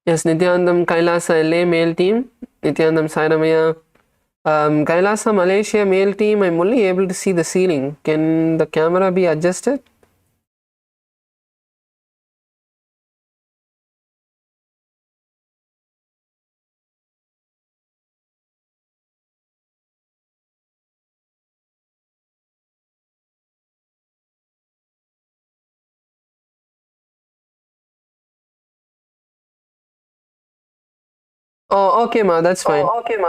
Yes, Nithyanandam, KAILASA LA male team. Nithyanandam, Sairamaya. KAILASA Malaysia male team, I'm only able to see the ceiling. Can the camera be adjusted? Oh, okay, ma, that's fine. Oh, okay, ma.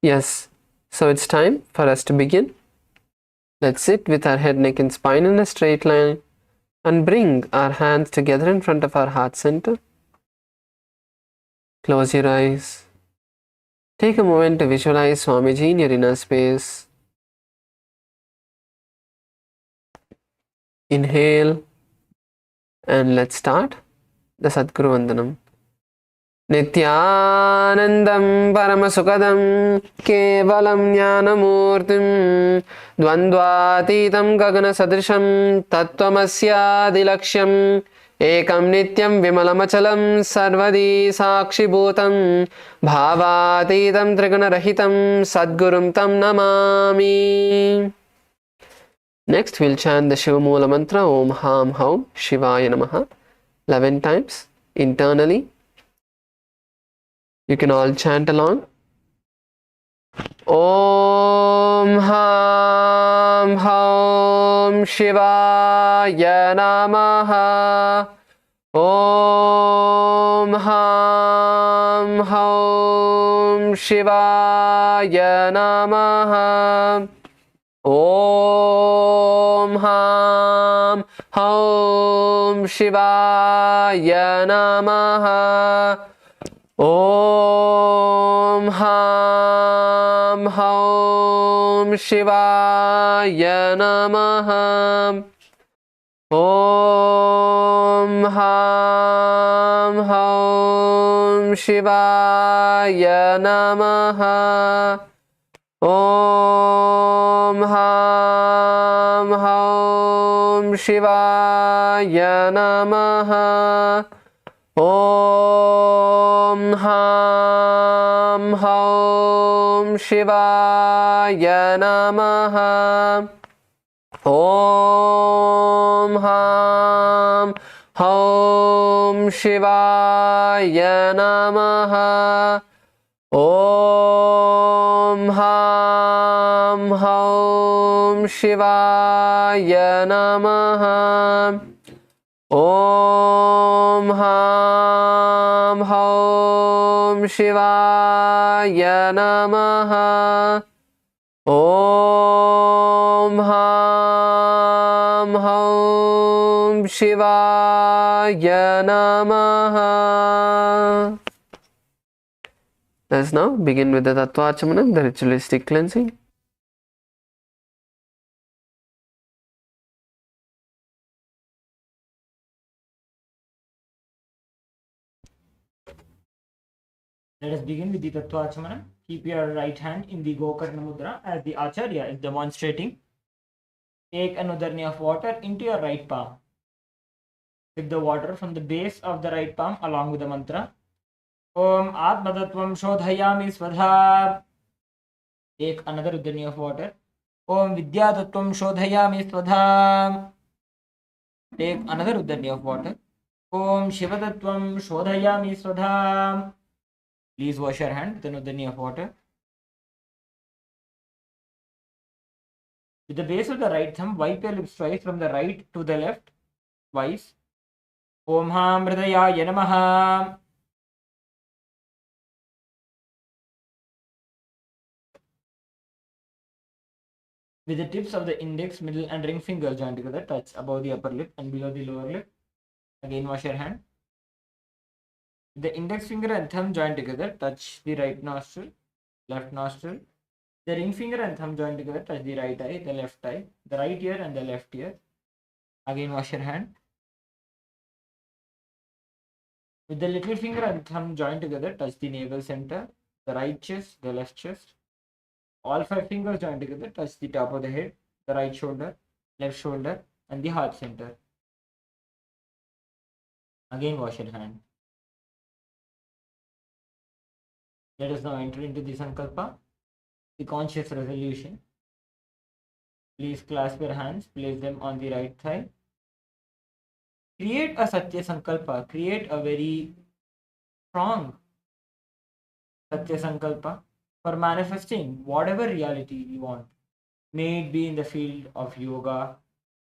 Yes, so it's time for us to begin. Let's sit with our head, neck, and spine in a straight line and bring our hands together in front of our heart center. Close your eyes. Take a moment to visualize Swamiji in your inner space. Inhale, and let's start the Sadguru Vandanam. Nithyanandam Paramasukadam Kevalam Jnanamurtim Dvandvatitam Gagana Sadrisham Tattvamasya Dilaksham Ekam Nityam Vimalamachalam Sarvadi Sakshibhutam Bhavatitam Trigunarahitam Sadgurum Tam Namami. Next we'll chant the Shiva Mula Mantra Om Ham Haum Shivaya Namaha 11 times internally. You can all chant along. Om Ham Haum Shivaya Namaha. Om Ham Haum Shivaya Namaha. Om Ham Haum Shivaya Namaha. Om Ham Haum Shivaya Namaha. Om Ham Haum Shivaya Namaha. Om Ham Haum Shivaya Namaha. Om Ham Haum Shivaya Namaha. Om Ham Haum Shivaya Namaha. Om Ham Haum Shivaya Namaha. Om Ham Haum Shivaya Namaha. Om Ham Haum Shivaya Namaha. Let's now begin with the Tattvachamanam, the ritualistic cleansing. Let us begin with the Tattvachmanam. Keep your right hand in the Gokarna Mudra as the Acharya is demonstrating. Take an udarni of water into your right palm. Take the water from the base of the right palm along with the mantra. Om Atmatattvam Shodhayami Swadha. Take another udarni of water. Om Vidyatattvam Shodhayami Swadha. Take another udarni of water. Om Shivatattvam Shodhayami Swadha. Please wash your hand with an udarni of water. With the base of the right thumb, wipe your lips twice from the right to the left. Twice. Om Ham Hridayaya Namaha. With the tips of the index, middle and ring finger joined together, touch above the upper lip and below the lower lip. Again wash your hand. The index finger and thumb joined together, touch the right nostril, left nostril, The ring finger and thumb joined together, touch the right eye, the left eye, the right ear and the left ear. Again wash your hand. With the little finger and thumb joined together, touch the navel center, the right chest, the left chest. All 5 fingers joined together, touch the top of the head, the right shoulder, left shoulder, and the heart center. Again wash your hand. Let us now enter into the Sankalpa, the conscious resolution. Please clasp your hands, place them on the right thigh. Create a Satya Sankalpa, create a very strong Satya Sankalpa for manifesting whatever reality you want. May it be in the field of yoga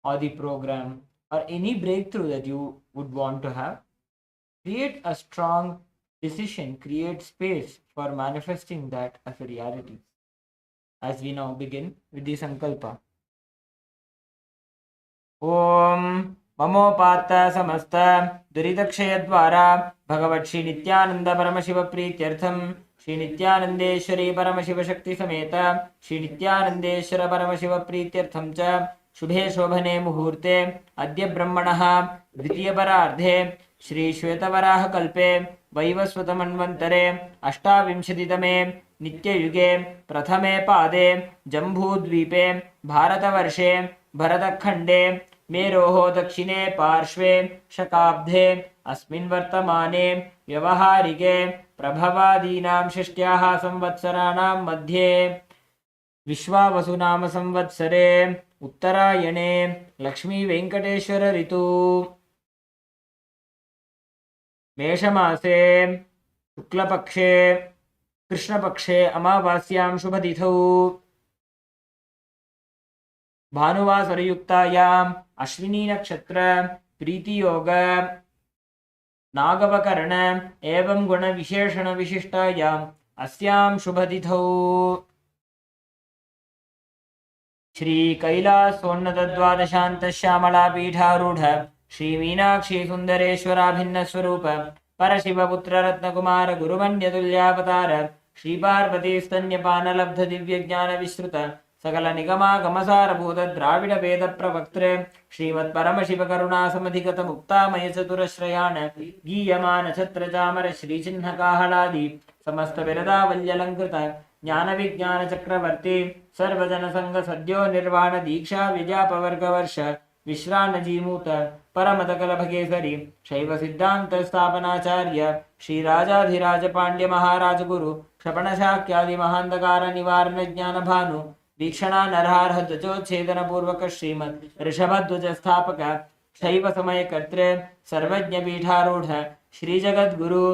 or the program or any breakthrough that you would want to have. Create a strong decision, create space for manifesting that as a reality. As we now begin with the Sankalpa. Om ममोपात्त समस्त दुरितक्षयद्वारा भगवत् श्री नित्यानंद परमशिव प्रीत्यर्थम श्री नित्यानंदेश्वरी परमशिव शक्ति समेत श्री नित्यानंदेश्वर परमशिव प्रीत्यर्थम च शुभे शोभने मुहूर्ते अद्य ब्रह्मणः द्वितीयपरार्धे श्री श्वेतवराह कल्पे वैवस्वत मन्वन्तरे अष्टाविंशतितमे नित्ययुगे प्रथमे पादे जम्बूद्वीपे भारतवर्षे भरतखण्डे मेरोः दक्षिणे पार्श्वे शकाब्धे अस्मिन् वर्तमाने व्यवहारिके प्रभवादीनां षष्ट्याः संवत्सराणां मध्ये विश्वावसुनाम संवत्सरे उत्तरायणे लक्ष्मी वेंकटेश्वर ऋतु मेषमासे शुक्लपक्षे कृष्णपक्षे अमावास्यां शुभतिथौ भानुवासरयुक्तायाम् अश्विनी नक्षत्र प्रीतियोग नागवकर्ण एवं गुण विशेषण विशिष्टायाम् अस्यां शुभतिथौ श्री कैलासोन्नत द्वादशांत श्यामला पीठारूढ़ श्री मीनाक्षी सुंदरेश्वराभिन्न स्वरूप परशिवपुत्र रत्नकुमार गुरुवन्यतुल्यावतार श्री पार्वती स्तन्यपान लब्ध दिव्य ज्ञान विस्तृत सकल निगमागमसारभूत द्राविड वेद प्रवक्त्रे श्रीमत् परमशिव करुणा समधिगत मुक्तामय चतुरश्रयाण गीयमान छत्र चामर श्री चिन्ह काहलादि समस्त विरदावल्यलंकृत ज्ञान विज्ञान चक्रवर्ती सर्वजन संग सद्यो निर्वाण दीक्षा विजापवर्ग वर्ष विश्रान जीमूत परमतकल भगेसरी शैव सिद्धांत स्थापनाचार्य श्री राजाधिराज पांड्य महाराज गुरु क्षपण शाक्यादि महांधकार निवारण ज्ञान भानु दीक्षणा नरहारह ध्वजोच्छेदन पूर्वक श्रीमद ऋषभध्वज स्थापक शैव समय कर्तृ सर्वज्ञ पीठारूढ़ श्री जगद्गुरु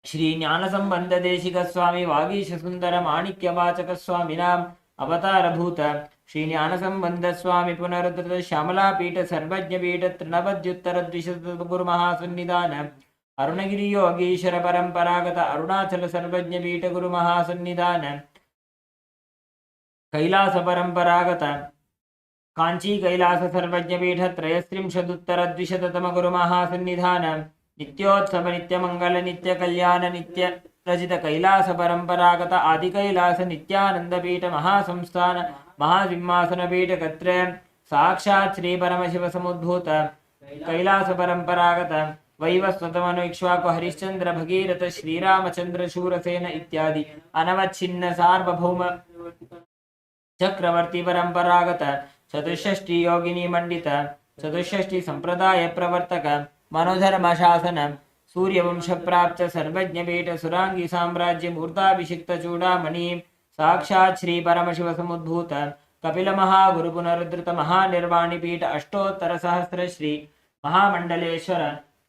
श्री ज्ञान संबंध देशिक स्वामी वागीश सुंदर माणिक्य वाचक स्वामिनाम अवतार भूत श्री ज्ञान संबंध स्वामी पुनरुद्धृत श्यामला पीठ सर्वज्ञ पीठ तृणवद्युत्तर द्विशत गुरु महासन्निधान अरुणगिरि योगीश्वर परंपरागत अरुणाचल सर्वज्ञ पीठ गुरु महासन्निधान कैलास परंपरागत कांची कैलास सर्वज्ञ पीठ त्रयस्त्रिंशदुत्तर द्विशततम गुरु महासन्निधान नित्योत्सव नित्य मंगल नित्य कल्याण नित्य रचित कैलास परंपरागत आदि कैलास नित्यानंद पीठ महासंस्थान महासिंहासन पीठ कत्र साक्षात् श्री परमशिव समुद्भूत कैलास परंपरागत वैवस्वतमनु इक्ष्वाकु हरिश्चंद्र भगीरथ श्रीरामचंद्र शूरसेन इत्यादि अनवच्छिन्न सार्वभौम चक्रवर्ती परंपरागत चतुष्षष्टि योगिनी मंडित चतुष्षष्टि संप्रदाय प्रवर्तक मनोधर्म शासन सूर्यवंश प्राप्त सर्वज्ञ पीठ सुरांगी साम्राज्य मूर्ताभिषिक्त चूड़ामणि साक्षात् श्री परमशिव समुद्भूत कपिल महागुरु पुनरुद्धृत महानिर्वाणी पीठ अष्टोत्तर सहस्र श्री महामंडलेश्वर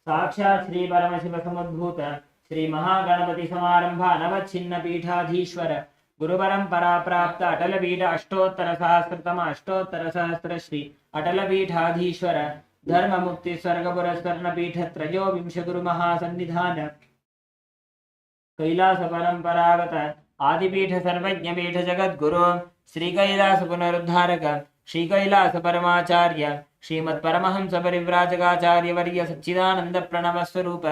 साक्षात् श्री परमशिव समुद्भूत श्री महागणपति समारंभ अनवच्छिन्न पीठाधीश्वर गुरु परंपरा प्राप्त अटल पीठ अष्टोत्तर सहस्रतम अष्टोत्तर सहस्र श्री अटल पीठाधीश्वर धर्म मुक्ति स्वर्ग पुरस्करण पीठ त्रयोविंश गुरु महासन्निधान कैलास परंपरागत आदिपीठ सर्वज्ञ पीठ जगद्गुरु श्री कैलास पुनरुद्धारक श्री कैलास परमाचार्य श्रीमत् परमहंस परिव्राजकाचार्य वर्य सच्चिदानंद प्रणव स्वरूप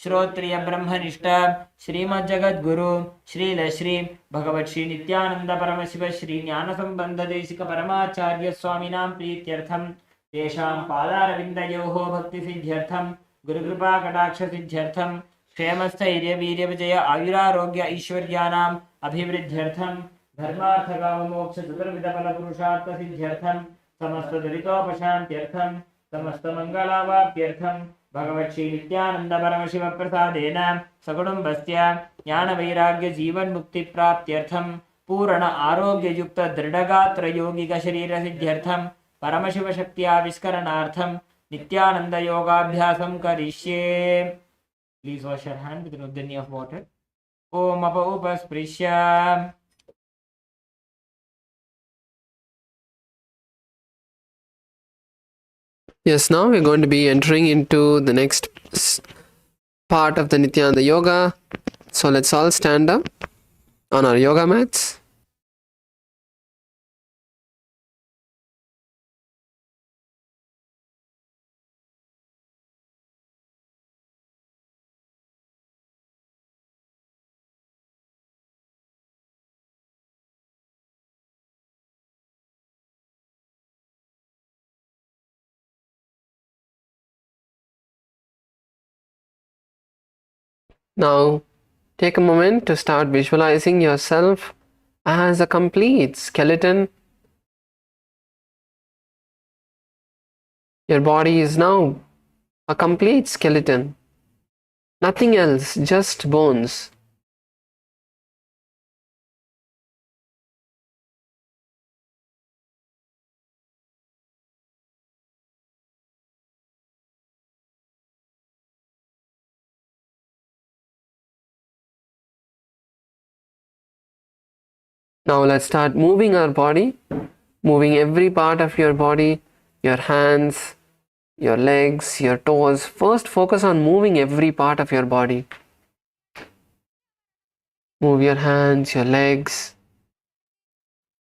श्रोत्रिय ब्रह्मनिष्ठ श्रीमज्जगद्गुरु श्रील श्री भगवत् श्री नित्यानंद परमशिव श्री ज्ञान संबंध देशिक परमाचार्य स्वामिनां प्रीत्यर्थं तेषां पादारविन्दयोः भक्ति सिद्ध्यर्थं गुरुकृपा कटाक्ष सिद्ध्यर्थं क्षेमस्थैर्य वीर्य विजय आयुरारोग्य ऐश्वर्यानाम् अभिवृद्ध्यर्थं धर्मार्थ काम मोक्ष चतुर्विध फल पुरुषार्थ सिद्ध्यर्थं समस्त दुरितोपशान्त्यर्थं समस्त मंगलावाप्त्यर्थं भगवत् श्री नित्यानंद परमशिव प्रसादेन सकुटुम्बस्य ज्ञान वैराग्य जीवन मुक्ति प्राप्त्यर्थं पूर्ण आरोग्य युक्त दृढ़गात्र यौगिक शरीर सिद्ध्यर्थं परमशिव शक्त्याविष्करणार्थं नित्यानंद योगाभ्यासं करिष्ये. Please wash your hand with an udani of water. Om apa upasprishya. Yes, now we're going to be entering into the next part of the Nithyananda Yoga. So let's all stand up on our yoga mats. Now, take a moment to start visualizing yourself as a complete skeleton. Your body is now a complete skeleton. Nothing else, just bones. Now let's start moving our body, moving every part of your body, your hands, your legs, your toes. First focus on moving every part of your body. Move your hands, your legs,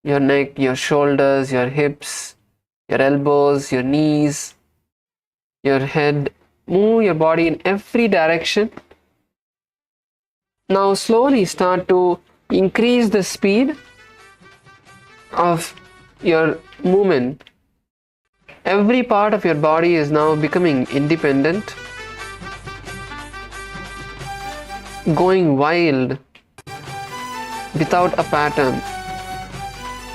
your neck, your shoulders, your hips, your elbows, your knees, your head. Move your body in every direction. Now slowly start to increase the speed of your movement. Every part of your body is now becoming independent, going wild without a pattern.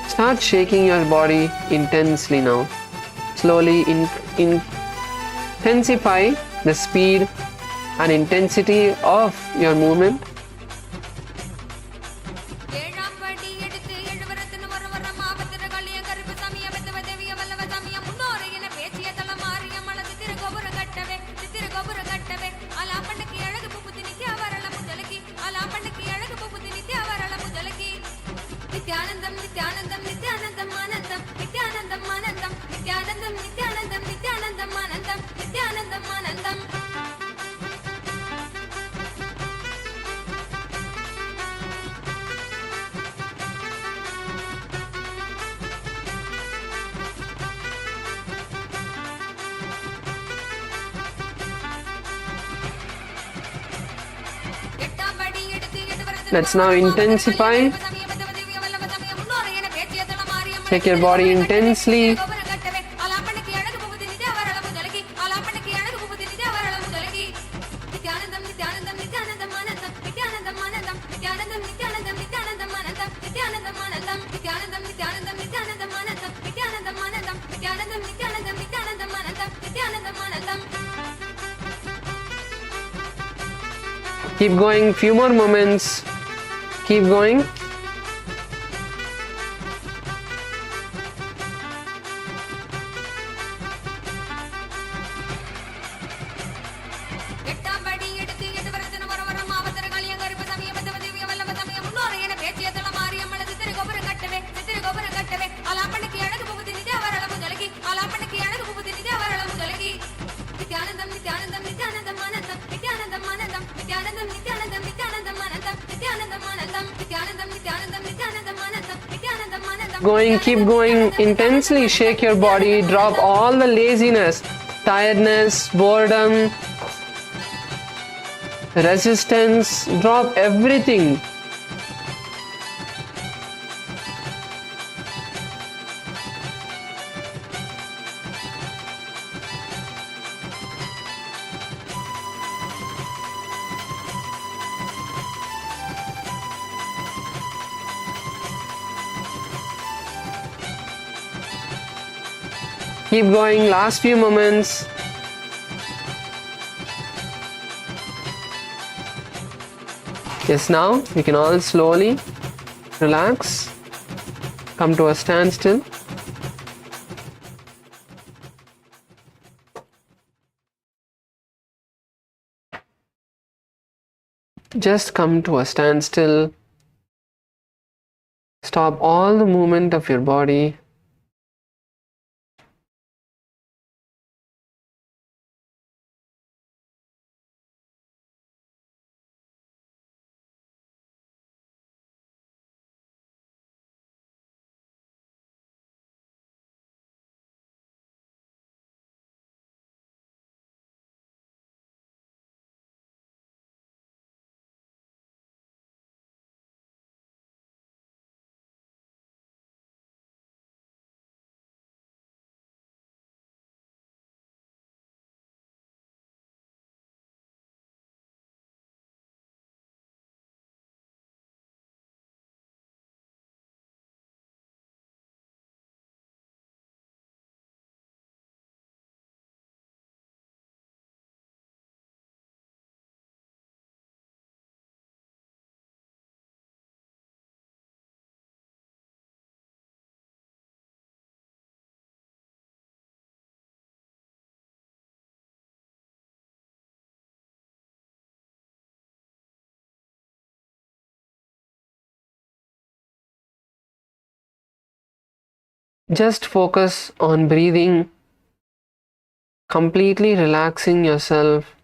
Start shaking your body intensely now. Slowly intensify the speed and intensity of your movement. Let's now intensify. Take your body intensely. Keep going, few more moments. Keep going. Going, keep going intensely. Shake your body, drop all the laziness, tiredness, boredom. resistance, drop everything. Keep going, last few moments. Yes, now we can all slowly relax, come to a standstill. Just come to a standstill. Stop all the movement of your body. Just focus on breathing, completely relaxing yourself.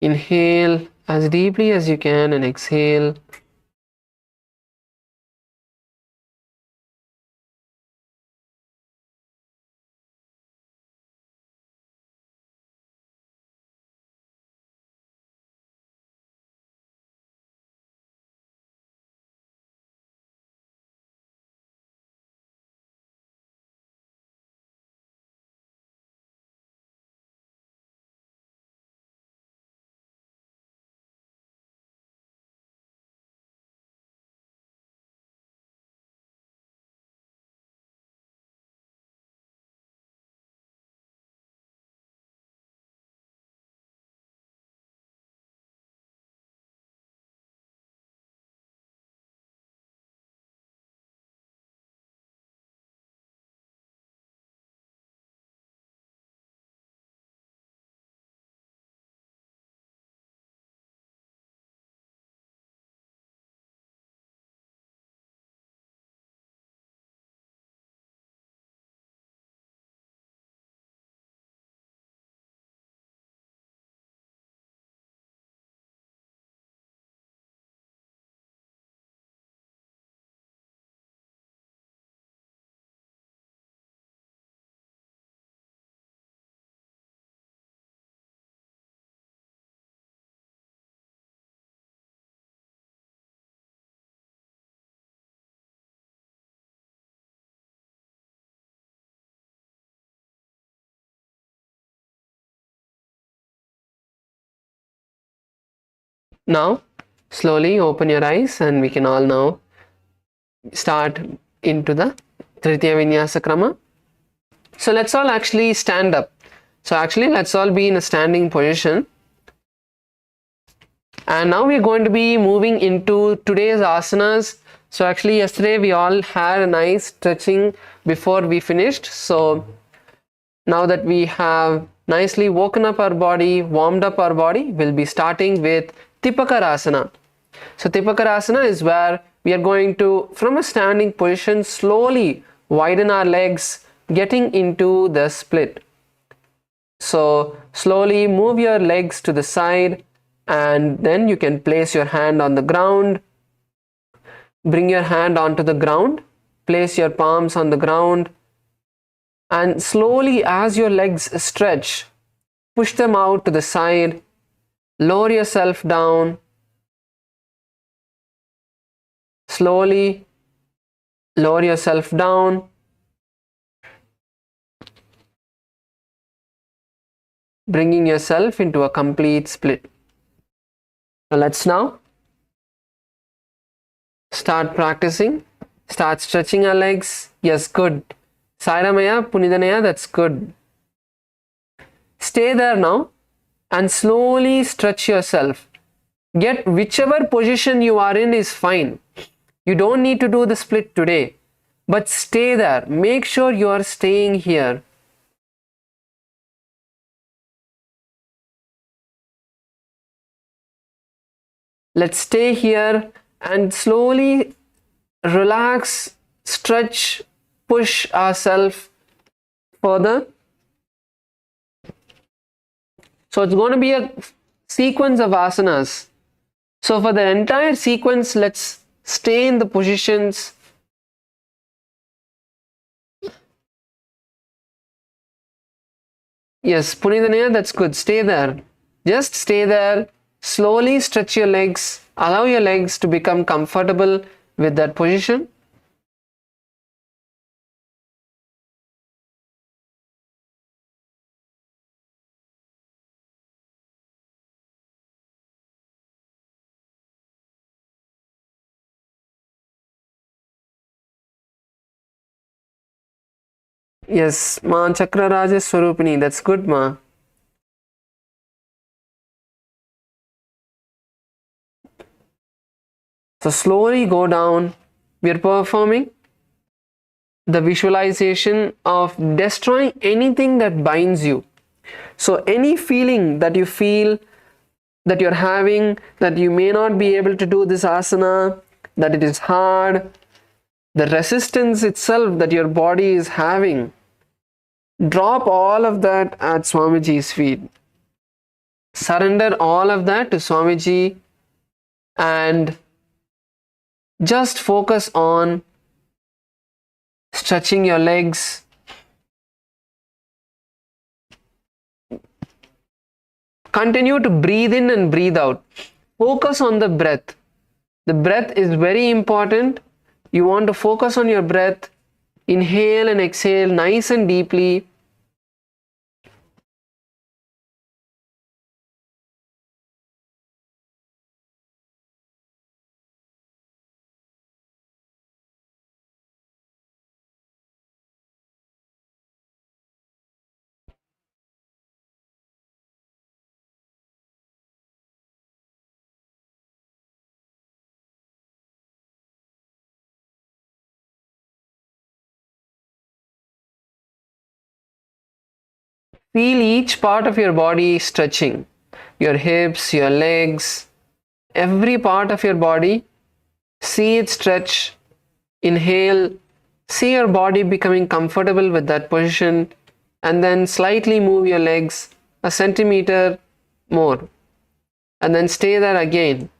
Inhale as deeply as you can and exhale. Now, slowly open your eyes and we can all now start into the Tritiya Vinyasa Krama. So let's all actually stand up. So actually let's all be in a standing position. And now we're going to be moving into today's asanas. So actually yesterday we all had a nice stretching before we finished. So now that we have nicely woken up our body, warmed up our body, we'll be starting with Tipakarasana. So Tipakarasana is where we are going to, from a standing position, slowly widen our legs, getting into the split. So slowly move your legs to the side and then you can place your hand on the ground. Bring your hand onto the ground, place your palms on the ground, and slowly as your legs stretch, push them out to the side Lower yourself down. Slowly lower yourself down. Bringing yourself into a complete split. So let's now start practicing. Start stretching our legs. Yes, good. Sairamaya, Punidanaya, that's good. Stay there now and slowly stretch yourself. Get whichever position you are in is fine. You don't need to do the split today, but stay there. Make sure you are staying here. Let's stay here and slowly relax, stretch, push ourselves further. So it's going to be a sequence of asanas. So for the entire sequence, let's stay in the positions. Yes, Punithanaya, that's good. Stay there. Just stay there. Slowly stretch your legs. Allow your legs to become comfortable with that position. Yes, Ma Chakra Raja Swarupini. That's good, Ma. So slowly go down. We are performing the visualization of destroying anything that binds you. So any feeling that you feel that you're having, that you may not be able to do this asana, that it is hard, the resistance itself that your body is having, drop all of that at Swamiji's feet. Surrender all of that to Swamiji and just focus on stretching your legs. Continue to breathe in and breathe out. Focus on the breath. The breath is very important. You want to focus on your breath. Inhale and exhale nice and deeply. Feel each part of your body stretching. Your hips, your legs, every part of your body. See it stretch. Inhale. See your body becoming comfortable with that position. And then slightly move your legs a centimeter more. And then stay there again.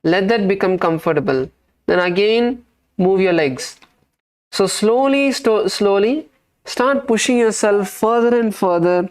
Let that become comfortable. Then again move your legs. So slowly start pushing yourself further and further.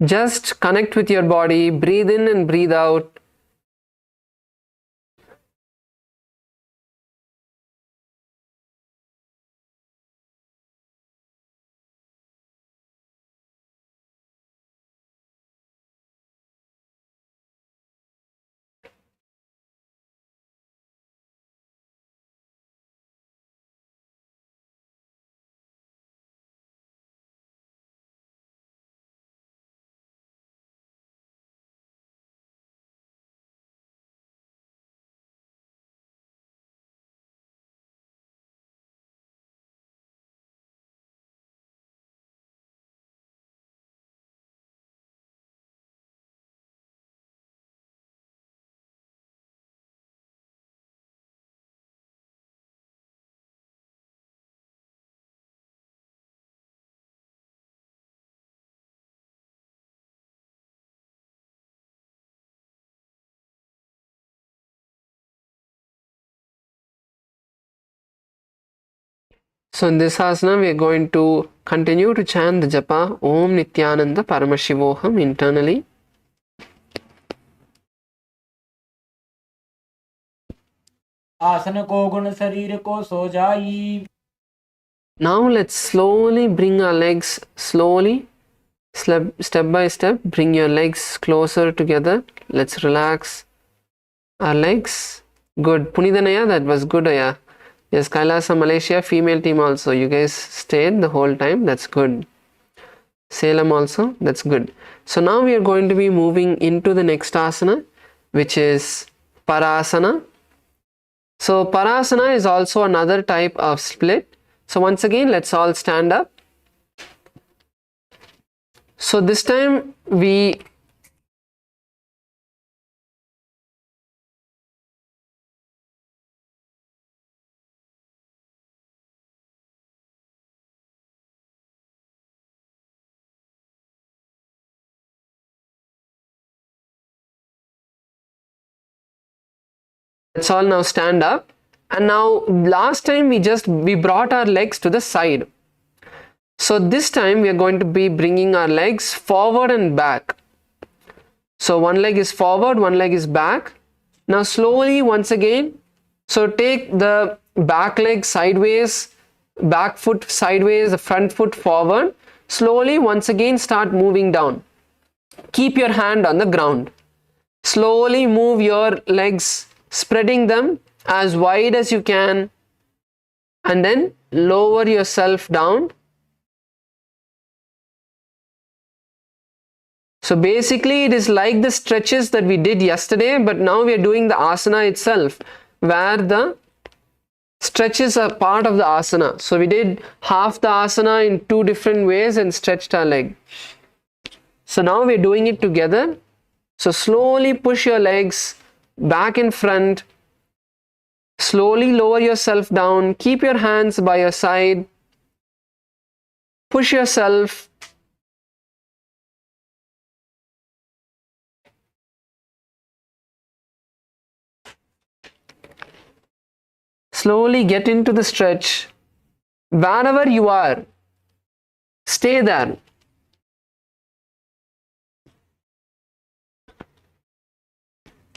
Just connect with your body, breathe in and breathe out. So in this asana, we are going to continue to chant the japa Om Nithyananda Paramashivoham internally. आसन को गुण शरीर को सो जाई. Now let's slowly bring our legs slowly, step by step, bring your legs closer together. Let's relax our legs. Good. Punithanaya, that was good, Aya. Yes, KAILASA Malaysia female team also. You guys stayed the whole time. That's good. Salem also. That's good. So now we are going to be moving into the next asana, which is Parasana. So Parasana is also another type of split. So once again, let's all stand up. So this time we let's all now stand up. And now last time we brought our legs to the side. So this time we are going to be bringing our legs forward and back. So one leg is forward, one leg is back. Now slowly once again, so take the back leg sideways, back foot sideways, the front foot forward. Slowly once again start moving down. Keep your hand on the ground. Slowly move your legs, spreading them as wide as you can, and then lower yourself down. So basically it is like the stretches that we did yesterday, but now we are doing the asana itself, where the stretches are part of the asana. So we did half the asana in two different ways and stretched our leg. So now we are doing it together. So slowly push your legs back in front. Slowly lower yourself down. Keep your hands by your side. Push yourself. Slowly get into the stretch. Wherever you are, stay there.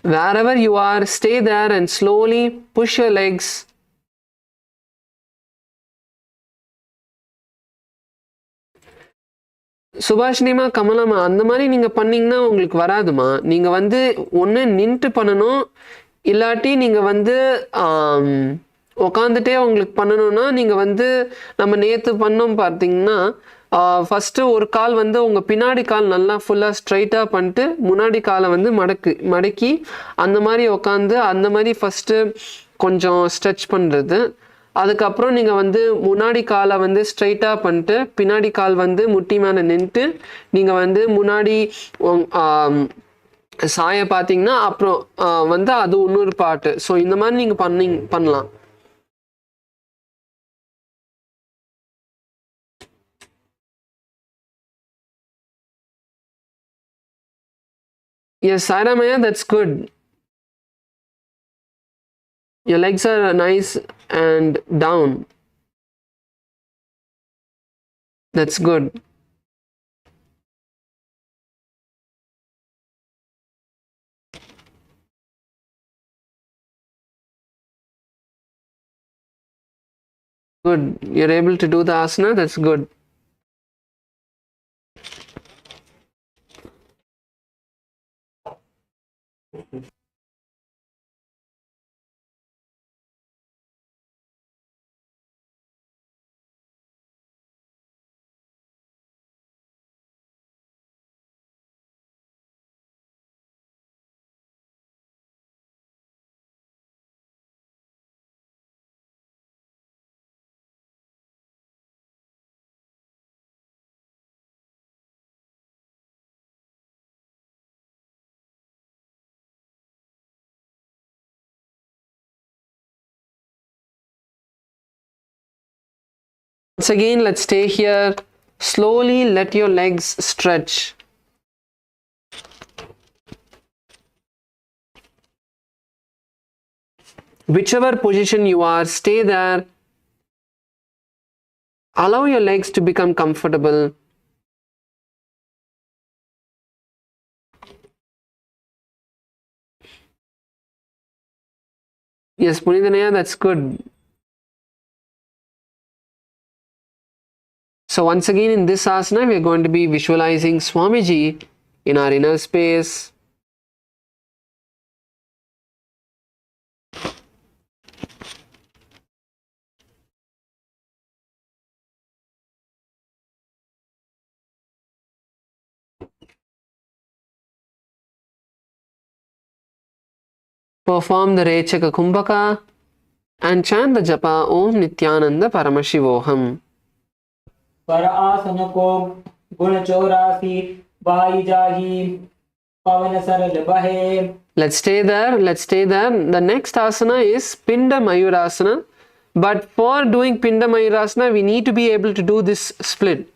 Wherever you are, stay there and slowly push your legs. சுபாஷினிமா கமலமா அந்த மாதிரி நீங்கள் பண்ணிங்கன்னா உங்களுக்கு வராதுமா. நீங்கள் வந்து ஒன்று நின்றுட்டு பண்ணணும், இல்லாட்டி நீங்கள் வந்து உக்காந்துட்டே உங்களுக்கு பண்ணணும்னா நீங்கள் வந்து நம்ம நேற்று பண்ணோம் பார்த்தீங்கன்னா ஃபஸ்ட்டு ஒரு கால் வந்து உங்கள் பின்னாடி கால் நல்லா ஃபுல்லாக ஸ்ட்ரைட்டாக பண்ணிட்டு முன்னாடி காலை வந்து மடக்கி அந்த மாதிரி உக்காந்து அந்த மாதிரி ஃபஸ்ட்டு கொஞ்சம் ஸ்ட்ரெச் பண்ணுறது. அதுக்கப்புறம் நீங்கள் வந்து முன்னாடி காலை வந்து ஸ்ட்ரைட்டாக பண்ணிட்டு பின்னாடி கால் வந்து முட்டி மேலே நின்றுட்டு நீங்கள் வந்து முன்னாடி சாய பார்த்தீங்கன்னா அப்புறம் வந்து அது இன்னொரு பாட்டு. ஸோ இந்த மாதிரி நீங்கள் பண்ணலாம். Yes, Saramaya, that's good. Your legs are nice and down. That's good. Good. You're able to do the asana. That's good. Once again, let's stay here. Slowly let your legs stretch. Whichever position you are, stay there. Allow your legs to become comfortable. Yes, Punithanaya, that's good. So once again in this asana, we are going to be visualizing Swamiji in our inner space. Perform the Rechaka Kumbhaka and chant the japa Om Nithyananda Paramashivoham. पर आसन को गुण 84 by जाही पवन सरल बहे. Let's stay there. Let's stay there. The next asana is Pinda Mayurasana. But for doing Pinda Mayurasana, we need to be able to do this split.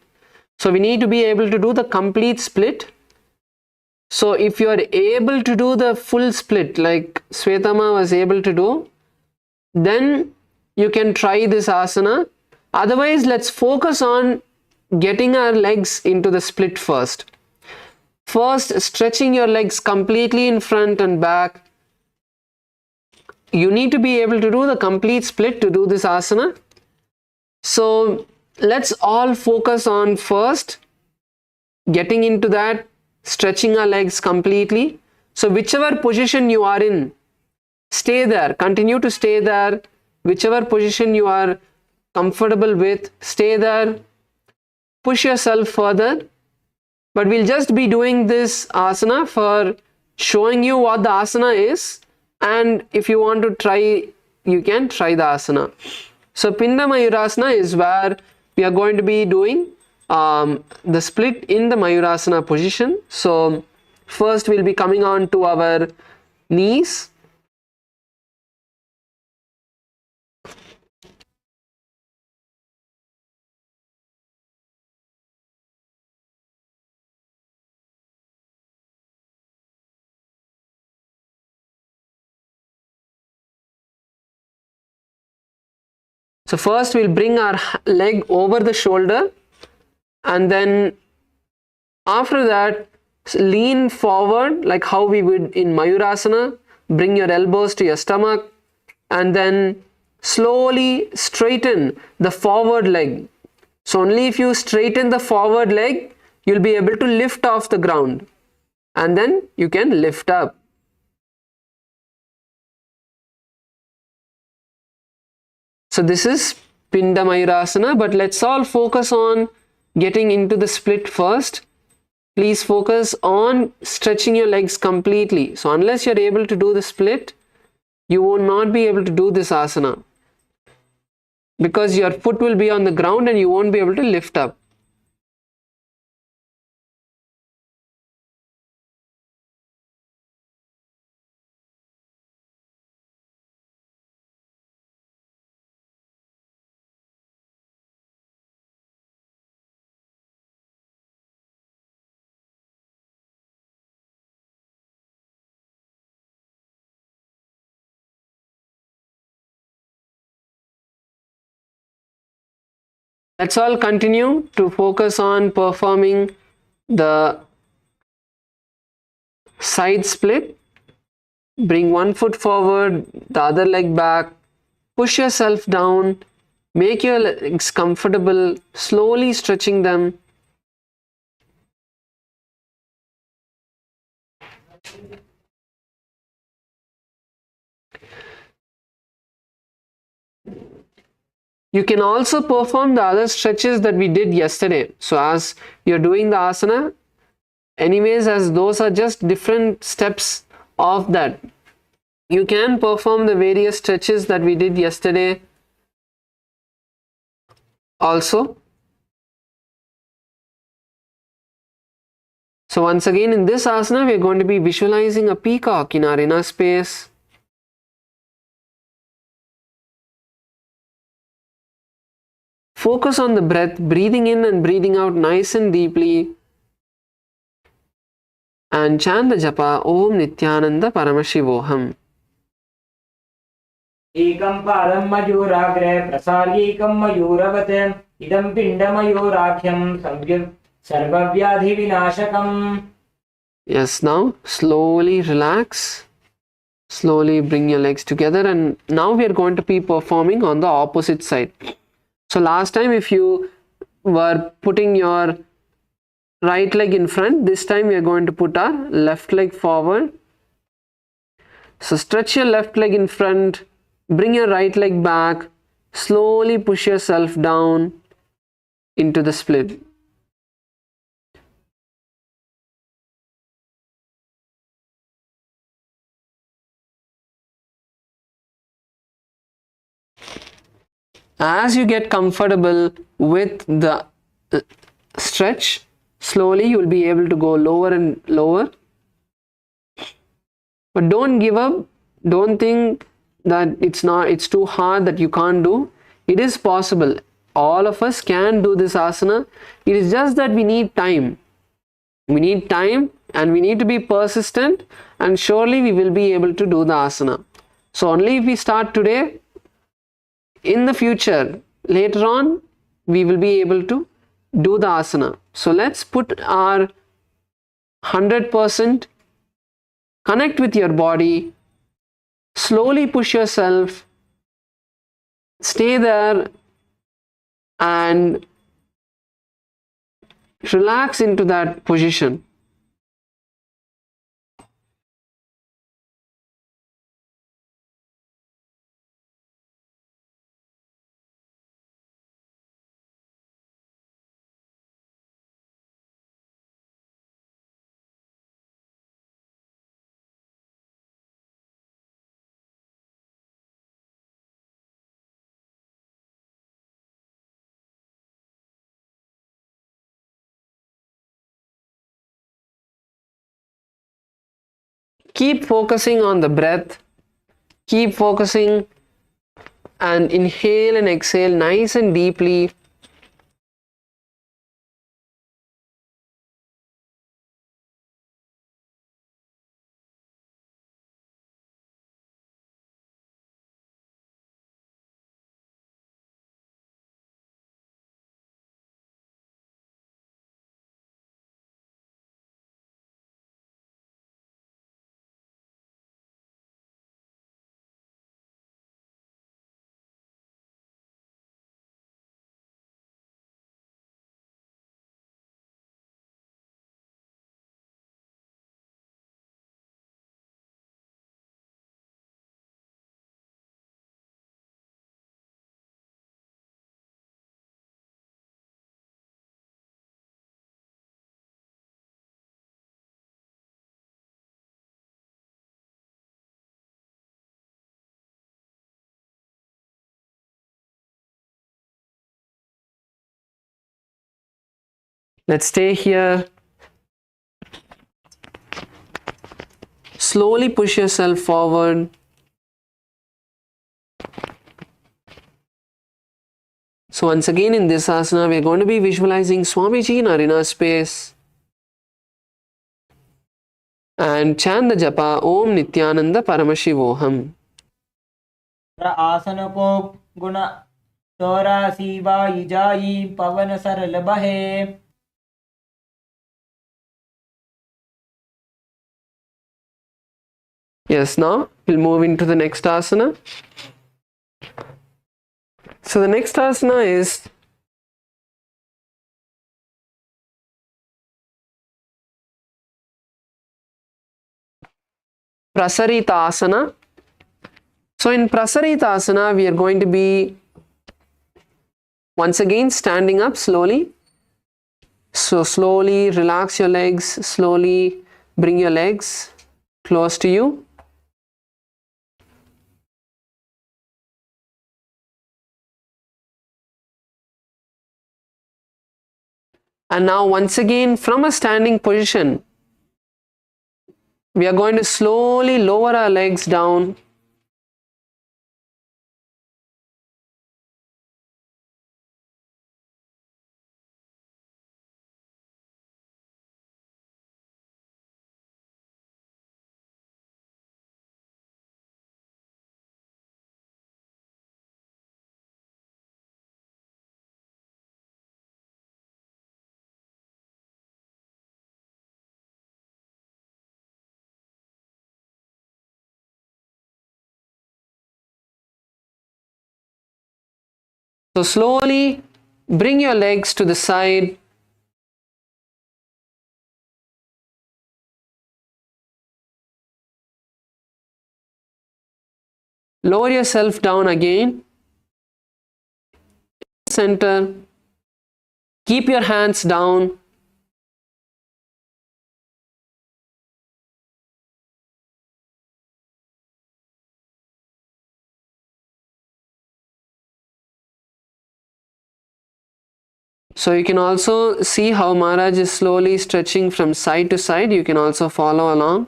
So we need to be able to do the complete split. So if you are able to do the full split like Svetama was able to do, then you can try this asana. Otherwise, let's focus on getting our legs into the split first. First, stretching your legs completely in front and back. You need to be able to do the complete split to do this asana. So let's all focus on first getting into that, stretching our legs completely. So whichever position you are in, stay there, continue to stay there. Whichever position you are comfortable with, stay there. Push yourself further. But we'll just be doing this asana for showing you what the asana is. And if you want to try, you can try the asana. So Pinda Mayurasana is where we are going to be doing the split in the Mayurasana position. So first we'll be coming on to our knees. So first we'll bring our leg over the shoulder, and then after that lean forward like how we would in Mayurasana. Bring your elbows to your stomach and then slowly straighten the forward leg. So only if you straighten the forward leg, you'll be able to lift off the ground, and then you can lift up. So this is Pinda Mayurasana, but let's all focus on getting into the split first. Please focus on stretching your legs completely. So unless you're able to do the split, you will not be able to do this asana, because your foot will be on the ground and you won't be able to lift up. Let's all continue to focus on performing the side split. Bring one foot forward, the other leg back. Push yourself down. Make your legs comfortable, slowly stretching them. You can also perform the other stretches that we did yesterday. So as you're doing the asana, anyways, as those are just different steps of that, you can perform the various stretches that we did yesterday also. So once again in this asana, we are going to be visualizing a peacock in our inner space. Focus on the breath, breathing in and breathing out nice and deeply. And chant the japa Om Nithyananda Paramashivoham. एकं पादं मयूराग्रे प्रसार्यैकं मयूरवत् इदं पिण्डमयूराख्यं सर्वव्याधिविनाशकम्. Yes, now slowly relax. Slowly bring your legs together, and now we are going to be performing on the opposite side. So last time if you were putting your right leg in front, this time we are going to put our left leg forward. So stretch your left leg in front, bring your right leg back, slowly push yourself down into the split. As you get comfortable with the stretch, slowly you will be able to go lower and lower. But don't give up. Don't think that it's too hard, that you can't do. It is possible. All of us can do this asana. It is just that we need time. We need time and we need to be persistent, and surely we will be able to do the asana. So only if we start today, in the future, later on, we will be able to do the asana. So let's put our 100%, connect with your body, slowly push yourself, stay there and relax into that position. Keep focusing on the breath. Keep focusing and inhale and exhale nice and deeply. Let's stay here. Slowly push yourself forward. So once again in this asana, we are going to be visualizing Swamiji in our inner space and chant the japa Om Nithyananda Paramashivoham. आसन को गुण चौरासी Y जाई पवन सरल बहे. Yes, now we'll move into the next asana. So the next asana is Prasaritasana. So in Prasaritasana, we are going to be once again standing up slowly. So slowly relax your legs, slowly bring your legs close to you. And now once again from a standing position, we are going to slowly lower our legs down. So slowly bring your legs to the side. Lower yourself down again. Center. Keep your hands down. So you can also see how Maharaj is slowly stretching from side to side. You can also follow along.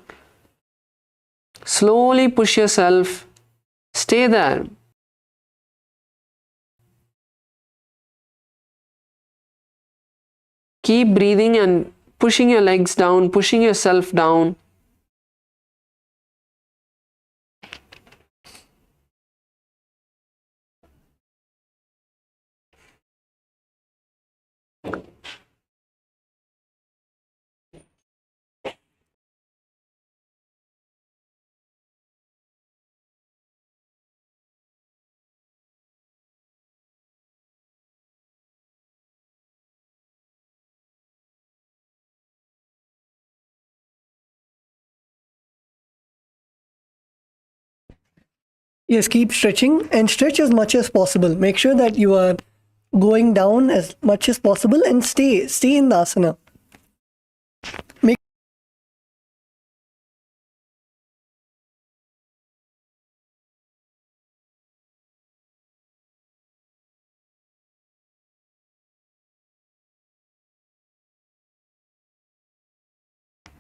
Slowly push yourself. Stay there. Keep breathing and pushing your legs down, pushing yourself down. Yes, keep stretching and stretch as much as possible. Make sure that you are going down as much as possible and stay in the asana. Make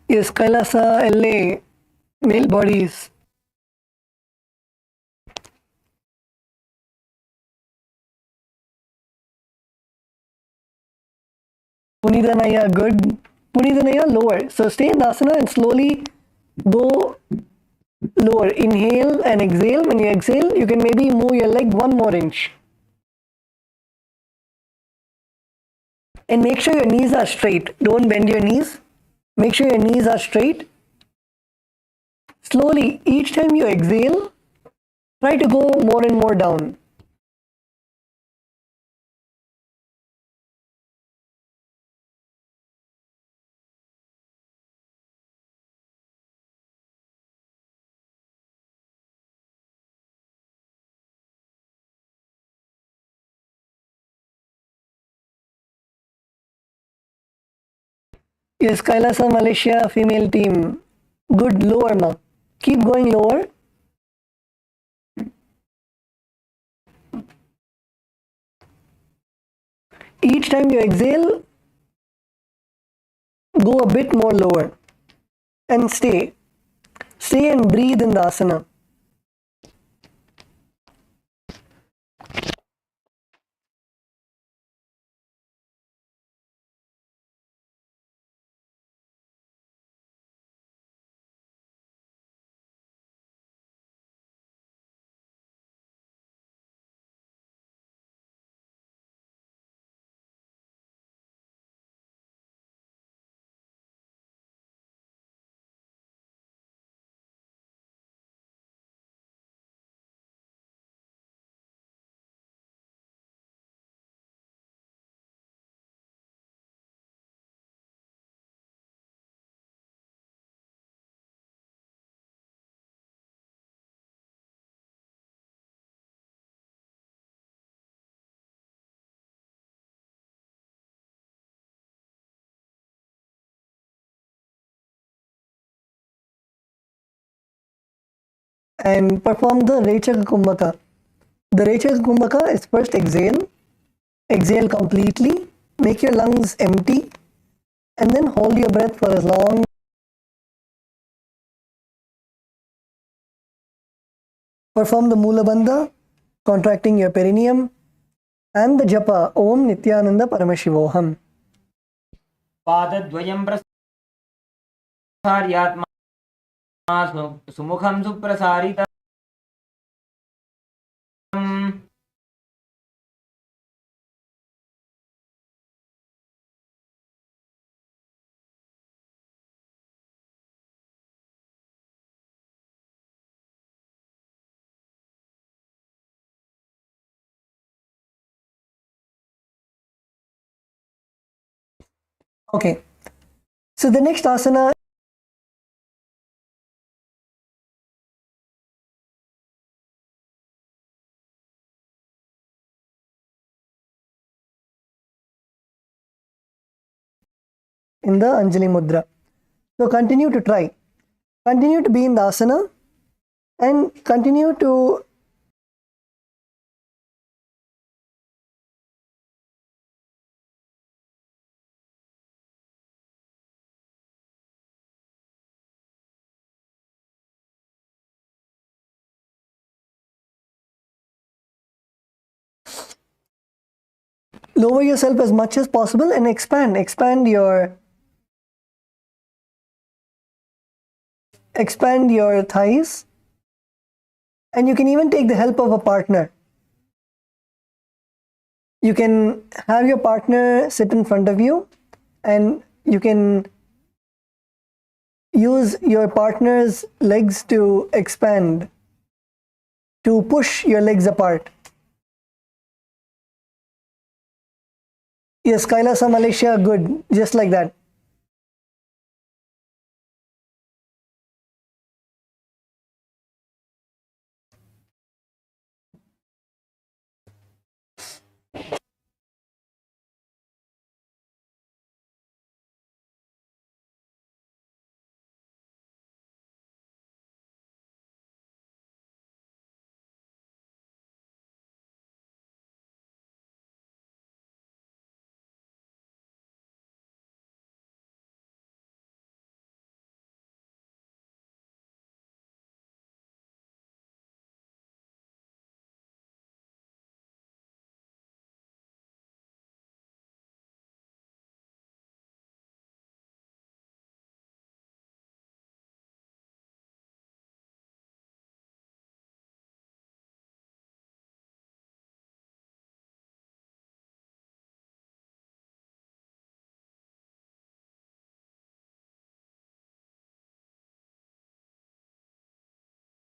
Yes, Kailasa, LA, male bodies. Punidanaya, good. Punidanaya, lower. So stay in the asana and slowly go lower. Inhale and exhale. When you exhale, you can maybe move your leg 1 more inch. And make sure your knees are straight. Don't bend your knees. Make sure your knees are straight. Slowly, each time you exhale, try to go more and more down. Yes, Kailasa Malaysia female team. Good, lower ma. Keep going lower. Each time you exhale, go a bit more lower. And stay. Stay and breathe in the asana. And perform the Rechaka Kumbhaka. The Rechaka Kumbhaka is first exhale. Exhale completely. Make your lungs empty. And then hold your breath for as long. Perform the Mula Bandha, contracting your perineum. And the japa Om Nithyananda Paramashivoham. पादद्वयं प्रसार्यात्मा सुमुखं सुप्रसारितम् Okay, so the next asana in the Anjali Mudra. So continue to try. Continue to be in the asana and continue to lower yourself as much as possible and expand your thighs, and you can even take the help of a partner. You can have your partner sit in front of you, and you can use your partner's legs to expand, to push your legs apart. Yes, Kailasa, Malaysia, good, just like that.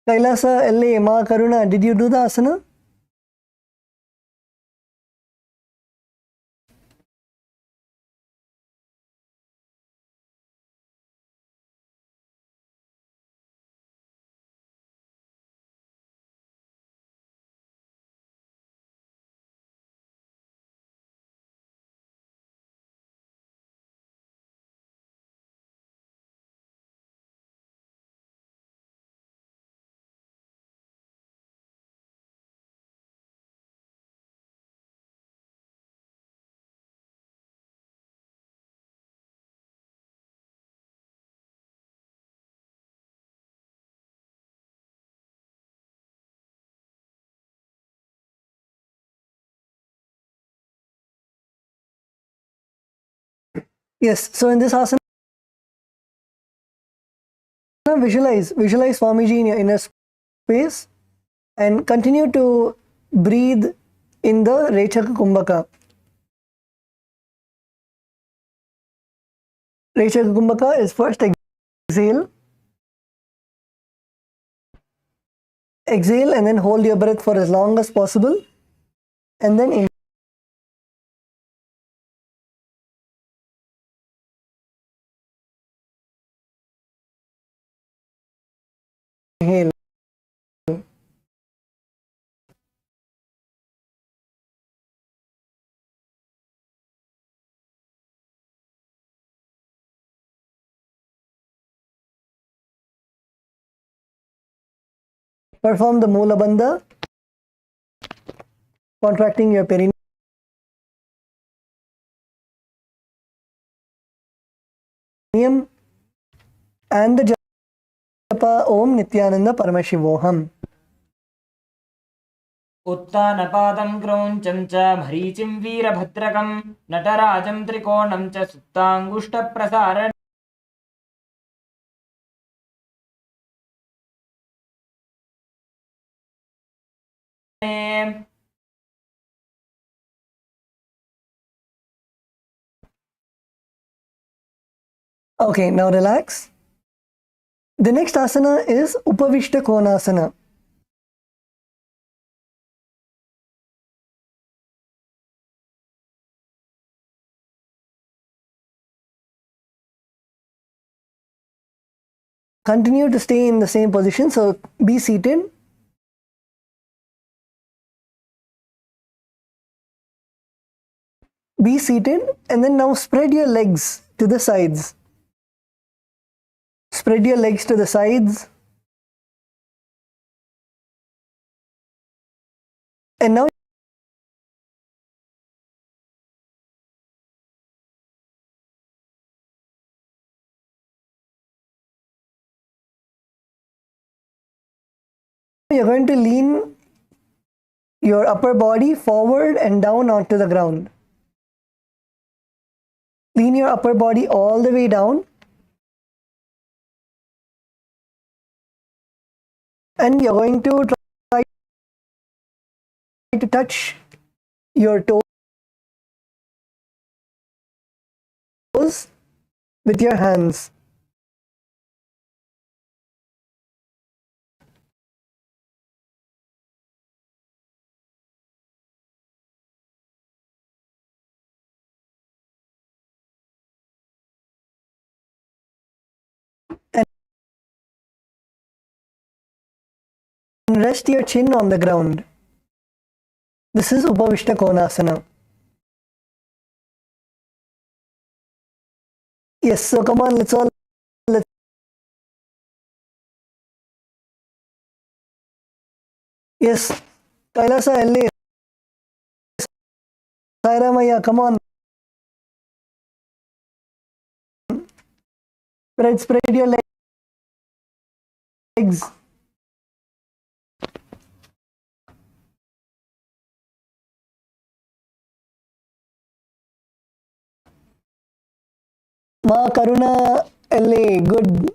Kailasa, LA, Ma Karuna, did you do the asana? Yes, so in this asana, visualize Swamiji in your inner space and continue to breathe in the Rechaka Kumbhaka. Rechaka Kumbhaka is first exhale, exhale and then hold your breath for as long as possible, and then inhale. Perform the Mula Bandha, contracting your perineum and the japa Om Nithyananda Paramashivoham. उत्तानपादं क्रौञ्चं च मरीचिं वीरभद्रकं नटराजं त्रिकोणं च सुप्ताङ्गुष्ठप्रसारणे Okay, now relax. The next asana is Upavishta Konasana. Continue to stay in the same position. So be seated. Be seated, and then now spread your legs to the sides. Spread your legs to the sides. And now you're going to lean your upper body forward and down onto the ground. Lean your upper body all the way down. And you're going to try to touch your toes with your hands. And rest your chin on the ground. This is Upavishta Konasana. Yes, so come on, let's yes, Kailasa LA, Sairamaya, come on. Spread your legs. Ma Karuna LA, good.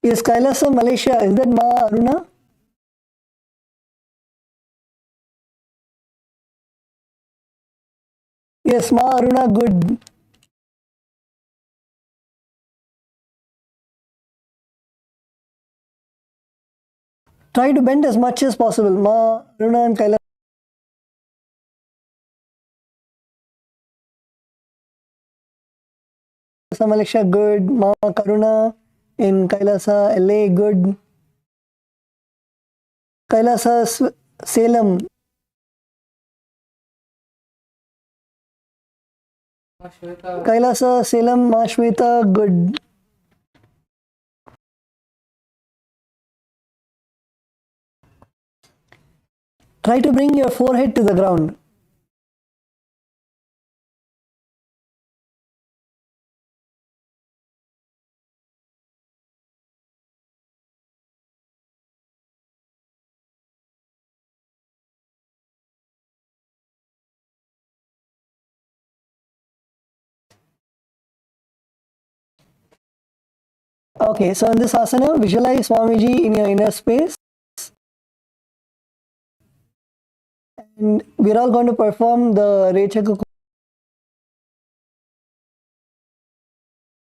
Yes, Kailasa, Malaysia, is that Ma Aruna? Yes, Ma Aruna, good. Try to bend as much as possible. Ma Aruna and Kailasa Malaysia, good. Ma Karuna in Kailasa, LA, good. Kailasa Salem. Kailasa Salem, Ma Shweta, good. Try to bring your forehead to the ground. Okay, so in this asana, visualize Swamiji in your inner space. And we're all going to perform the Rechaka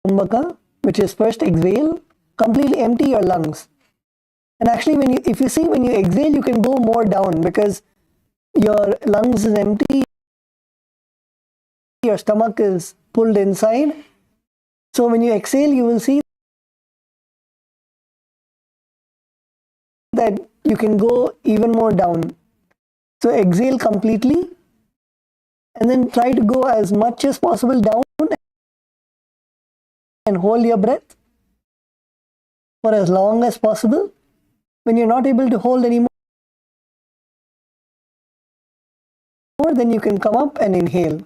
Kumbhaka, which is first exhale, completely empty your lungs. And actually, if you see, when you exhale, you can go more down because your lungs is empty, your stomach is pulled inside. So when you exhale, you will see that you can go even more down. So exhale completely and then try to go as much as possible down and hold your breath for as long as possible. When you're not able to hold anymore, then you can come up and inhale.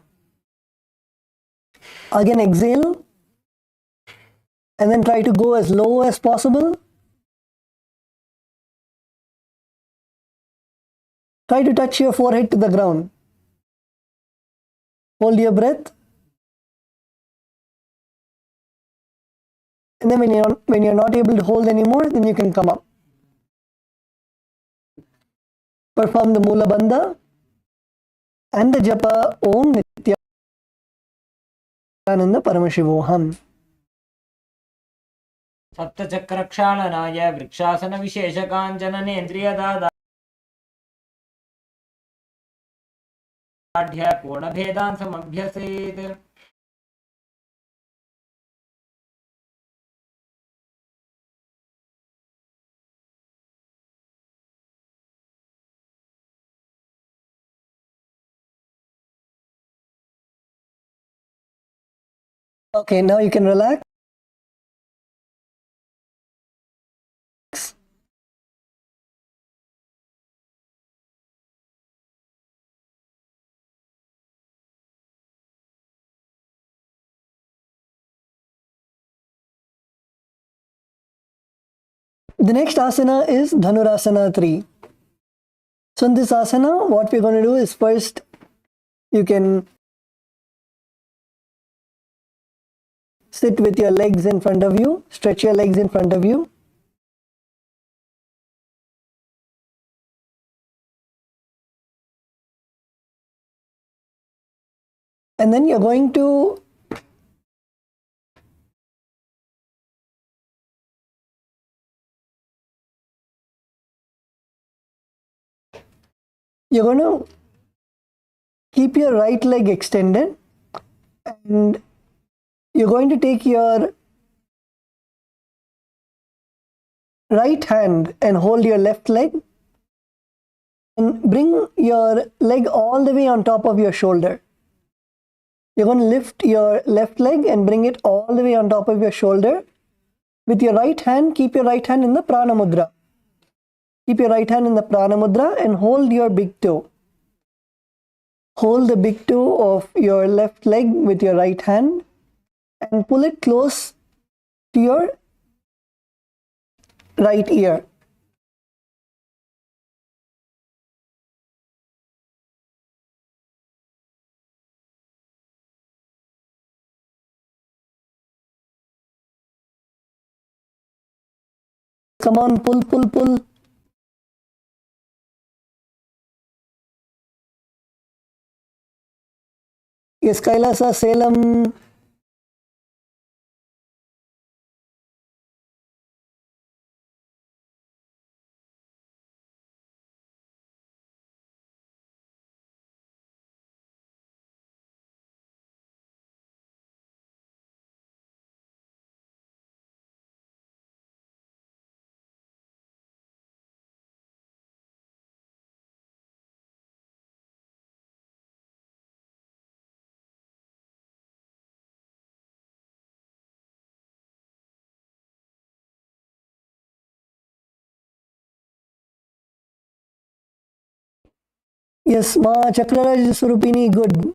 Again, exhale and then try to go as low as possible. Try to touch your forehead to the ground. Hold your breath. And then when you're not able to hold anymore, then you can come up. Perform the Mula Bandha and the Japa Om Nithyananda Paramashivoham. सप्तचक्रक्षालनाय vrikshasana विशेषकाञ्चननेन्द्रियदाढ्य पूर्णभेदान् समभ्यसेत्. Okay, now you can relax. The next asana is Dhanurasana 3. So in this asana, what we're going to do is first you can sit with your legs in front of you, stretch your legs in front of you. And then you're going to keep your right leg extended and you're going to take your right hand and hold your left leg and bring your leg all the way on top of your shoulder. You're going to lift your left leg and bring it all the way on top of your shoulder. With your right hand, keep your right hand in the Prana Mudra. Keep your right hand in the Prana Mudra and hold your big toe. Hold the big toe of your left leg with your right hand and pull it close to your right ear. Come on, pull, pull, pull. Yes, Kailasa, Salem. Yes, Ma Chakraraj Surupini, good.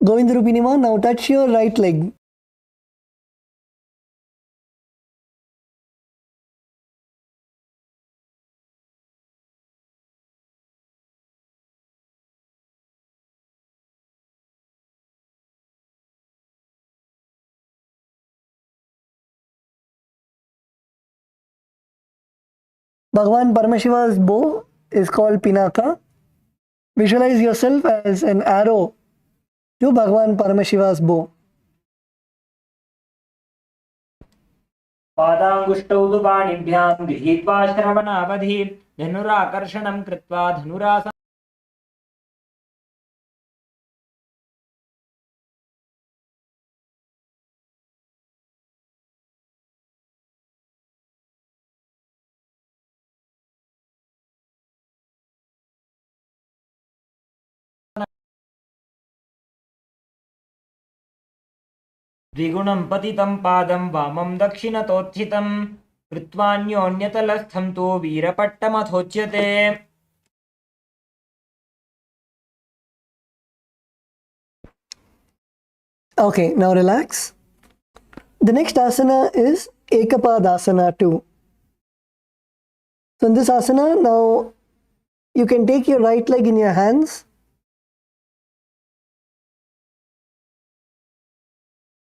Govind Rupini, Ma, now touch your right leg. Bhagwan Paramashiva's bow is called Pinaka. Visualize yourself as an arrow to Bhagwan Paramashiva's bow. पादाङ्गुष्टौ तु पाणिभ्यां गृहीत्वा श्रवणावधि धनुराकर्षणं कृत्वा धनुरास द्विगुणं पतितं पादं वामं दक्षिणतोत्थितं कृत्वान्योन्यतलस्थं तु वीरपट्टमथोच्यते. Okay, now relax. The next asana is Ekapadasana 2. So in this asana, now you can take your right leg in your hands.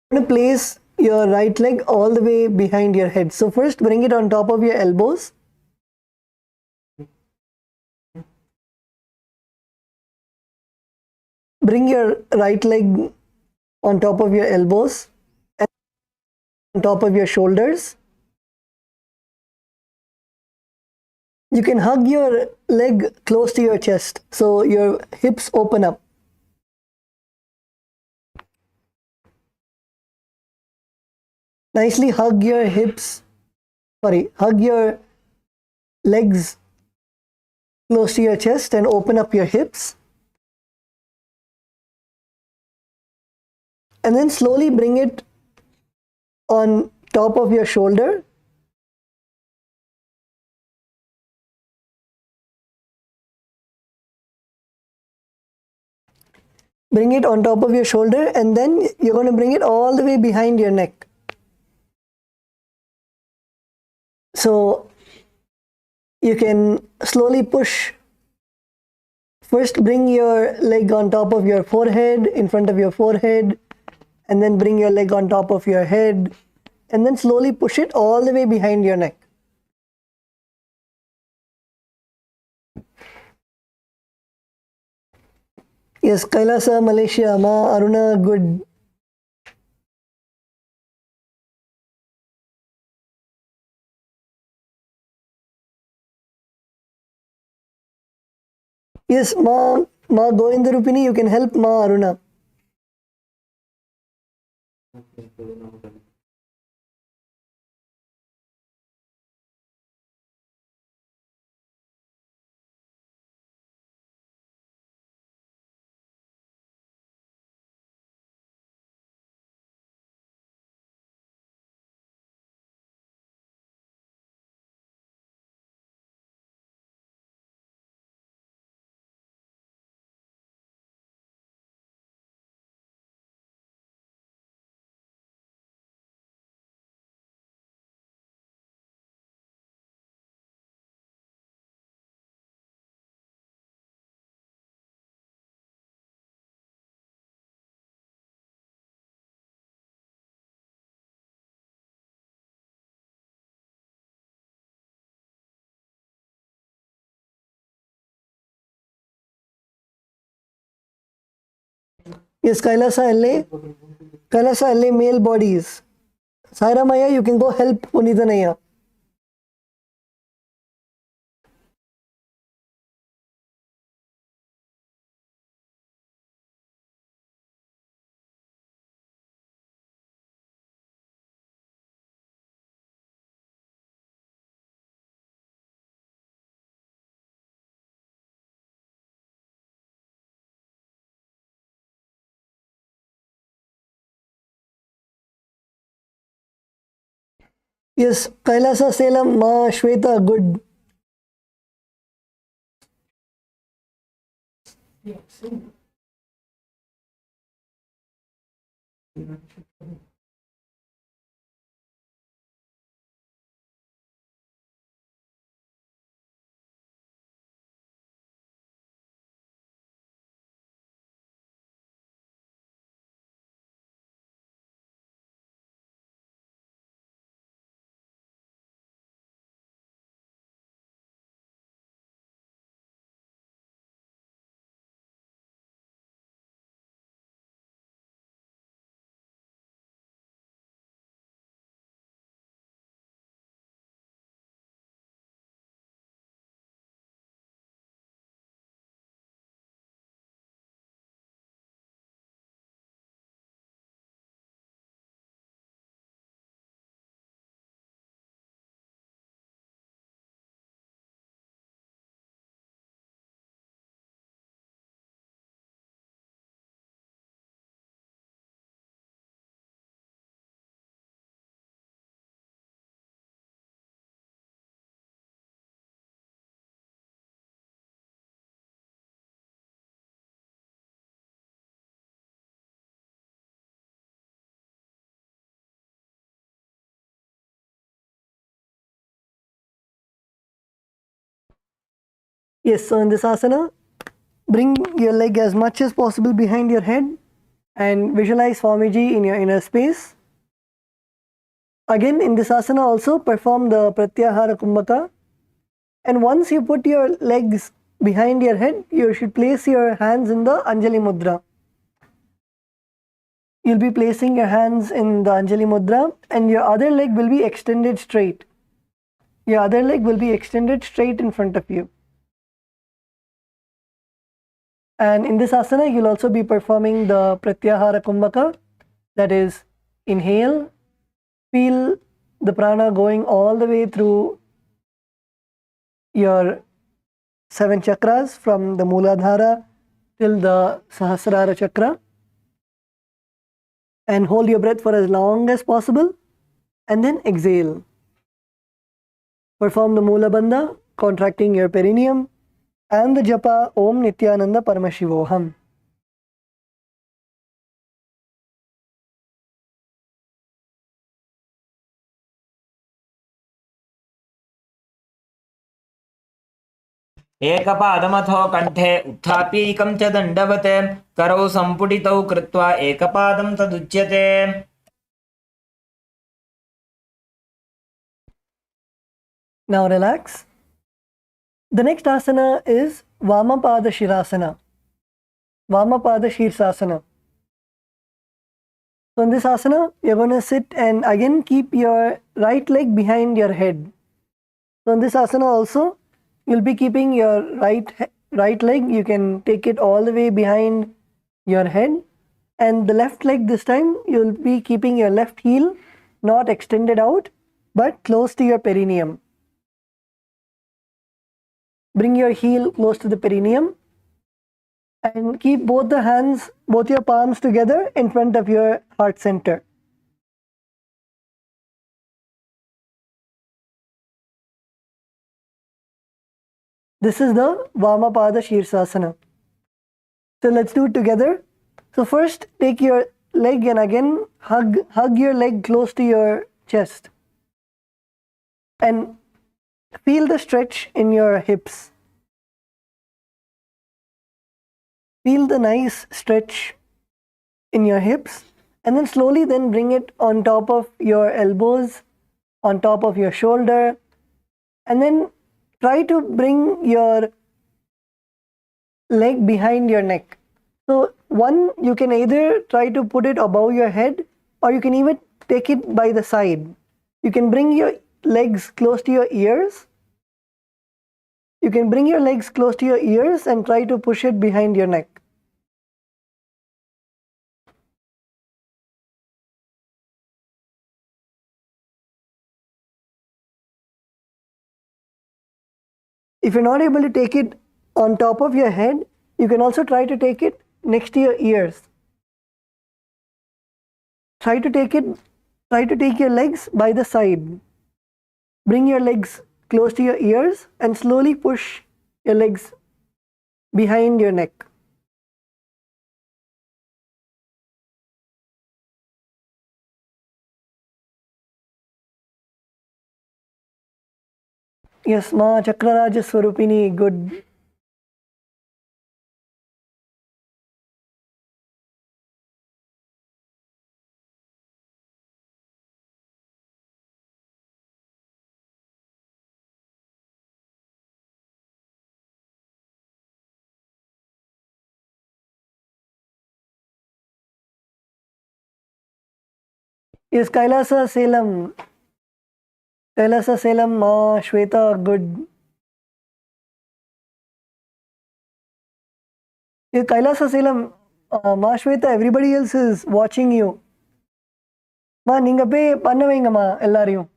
You're going to place your right leg all the way behind your head. So first bring it on top of your elbows. Bring your right leg on top of your elbows and on top of your shoulders. You can hug your leg close to your chest so your hips open up. Nicely hug your hug your legs close to your chest and open up your hips. And then slowly bring it on top of your shoulder. Bring it on top of your shoulder and then you're going to bring it all the way behind your neck. So you can slowly push. First bring your leg on top of your forehead, in front of your forehead, and then bring your leg on top of your head, and then slowly push it all the way behind your neck. Yes, Kailasa, Malaysia, Ma, Aruna, good. Yes, Ma Govinda Rupini, you can help Ma Aruna. Yes, Kailasa LA. Kailasa LA male bodies. Saira Maya, you can go help Punithanaya. Yes, Kailasa Salem, Ma Shweta, good. Yes, so in this asana, bring your leg as much as possible behind your head and visualize Swamiji in your inner space. Again, in this asana also perform the Pratyahara Kumbhaka. And once you put your legs behind your head, you should place your hands in the Anjali Mudra. You'll be placing your hands in the Anjali Mudra and your other leg will be extended straight. Your other leg will be extended straight in front of you. And in this asana, you'll also be performing the Pratyahara Kumbhaka. That is, inhale, feel the prana going all the way through your 7 chakras from the Mooladhara till the Sahasrara chakra. And hold your breath for as long as possible. And then exhale. Perform the Moola Bandha, contracting your perineum. And the japa Om Nithyananda Paramashivoham. एकपादमथो कण्ठे उत्थाप्यैकं च दण्डवत् करौ सम्पुटितौ कृत्वा एकपादं तदुच्यते. Now relax. The next asana is Vamapada Shirasana. Vamapada Shirsasana. So in this asana, you're going to sit and again keep your right leg behind your head. So in this asana also, you'll be keeping your right leg. You can take it all the way behind your head. And the left leg this time, you'll be keeping your left heel not extended out, but close to your perineum. Bring your heel close to the perineum and keep both the hands, both your palms together in front of your heart center. This is the Vamapada Shirsasana. So let's do it together. So first take your leg and again hug your leg close to your chest. And feel the stretch in your hips. Feel the nice stretch in your hips and then slowly then bring it on top of your elbows, on top of your shoulder, and then try to bring your leg behind your neck. So one, you can either try to put it above your head, or you can even take it by the side. You can bring your legs close to your ears. You can bring your legs close to your ears and try to push it behind your neck. If you're not able to take it on top of your head, you can also try to take it next to your ears. Try to take your legs by the side. Bring your legs close to your ears and slowly push your legs behind your neck. Yes, Ma Chakraraja Swarupini, good. Yes, Kailasa Salem. Kailasa Salem, Ma Shweta, good. Yes, Kailasa Salem, Ma Shweta, everybody else is watching you. Ma, நீங்க போய் பண்ண வைங்கம்மா எல்லாரையும்.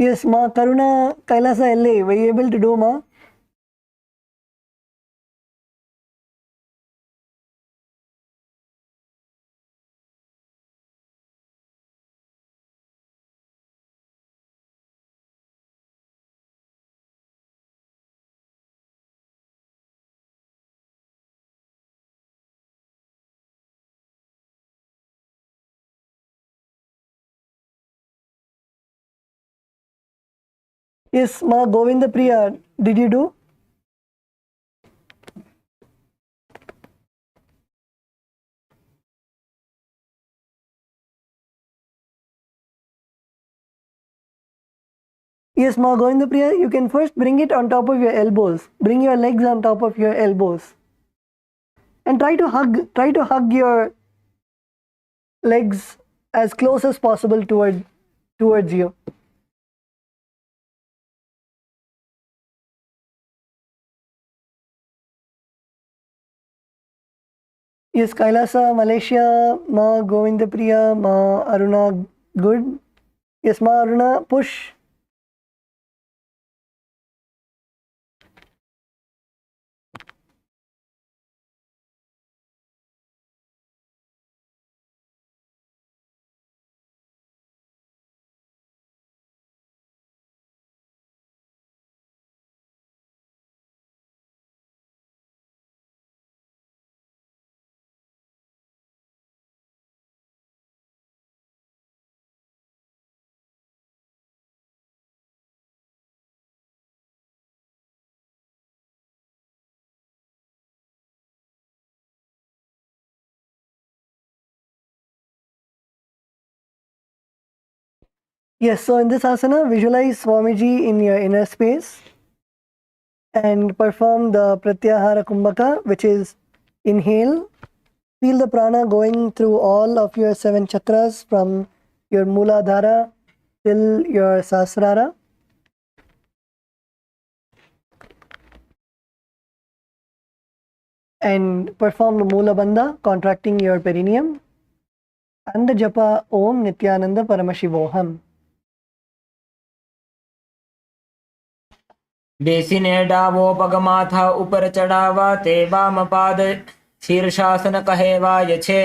Yes, Ma Karuna Kailasa LA, were you able to do, Ma? Yes, Ma Govinda Priya, did you do? Yes, Ma Govinda Priya, you can first bring it on top of your elbows. Bring your legs on top of your elbows. And try to hug your legs as close as possible towards you. Yes, Kailasa, Malaysia, Ma Govinda Priya, Ma Aruna, good. Yes, Ma Aruna, push. Yes, so in this asana, visualize Swamiji in your inner space and perform the Pratyahara Kumbhaka, which is inhale. Feel the prana going through all of your 7 chakras from your Mooladhara till your Sahasrara. And perform the Moola Bandha, contracting your perineum. And the japa Om Nithyananda Paramashivoham. बेसिने डावो पगमा था ऊपर चढ़ावा ते वाम पाद शीर्षासन कहे वाय छे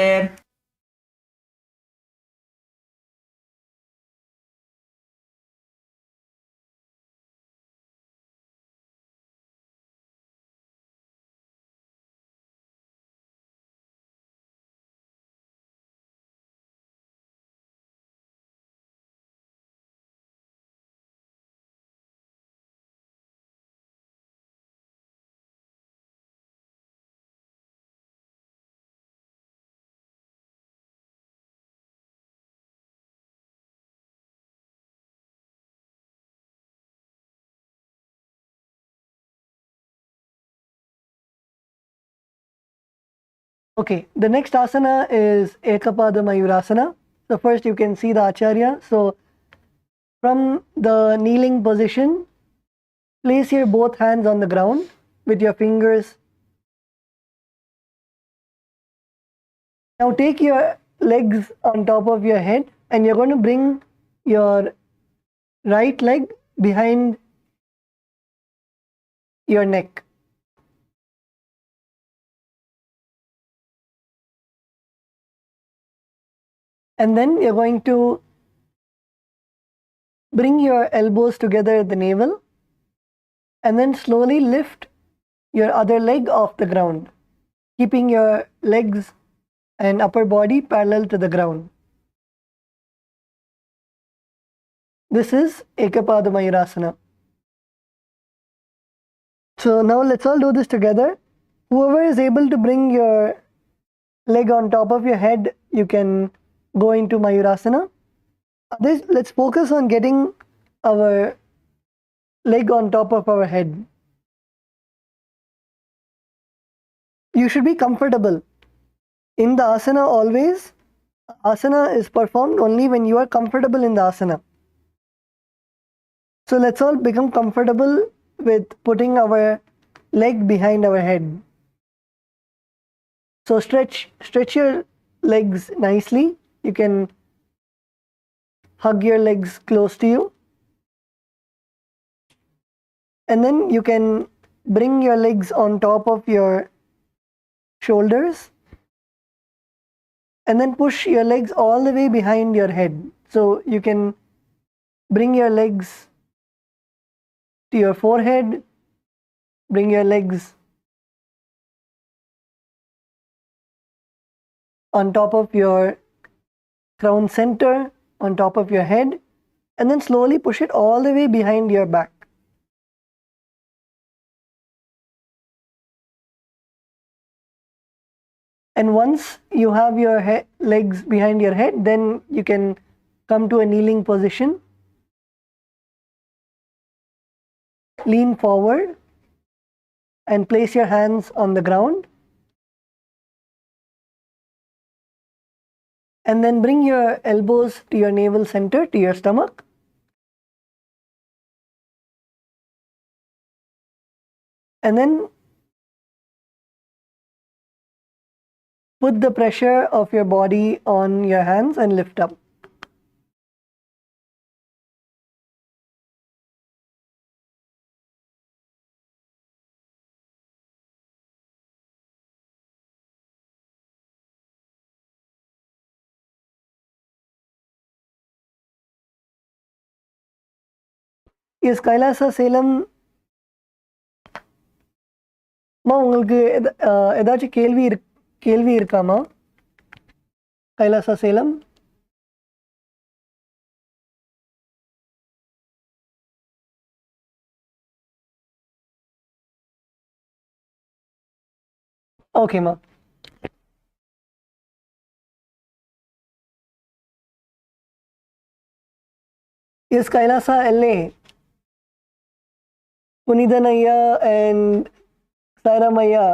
Okay, the next asana is Ekapada Mayurasana. So first you can see the Acharya. So from the kneeling position, place your both hands on the ground with your fingers. Now take your legs on top of your head and you're going to bring your right leg behind your neck. And then you're going to bring your elbows together at the navel and then slowly lift your other leg off the ground, keeping your legs and upper body parallel to the ground. This is Ekapada Mayurasana. So now let's all do this together. Whoever is able to bring your leg on top of your head, you can go into Mayurasana. Let's focus on getting our leg on top of our head. You should be comfortable. In the asana always, asana is performed only when you are comfortable in the asana. So let's all become comfortable with putting our leg behind our head. So stretch your legs nicely. You can hug your legs close to you. And then you can bring your legs on top of your shoulders and then push your legs all the way behind your head. So you can bring your legs to your forehead, bring your legs on top of your crown center, on top of your head, and then slowly push it all the way behind your back. And once you have your legs behind your head, then you can come to a kneeling position. Lean forward and place your hands on the ground. And then bring your elbows to your navel center, to your stomach. And then put the pressure of your body on your hands and lift up. Is Kailasa Salem உங்களுக்கு ஏதாச்சும் கேள்வி இருக்காமா கைலாசா சேலம் ஓகேம்மா is Kailasa எல்ஏ புனிதன் ஐயா and Sairam ஐயா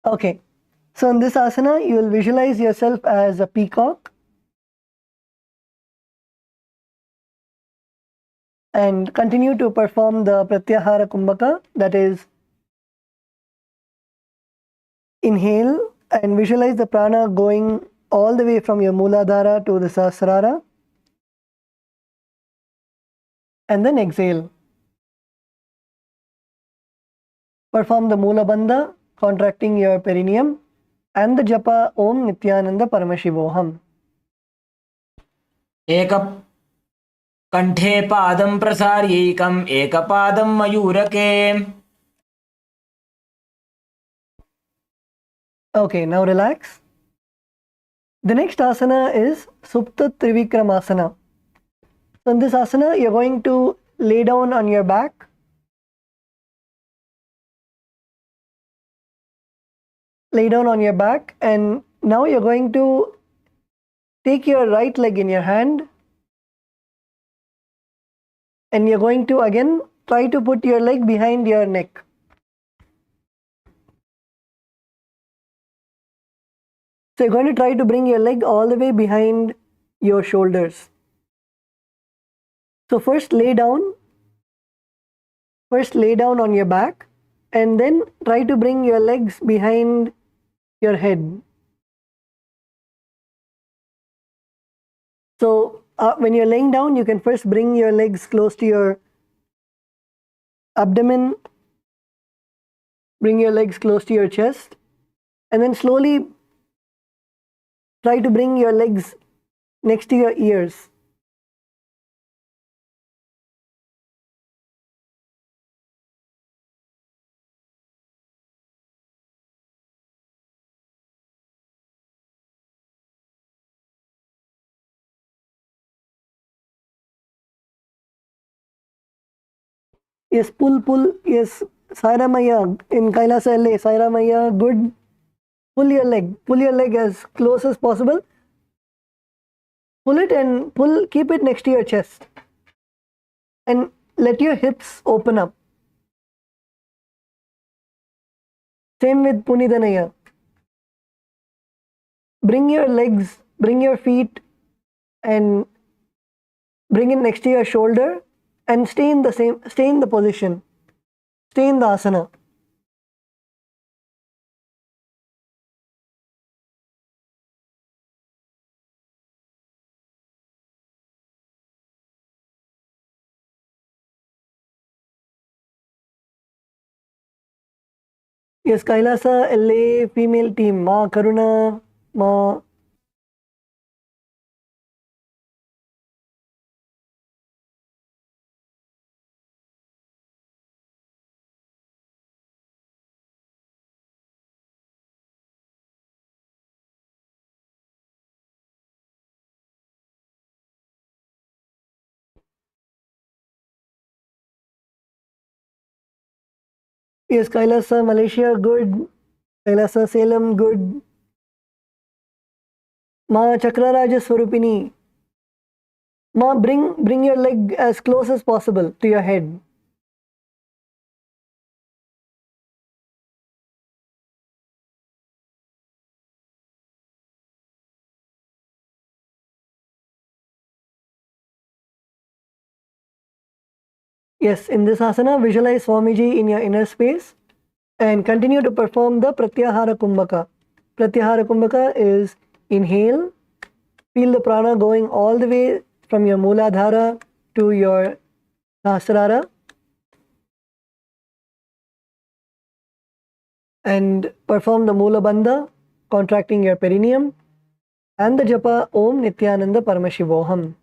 Okay, so in this asana, you will visualize yourself as a peacock and continue to perform the Pratyahara Kumbhaka, that is, inhale and visualize the prana going all the way from your Mooladhara to the Sahasrara, and then exhale. Perform the Moola Bandha, contracting your perineum, and the japa Om Nithyananda Paramashivoham. एक कंठे पादं प्रसार्यैकम् एकपादं मयूरके. Okay, now relax. The next asana is Supta Trivikramasana. So in this asana, you're going to lay down on your back. Lay down on your back, and now you're going to take your right leg in your hand, and you're going to again try to put your leg behind your neck. So you're going to try to bring your leg all the way behind your shoulders. So first lay down on your back, and then try to bring your legs behind your head. So when you're laying down, you can first bring your legs close to your abdomen, bring your legs close to your chest, and then slowly try to bring your legs next to your ears. Yes, pull. Yes, Sairamaya in Kailasa LA. Sairamaya, good. Pull your leg as close as possible. Pull it and keep it next to your chest. And let your hips open up. Same with Punidanaya. Bring your feet, and bring it next to your shoulder, and stay in the position. Stay in the asana. Yes, Kailasa LA female team. Ma Karuna, Ma. Yes, Kailasa Malaysia, good. Kailasa Salem, good. Ma Chakraraja Swarupini. Ma, bring your leg as close as possible to your head. Yes, in this asana, visualize Swamiji in your inner space and continue to perform the Pratyahara Kumbhaka. Pratyahara Kumbhaka is inhale, feel the prana going all the way from your Mooladhara to your Sahasrara, and perform the Moola Bandha, contracting your perineum, and the japa Om Nithyananda Paramashivoham.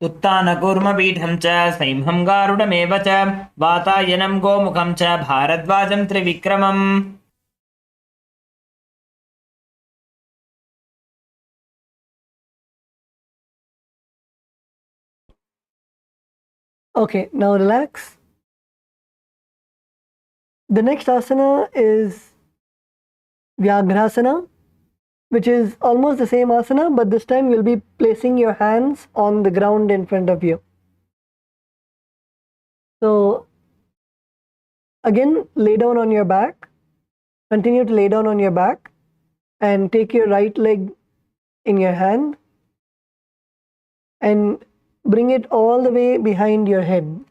उत्तानकूर्मपीठं च सैंहं गारुडमेव च वातायनं गोमुखं च भारद्वाजं त्रिविक्रमम्. Okay, now relax. The next asana is Vyagrasana, which is almost the same asana, but this time you'll be placing your hands on the ground in front of you. So Again, lay down on your back. Continue to lay down on your back and take your right leg in your hand and bring it all the way behind your head.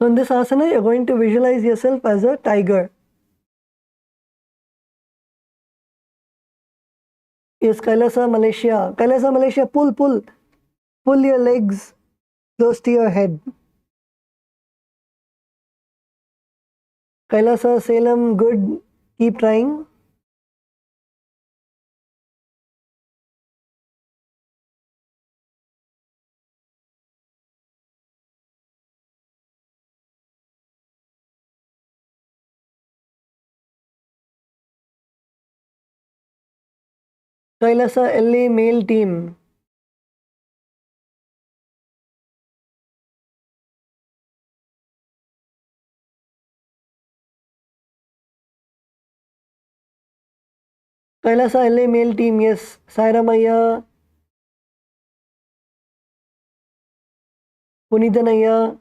So in this asana, you're going to visualize yourself as a tiger. Yes, Kailasa, Malaysia. Kailasa, Malaysia, pull, pull. Pull your legs close to your head. Kailasa, Salem, good. Keep trying. Kailasa, LA, male team. Kailasa, LA, male team, yes. Sairamaya, Punithanaya.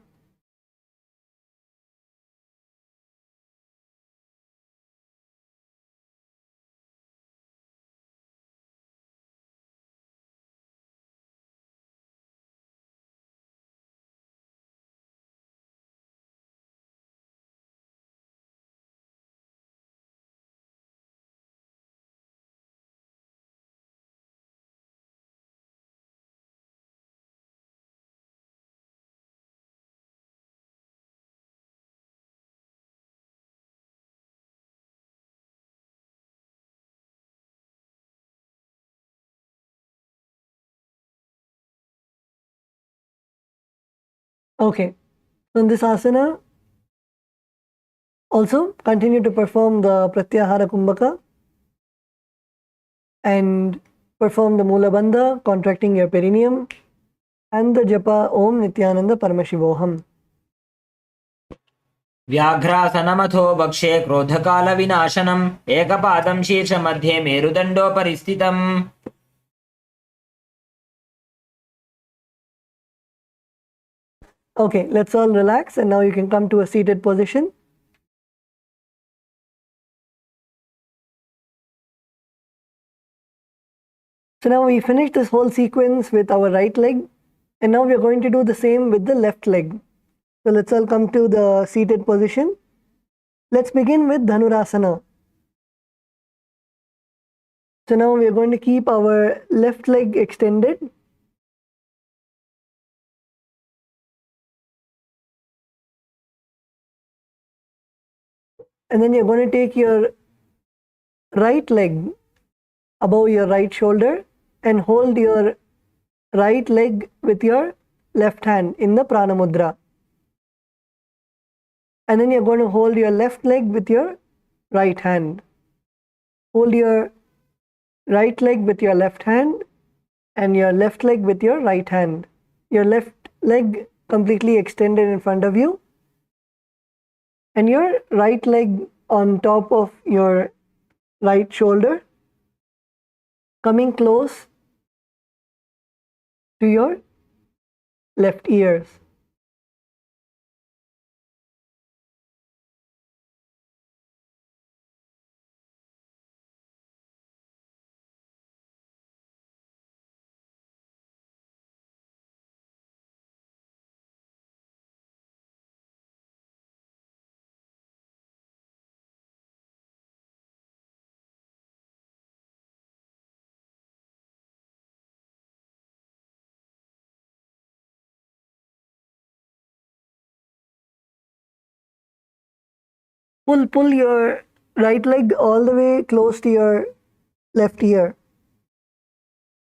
Okay. So in this asana, also continue to perform the Pratyahara Kumbhaka and perform the Mula Bandha, contracting your perineum, and the Japa Om Nithyananda Paramashivoham. व्याघ्रासनमथो वक्षे क्रोधकालविनाशनम् एकपादं शीर्षमध्ये मेरुदण्डोपरि स्थितम्. Okay, let's all relax and now you can come to a seated position. So now we finished this whole sequence with our right leg and now we are going to do the same with the left leg. So let's all come to the seated position. Let's begin with Dhanurasana. So now we are going to keep our left leg extended. And then you're going to take your right leg above your right shoulder and hold your right leg with your left hand in the Prana Mudra. And then you're going to hold your left leg with your right hand. Hold your right leg with your left hand and your left leg with your right hand. Your left leg completely extended in front of you and your right leg on top of your right shoulder, coming close to your left ears. Pull your right leg all the way close to your left ear.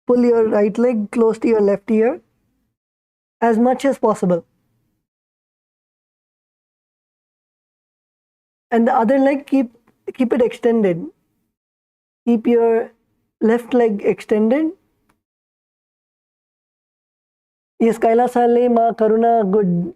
Pull your right leg close to your left ear as much as possible. And the other leg, keep it extended. Keep your left leg extended. Yes, Kailasa le ma karuna, good.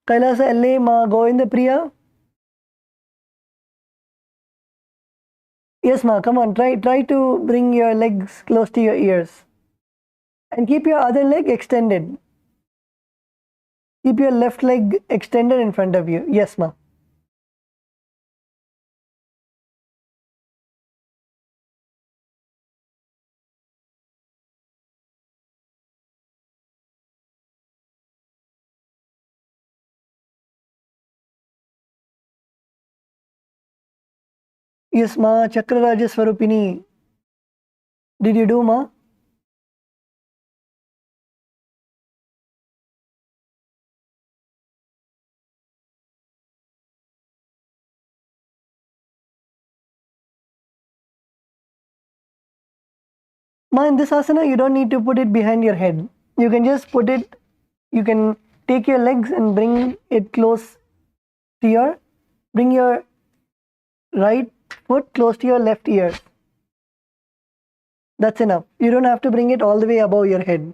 Kailasa le ma Govinda Priya. Yes, ma, come on, try to bring your legs close to your ears. And keep your other leg extended. Keep your left leg extended in front of you. Yes, ma. Yes, ma, Chakraraja Swarupini. Did you do, ma? Ma, in this asana, you don't need to put it behind your head. You can just put it, you can take your legs and bring it close to bring your right foot close to your left ear. That's enough. You don't have to bring it all the way above your head.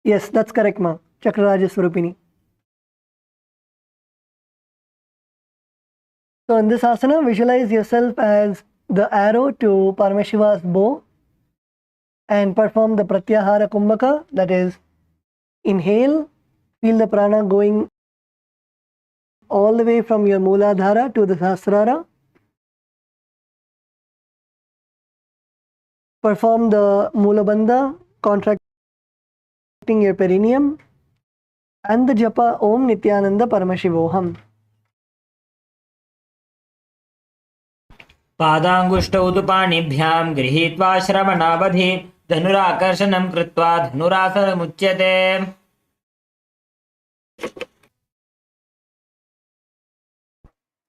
Yes, that's correct, ma. Chakraraja Swarupini. So in this asana, visualize yourself as the arrow to Paramashiva's bow and perform the Pratyahara Kumbhaka, that is, inhale, feel the prana going all the way from your Mooladhara to the Sahasrara. Perform the Moolabandha, contracting your perineum, and the japa Om Nithyananda Paramashivoham. पादाङ्गुष्टौ तु पाणिभ्यां गृहीत्वा श्रवणावधि धनुराकर्षणं कृत्वा धनुरासनमुच्यते.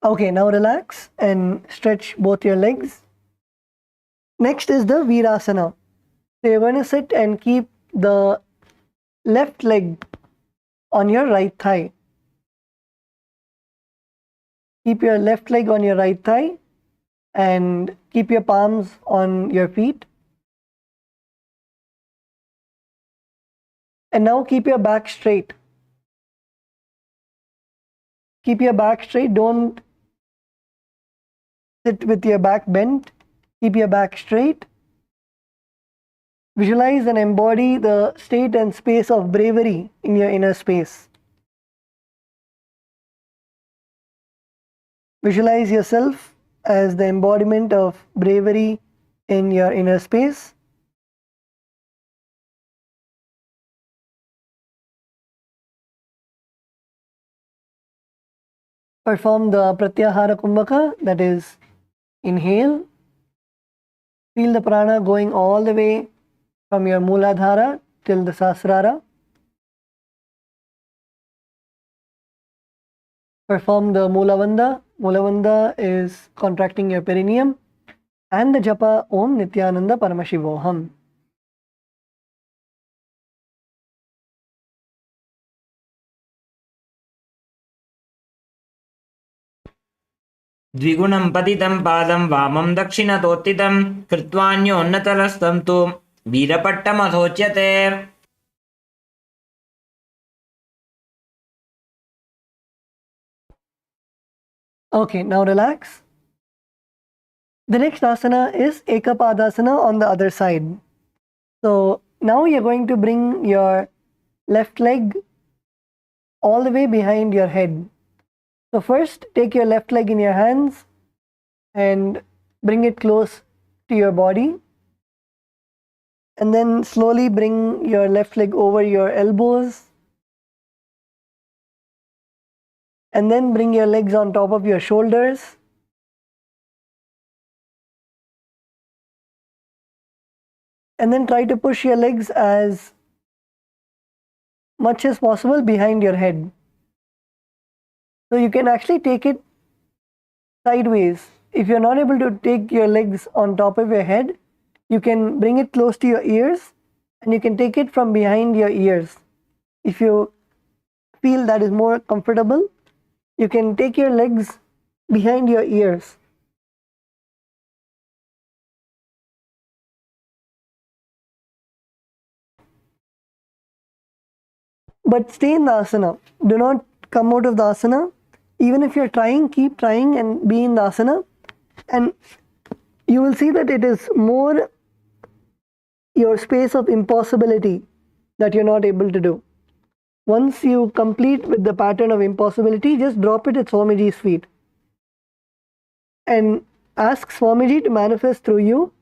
Okay, now relax and stretch both your legs. Next is the Virasana. So you're going to sit and keep the left leg on your right thigh. Keep your left leg on your right thigh and keep your palms on your feet. And now keep your back straight. Keep your back straight. Don't sit with your back bent. Keep your back straight. Visualize and embody the state and space of bravery in your inner space. Visualize yourself as the embodiment of bravery in your inner space. Perform the Pratyahara Kumbhaka, that is, inhale. Feel the prana going all the way from your Mooladhara till the Sahasrara. Perform the Moolavandha. Moolavandha is contracting your perineum. And the japa Om Nithyananda Paramashivoham. द्विगुणं पतितं पादं वामं दक्षिणतोत्थितं कृत्वान्योन्नतरस्तं तु वीरपट्टमथोच्यते. Okay, now relax. The next asana is Ekapadasana on the other side. So now you're going to bring your left leg all the way behind your head. So first, take your left leg in your hands and bring it close to your body. And then slowly bring your left leg over your elbows. and then bring your legs on top of your shoulders. And then try to push your legs as much as possible behind your head. So you can actually take it sideways. If you're not able to take your legs on top of your head, you can bring it close to your ears and you can take it from behind your ears. If you feel that is more comfortable, you can take your legs behind your ears. But stay in the asana. Do not come out of the asana. Even if you're trying, keep trying and be in the asana. And you will see that it is more your space of impossibility that you're not able to do. Once you complete with the pattern of impossibility, just drop it at Swamiji's feet. And ask Swamiji to manifest through you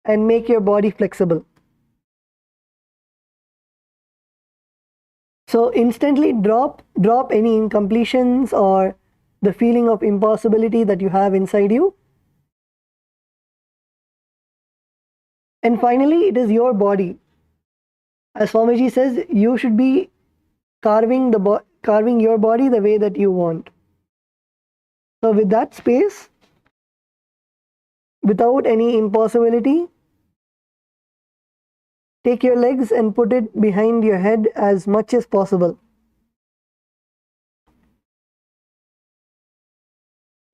and make your body flexible. So instantly drop any incompletions or the feeling of impossibility that you have inside you. And finally, it is your body. As Swamiji says, you should be carving your body the way that you want. So with that space, without any impossibility, take your legs and put it behind your head as much as possible.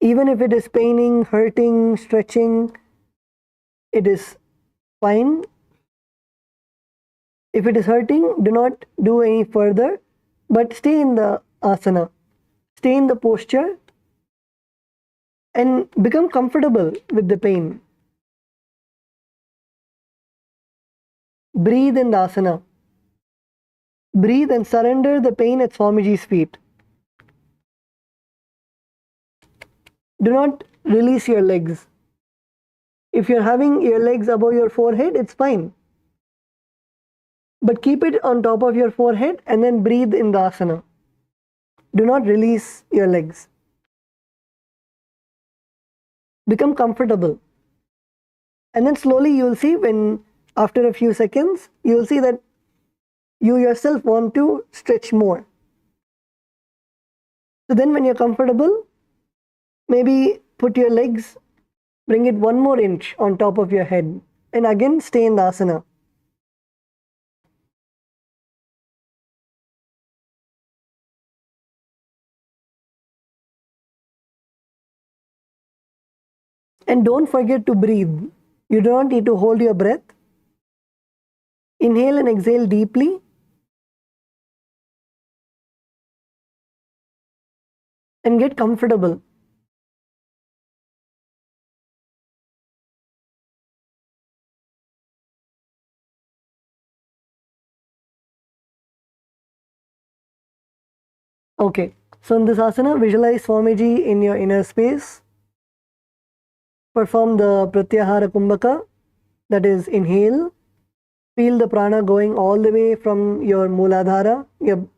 Even if it is paining, hurting, stretching, it is fine. If it is hurting, do not do any further, but stay in the asana, stay in the posture and become comfortable with the pain. Breathe in the asana. Breathe and surrender the pain at Swamiji's feet. Do not release your legs. If you're having your legs above your forehead, it's fine. But keep it on top of your forehead and then breathe in the asana. Do not release your legs. Become comfortable. And then slowly you will see when after a few seconds, you will see that you yourself want to stretch more. So then when you're comfortable, maybe put your legs, bring it 1 more inch on top of your head and again stay in the asana. And don't forget to breathe. You do not need to hold your breath. Inhale and exhale deeply. And get comfortable. Okay, so in this asana, visualize Swamiji in your inner space. Perform the Pratyahara Kumbhaka, that is inhale. Feel the prana going all the way from your Mooladhara,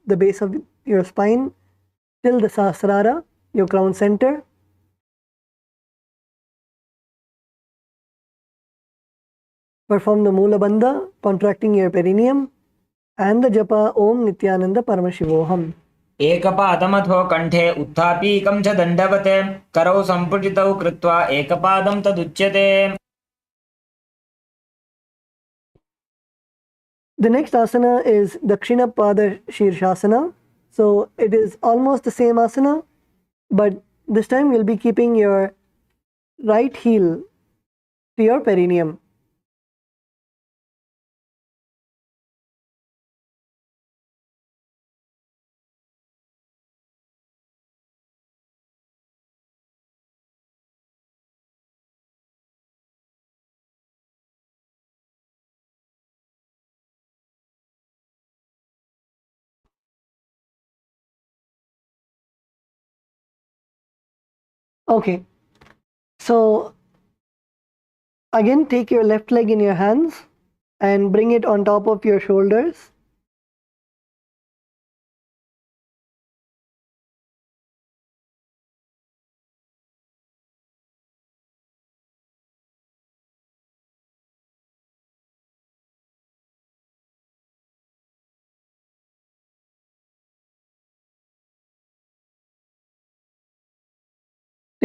the base of your spine, till the Sahasrara, your crown center. Perform the Moola Bandha, contracting your perineum, and the Japa Om Nithyananda Paramashivoham. एकपादमथो कण्ठे उत्थापीकं च दण्डवत् करौ सम्पुटितौ कृत्वा एकपादं तदुच्यते. The next asana is Dakshina Pada Shirshasana. So it is almost the same asana, but this time you'll be keeping your right heel to your perineum. Okay, so again take your left leg in your hands and bring it on top of your shoulders.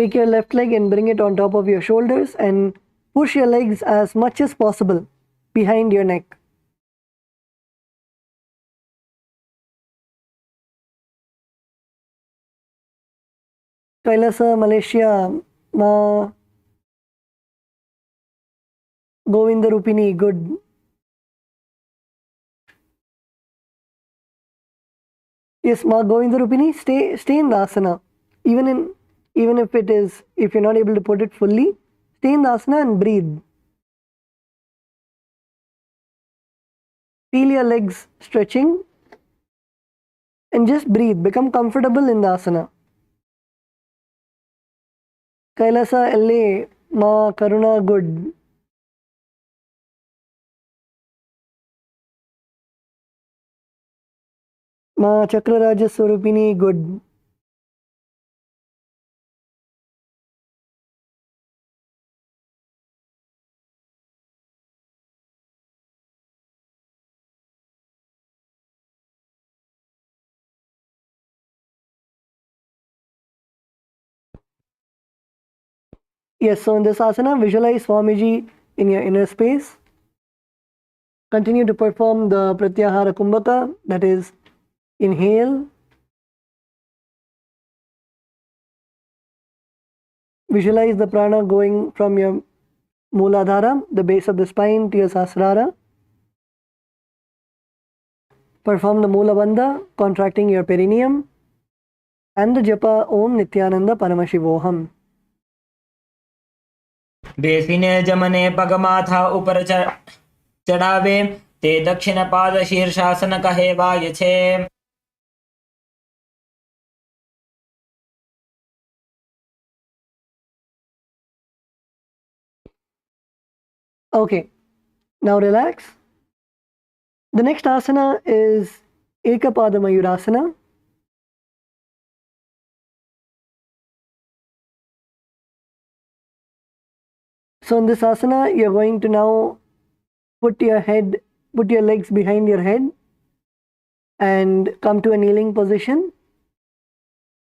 Take your left leg and bring it on top of your shoulders and push your legs as much as possible behind your neck. Kailasa, Malaysia, Ma Govinda Rupini, good. Yes, Ma Govinda Rupini, stay in the asana. Even if you're not able to put it fully, stay in the asana and breathe. Feel your legs stretching and just breathe. Become comfortable in the asana. Kailasa, LA, Ma Karuna, good. Ma Chakraraja Swarupini, good. Yes, so in this asana, visualize Swamiji in your inner space. Continue to perform the Pratyahara Kumbhaka, that is, inhale. Visualize the prana going from your Mooladhara, the base of the spine, to your Sahasrara. Perform the Moola Bandha, contracting your perineum. And the japa Om Nithyananda Paramashivoham. बेसिने जमने पगमाथा ऊपर चढ़ावे ते दक्षिण पाद शीर्षासन कहे वाय छे. Okay, now relax. The next asana is Ekapada Mayurasana. So in this asana, you're going to now put your legs behind your head and come to a kneeling position,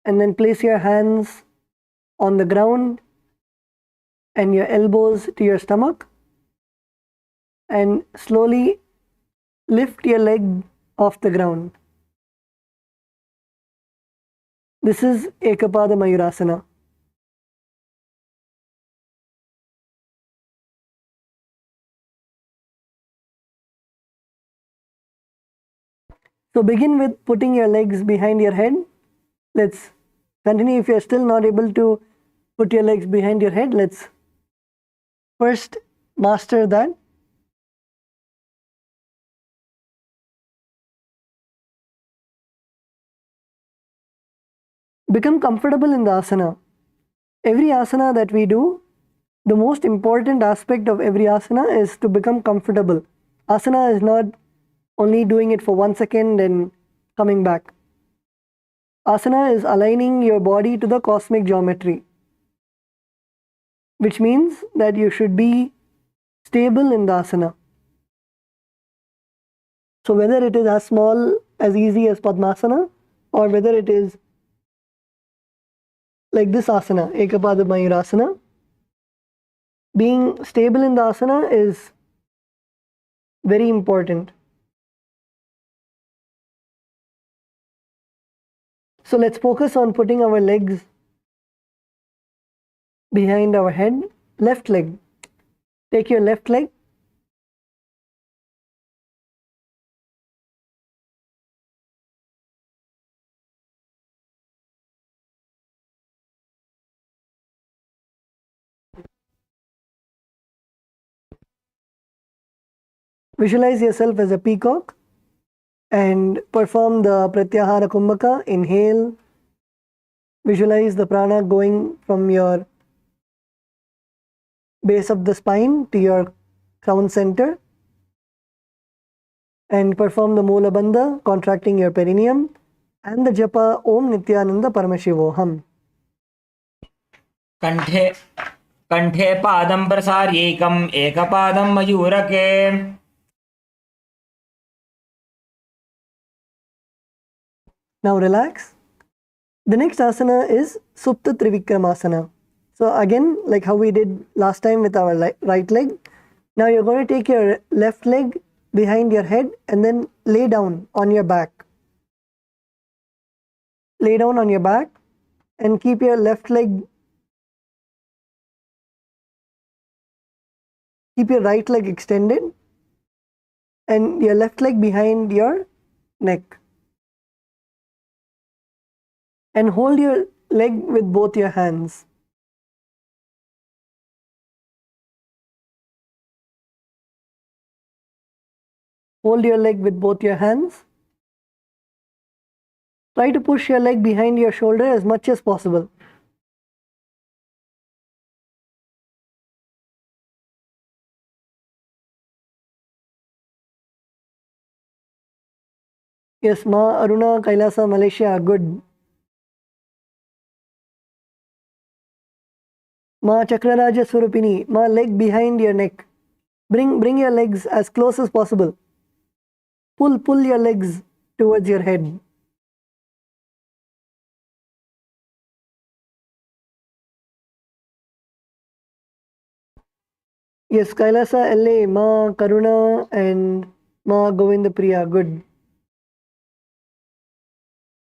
and then place your hands on the ground and your elbows to your stomach, and slowly lift your leg off the ground. This is Ekapada Mayurasana. So begin with putting your legs behind your head. Let's continue. If you're still not able to put your legs behind your head, let's first master that. Become comfortable in the asana. Every asana that we do, the most important aspect of every asana is to become comfortable. Asana is not only doing it for 1 second and coming back. Asana is aligning your body to the cosmic geometry, which means that you should be stable in the asana. So whether it is as small, as easy as Padmasana, or whether it is like this asana, Ekapada Mayurasana, being stable in the asana is very important. So let's focus on putting our legs behind our head. Left leg. Take your left leg. Visualize yourself as a peacock and perform the Pratyahara Kumbhaka. Inhale. Visualize the prana going from your base of the spine to your crown center, and perform the Moola Bandha, contracting your perineum, and the japa Om Nithyananda Paramashivoham. कंठे कंठे पादं प्रसार्यैकम् एकपादं मयूरके. Now relax. The next asana is Supta Trivikramasana. So again, like how we did last time with our right leg, now you're going to take your left leg behind your head and then lay down on your back. Lay down on your back and keep your left leg, keep your right leg extended and your left leg behind your neck. And hold your leg with both your hands. Hold your leg with both your hands. Try to push your leg behind your shoulder as much as possible. Yes, Ma Aruna, Kailasa, Malaysia, good. Ma Chakraraja Swarupini, Ma leg behind your neck. Bring your legs as close as possible. Pull your legs towards your head. Yes, Kailasa, LA, Ma Karuna and Ma Govindapriya, good.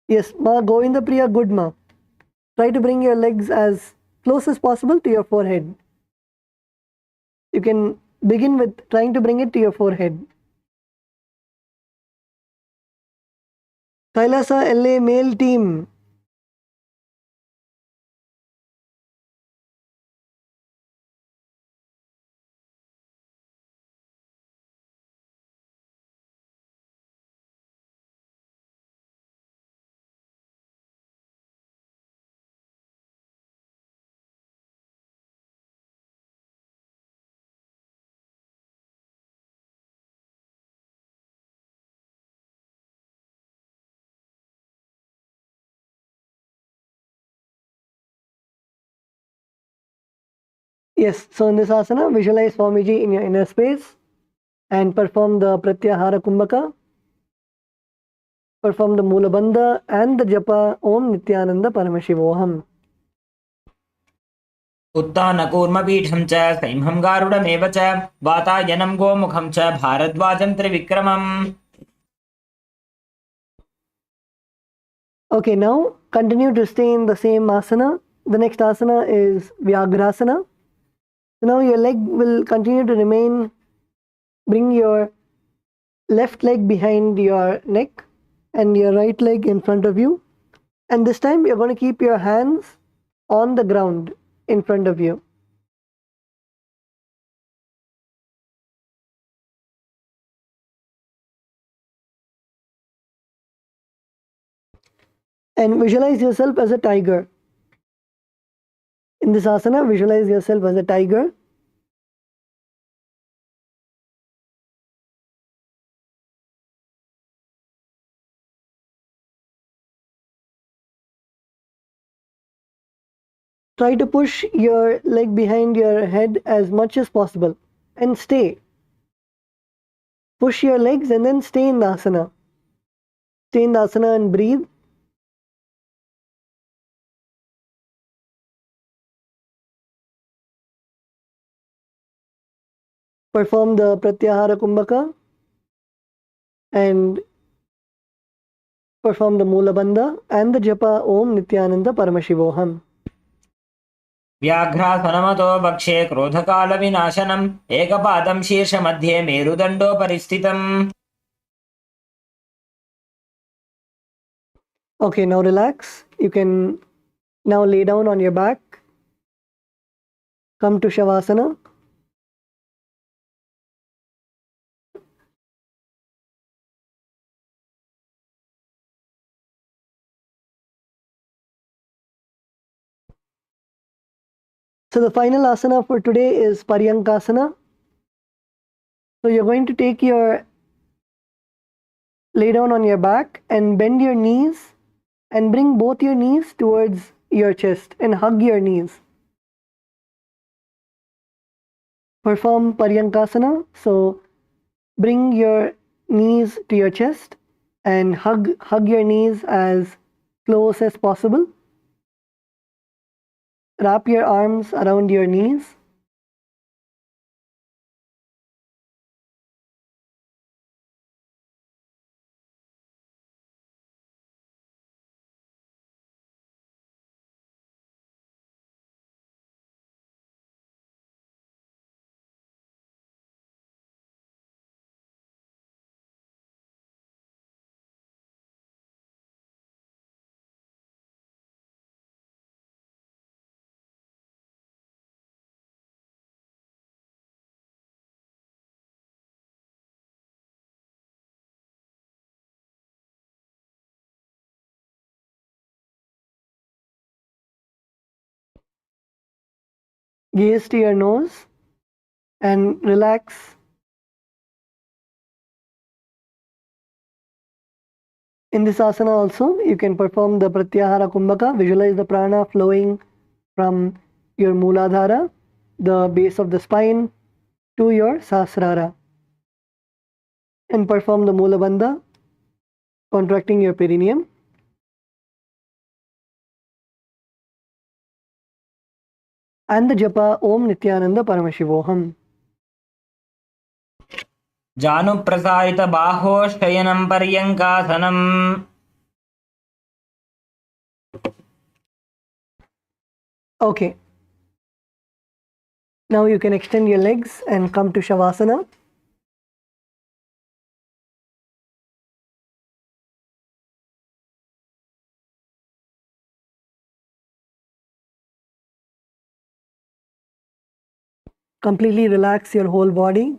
Yes, Ma Govindapriya, good Ma. Try to bring your legs as close as possible to your forehead. You can begin with trying to bring it to your forehead. Kailasa, LA, male team. Yes, so in this asana, visualize Swamiji in your inner space and perform the Pratyahara Kumbhaka, perform the Mula Bandha and the Japa Om Nithyananda Paramashivoham. उत्तानकूर्मपीठं च सैंहं गारुडमेव च वातायनं गोमुखं च भारद्वाजं त्रिविक्रमम्. Okay, now continue to stay in the same asana. The next asana is Vyagrasana. So now your leg will continue to remain. Bring your left leg behind your neck and your right leg in front of you. And this time you're going to keep your hands on the ground in front of you. And visualize yourself as a tiger. In this asana, visualize yourself as a tiger. Try to push your leg behind your head as much as possible and stay. Push your legs and then stay in the asana. Stay in the asana and breathe. Perform the Pratyahara Kumbhaka and perform the Mula Bandha and the Japa Om Nithyananda Paramashivoham. व्याघ्रासनमतो वक्षे क्रोधकालविनाशनम् एकपादं शीर्षमध्ये मेरुदण्डोपरिस्थितम्. Okay, now relax. You can now lay down on your back. Come to Shavasana. So the final asana for today is Paryankasana. So you're going to take your, lay down on your back and bend your knees and bring both your knees towards your chest and hug your knees. Perform Paryankasana. So bring your knees to your chest and hug your knees as close as possible. Wrap your arms around your knees. Gaze to your nose and relax. In this asana also, you can perform the Pratyahara Kumbhaka. Visualize the prana flowing from your Mooladhara, the base of the spine, to your Sahasrara. And perform the Moola Bandha, contracting your perineum. And the japa Om Nithyananda Paramashivoham. जानुप्रसारित बाहो शयनं पर्यङ्कासनम्. Okay. Now you can extend your legs and come to Shavasana. Completely relax your whole body.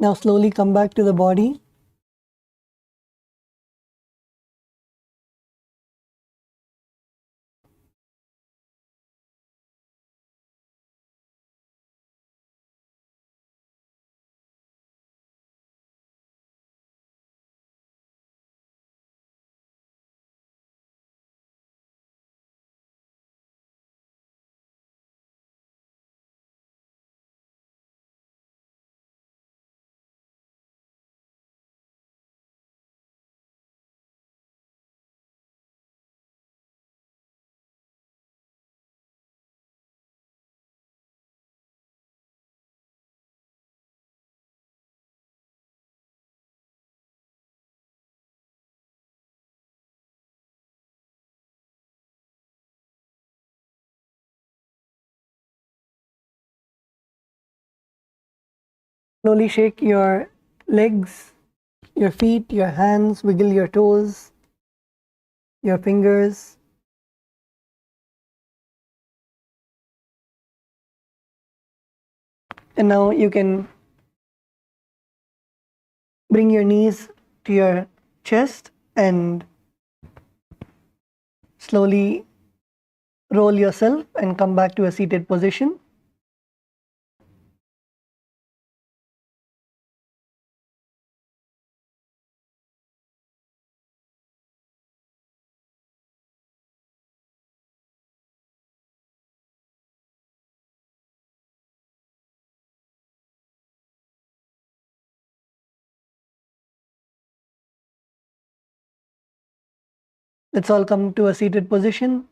Now slowly come back to the body. Slowly shake your legs, your feet, your hands, wiggle your toes, your fingers. And now you can bring your knees to your chest and slowly roll yourself and come back to a seated position. Let's all come to a seated position.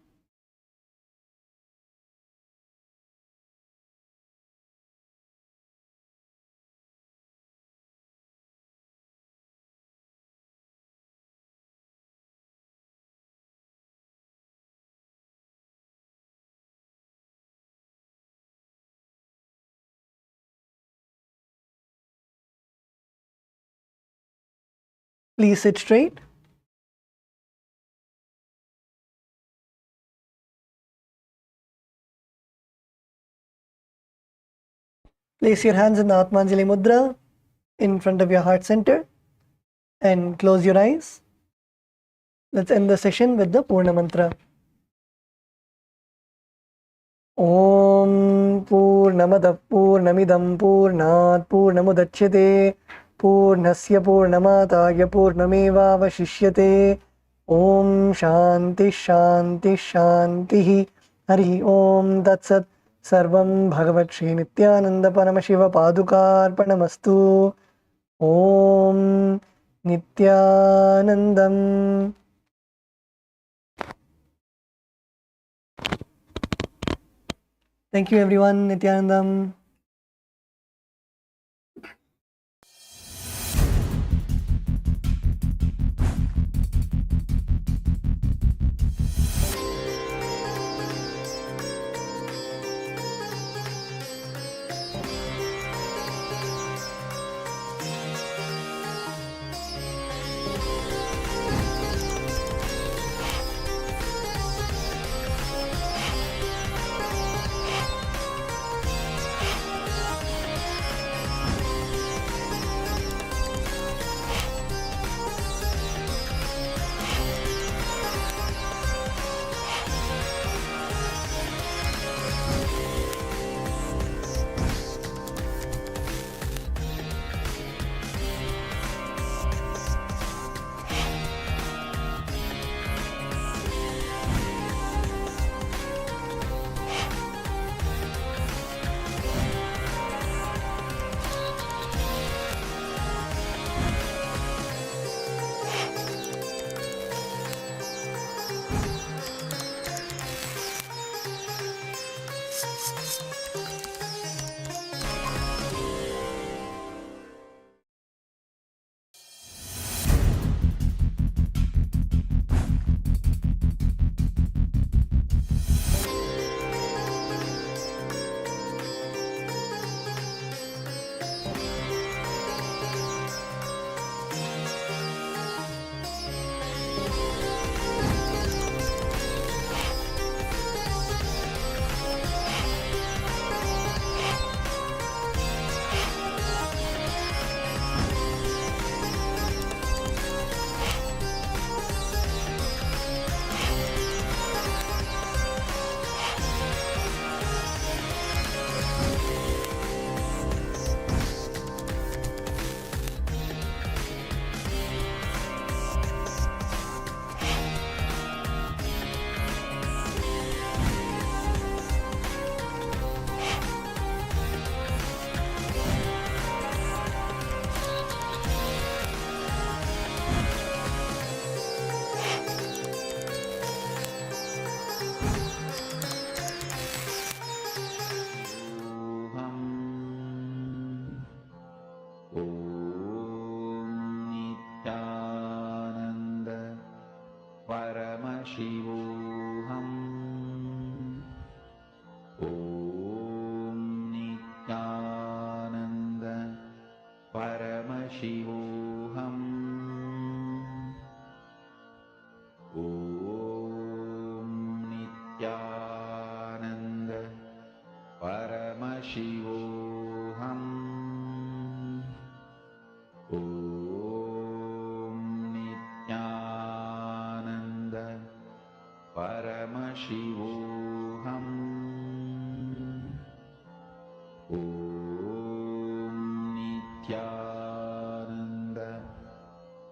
Please sit straight. Place your hands in the Atmanjali Mudra in front of your heart center and close your eyes. Let's end the session with the Purna Mantra. Om Purnamadav Purnamidam Purnat Purnamudachyate Purnasya Purnamadaya Purnameva Vashishyate. Om Shanti Shanti Shanti Hari Om Tatsat. Sarvam Bhagavat Shri Nithyananda Paramashiva Padukarpanamastu. Om Nithyanandam. Thank you everyone. Nithyanandam.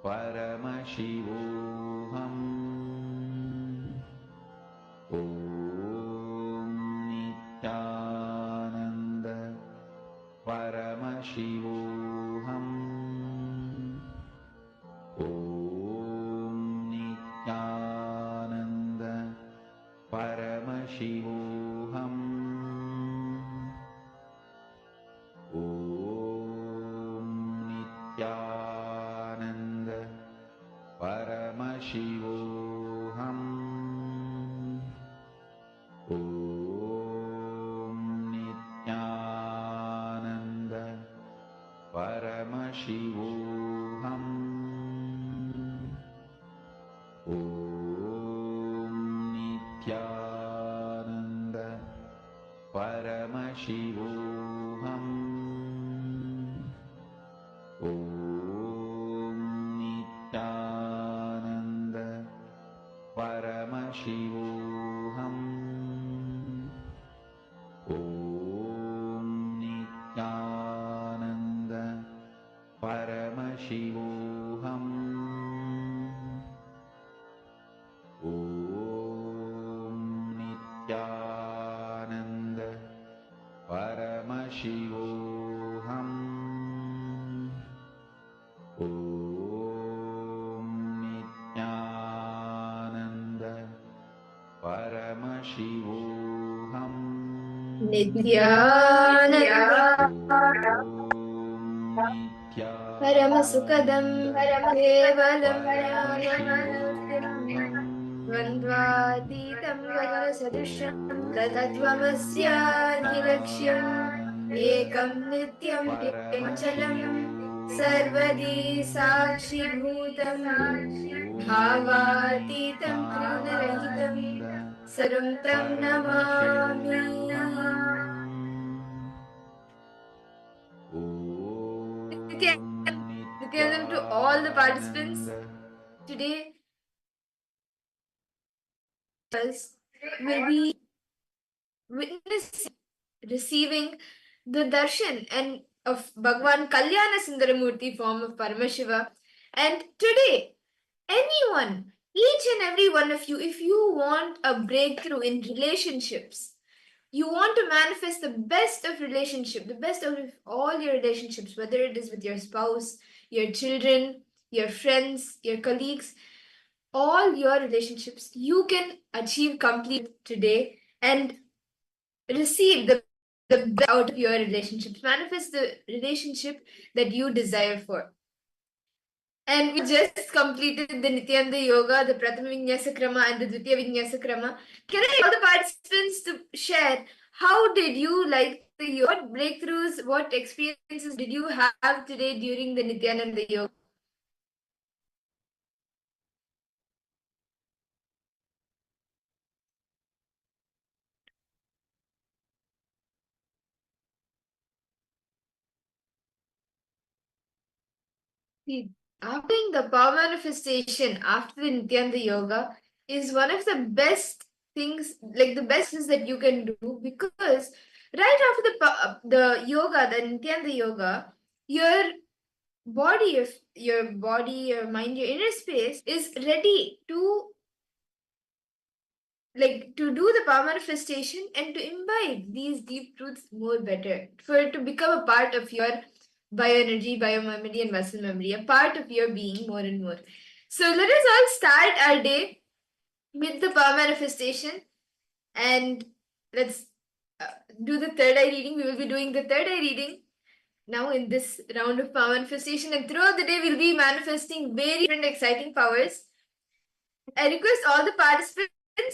Paramashivoham Om Nithyananda Paramashivoham Om Nithyananda Paramashivoham Om Nithyananda Paramashivoham Om Nithyananda Paramashivoham Om Nithyananda Paramashivoham Om Nithyananda Paramashivoham Om Nithyananda Paramashivoham Om Nithyananda Paramashivoham Om Nithyananda Paramashivoham Nithyananda Om Nithyananda Paramasukadam Kevalam Paramashivoham Dvandvatitam Gaganasadrishyam Tatadvamasya Adhilaksham Ekam Nityam Chalam Sarvadi Sakshi Bhutam Bhavatitam Trunarahitam Sarum Tam Namami. Nithyanandam to all the participants today will be witnessing, receiving the darshan and of Bhagwan Kalyana Sundaramurti form of Paramashiva. And today, anyone, each and every one of you, if you want a breakthrough in relationships, you want to manifest the best of relationship, the best of all your relationships, whether it is with your spouse, your children, your friends, your colleagues, all your relationships, you can achieve complete today and receive the best out of your relationships, manifest the relationship that you desire for. And we just completed the Nithyananda Yoga, the Prathama Vinyasa Krama and the Dvitiya Vinyasa Krama. Can I ask all the participants to share how did you like the yoga? What breakthroughs, what experiences did you have today during the Nithyananda Yoga? See, doing the power manifestation after the Nithyananda Yoga is one of the best things, like the best things that you can do, because right after the yoga, the Nithyananda Yoga, your body, your mind, your inner space is ready to to do the power manifestation and to imbibe these deep truths more better, for it to become a part of your bioenergy, biomemory, and muscle memory, a part of your being more and more. So let us all start our day with the power manifestation, and let's do the third eye reading. We will be doing the third eye reading now in this round of power manifestation, and throughout the day we'll be manifesting very different exciting powers. I request all the participants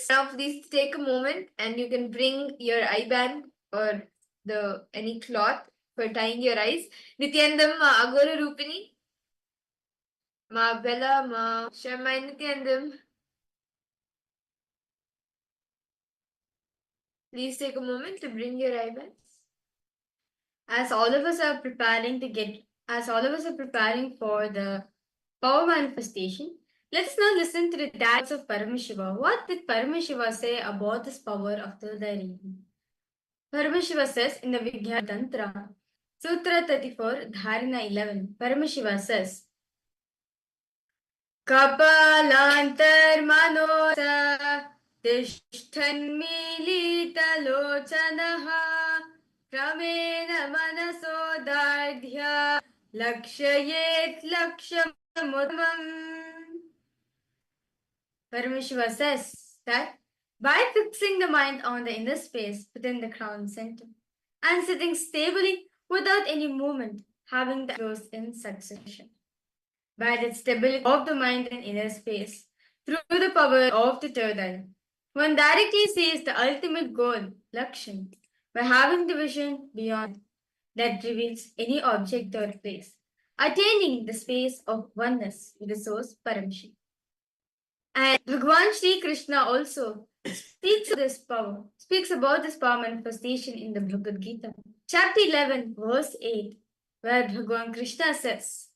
now please take a moment and you can bring your eye band or the any cloth for tying your eyes. Nithyanandam ma Agora Rupini, ma Bella, ma Shamai Nithyanandam. Please take a moment to bring your eye bands. As all of us are preparing for the power manifestation, let's now listen to the dialogues of Paramashiva. What did Paramashiva say about this power after the reading? Paramashiva says in the Vigya Tantra, Sutra 34, Dharana 11, Paramashiva says, कपालान्तर्मनोसा तिष्ठन्मीलितलोचनः क्रमेण मनसो दार्ढ्य लक्ष्ययेत् लक्ष्यमुत्तमम्. Paramashiva says that by fixing the mind on the inner space within the crown center and sitting stably without any movement, having the flows in succession. By the stability of the mind in inner space, through the power of the third eye, one directly sees the ultimate goal, Lakshman, by having the vision beyond that reveals any object or place, attaining the space of oneness with the source Paramashiva. And Bhagwan Sri Krishna also speaks about this power manifestation in the Bhagavad Gita. Chapter 11, verse 8, where Bhagwan Krishna says,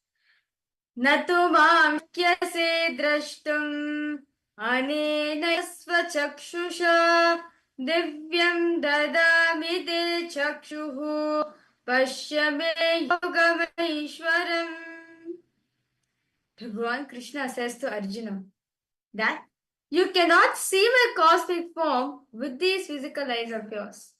Nato mam kyase drashtum anena svachakshusha divyam dadami te chakshuhu pashyame yogameshwaram. Bhagwan Krishna says to Arjuna that you cannot see my cosmic form with these physical eyes of yours.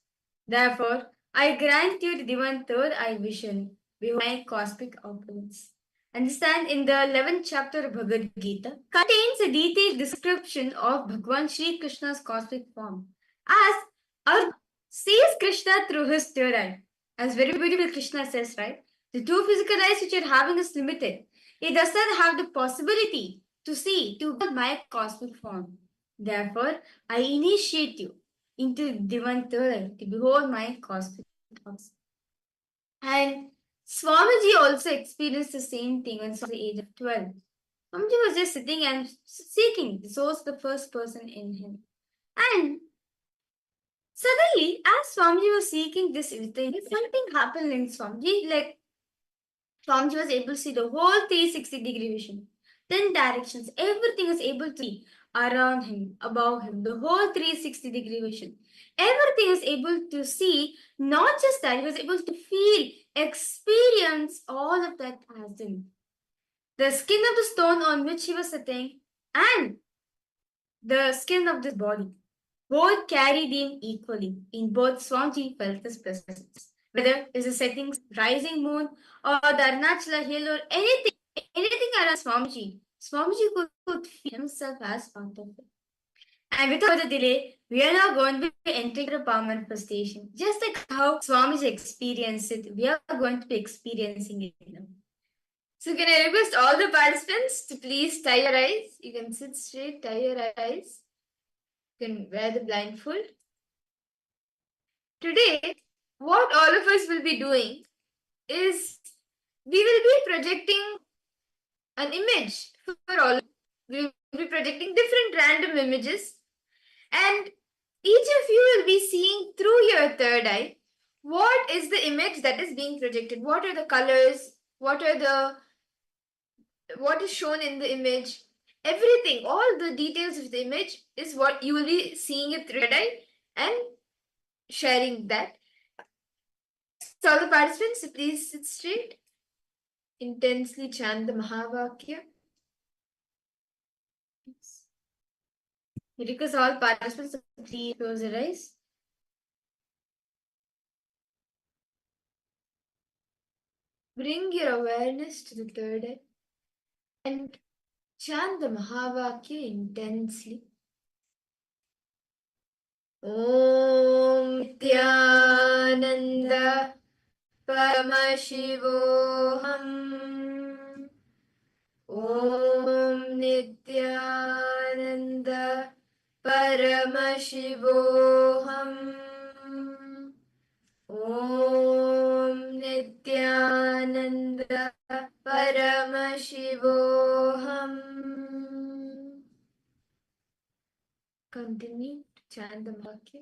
Therefore, I grant you the divine third eye vision behind my cosmic opulence. Understand, in the 11th chapter of Bhagavad Gita contains a detailed description of Bhagwan Sri Krishna's cosmic form as Arjuna sees Krishna through his third eye. As very beautiful Krishna says, right? The two physical eyes which you're having is limited. It does not have the possibility to see, to behold my cosmic form. Therefore, I initiate you into divine third eye to behold my cosmic forms. And Swamiji also experienced the same thing when he was at the age of 12. Swamiji was just sitting and seeking the source, the first person in him. And suddenly, as Swamiji was seeking this thing, something happened in Swamiji. Like Swamiji was able to see the whole 360-degree vision. 10 directions, everything was able to see around him, above him, the whole 360-degree vision. Everything was able to see, not just that, he was able to feel, experience all of that as him. The skin of the stone on which he was sitting and the skin of this body both carried him equally. In both, Swamiji felt his presence. Whether it's a setting rising moon or the Arunachala hill or anything around Swamiji could feel himself as part of it. And without further delay, we are now going to be entering the power manifestation. Just like how Swamiji experienced it, we are going to be experiencing it now. So can I request all the participants to please tie your eyes? You can sit straight, tie your eyes. You can wear the blindfold. Today, what all of us will be doing is we will be projecting an image for all. We will be projecting different random images, and each of you will be seeing through your third eye what is the image that is being projected. What are the colors? What is shown in the image? Everything, all the details of the image is what you will be seeing it through your eye and sharing that. So all the participants, please sit straight. Intensely chant the Mahavakya. Request all participants to please close their eyes. Bring your awareness to the third eye and chant the Mahavakya intensely. Om Nithyananda Paramashivoham. Om Nithyananda Paramashivoham. Om Nithyananda Paramashivoham. Continue to chant the Mahavakya.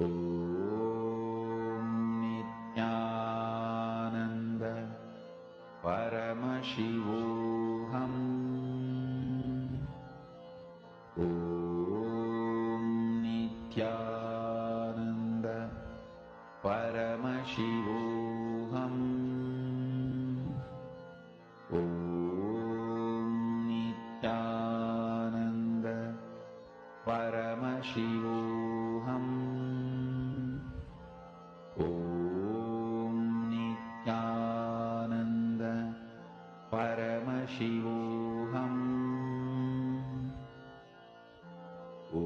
ॐ नित्यानन्द परमशिवोऽहम् ॐ नित्यानन्द परमशिवोऽहम् ॐ नित्यानन्द परमशिवोऽहम् ॐ नित्यानन्द परमशिवोऽहम् ॐ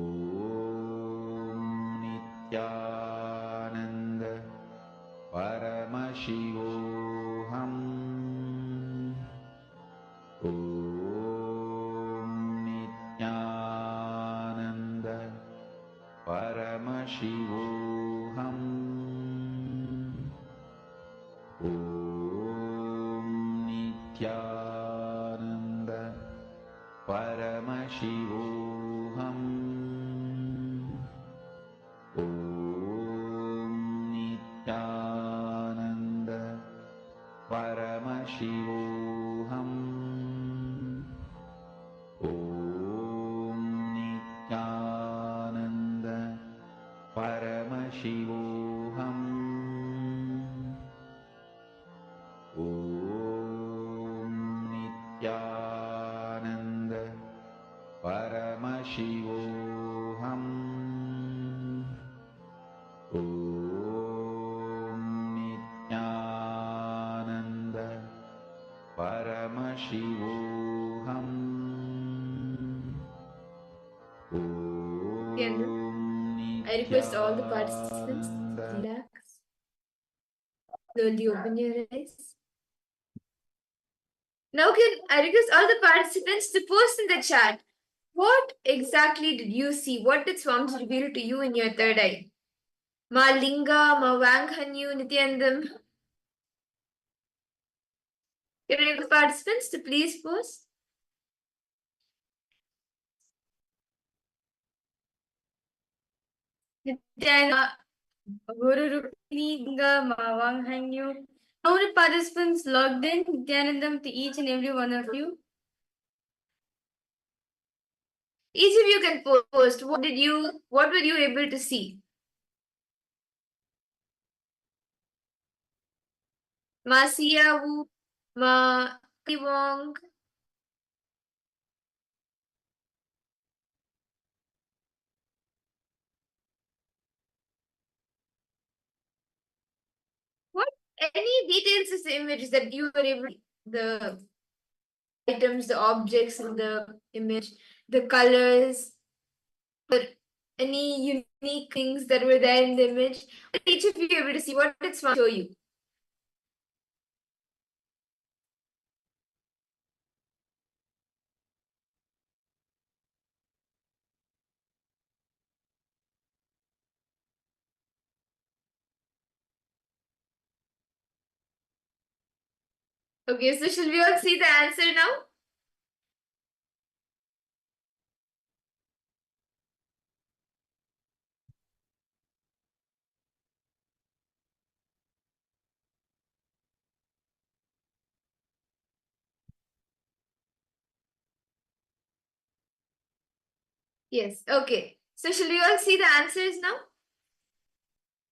नित्यानन्द परमशिवोऽहम् ॐ नित्यानन्द परमशिवोऽहम् ॐ नित्यानन्द परमशिवोऽहम् ॐ नित्यानन्द परमशिवोऽहम् ॐ नित्यानन्द परमशिवोऽहम् ॐ नित्यानन्द परमशिवोऽहम् ॐ नित्यानन्द परमशिवोऽहम् ॐ I request all the participants to relax. Slowly open your eyes. Now I request all the participants to post in the chat. What exactly did you see? What did Swami reveal to you in your third eye? Ma Linga, Ma Wanghanyu, Nithyanandam. Can I request the participants to please post? Nithyananda, Guru Rukmini, Linga, Ma Wanghanyu. How many participants logged in? Nithyanandam to each and every one of you. Each of you can post. What were you able to see? Ma Sia Wu, Ma Wong. What any details of the image that you were able to, the items, the objects in the image, the colors, or any unique things that were there in the image? Each of you able to see what did Swami show you? Okay, so shall we all see the answer now? Yes, okay. So shall we all see the answers now?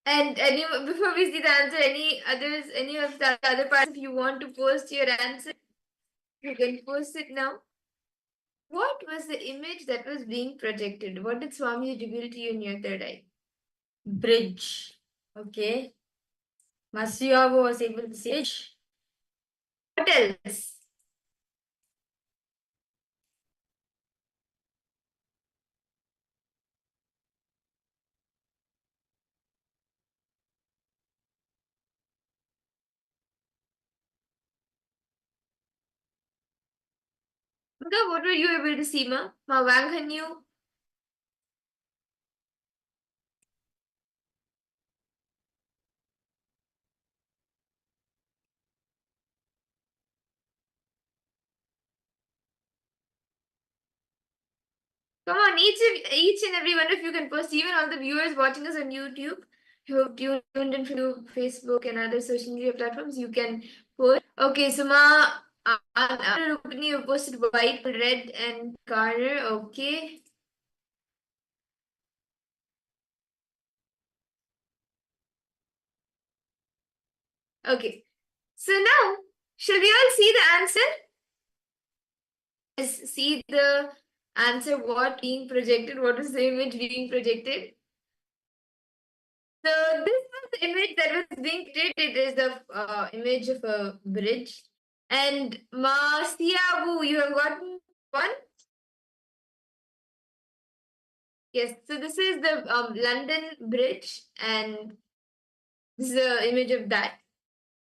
And before we see the answer, any of the other parts, if you want to post your answer, you can post it now. What was the image that was being projected? What did Swami reveal to you in your third eye? Bridge. Okay. Masuyago was able to see it. What else? Maka, what were you able to see, Ma? Ma Wanghanyu? Come on, each and every one of you can post, even all the viewers watching us on YouTube who have tuned into Facebook and other social media platforms, you can post. Okay, Suma, Rupini, you posted white, red, and color. Okay. Okay. So now, shall we all see the answer? See the answer, what being projected, what is the image being projected? So this was the image that was being created. It is the image of a bridge. And Masiabu, you have gotten one? Yes, so this is the London Bridge, and this is the image of that.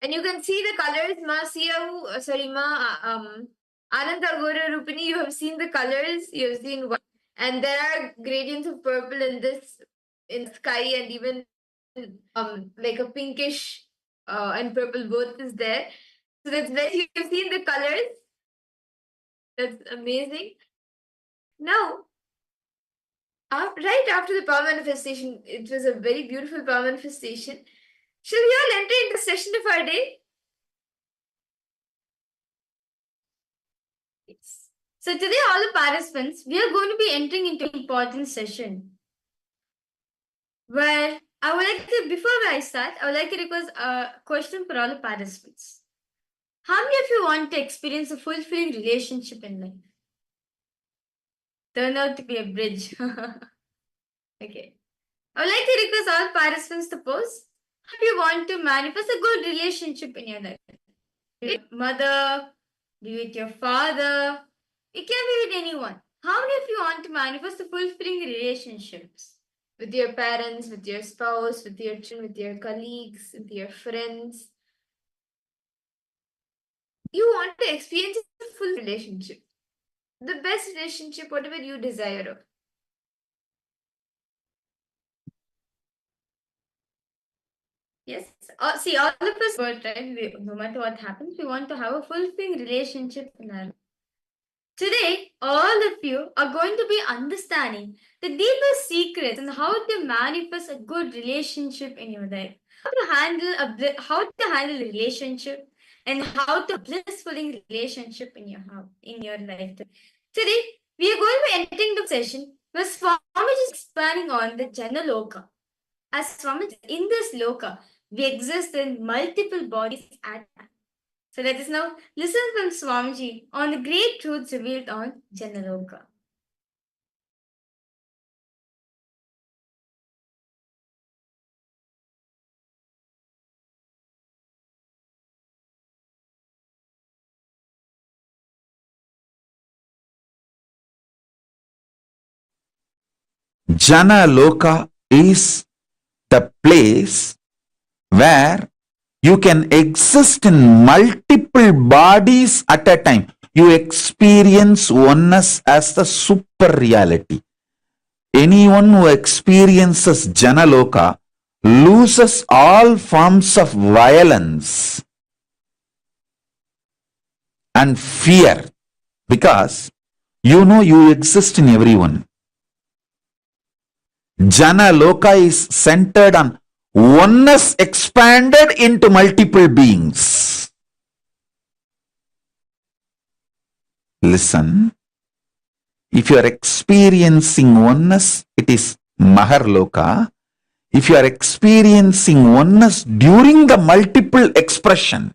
And you can see the colors, Masiabu, sorry, Ananta Gora Rupini, you have seen the colors, you have seen what, and there are gradients of purple in this, in sky, and even like a pinkish and purple both is there. So that's very, you've seen the colors. That's amazing. Now, right after the power manifestation, it was a very beautiful power manifestation. Shall we all enter into the session of our day? Yes. So today, all the participants, we are going to be entering into an important session where I would like to, before I start, I would like to request a question for all the participants. How many of you want to experience a fulfilling relationship in life? Turn out to be a bridge. Okay. I would like to request all participants to post. How do you want to manifest a good relationship in your life? Be it mother, be it your father, it can be with anyone. How many of you want to manifest a fulfilling relationships? With your parents, with your spouse, with your children, with your colleagues, with your friends. You want to experience a full relationship. The best relationship, whatever you desire of. Yes. See, all of us, right? No matter what happens, we want to have a fulfilling relationship in our life. Today, all of you are going to be understanding the deepest secrets and how to manifest a good relationship in your life. How to handle a relationship and how to blissful relationship in your life. Today, we are going to be entering the session where Swami is expanding on the Jana Loka. As Swami, in this Loka, we exist in multiple bodies at time. So let us now listen from Swamiji on the great truths revealed on Jana Loka. Jana Loka is the place where you can exist in multiple bodies at a time. You experience oneness as the super reality. Anyone who experiences Jana Loka loses all forms of violence and fear because you know you exist in everyone. Jana Loka is centered on oneness expanded into multiple beings. Listen, if you are experiencing oneness, it is Mahar Loka. If you are experiencing oneness during the multiple expression,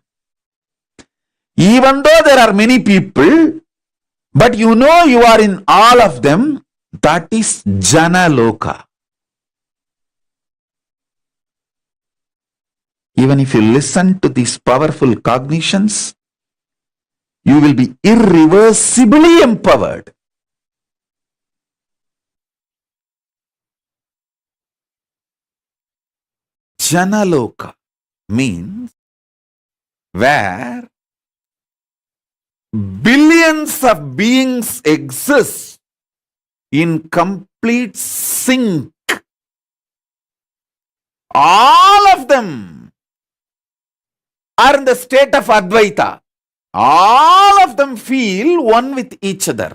even though there are many people, but you know you are in all of them, that is Jana Loka. Even if you listen to these powerful cognitions, you will be irreversibly empowered. Jana Loka means where billions of beings exist in complete sync. All of them are in the state of Advaita. All of them feel one with each other.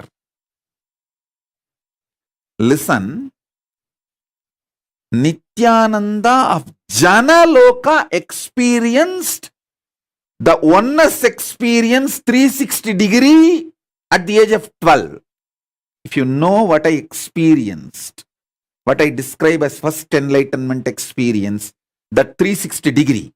Listen, Nithyananda of Jana Loka experienced the oneness experience 360 degree at the age of 12. If you know what I experienced, what I describe as first enlightenment experience, that 360 degree,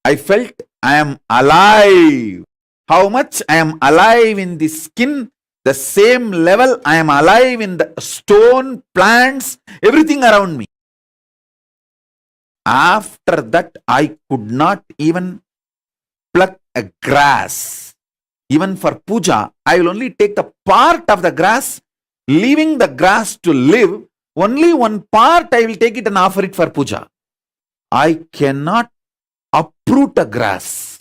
I felt I am alive. How much I am alive in the skin, the same level I am alive in the stone, plants, everything around me. After that, I could not even pluck a grass. Even for puja, I will only take the part of the grass, leaving the grass to live. Only one part I will take it and offer it for puja. I cannot uproot a grass.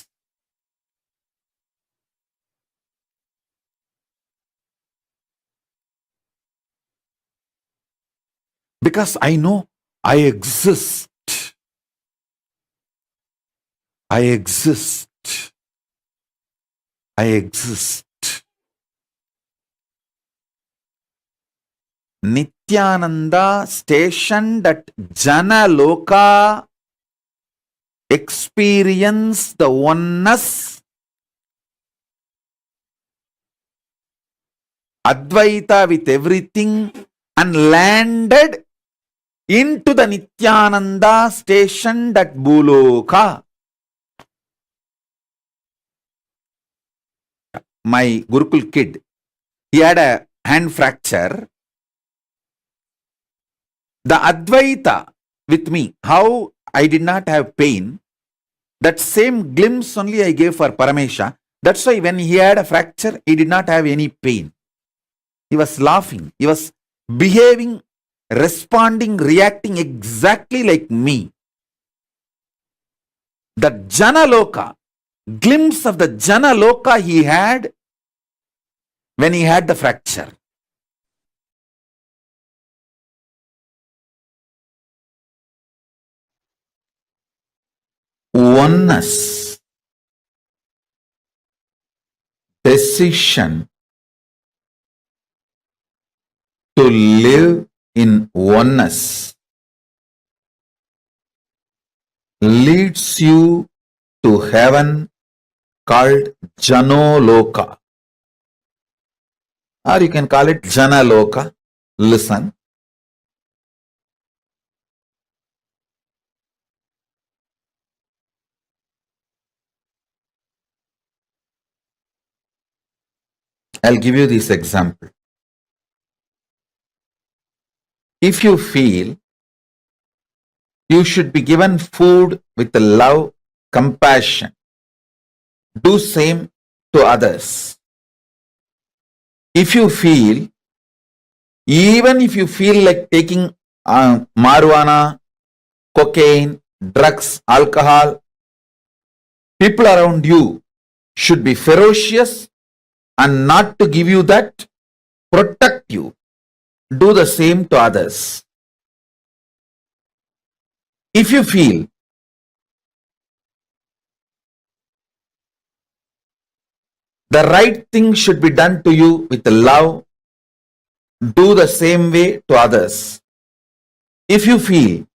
Because I know I exist. I exist. I exist. Nithyananda stationed at Jana Loka experienced the oneness, Advaita with everything, and landed into the Nithyananda stationed at Bhuloka. My Gurukul kid, he had a hand fracture. The Advaita with me, how I did not have pain, that same glimpse only I gave for Paramesha. That's why when he had a fracture, he did not have any pain. He was laughing. He was behaving, responding, reacting exactly like me. The Jana Loka, glimpse of the Jana Loka he had when he had the fracture. Oneness, decision to live in oneness leads you to heaven called Jano Loka. Or you can call it Jana Loka. Listen. I'll give you this example. If you feel you should be given food with love, compassion, do same to others. If you feel, even if you feel like taking marijuana, cocaine, drugs, alcohol, people around you should be ferocious and not to give you that, protect you. Do the same to others. If you feel the right thing should be done to you with love, do the same way to others. If you feel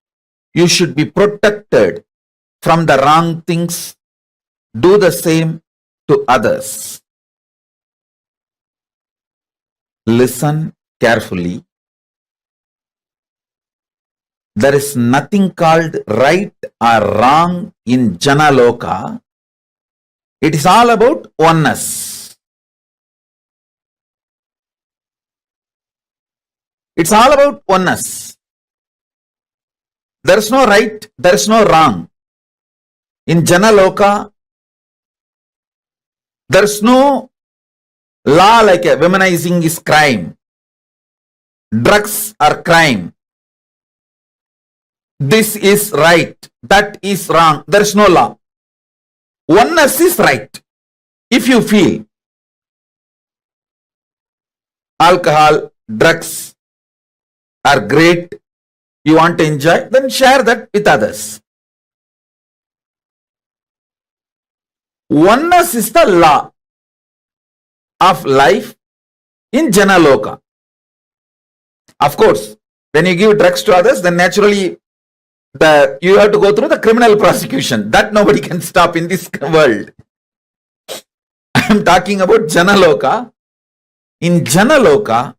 you should be protected from the wrong things, do the same to others. Listen carefully. There is nothing called right or wrong in Jana Loka. It is all about oneness. It's all about oneness. There is no right, there is no wrong. In Jana Loka, there is no law like a womanizing is crime. Drugs are crime. This is right, that is wrong. There is no law. Oneness is right. If you feel alcohol, drugs are great, you want to enjoy, then share that with others. Oneness is the law of life in Jana Loka. Of course, when you give drugs to others, then naturally you have to go through the criminal prosecution. That nobody can stop in this world. I am talking about Jana Loka. In Jana Loka,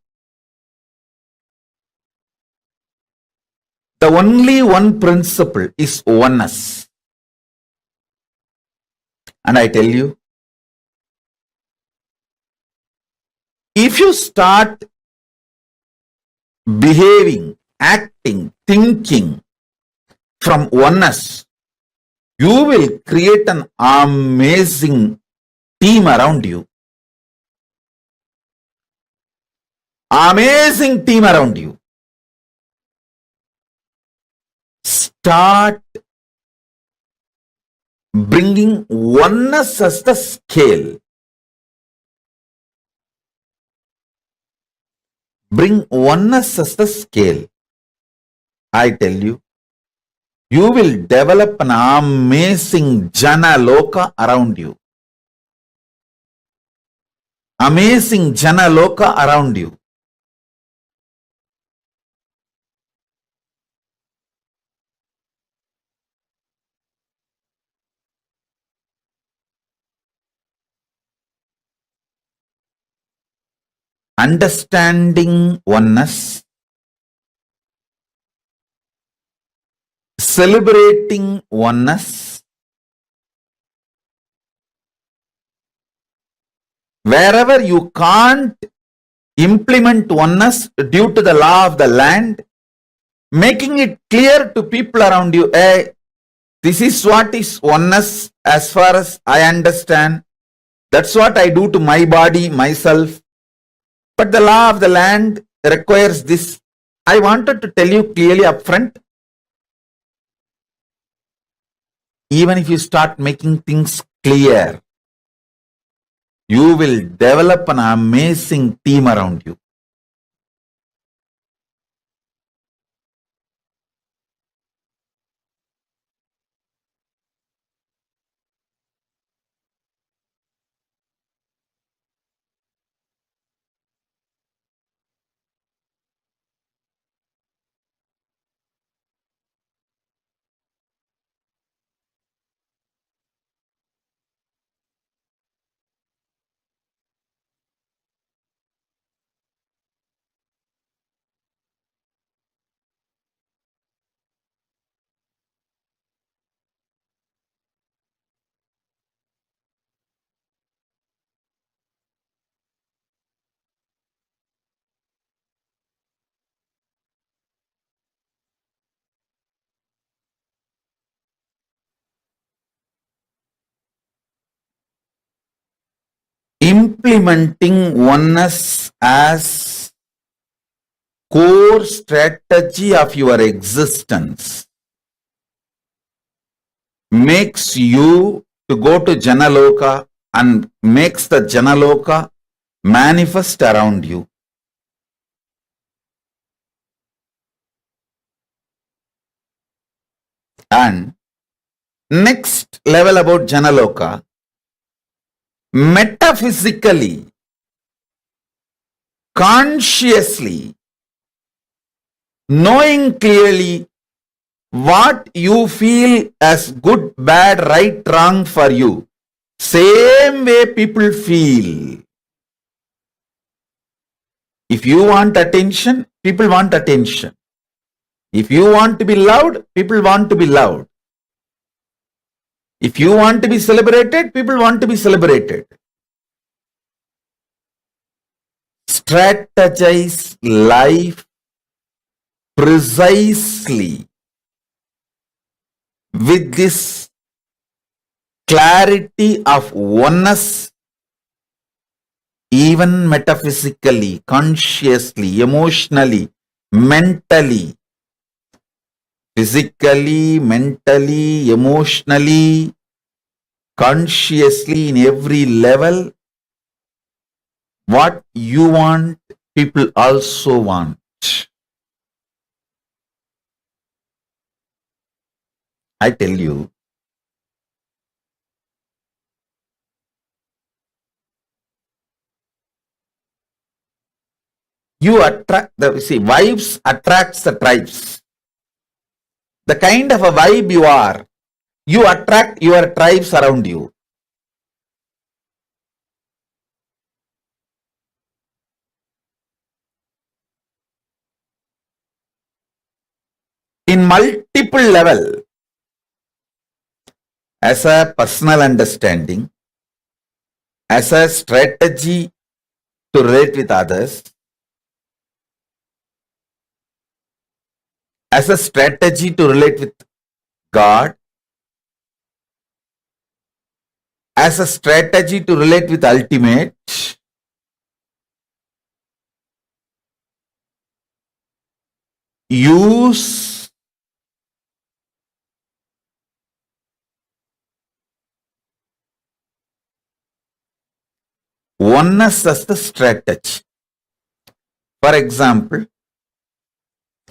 the only one principle is oneness. And I tell you, if you start behaving, acting, thinking from oneness, you will create an amazing team around you. Amazing team around you. Start bringing oneness as the scale. Bring oneness as the scale. I tell you, you will develop an amazing Jana Loka around you. Amazing Jana Loka around you. Understanding oneness, celebrating oneness, wherever you can't implement oneness due to the law of the land, making it clear to people around you, hey, this is what is oneness as far as I understand. That's what I do to my body, myself. But the law of the land requires this. I wanted to tell you clearly upfront. Even if you start making things clear, you will develop an amazing team around you. Implementing oneness as core strategy of your existence makes you to go to Jana Loka and makes the Jana Loka manifest around you. And next level about Jana Loka, metaphysically, consciously, knowing clearly what you feel as good, bad, right, wrong for you. Same way people feel. If you want attention, people want attention. If you want to be loved, people want to be loved. If you want to be celebrated, people want to be celebrated. Strategize life precisely with this clarity of oneness, even metaphysically, consciously, emotionally, mentally, physically, mentally, emotionally, consciously, in every level. What you want, people also want. I tell you, You attract vibes attracts the tribes. The kind of a vibe you are, you attract your tribes around you. In multiple level, as a personal understanding, as a strategy to relate with others, as a strategy to relate with God, as a strategy to relate with ultimate, use oneness as the strategy. For example,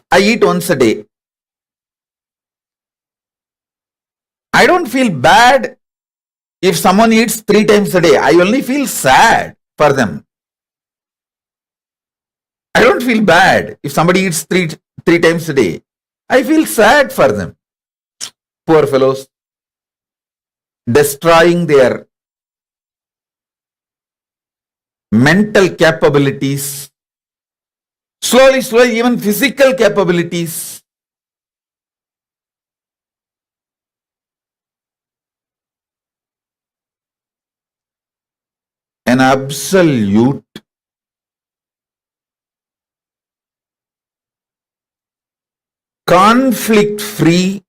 I eat once a day. I don't feel bad if someone eats 3 times a day. I only feel sad for them. I don't feel bad if somebody eats three times a day. I feel sad for them. Poor fellows, destroying their mental capabilities, slowly, even physical capabilities. An absolute conflict-free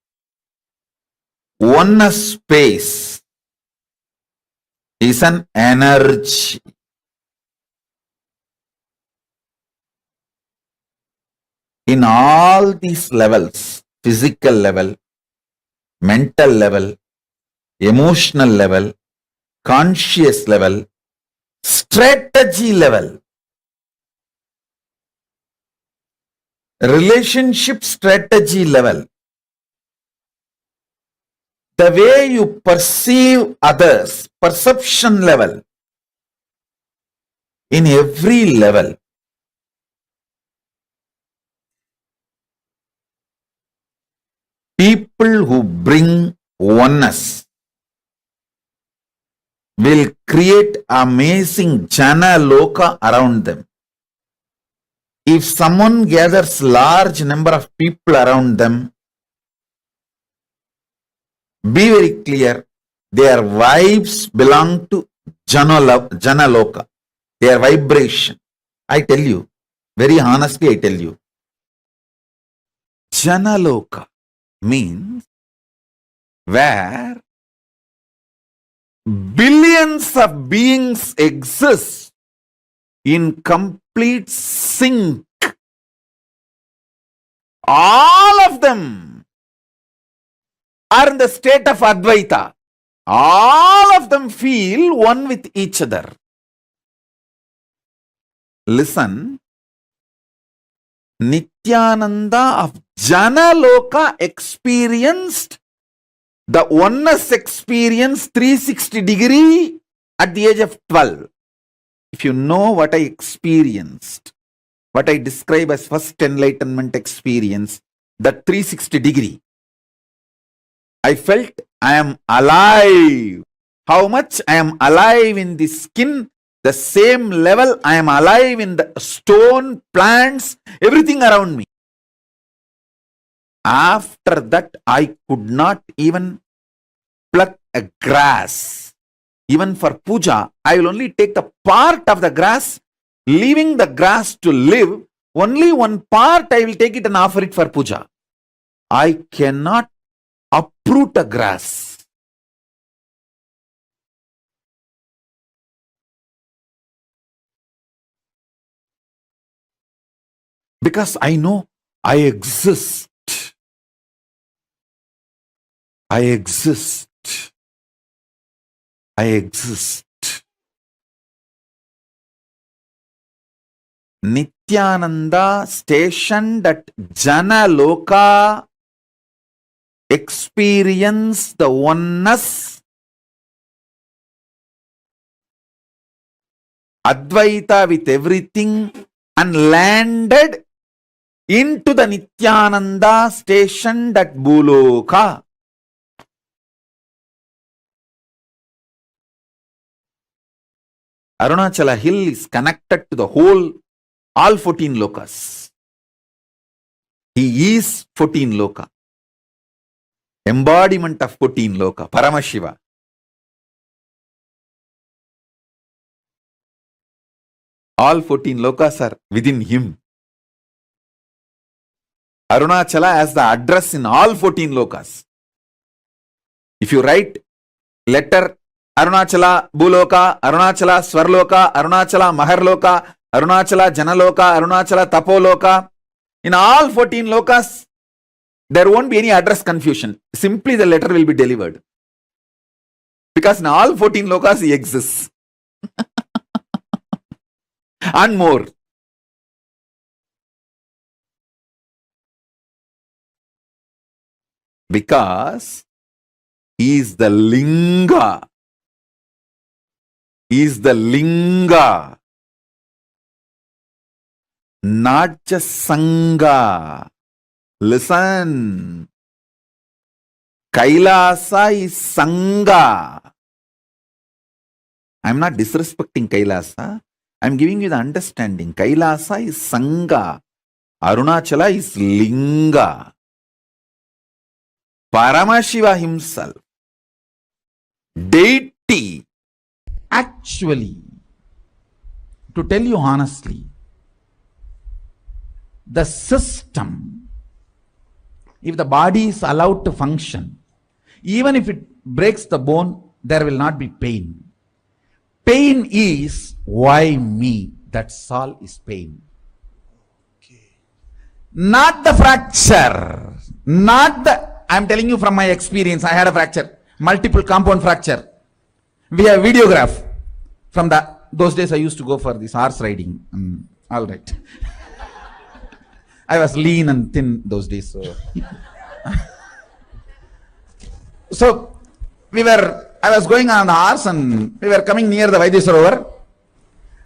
oneness space is an energy. In all these levels, physical level, mental level, emotional level, conscious level, strategy level, relationship strategy level, the way you perceive others, perception level, in every level, people who bring oneness will create amazing Jana Loka around them. If someone gathers large number of people around them, be very clear, their vibes belong to Jana Loka, their vibration. I tell you, very honestly I tell you, Jana Loka means where billions of beings exist in complete sync. All of them are in the state of Advaita. All of them feel one with each other. Listen, Nithyananda of Jana Loka experienced the oneness experience 360 degree at the age of 12. If you know what I experienced, what I describe as first enlightenment experience, that 360 degree, I felt I am alive. How much I am alive in the skin, the same level I am alive in the stone, plants, everything around me. After that, I could not even pluck a grass. Even for puja, I will only take the part of the grass, leaving the grass to live. Only one part I will take it and offer it for puja. I cannot uproot a grass. Because I know I exist. I exist. I exist. Nithyananda stationed at Jana Loka experienced the oneness, Advaita with everything, and landed into the Nithyananda stationed at Bhuloka. Arunachala hill is connected to the whole, all 14 lokas. He is 14 loka. Embodiment of 14 loka, Paramashiva. All 14 lokas are within him. Arunachala has the address in all 14 lokas. If you write letter Arunachala Bhuloka, Arunachala Swarloka, Arunachala Maharloka, Arunachala Jana Loka, Arunachala Tapoloka, in all 14 lokas, there won't be any address confusion. Simply the letter will be delivered. Because in all 14 lokas he exists. And more. Because he is the linga. He is the linga. Not just sangha. Listen. Kailasa is sangha. I am not disrespecting Kailasa. I am giving you the understanding. Kailasa is sangha. Arunachala is linga. Paramashiva himself, deity. Actually, to tell you honestly, the system, if the body is allowed to function, even if it breaks the bone, there will not be pain. Pain is why me. That's all is pain. Not the fracture. Not the, I'm telling you from my experience, I had a fracture. Multiple compound fracture. We have videograph. From those days I used to go for this horse riding. All right. I was lean and thin those days. So I was going on the horse and we were coming near the Vaidya.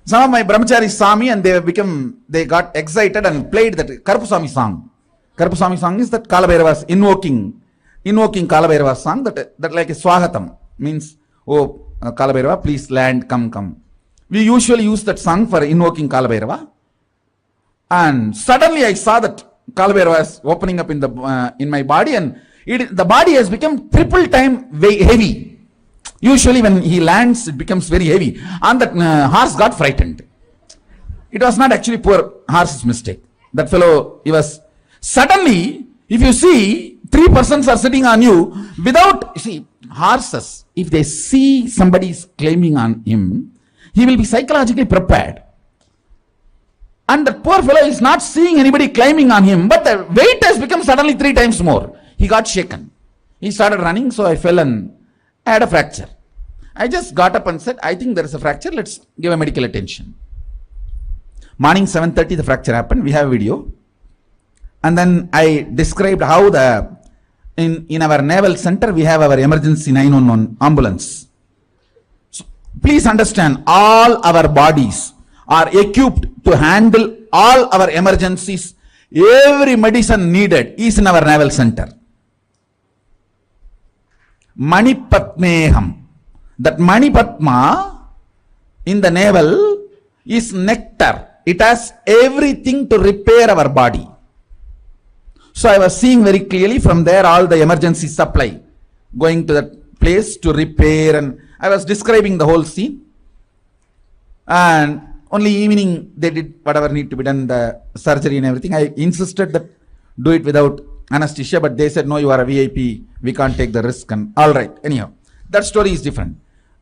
Some of my brahmacharis saw me and they got excited and played that Karpusami song. Karpusami song is that Kalabhairava's invoking Kalabhairava's song that like a Swagatam means, oh Kalabhairava, please land, come. We usually use that song for invoking Kalabhairava. And suddenly I saw that Kalabhairava was opening up in my body and the body has become triple time heavy. Usually when he lands, it becomes very heavy. And that horse got frightened. It was not actually poor horse's mistake. That fellow, he was... Suddenly, if you see, 3 persons are sitting on you without... See, horses, if they see somebody is claiming on him, he will be psychologically prepared. And the poor fellow is not seeing anybody climbing on him, but the weight has become suddenly 3 times more. He got shaken. He started running, so I fell and I had a fracture. I just got up and said, I think there is a fracture, let's give a medical attention. Morning 7:30 the fracture happened, we have a video. And then I described how in our naval center we have our emergency 911 ambulance. So please understand, all our bodies are equipped to handle all our emergencies. Every medicine needed is in our naval center. Manipatmeham. That Manipatma in the navel is nectar. It has everything to repair our body. So I was seeing very clearly from there all the emergency supply going to that place to repair, and I was describing the whole scene. And only evening they did whatever need to be done, the surgery and everything. I insisted that do it without anesthesia, but they said no, you are a VIP, we can't take the risk. And all right, anyhow, that story is different.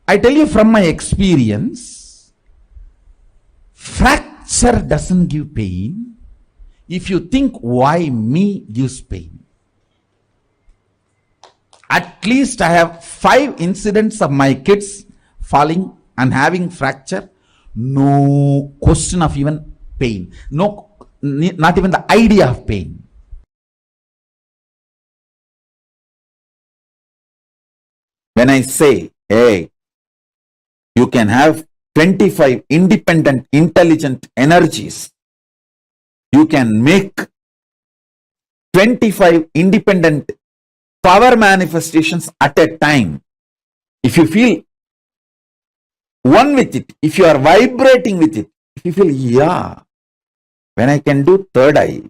I tell you from my experience, fracture doesn't give pain if you think why me gives pain. At least I have 5 incidents of my kids falling and having fracture. No question of even pain. No, not even the idea of pain. When I say, hey, you can have 25 independent, intelligent energies You can make 25 independent power manifestations at a time. If you feel one with it, if you are vibrating with it, if you feel, yeah, when I can do third eye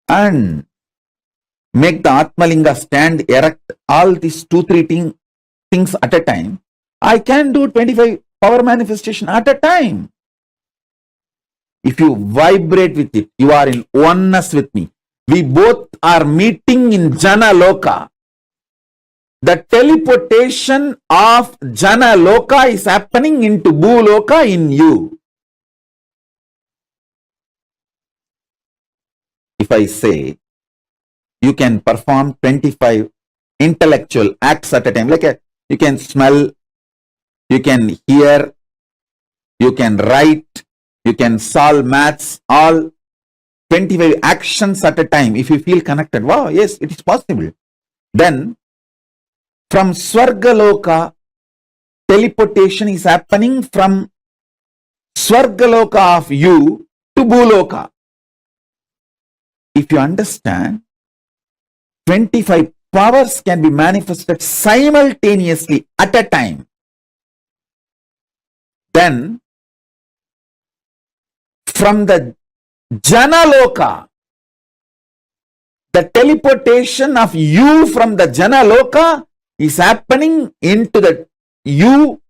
and make the Atmalinga stand erect, all these 2-3 things at a time, I can do 25 power manifestation at a time. If you vibrate with it, you are in oneness with me. We both are meeting in Jana Loka. The teleportation of Jana Loka is happening into Bhu Loka in you. If I say you can perform 25 intellectual acts at a time, like you can smell, you can hear, you can write, you can solve maths, all 25 actions at a time. If you feel connected, wow, yes, it is possible. Then from Swargaloka, teleportation is happening from Swargaloka of you to Bhuloka. If you understand, 25 powers can be manifested simultaneously at a time. Then from the Jana Loka, the teleportation of you from the Jana Loka is happening into the you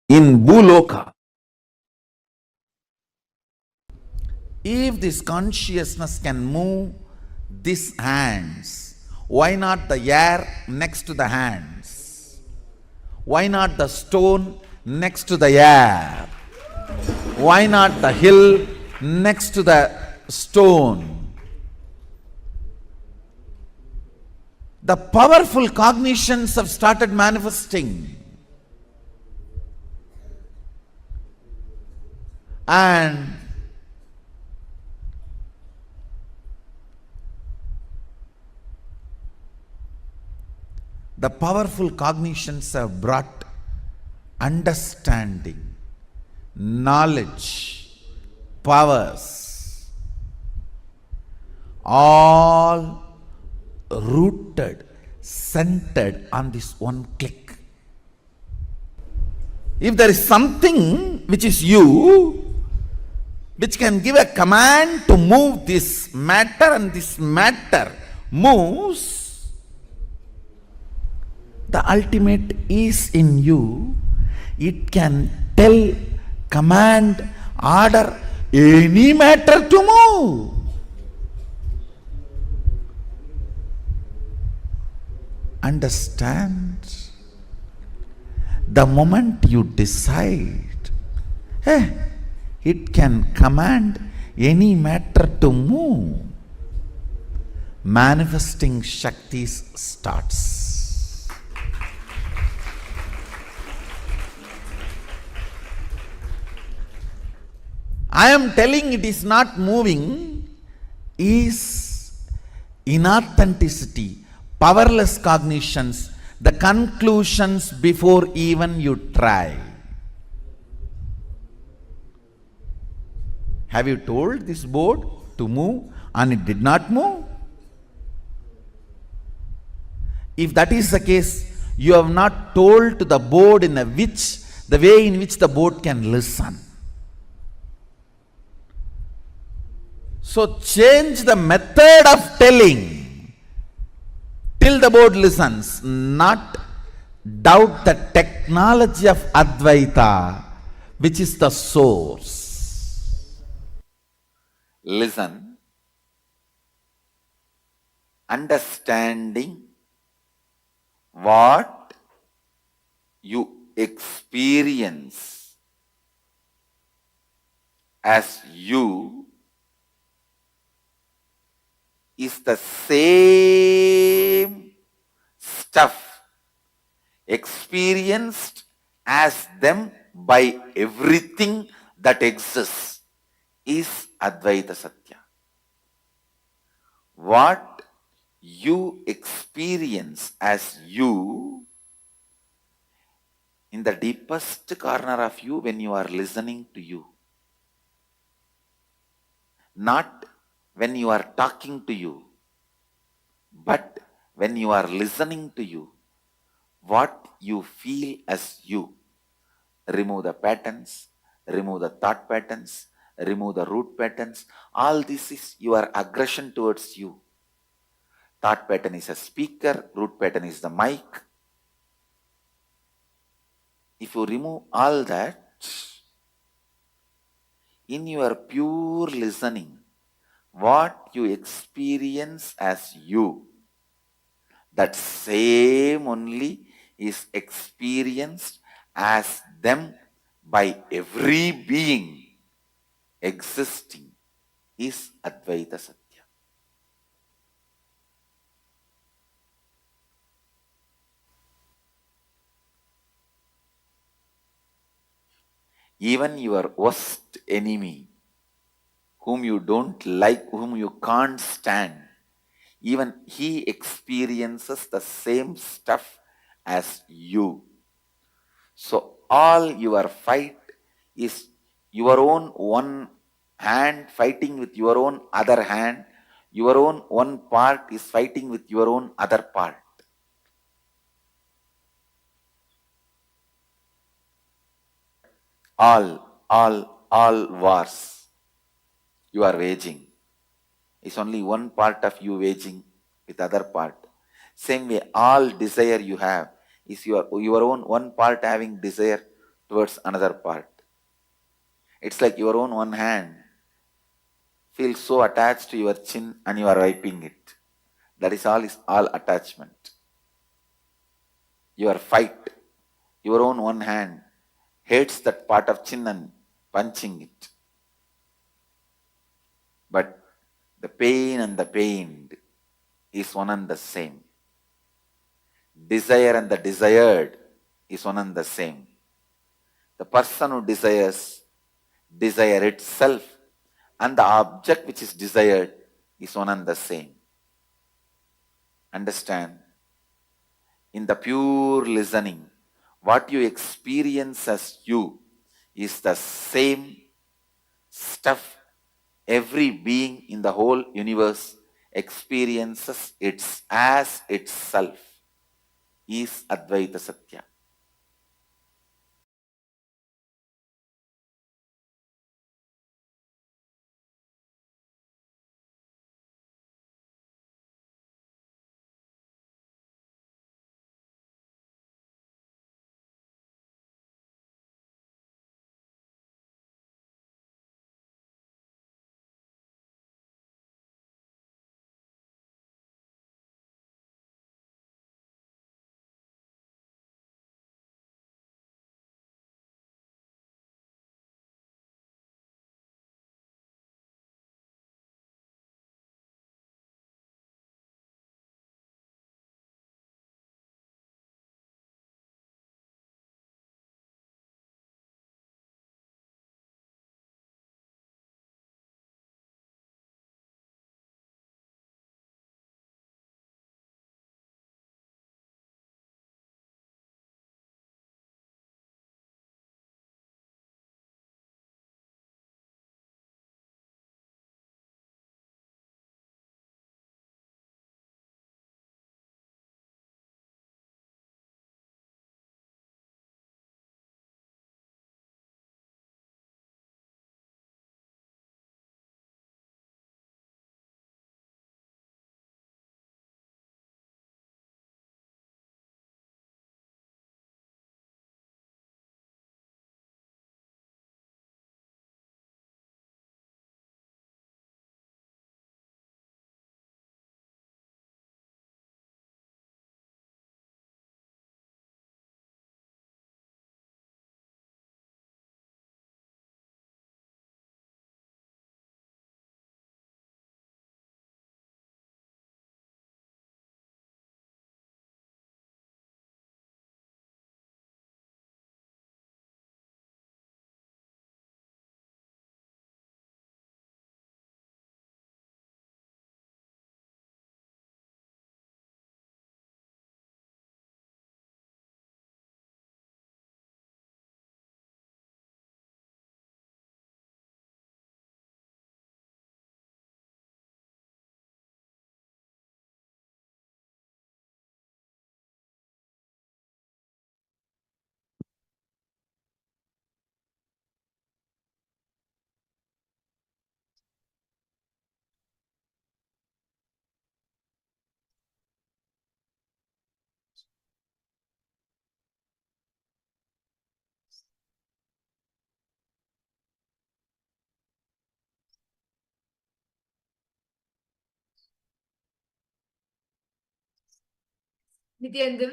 in Bhuloka. If this consciousness can move these hands, why not the air next to the hands? Why not the stone next to the air? Why not the hill next to the stone? The powerful cognitions have started manifesting. And the powerful cognitions have brought understanding, knowledge, powers, all rooted, centered on this one click. If there is something which is you, which can give a command to move this matter, and this matter moves, the ultimate is in you. It can tell, command, order any matter to move. Understand? The moment you decide, it can command any matter to move, manifesting Shaktis starts. I am telling it is not moving is inauthenticity, powerless cognitions, the conclusions before even you try. Have you told this board to move and it did not move? If that is the case, you have not told to the board the way in which the board can listen. So change the method of telling till the board listens, not doubt the technology of Advaita, which is the source. Listen, understanding what you experience as you is the same stuff experienced as them by everything that exists is Advaita Satya. What you experience as you in the deepest corner of you when you are listening to you, not when you are talking to you, but when you are listening to you, what you feel as you. Remove the patterns, remove the thought patterns, remove the root patterns. All this is your aggression towards you. Thought pattern is a speaker, root pattern is the mic. If you remove all that, in your pure listening, what you experience as you, that same only is experienced as them by every being existing, is Advaita Satya. Even your worst enemy, whom you don't like, whom you can't stand, even he experiences the same stuff as you. So all your fight is your own one hand fighting with your own other hand. Your own one part is fighting with your own other part. All wars you are waging. It's only one part of you waging with other part. Same way, all desire you have is your own one part having desire towards another part. It's like your own one hand feels so attached to your chin and you are wiping it. That is all attachment. Your fight, your own one hand hates that part of chin and punching it. But the pain and the pained is one and the same. Desire and the desired is one and the same. The person who desires desire itself, and the object which is desired is one and the same. Understand? In the pure listening, what you experience as you is the same stuff every being in the whole universe experiences as itself, is Advaita Satya. Nithyananda.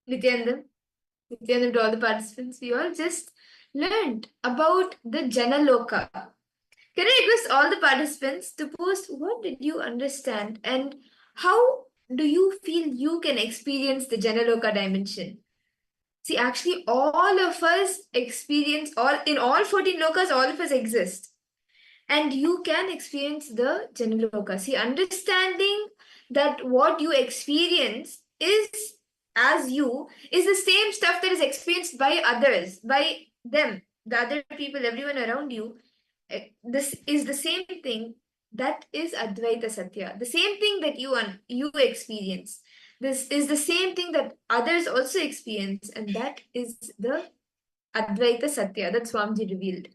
Nithyananda. Nithyananda, to all the participants, we all just learned about the Jana Loka. Can I request all the participants to post what did you understand and how do you feel you can experience the Jana Loka dimension? See, actually, all of us experience all in all 14 lokas, all of us exist. And you can experience the Jana Loka. See, understanding that what you experience is as you is the same stuff that is experienced by others, by them, the other people, everyone around you. This is the same thing that is Advaita Satya. The same thing that you experience. This is the same thing that others also experience, and that is the Advaita Satya that Swamiji revealed.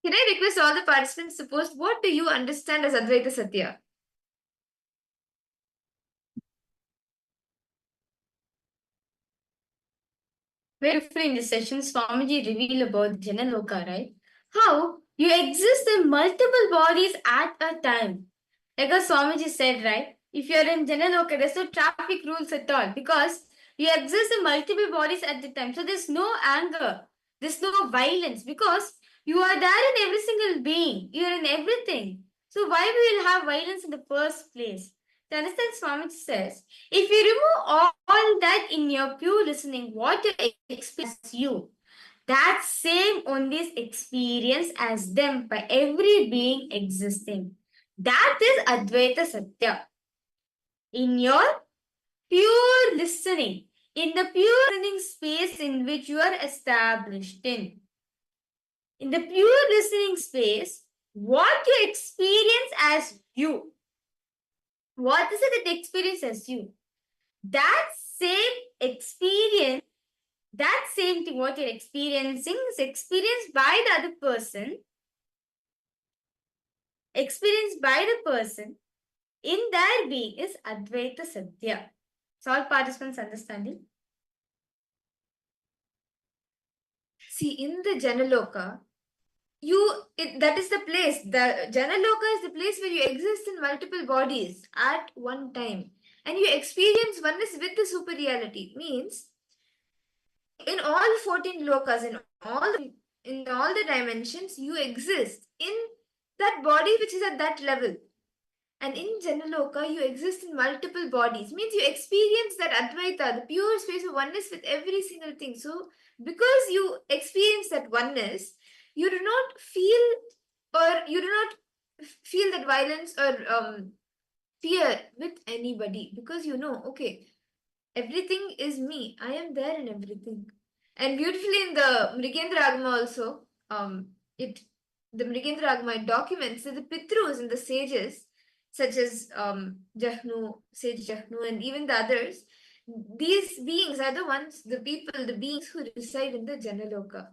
Can I request all the participants to post what do you understand as Advaita Satya? Very beautifully in this session, Swamiji revealed about Jana Loka, right? How you exist in multiple bodies at a time. Like as Swamiji said, right? If you're in Jana Loka, there's no traffic rules at all because you exist in multiple bodies at the time. So there's no anger, there's no violence because you are there in every single being. You're in everything. So why we will have violence in the first place? To understand, Swamiji says, if you remove all that in your pure listening, what you experience you, that same only is experienced as them by every being existing. That is Advaita Satya. In your pure listening, in the pure listening space in which you are established in the pure listening space, what you experience as you, what is it that experience as you? That same experience, that same thing, what you're experiencing is experienced by the other person, experienced by the person in their being is Advaita Satya. So all participants understanding? See, in the Janaloka, that is the place. The Janaloka is the place where you exist in multiple bodies at one time. And you experience oneness with the super reality. Means in all 14 lokas, in all the dimensions, you exist in that body which is at that level. And in Janaloka, you exist in multiple bodies. Means you experience that Advaita, the pure space of oneness with every single thing. So, because you experience that oneness, you do not feel that violence or fear with anybody because you know, okay, everything is me. I am there in everything. And beautifully in the Mrigendra Agama also, the Mrigendra Agama documents that the Pitrus and the sages, such as Sage Jahnu, and even the others, these beings are the beings who reside in the Janaloka.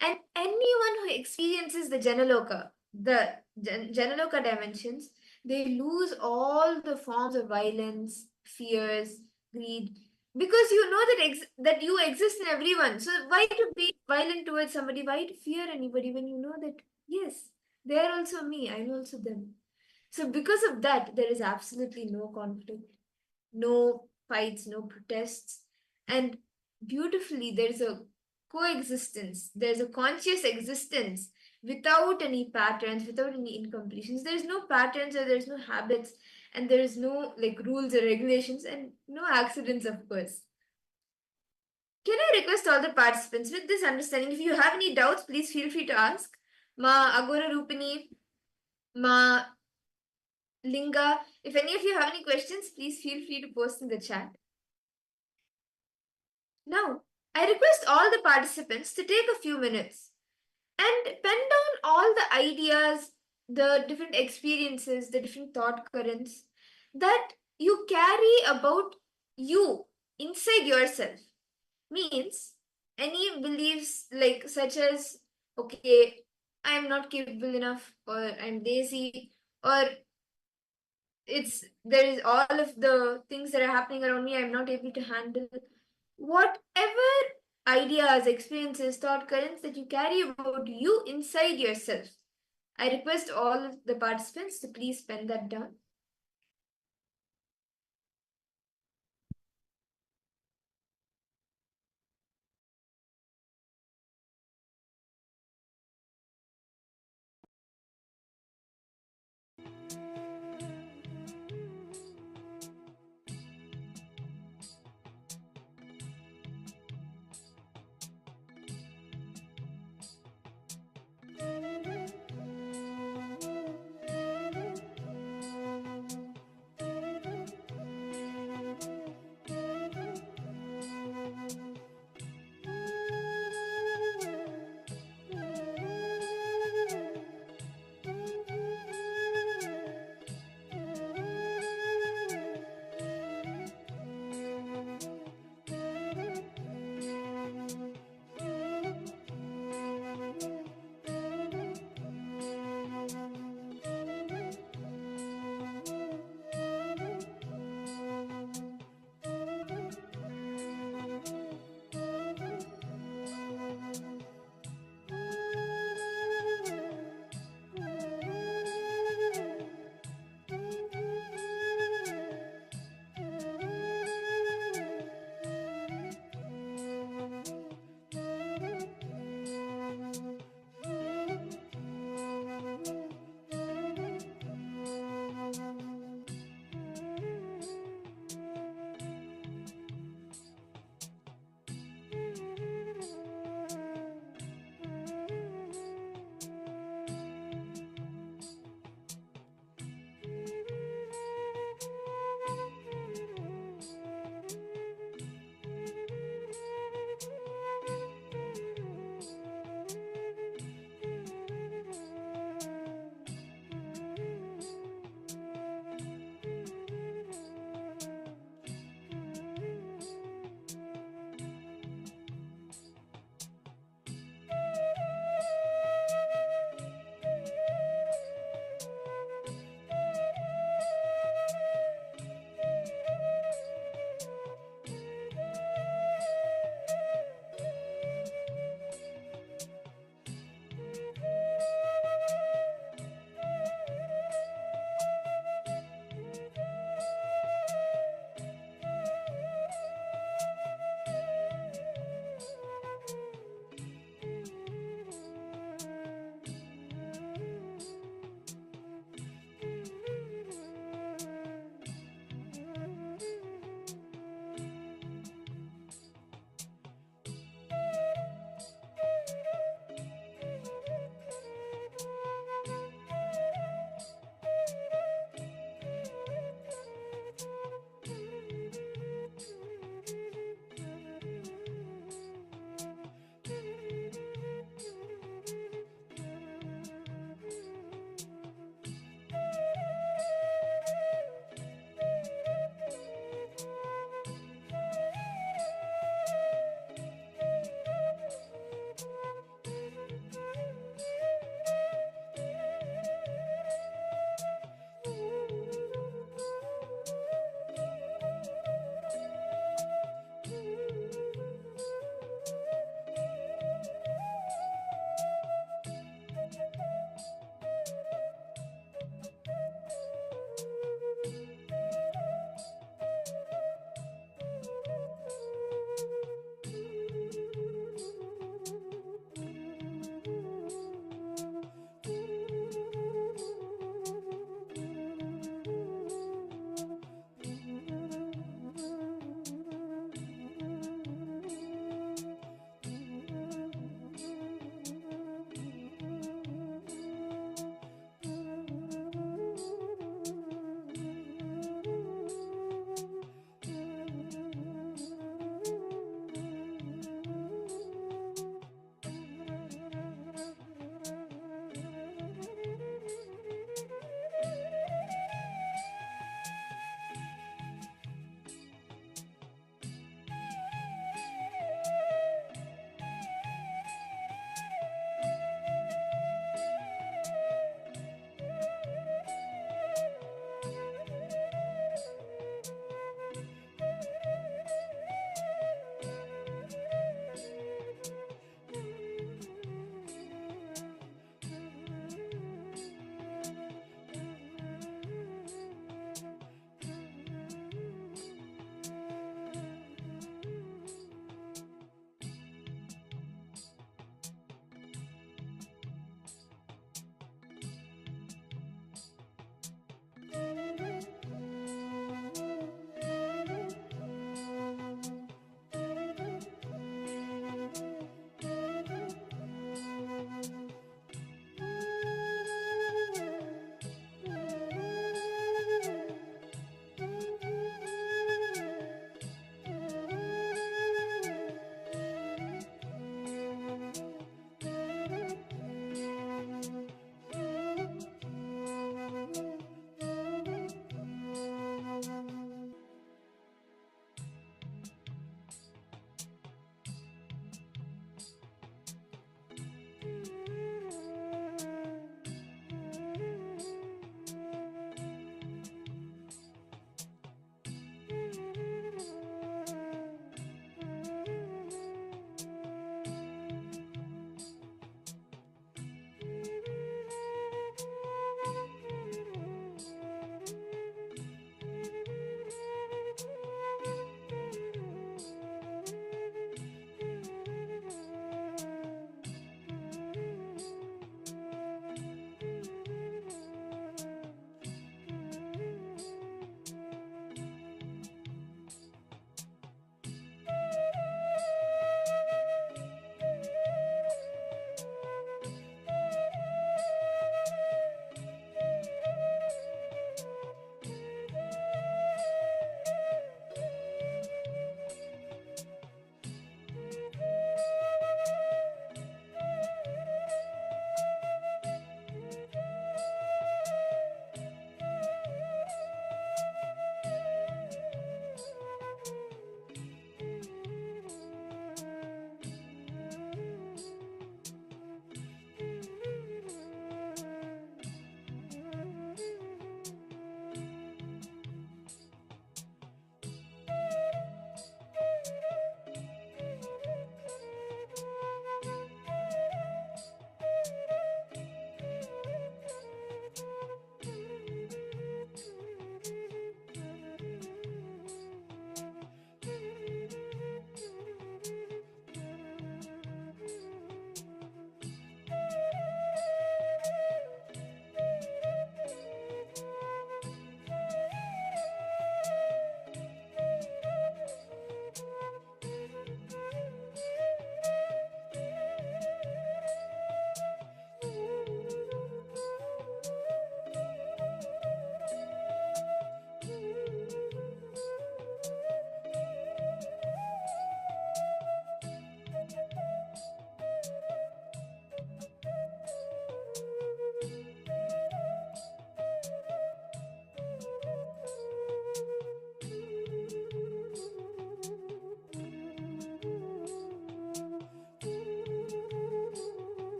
And anyone who experiences the Janaloka, the Janaloka dimensions, they lose all the forms of violence, fears, greed, because you know that you exist in everyone. So why to be violent towards somebody? Why to fear anybody when you know that yes, they are also me, I'm also them. So because of that, there is absolutely no conflict, no fights, no protests, and beautifully there's a coexistence, there's a conscious existence without any patterns, without any incompletions. There's no patterns or there's no habits, and there is no like rules or regulations, and no accidents, of course. Can I request all the participants with this understanding, if you have any doubts, please feel free to ask. Ma Agora Rupini, Ma, Linga. If any of you have any questions, please feel free to post in the chat. Now, I request all the participants to take a few minutes and pen down all the ideas, the different experiences, the different thought currents that you carry about you inside yourself. Means any beliefs like such as, okay, I am not capable enough, or I'm lazy, or there is all of the things that are happening around me I'm not able to handle. Whatever ideas, experiences, thought currents that you carry about you inside yourself, I request all of the participants to please pen that down.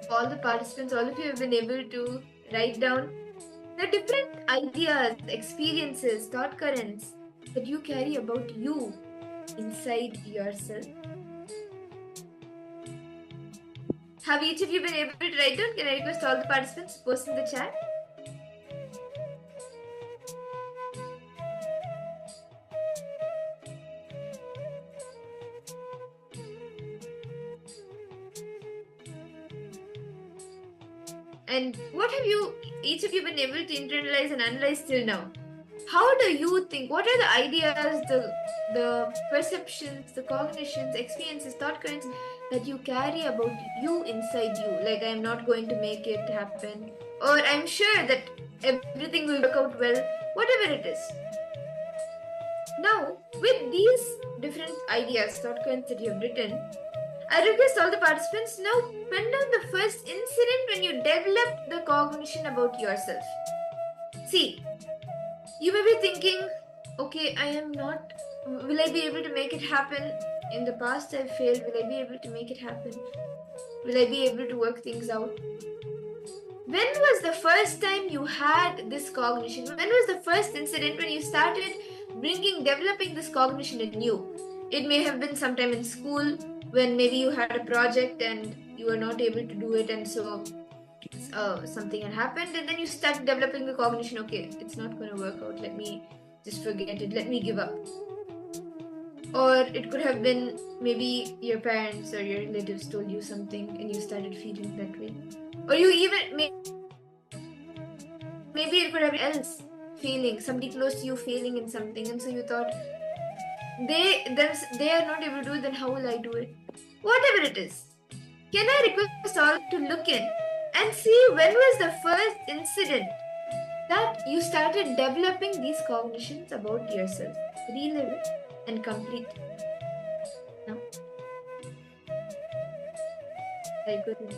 all the participants, all of you have been able to write down the different ideas, experiences, thought currents that you carry about you inside yourself. Have each of you been able to write down? Can I request all the participants to post in the chat? And what have you, each of you, been able to internalize and analyze till now? How do you think? What are the ideas, the perceptions, the cognitions, experiences, thought currents that you carry about you inside you? Like, I'm not going to make it happen, or I'm sure that everything will work out well, whatever it is. Now, with these different ideas, thought currents that you have written, I request all the participants now pen down the first incident when you developed the cognition about yourself. See, you may be thinking, okay, I am not, will I be able to make it happen? In the past I've failed, will I be able to make it happen? Will I be able to work things out? When was the first time you had this cognition? When was the first incident when you started developing this cognition in you? It may have been sometime in school when maybe you had a project and you were not able to do it, and so something had happened, and then you start developing the cognition, okay, it's not going to work out, let me just forget it, let me give up. Or it could have been maybe your parents or your relatives told you something and you started feeling that way. Or you even, maybe it could have been else failing, somebody close to you failing in something, and so you thought, they are not able to do it, then how will I do it? Whatever it is, can I request all to look in and see when was the first incident that you started developing these cognitions about yourself? Relive it and complete. Now, very good.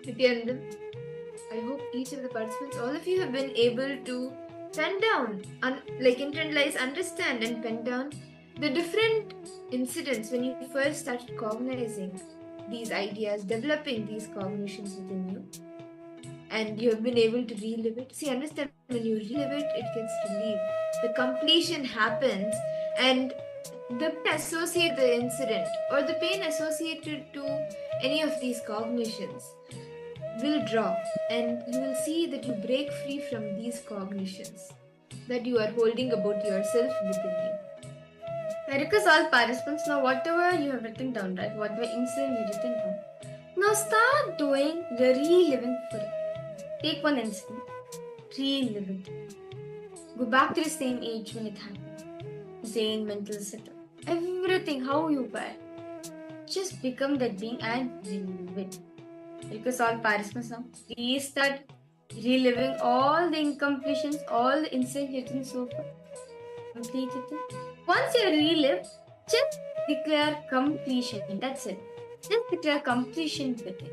Nithyananda, I hope each of the participants, all of you have been able to pen down, internalize, understand, and pen down the different incidents when you first started cognizing these ideas, developing these cognitions within you, and you have been able to relive it. See, understand, when you relive it, it gets relieved. The completion happens, and the pain associated with the incident or the pain associated to any of these cognitions will drop, and you will see that you break free from these cognitions that you are holding about yourself within you. I request all participants now, whatever you have written down, right? Whatever incident you written down, now start doing the reliving for it. Take one incident, relive it. Go back to the same age when it happened. Same mental setup. Everything, how you were. Just become that being and relive it. Because all participants now, please start reliving all the incompletions, all the incidents written so far. Complete it. Once you relive, just declare completion. That's it. Just declare completion with it.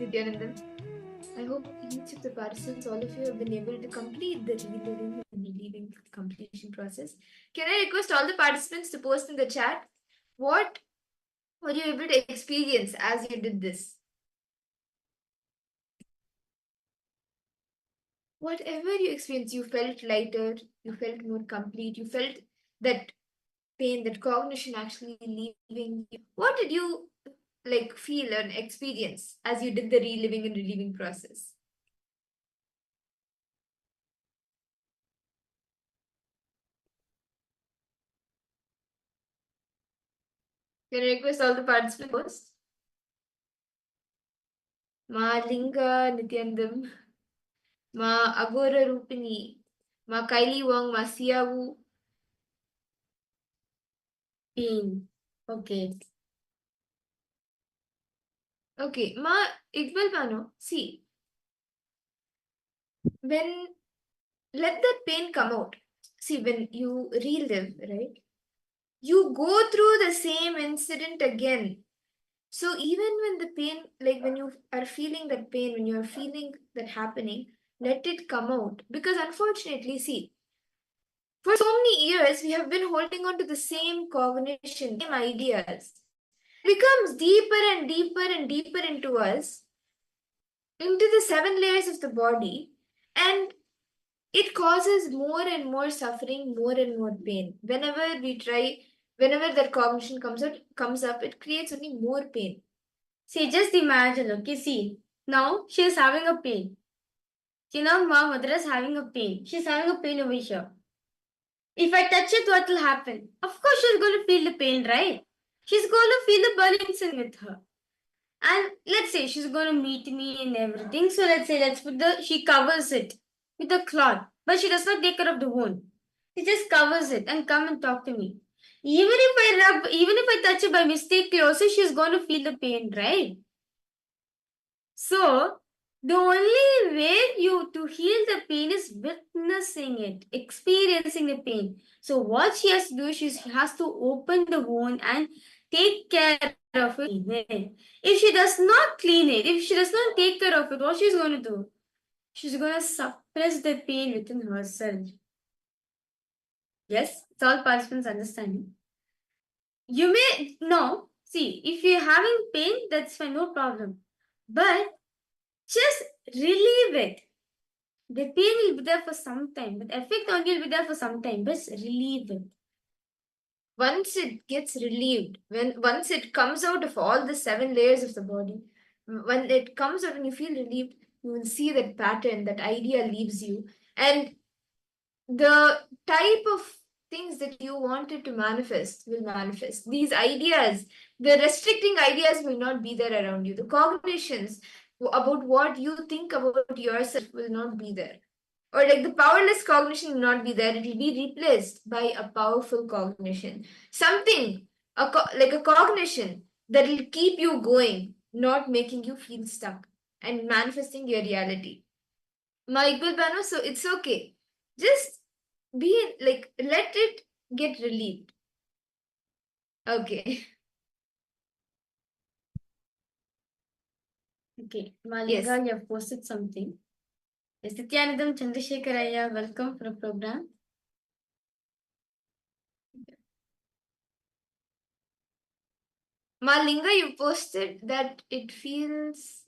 Nithyananda. I hope each of the participants, all of you, have been able to complete the reliving and relieving completion process. Can I request all the participants to post in the chat what were you able to experience as you did this? Whatever you experienced, you felt lighter, you felt more complete, you felt that pain, that cognition actually leaving you. What did you like feel and experience as you did the reliving and relieving process? Can I request all the participants post? Ma Linga Nityanandam, Ma Agora Rupini, Ma Kaili Wong, Ma Siawu. Pain. Okay. Okay, Ma Iqbal Bano, see, when let that pain come out. See, when you relive, right? You go through the same incident again. So even when the pain, like when you are feeling that pain, when you are feeling that happening, let it come out. Because unfortunately, see, for so many years, we have been holding on to the same cognition, same ideas. It becomes deeper and deeper and deeper into us, into the 7 layers of the body, and it causes more and more suffering, more and more pain. Whenever we try, whenever that cognition comes up, it creates only more pain. See, just imagine, okay, see, now she is having a pain. See, now my mother is having a pain. She's having a pain over here. If I touch it, what will happen? Of course, she's going to feel the pain, right? She's going to feel the burning sin with her. And let's say she's going to meet me and everything. So let's put she covers it with a cloth. But she does not take care of the wound. She just covers it and come and talk to me. Even if I touch it by mistake also, she's going to feel the pain, right? So, the only way you to heal the pain is witnessing it, experiencing the pain. So, what she has to do, she has to open the wound and take care of it. If she does not clean it, if she does not take care of it, what she's going to do? She's going to suppress the pain within herself. Yes, it's all participants understanding. You may no. See, if you're having pain, that's fine, no problem. But just relieve it. The pain will be there for some time, but effect only will be there for some time. But relieve it. Once it gets relieved, once it comes out of all the 7 layers of the body, when it comes out and you feel relieved, you will see that pattern, that idea leaves you, and the type of things that you wanted to manifest will manifest. These ideas, the restricting ideas will not be there around you. The cognitions about what you think about yourself will not be there. Or like the powerless cognition will not be there. It will be replaced by a powerful cognition. Something, like a cognition that will keep you going, not making you feel stuck and manifesting your reality. My Iqbal Bano, so it's okay. Just be like, let it get relieved. Okay. Okay, Malinga, Yes. you have posted something. Yes, Nithyanandam Chandrasekharaya, welcome for the program. Malinga, you posted that it feels.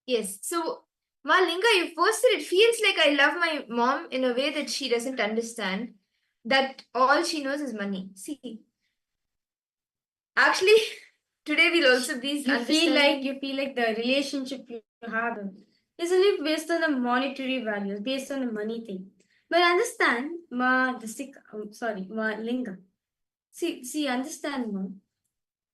Yes. So, Malinga, you posted it feels like I love my mom in a way that she doesn't understand. That all she knows is money. See, actually, today we'll also be You feel like the relationship you have isn't it based on the monetary values, based on the money thing. But understand, ma linga. See, understand, ma.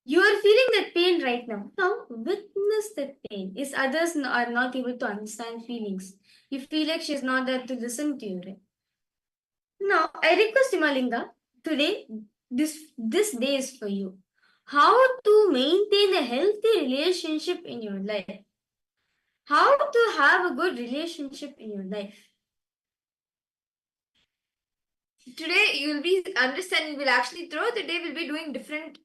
You are feeling that pain right now. Now, witness that pain. Is others are not able to understand feelings. You feel like she's not there to listen to you, right? Now, I request Malinga, today, this day is for you. How to maintain a healthy relationship in your life. how to have a good relationship in your life. Today you'll be understanding, we'll actually throughout the day we'll be doing different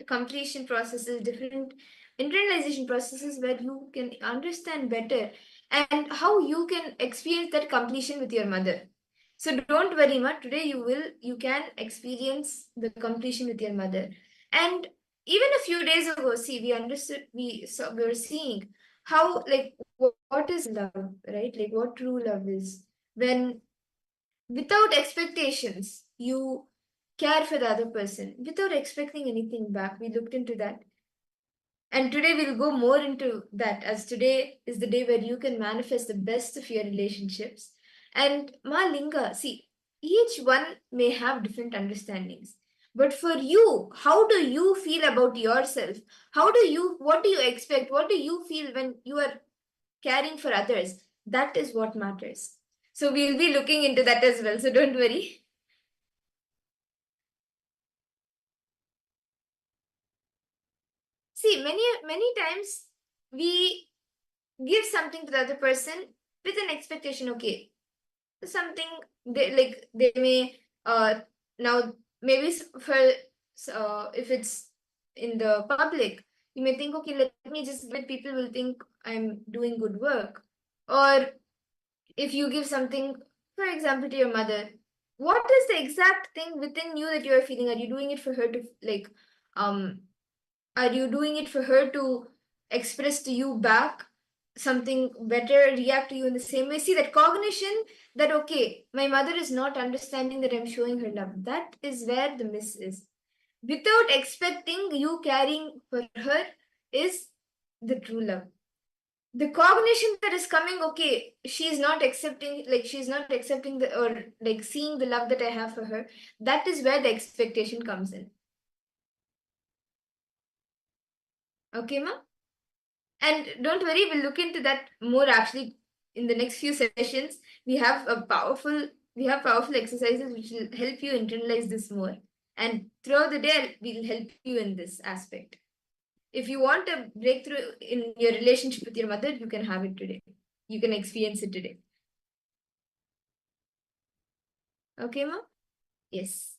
completion processes, different internalization processes where you can understand better and how you can experience that completion with your mother. So don't worry, ma. Today you can experience the completion with your mother. And even a few days ago, see, we understood, we were seeing how, like, what is love, right? Like what true love is, when without expectations you care for the other person without expecting anything back. We looked into that, and today we'll go more into that, as today is the day where you can manifest the best of your relationships. And ma linga, see, each one may have different understandings, but for you, how do you feel about yourself? What do you expect, what do you feel when you are caring for others? That is what matters. So we'll be looking into that as well, so don't worry. See, many times we give something to the other person with an expectation. Okay, something they may now maybe for if it's in the public, you may think, okay, let me just let people will think I'm doing good work. Or if you give something, for example, to your mother, what is the exact thing within you that you are feeling? Are you doing it for her to like um are you doing it for her to express to you back something better, react to you in the same way? See, that cognition that, okay, my mother is not understanding that I'm showing her love. That is where the miss is. Without expecting you caring for her is the true love. The cognition that is coming, okay, she's not accepting, like she's not accepting the, or like seeing the love that I have for her. That is where the expectation comes in. Okay, ma? And don't worry, we'll look into that more actually in the next few sessions. We have powerful exercises which will help you internalize this more. And throughout the day, we'll help you in this aspect. If you want a breakthrough in your relationship with your mother, you can have it today. You can experience it today. Okay, ma? Yes.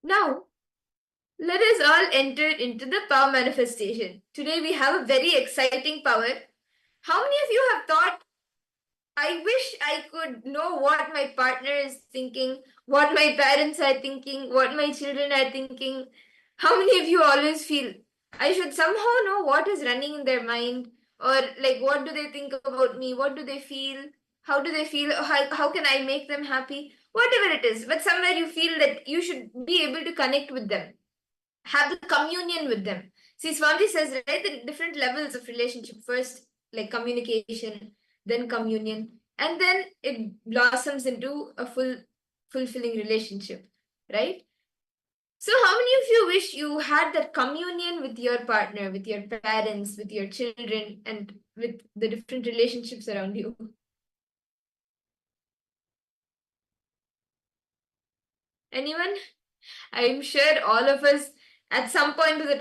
Now, let us all enter into the power manifestation. Today we have a very exciting power. How many of you have thought, I wish I could know what my partner is thinking, what my parents are thinking, what my children are thinking? How many of you always feel, I should somehow know what is running in their mind? Or like, what do they think about me? What do they feel? How do they feel? How can I make them happy? Whatever it is, but somewhere you feel that you should be able to connect with them, have the communion with them. See, Swami says, right, the different levels of relationship. First, like communication, then communion, and then it blossoms into a fulfilling relationship, right? So how many of you wish you had that communion with your partner, with your parents, with your children, and with the different relationships around you? Anyone? I'm sure all of us at some point of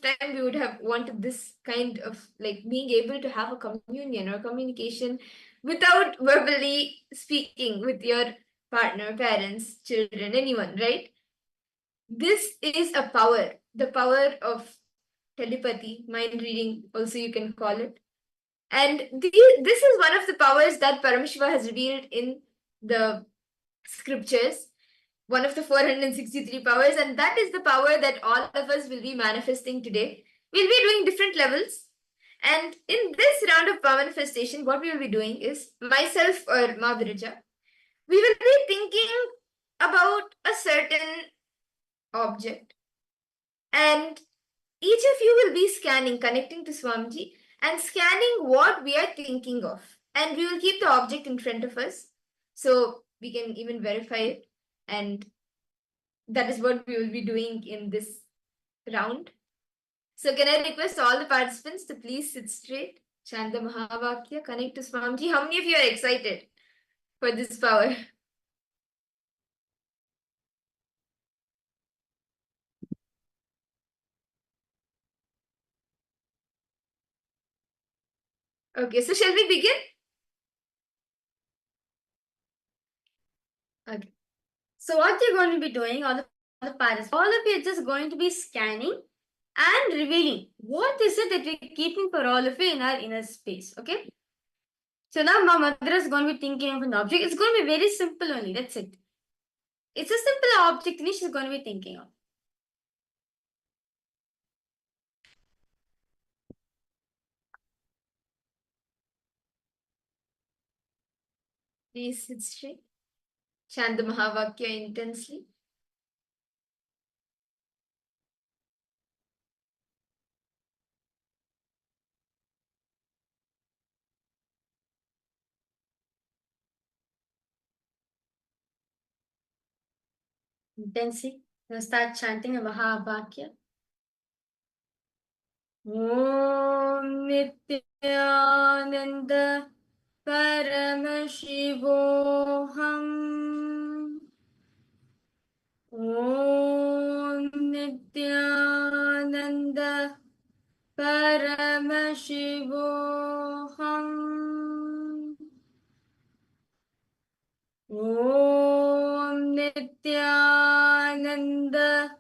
time, we would have wanted this kind of like being able to have a communion or communication without verbally speaking with your partner, parents, children, anyone, right? This is a power, the power of telepathy, mind reading, also you can call it. And this is one of the powers that Paramashiva has revealed in the scriptures, one of the 463 powers, and that is the power that all of us will be manifesting today. We'll be doing different levels, and in this round of power manifestation, what we will be doing is, myself or Ma Virija, we will be thinking about a certain object, and each of you will be scanning, connecting to Swamiji, and scanning what we are thinking of, and we will keep the object in front of us so we can even verify it. And that is what we will be doing in this round. So can I request all the participants to please sit straight, chant the Mahavakya, connect to Swamiji. How many of you are excited for this power? Okay, so shall we begin? Okay. So what you're going to be doing, all the parts, all of you are just going to be scanning and revealing what is it that we're keeping for all of you in our inner space. Okay. So now my mother is going to be thinking of an object. It's going to be very simple only. That's it. It's a simple object which she's going to be thinking of. Please sit straight. Chant the Mahavakya intensely. Intensely. Now start chanting the Mahavakya. Om Nithyananda Paramashivoham. Om Nithyananda Paramashivoham. Om Nithyananda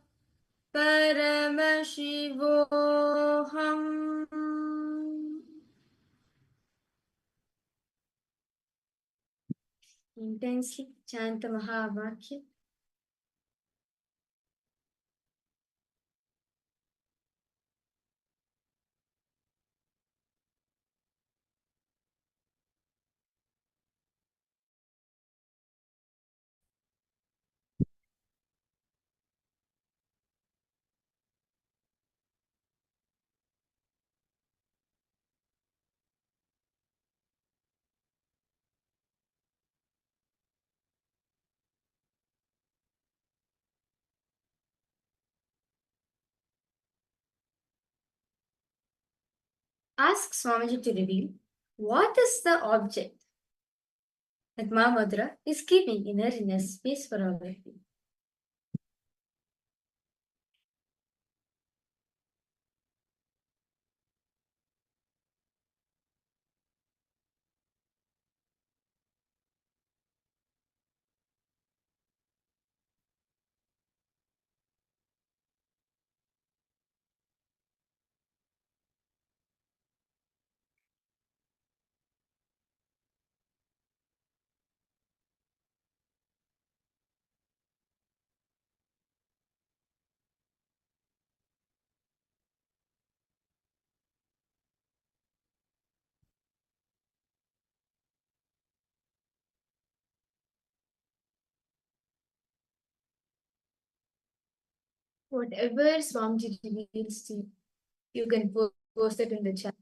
Paramashivoham. Intensely chant the Mahavakya. Ask Swamiji to reveal what is the object that Mahamadra is keeping in her inner space for all of you. Whatever Swamiji reveals to you, you can post it in the chat.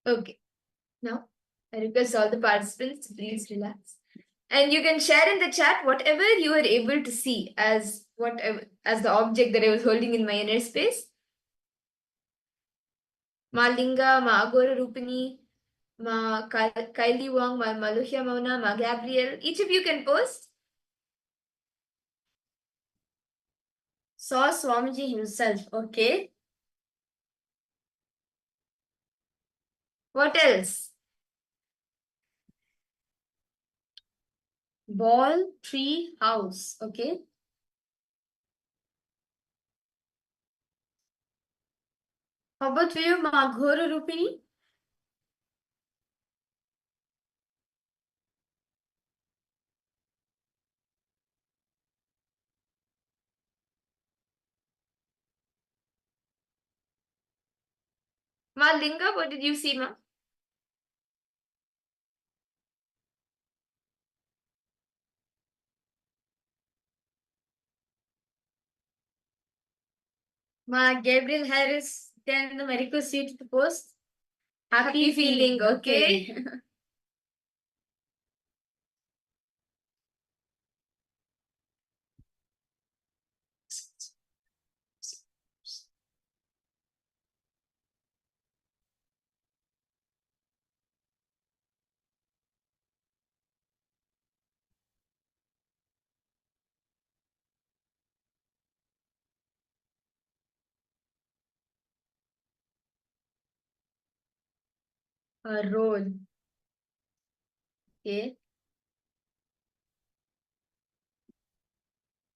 Okay, now I request all the participants to please relax. And you can share in the chat whatever you were able to see as the object that I was holding in my inner space. Ma Linga, Ma Agora Rupini, Ma Kylie Wong, Ma Maluhya Mauna, Ma Gabriel. Each of you can post. Saw Swamiji himself, okay? What else? Ball, tree, house, okay? How about for you, Maghora Rupini? Ma Linga, what did you see, Ma? Ma Gabriel Harris, then the request you to post. Happy feeling, okay? A roll. Okay.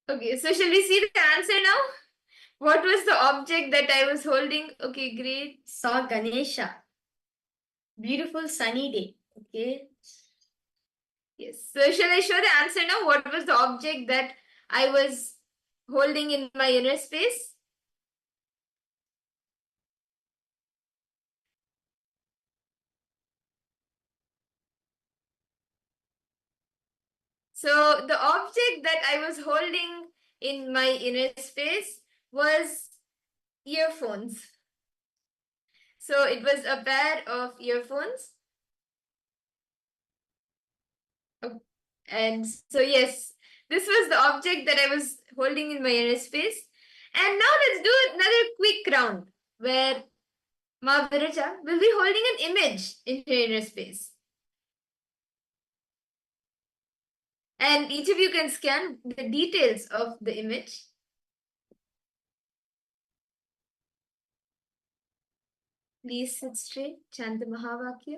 Okay, so shall we see the answer now? What was the object that I was holding? Okay, great. Saw Ganesha. Beautiful sunny day. Okay. Yes. So shall I show the answer now? What was the object that I was holding in my inner space? So the object that I was holding in my inner space was earphones. So it was a pair of earphones. Oh, and so yes, this was the object that I was holding in my inner space. And now let's do another quick round where Ma Viraja will be holding an image in her inner space. And each of you can scan the details of the image. Please sit straight, chant the Mahavakya.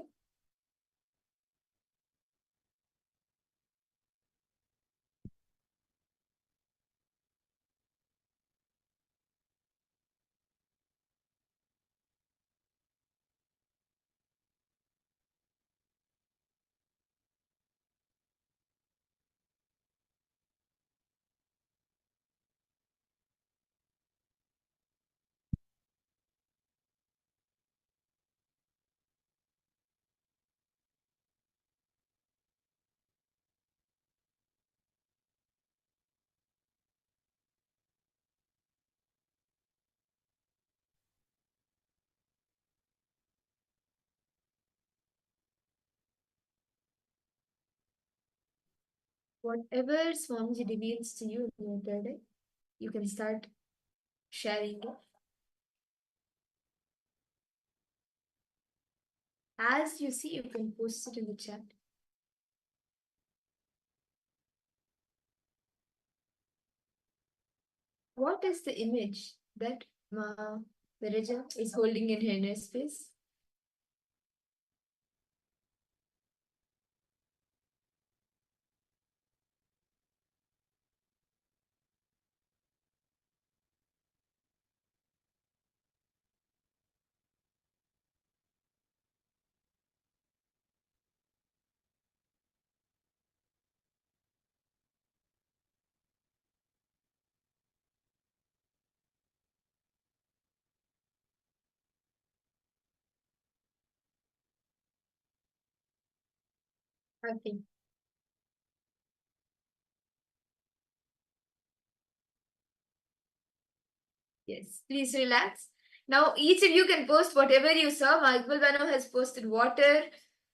Whatever Swamiji reveals to you in your third eye, you can start sharing it. As you see, you can post it in the chat. What is the image that Ma Viraja is holding in her inner space? Okay. Yes, please relax. Now, each of you can post whatever you saw. Ma Iqbal Bano has posted water.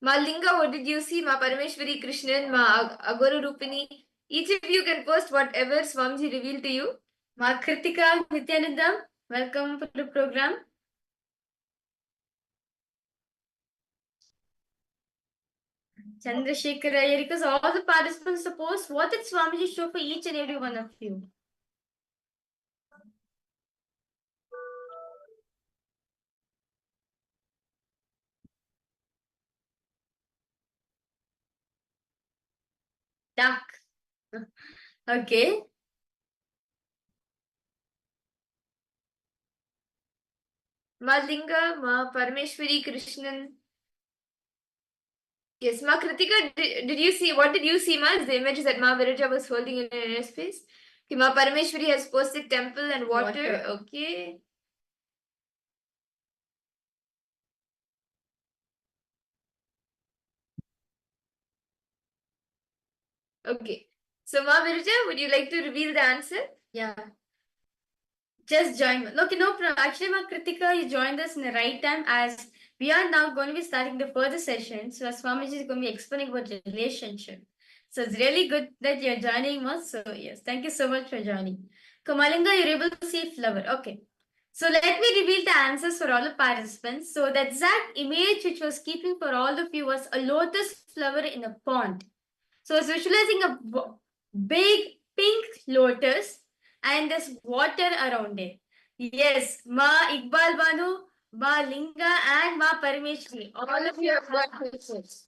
Ma Linga, what did you see? Ma Parameshwari Krishnan, Ma Agoru Rupini. Each of you can post whatever Swamiji revealed to you. Ma Kritika Nithyananda, welcome to the program. Chandrasekhar Iyer, because all the participants to post what did Swamiji show for each and every one of you. Duck. Okay. Ma Linga, Ma Parameshwari Krishnan. Yes, Ma Kritika, did you see, what did you see, Ma? Is the image that Ma Viraja was holding in her inner space? Okay, Ma Parameshwari has posted temple and water. Okay. Okay. So, Ma Viraja, would you like to reveal the answer? Yeah. just join. Okay, no problem. Actually, my Kritika, you joined us in the right time as we are now going to be starting the further session. So, as Swamiji is going to be explaining about relationship. So, it's really good that you're joining us. So, yes, thank you so much for joining. Kamalinga, you're able to see flower. Okay. So, let me reveal the answers for all the participants. So, the exact image which was keeping for all of you was a lotus flower in a pond. So, it's visualizing a big pink lotus and there's water around it. Yes, Ma Iqbal Banu, Ma Linga, and Ma Parameshwari. All of you have got pictures.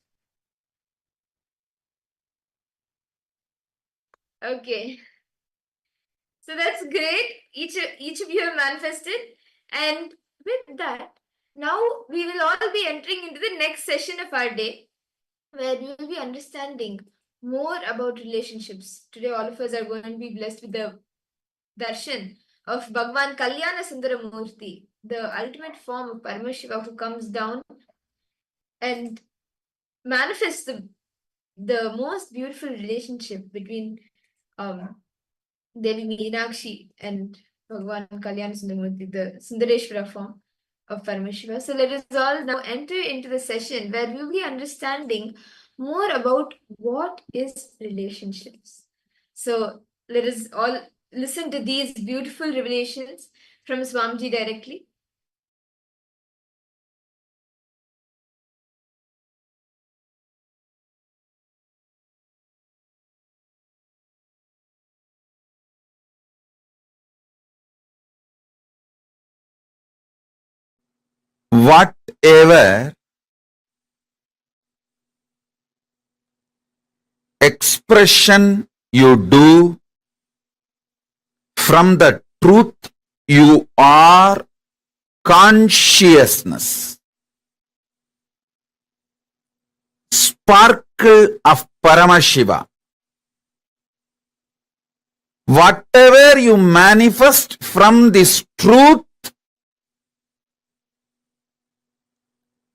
Okay. So that's great. Each of you have manifested. And with that, now we will all be entering into the next session of our day, where we will be understanding more about relationships. Today, all of us are going to be blessed with the darshan of Bhagwan Kalyana Sundaramurti, the ultimate form of Paramashiva who comes down and manifests the most beautiful relationship between Devi Meenakshi and Bhagwan Kalyana Sundaramurti, the Sundareshwara form of Paramashiva. So let us all now enter into the session where we will be understanding more about what is relationships. So let us all listen to these beautiful revelations from Swamiji directly. Whatever expression you do from the truth you are consciousness, sparkle of Paramashiva. Whatever you manifest from this truth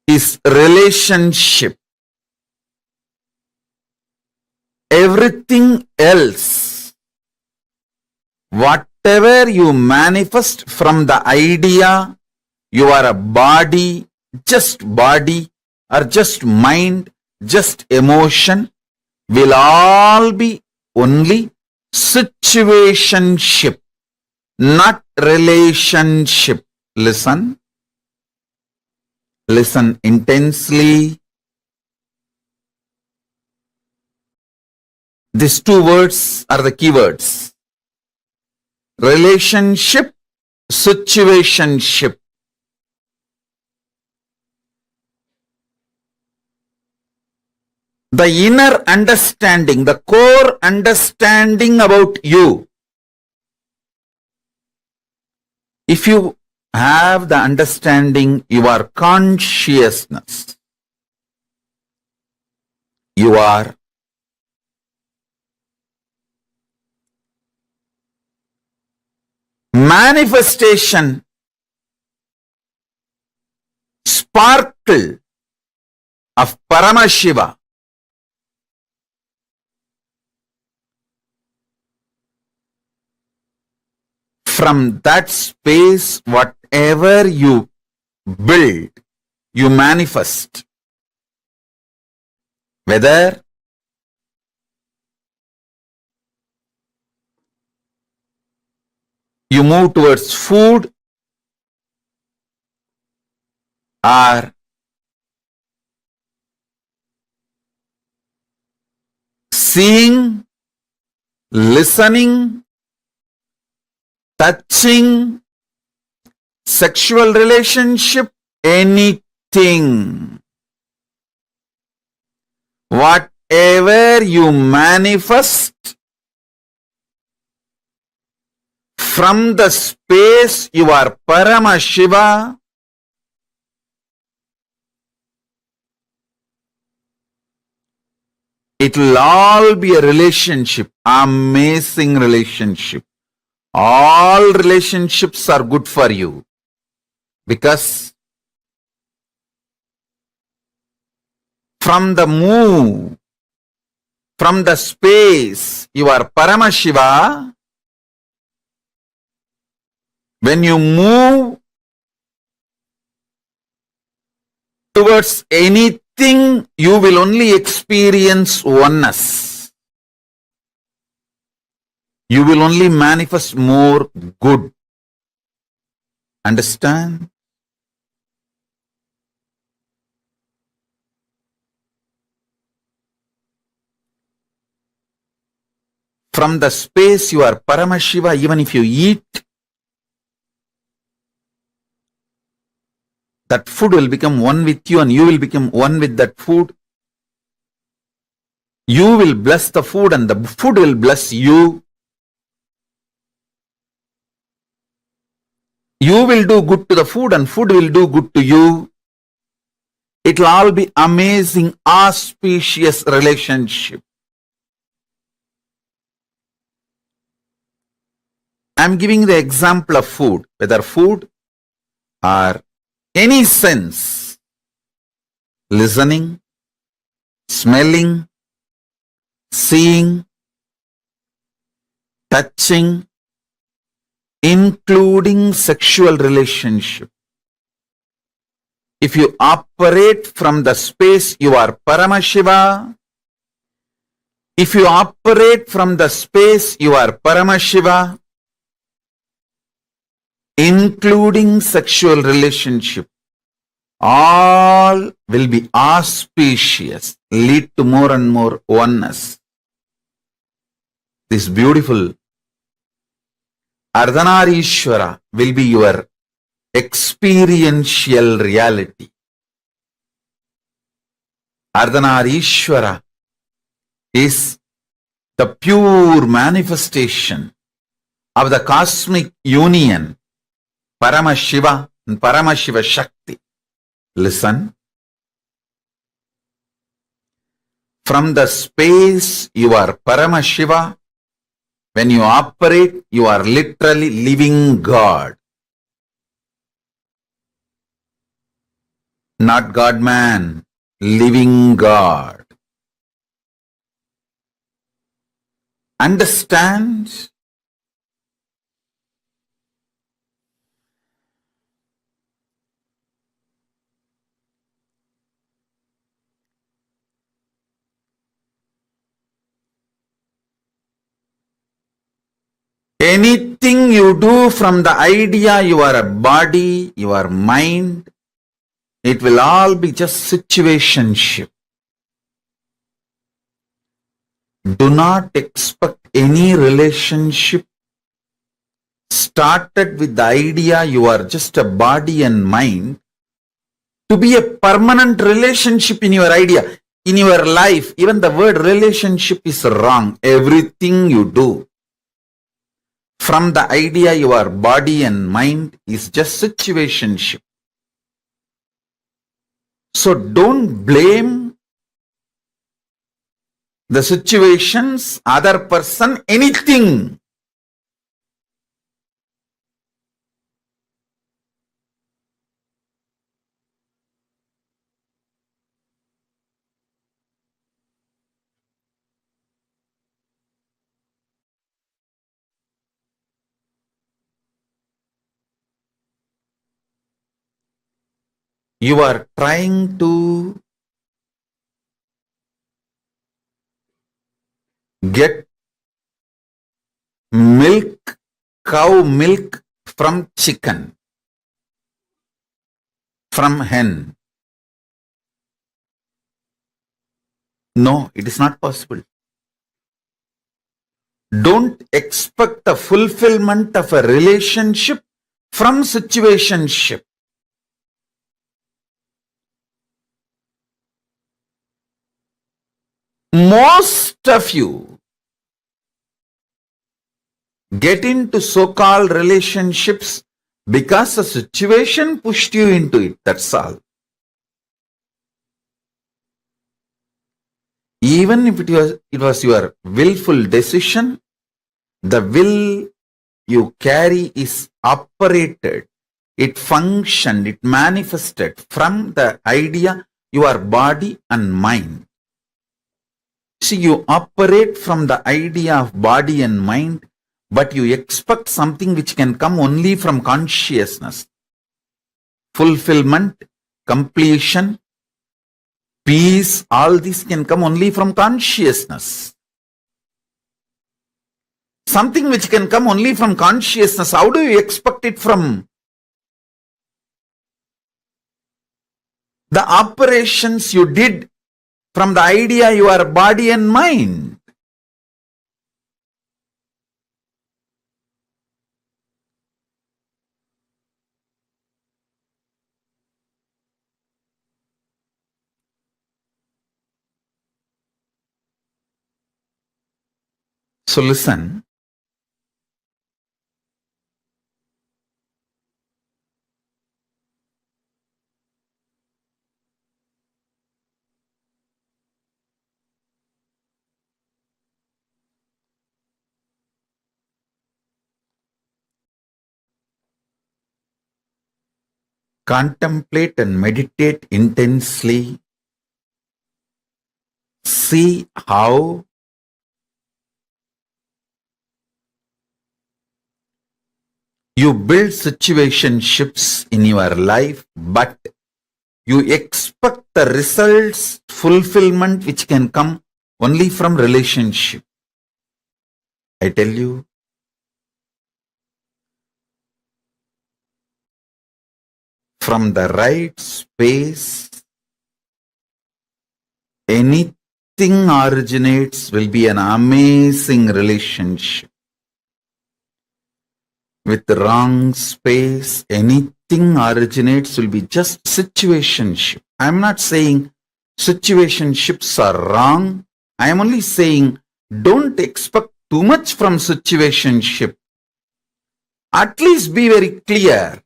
is relationship. Everything else, whatever you manifest from the idea you are a body or just mind, just emotion, will all be only situationship, not relationship. Listen intensely. These two words are the key words. Relationship, situationship. The inner understanding, the core understanding about you. If you have the understanding, you are consciousness. You are manifestation, sparkle of Paramashiva. From that space, whatever you build, you manifest. Whether you move towards food or seeing, listening, touching, sexual relationship, anything. Whatever you manifest from the space you are Paramashiva, it will all be a relationship, amazing relationship. All relationships are good for you because from the move, from the space you are Paramashiva, When you move towards anything, you will only experience oneness. You will only manifest more good. Understand? From the space you are Paramashiva, even if you eat, that food will become one with you and you will become one with that food. You will bless the food and the food will bless you. You will do good to the food and food will do good to you. It will all be amazing, auspicious relationship. I am giving the example of food, whether food or any sense, listening, smelling, seeing, touching, including sexual relationship. If you operate from the space you are Paramashiva, if you operate from the space you are Paramashiva, including sexual relationship, all will be auspicious, lead to more and more oneness. This beautiful Ardhanarishwara will be your experiential reality. Ardhanarishwara is the pure manifestation of the cosmic union, Paramashiva and Paramashiva Shakti. Listen. From the space you are Paramashiva, when you operate, you are literally living God. Not God-man, living God. Understand? Anything you do from the idea you are a body, you are mind, it will all be just situationship. Do not expect any relationship started with the idea you are just a body and mind to be a permanent relationship in your idea, in your life. Even the word relationship is wrong. Everything you do from the idea you are body and mind is just situationship. So don't blame the situations, other person, anything. You are trying to get milk, cow milk from chicken, from hen. No, it is not possible. Don't expect the fulfillment of a relationship from situationship. Most of you get into so-called relationships because the situation pushed you into it. That's all. Even if it was your willful decision, the will you carry is operated. It functioned, it manifested from the idea you are body and mind. See, you operate from the idea of body and mind but you expect something which can come only from consciousness. Fulfillment, completion, peace, all this can come only from consciousness. Something which can come only from consciousness, how do you expect it from the operations you did from the idea you are body and mind? So listen, contemplate and meditate intensely. See how you build situationships in your life, but you expect the results, fulfillment which can come only from relationship. I tell you, from the right space, anything originates will be an amazing relationship. With the wrong space, anything originates will be just situationship. I am not saying situationships are wrong. I am only saying don't expect too much from situationship. At least be very clear.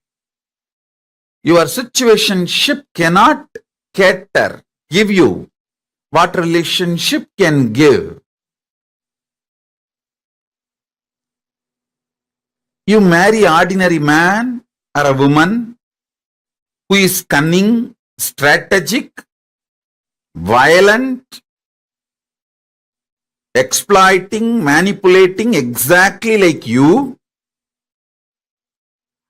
Your situationship cannot give you what relationship can give. You marry an ordinary man or a woman who is cunning, strategic, violent, exploiting, manipulating exactly like you,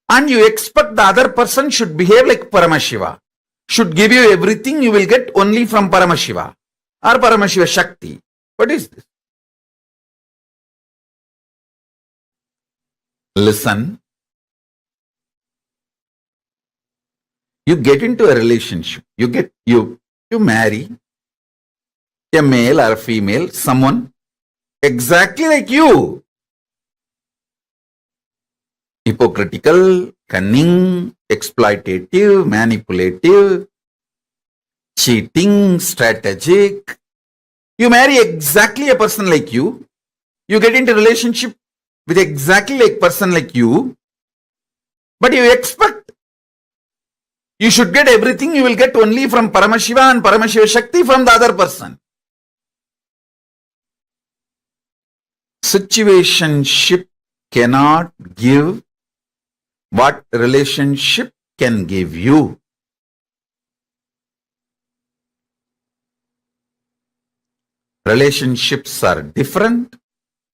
and you expect the other person should behave like Paramashiva, should give you everything you will get only from Paramashiva or Paramashiva Shakti. What is this? Listen, you get into a relationship, you marry a male or a female, someone exactly like you. Hypocritical, cunning, exploitative, manipulative, cheating, strategic. You marry exactly a person like you. You get into a relationship with exactly like person like you. But you expect you should get everything you will get only from Paramashiva and Paramashiva Shakti from the other person. Situationship cannot give what relationship can give you. Relationships are different.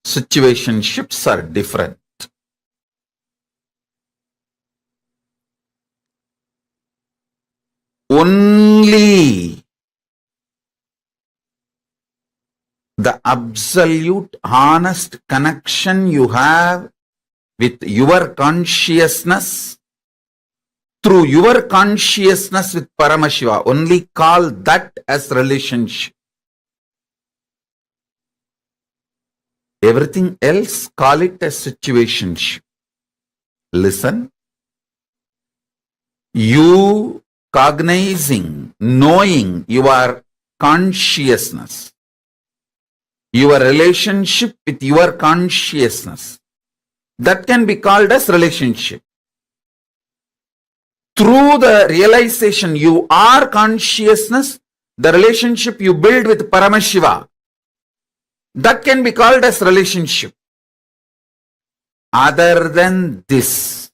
Situationships are different. Only the absolute honest connection you have with your consciousness, through your consciousness with Paramashiva, only call that as relationship. Everything else, call it as situationship. Listen, you cognizing, knowing your consciousness, your relationship with your consciousness, that can be called as relationship. Through the realization you are consciousness, the relationship you build with Paramashiva, that can be called as relationship. Other than this,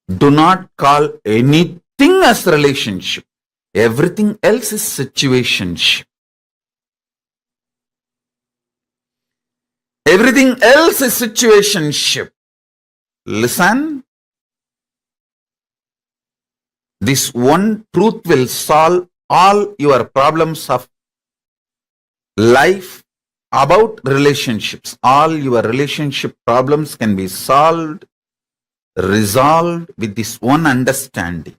do not call anything as relationship. Everything else is situationship. Everything else is situationship. Listen. This one truth will solve all your problems of life about relationships. All your relationship problems can be solved, resolved with this one understanding.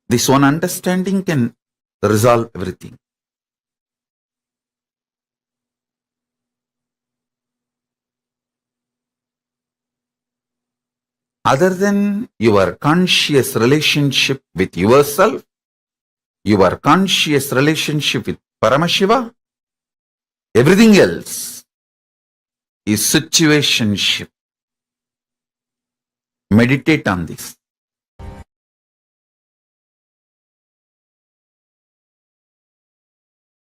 This one understanding can resolve everything. Other than your conscious relationship with yourself, your conscious relationship with Paramashiva, everything else is situationship. Meditate on this.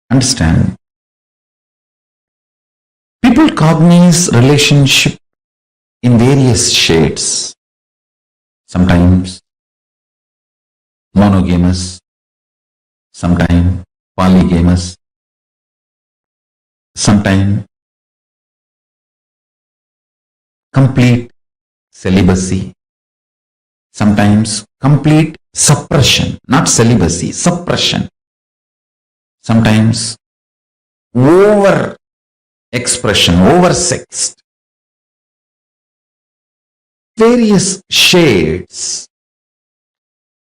Understand? People cognize relationship in various shades. Sometimes monogamous, sometimes polygamous, sometimes complete celibacy, sometimes complete suppression, not celibacy, suppression, sometimes over expression, over sexed. Various shades.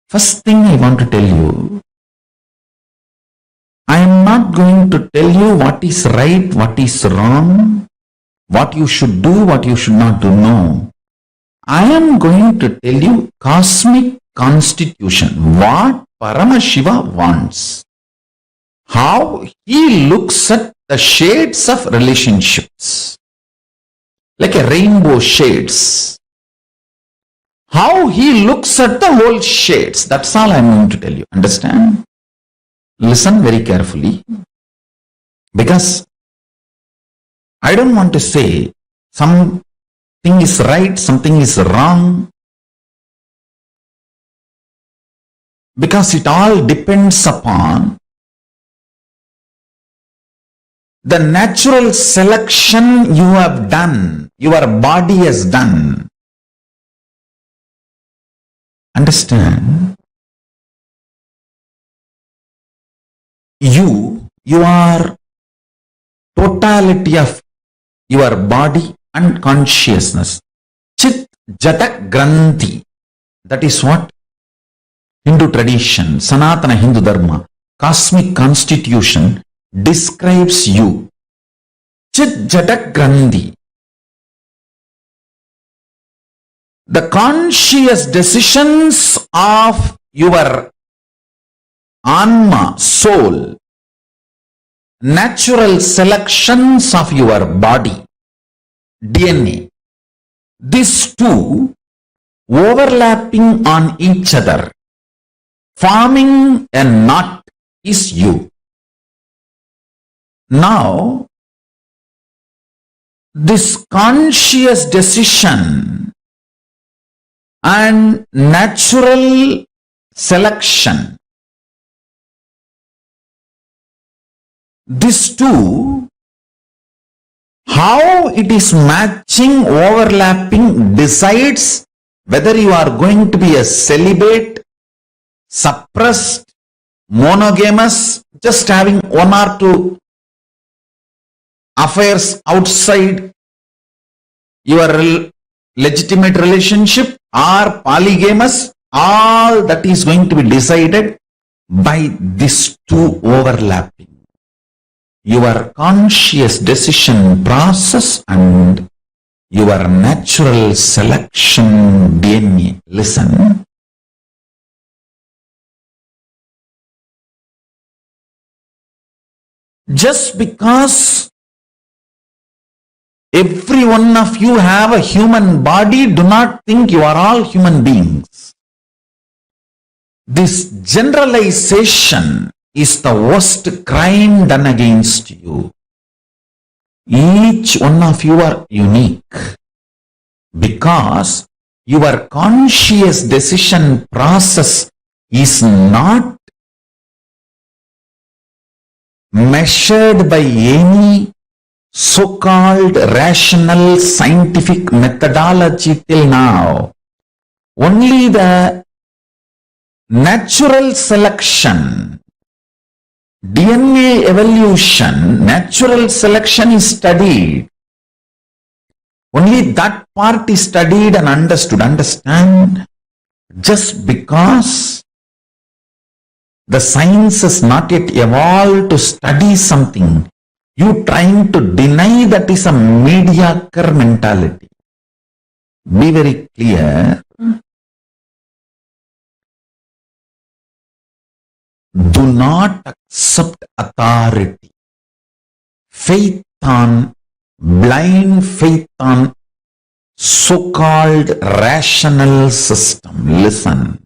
First thing I want to tell you, I am not going to tell you what is right, what is wrong, what you should do, what you should not do. No. I am going to tell you cosmic constitution, what Paramashiva wants, how he looks at the shades of relationships, like a rainbow shades. How he looks at the whole shades. That's all I'm going to tell you. Understand? Listen very carefully. Because I don't want to say something is right, something is wrong. Because it all depends upon the natural selection you have done, your body has done. Understand? Your totality of your body and consciousness. Chit Jata Granthi. That is what Hindu tradition, Sanatana Hindu Dharma, cosmic constitution describes you. Chit Jata Granthi. The conscious decisions of your Anma, soul, natural selections of your body, DNA, these two overlapping on each other, forming a knot is you. Now, this conscious decision and natural selection, these two, how it is matching, overlapping, decides whether you are going to be a celibate, suppressed, monogamous, just having one or two affairs outside your legitimate relationship, or polygamous. All that is going to be decided by these two overlapping. Your conscious decision process and your natural selection DNA. Listen. Just because every one of you have a human body, do not think you are all human beings. This generalization is the worst crime done against you. Each one of you are unique because your conscious decision process is not measured by any so-called rational scientific methodology till now. Only the natural selection, DNA evolution, natural selection is studied. Only that part is studied and understood. Understand? Just because the science has not yet evolved to study something, you trying to deny that is a mediocre mentality. Be very clear. Do not accept authority. Faith on, blind faith on so-called rational system. Listen.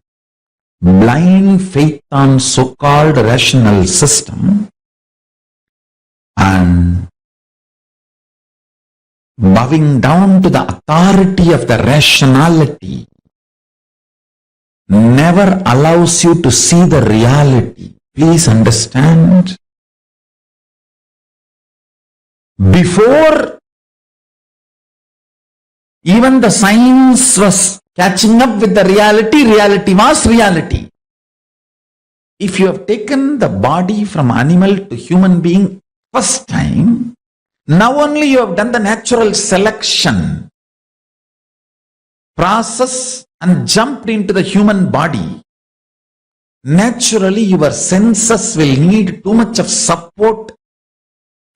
Blind faith on so-called rational system and bowing down to the authority of the rationality never allows you to see the reality. Please understand. Before even the science was catching up with the reality, reality was reality. If you have taken the body from animal to human being first time, now only you have done the natural selection process and jumped into the human body. Naturally, your senses will need too much of support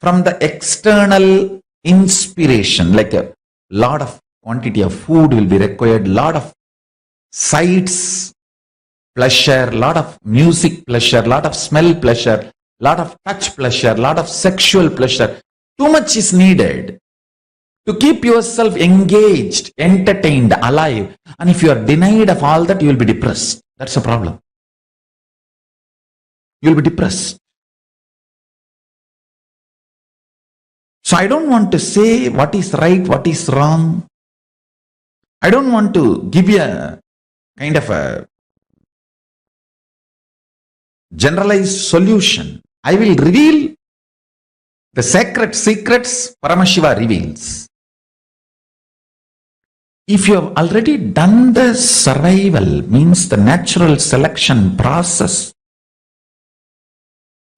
from the external inspiration, like a lot of quantity of food will be required, lot of sights pleasure, lot of music pleasure, lot of smell pleasure, lot of touch pleasure, lot of sexual pleasure. Too much is needed to keep yourself engaged, entertained, alive. And if you are denied of all that, you will be depressed. That's a problem. You will be depressed. So I don't want to say what is right, what is wrong. I don't want to give you a kind of a generalized solution. I will reveal the sacred secrets Paramashiva reveals. If you have already done the survival, means the natural selection process,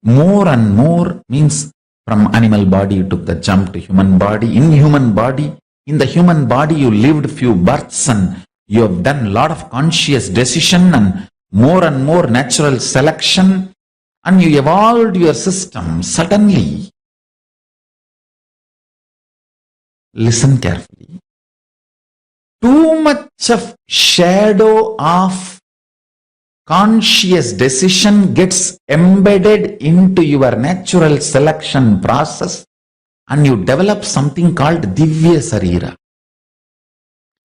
more and more means from animal body you took the jump to human body. In the human body you lived few births and you have done a lot of conscious decision and more natural selection, and you evolved your system. Suddenly, listen carefully, too much of shadow of conscious decision gets embedded into your natural selection process and you develop something called Divya Sarira,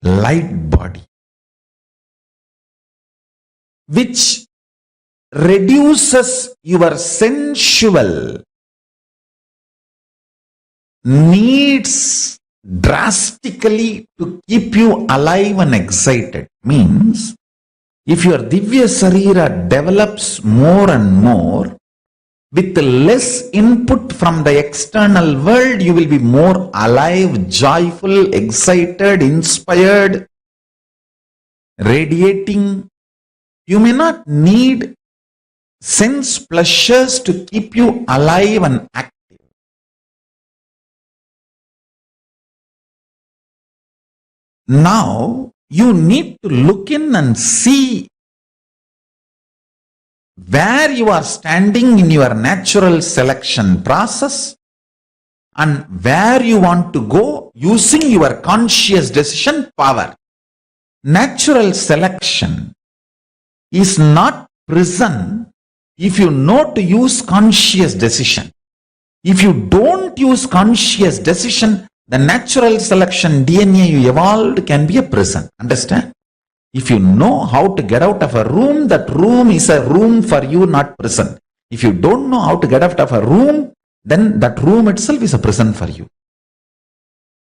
light body, which reduces your sensual needs drastically to keep you alive and excited. Means, if your Divya Sarira develops more and more, with less input from the external world, you will be more alive, joyful, excited, inspired, radiating. You may not need sense pleasures to keep you alive and active. Now, you need to look in and see where you are standing in your natural selection process and where you want to go using your conscious decision power. Natural selection is not prison if you know to use conscious decision. If you don't use conscious decision, the natural selection DNA you evolved can be a prison. Understand? If you know how to get out of a room, that room is a room for you, not prison. If you don't know how to get out of a room, then that room itself is a prison for you.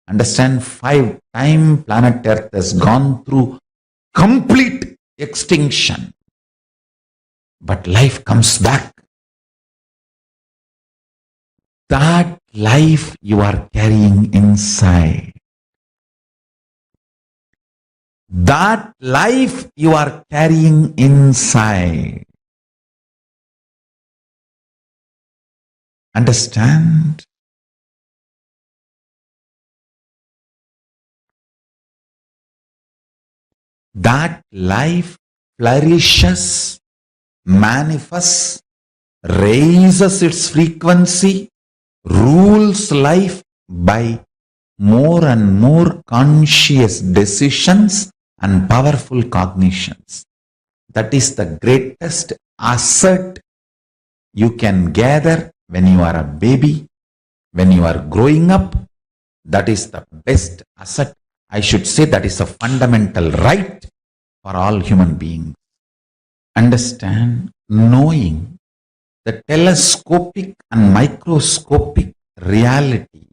Understand? 5 times planet Earth has gone through complete extinction. But life comes back. that life you are carrying inside. That life you are carrying inside. Understand? That life flourishes, manifests, raises its frequency, rules life by more and more conscious decisions and powerful cognitions. That is the greatest asset you can gather when you are a baby, when you are growing up. That is the best asset. I should say that is a fundamental right for all human beings. Understand, knowing the telescopic and microscopic reality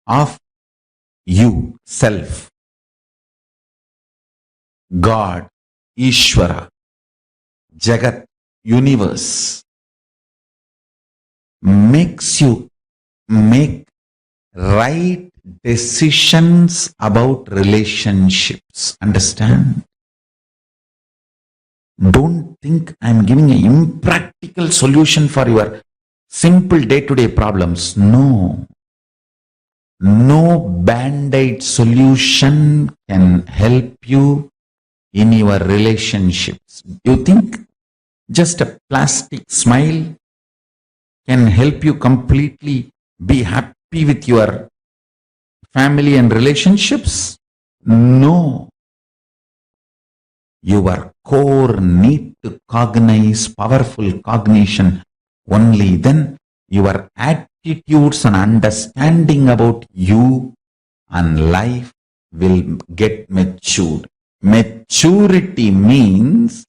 of you, self, God, Ishvara, Jagat, universe, makes you make right decisions about relationships. Understand? Don't think I'm giving an impractical solution for your simple day-to-day problems. No. No band-aid solution can help you in your relationships. You think just a plastic smile can help you completely be happy with your family and relationships? No. Your core need to cognize powerful cognition. Only then your attitudes and understanding about you and life will get matured. Maturity means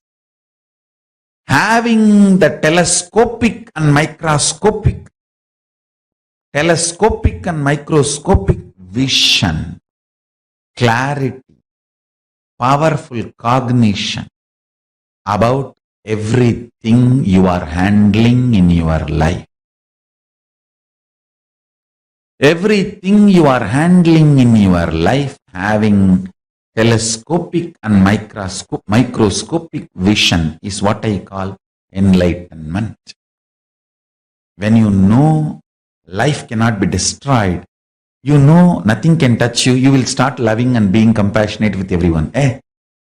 having the telescopic and microscopic vision, clarity, powerful cognition about everything you are handling in your life. Everything you are handling in your life, having telescopic and microscopic vision is what I call enlightenment. When you know life cannot be destroyed, you know nothing can touch you, you will start loving and being compassionate with everyone.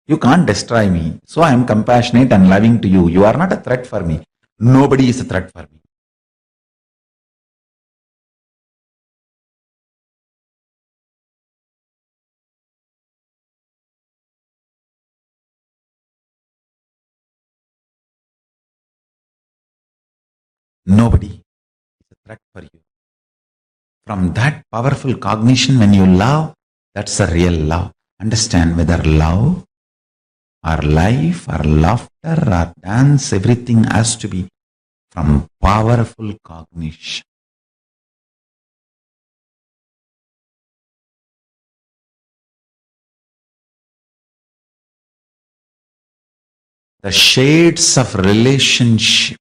You can't destroy me, so I am compassionate and loving to you. You are not a threat for me. Nobody is a threat for me. Nobody is a threat for you. From that powerful cognition, when you love, that's a real love. Understand, whether love or life or laughter or dance, everything has to be from powerful cognition. The shades of relationship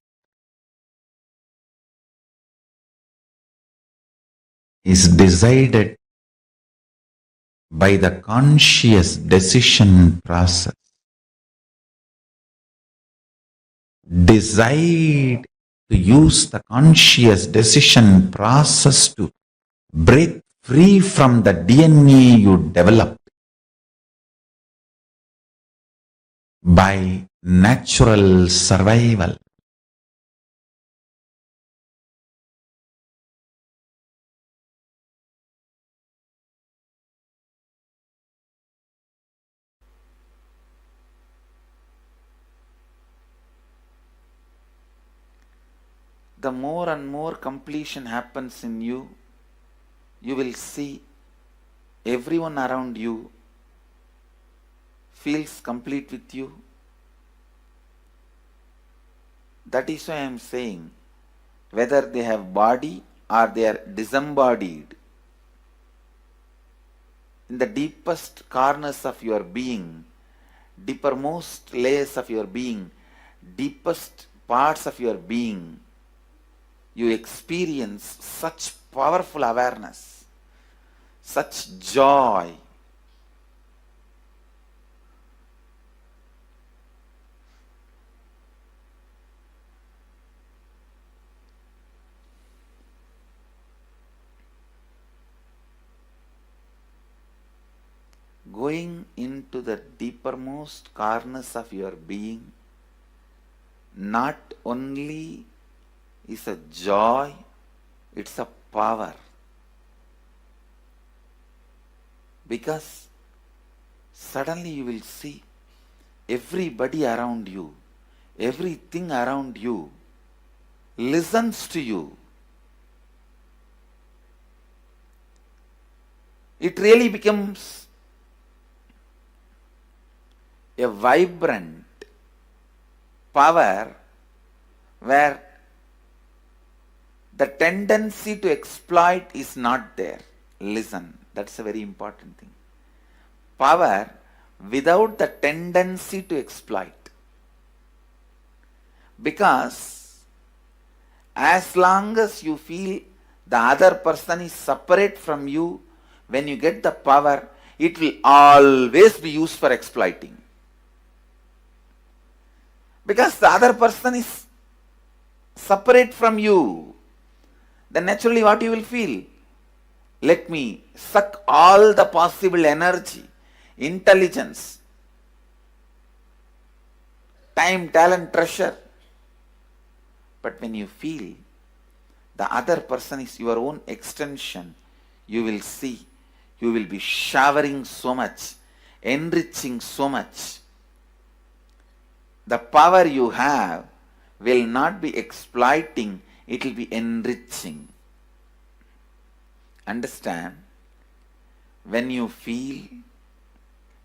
is decided by the conscious decision process. Decide to use the conscious decision process to break free from the DNA you developed by natural survival. The more and more completion happens in you, you will see everyone around you feels complete with you. That is why I am saying, whether they have body or they are disembodied, in the deepest corners of your being, deepermost layers of your being, deepest parts of your being, you experience such powerful awareness, such joy. Going into the deepermost corners of your being not only is a joy, it's a power. Because suddenly you will see everybody around you, everything around you listens to you. It really becomes a vibrant power where the tendency to exploit is not there. Listen, that's a very important thing. Power without the tendency to exploit. Because as long as you feel the other person is separate from you, when you get the power, it will always be used for exploiting. Because the other person is separate from you, then naturally what you will feel? Let me suck all the possible energy, intelligence, time, talent, treasure. But when you feel the other person is your own extension, you will see, you will be showering so much, enriching so much. The power you have will not be exploiting, it will be enriching. Understand? When you feel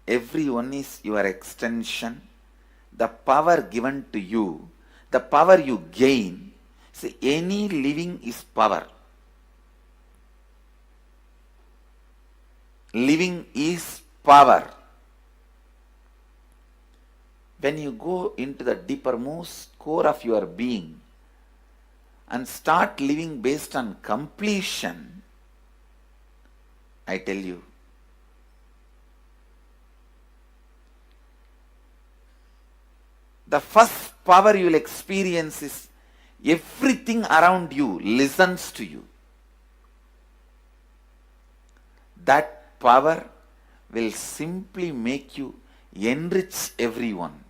everyone is your extension, the power given to you, the power you gain, see, any living is power. Living is power. When you go into the deepermost core of your being and start living based on completion, I tell you, the first power you will experience is everything around you listens to you. That power will simply make you enrich everyone.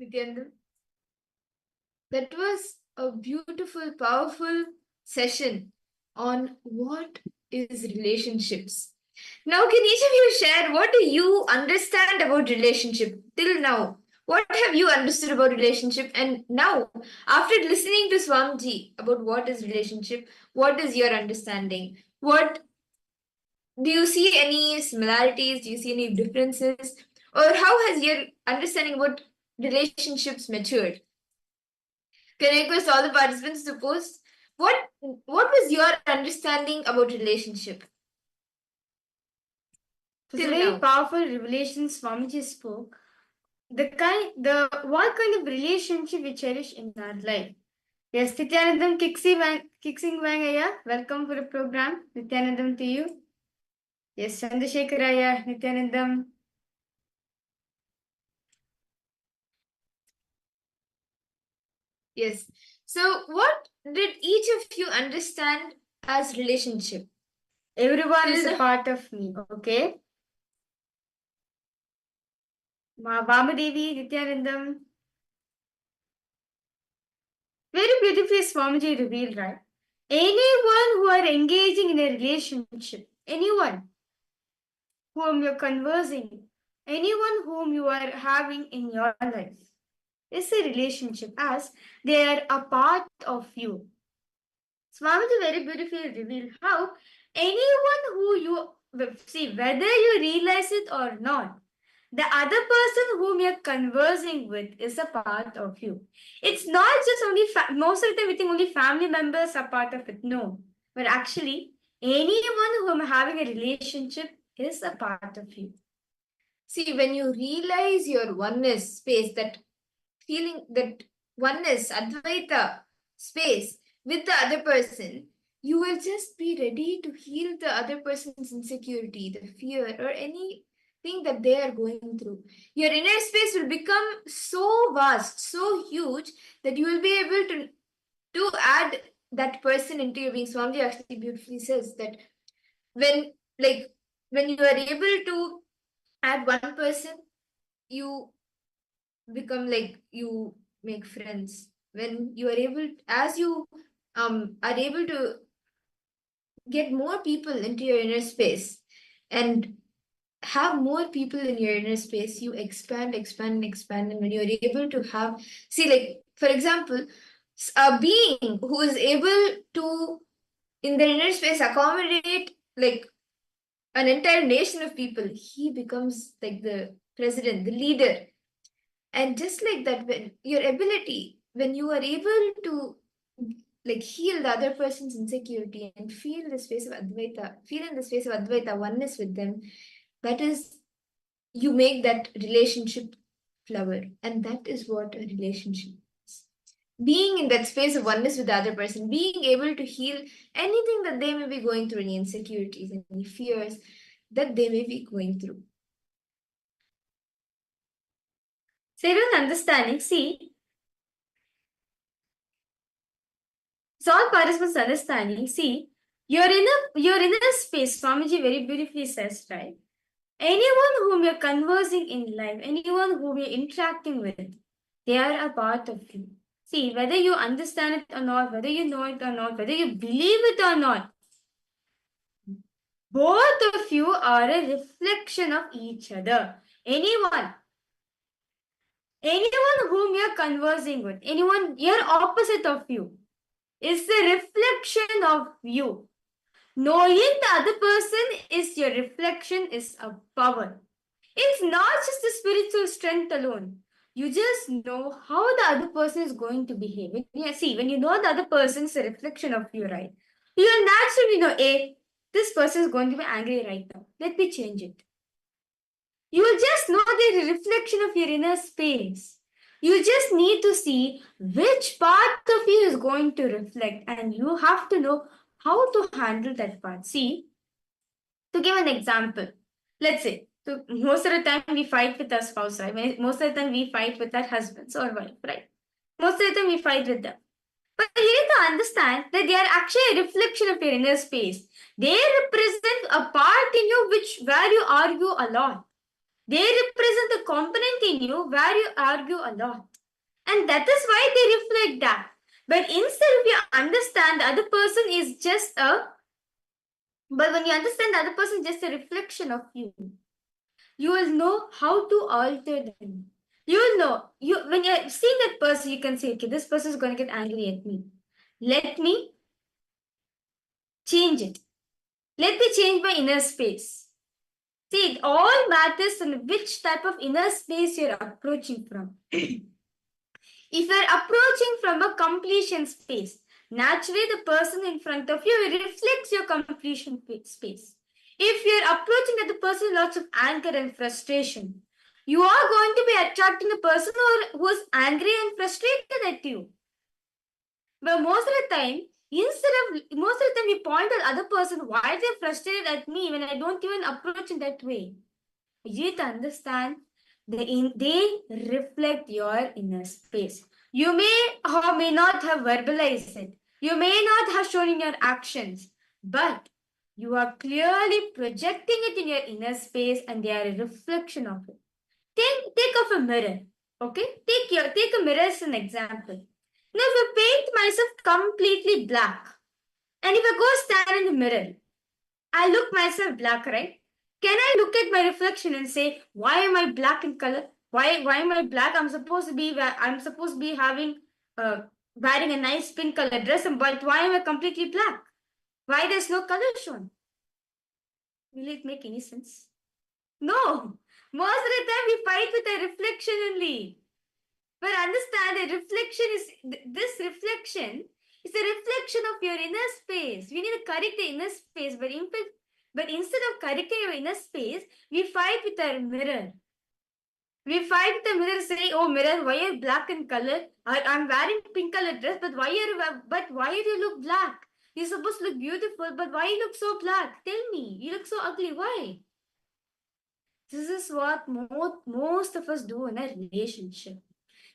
Nithyananda, that was a beautiful, powerful session on what is relationships. Now, can each of you share what do you understand about relationship till now? What have you understood about relationship? And now, after listening to Swamiji about what is relationship, what is your understanding? What do you see any similarities? Do you see any differences? Or how has your understanding about relationships matured? Can I request all the participants to post what was your understanding about relationship? It's a Till very now. powerful revelation Swamiji spoke. What kind of relationship we cherish in our life. Yes, Nithyanandam Kixing Wangaya, welcome for the program. Nithyanandam to you. Yes, Chandrasekharaya, Nithyanandam. Yes. So, what did each of you understand as relationship? Everyone Till is a now. part of me, okay? Vamadevi, Nithyanandam. Very beautifully Swamiji revealed, right? Anyone who are engaging in a relationship, anyone whom you're conversing, anyone whom you are having in your life, is a relationship as they are a part of you. Swamiji very beautifully revealed how anyone who you see, whether you realize it or not, the other person whom you're conversing with is a part of you. It's not just only, most of the time we think only family members are part of it. No. But actually, anyone whom having a relationship is a part of you. See, when you realize your oneness space, that feeling, that oneness, Advaita space with the other person, you will just be ready to heal the other person's insecurity, the fear, or anything that they are going through. Your inner space will become so vast, so huge that you will be able to add that person into your being. Swamiji actually beautifully says that when like when you are able to add one person, you become like you make friends. When you are able, as you are able to get more people into your inner space and have more people in your inner space, you expand, expand, and expand. And when you're able to have, see, like for example, a being who is able to in their inner space accommodate like an entire nation of people, he becomes like the president, the leader. And just like that, when your ability, when you are able to like heal the other person's insecurity and feel the space of Advaita, feel in the space of Advaita, oneness with them, that is, you make that relationship flower. And that is what a relationship is. Being in that space of oneness with the other person, being able to heal anything that they may be going through, any insecurities, any fears that they may be going through. So everyone's understanding, see, it's all participants understanding, see, you're in a space, Swamiji very beautifully says, right? Anyone whom you're conversing in life, anyone whom you're interacting with, they are a part of you. See, whether you understand it or not, whether you know it or not, whether you believe it or not, both of you are a reflection of each other. Anyone whom you're conversing with, anyone you're opposite of you, is the reflection of you. Knowing the other person is your reflection is a power. It's not just the spiritual strength alone. You just know how the other person is going to behave. When you know the other person is a reflection of you, right? You'll naturally know, this person is going to be angry right now. Let me change it. You will just know the reflection of your inner space. You just need to see which part of you is going to reflect, and you have to know how to handle that part. See, to give an example, let's say, so most of the time we fight with our spouse, right? Most of the time we fight with our husbands or wife, right? Most of the time we fight with them. But you need to understand that they are actually a reflection of your inner space. They represent a part in you where you argue a lot. They represent a component in you where you argue a lot. And that is why they reflect that. But instead, if you understand the other person is just a But when you understand the other person is just a reflection of you, you will know how to alter them. You will know. When you're seeing that person, you can say, okay, this person is going to get angry at me. Let me change it. Let me change my inner space. See, it all matters on which type of inner space you're approaching from. If you're approaching from a completion space, naturally the person in front of you reflects your completion space. If you're approaching at the person with lots of anger and frustration, you are going to be attracting the person who is angry and frustrated at you. But most of the time, we point at the other person, why they're frustrated at me when I don't even approach in that way. You need to understand they reflect your inner space. You may or may not have verbalized it. You may not have shown in your actions, but you are clearly projecting it in your inner space and they are a reflection of it. Take off a mirror. Okay? Take a mirror as an example. Now if I paint myself completely black, and if I go stand in the mirror, I look myself black, right? Can I look at my reflection and say, why am I black in color? Why am I black? I'm supposed to be having wearing a nice pink color dress, but why am I completely black? Why there's no color shown? Will it make any sense? No. Most of the time we fight with a reflection only. But understand a reflection is this reflection is a reflection of your inner space. We need to correct the inner space, but instead of correcting your inner space, we fight with our mirror. We fight with the mirror, say, "Oh mirror, why are you black in color? I'm wearing pink color dress, but why do you look black? You're supposed to look beautiful, but why you look so black? Tell me, you look so ugly. Why?" This is what most of us do in a relationship.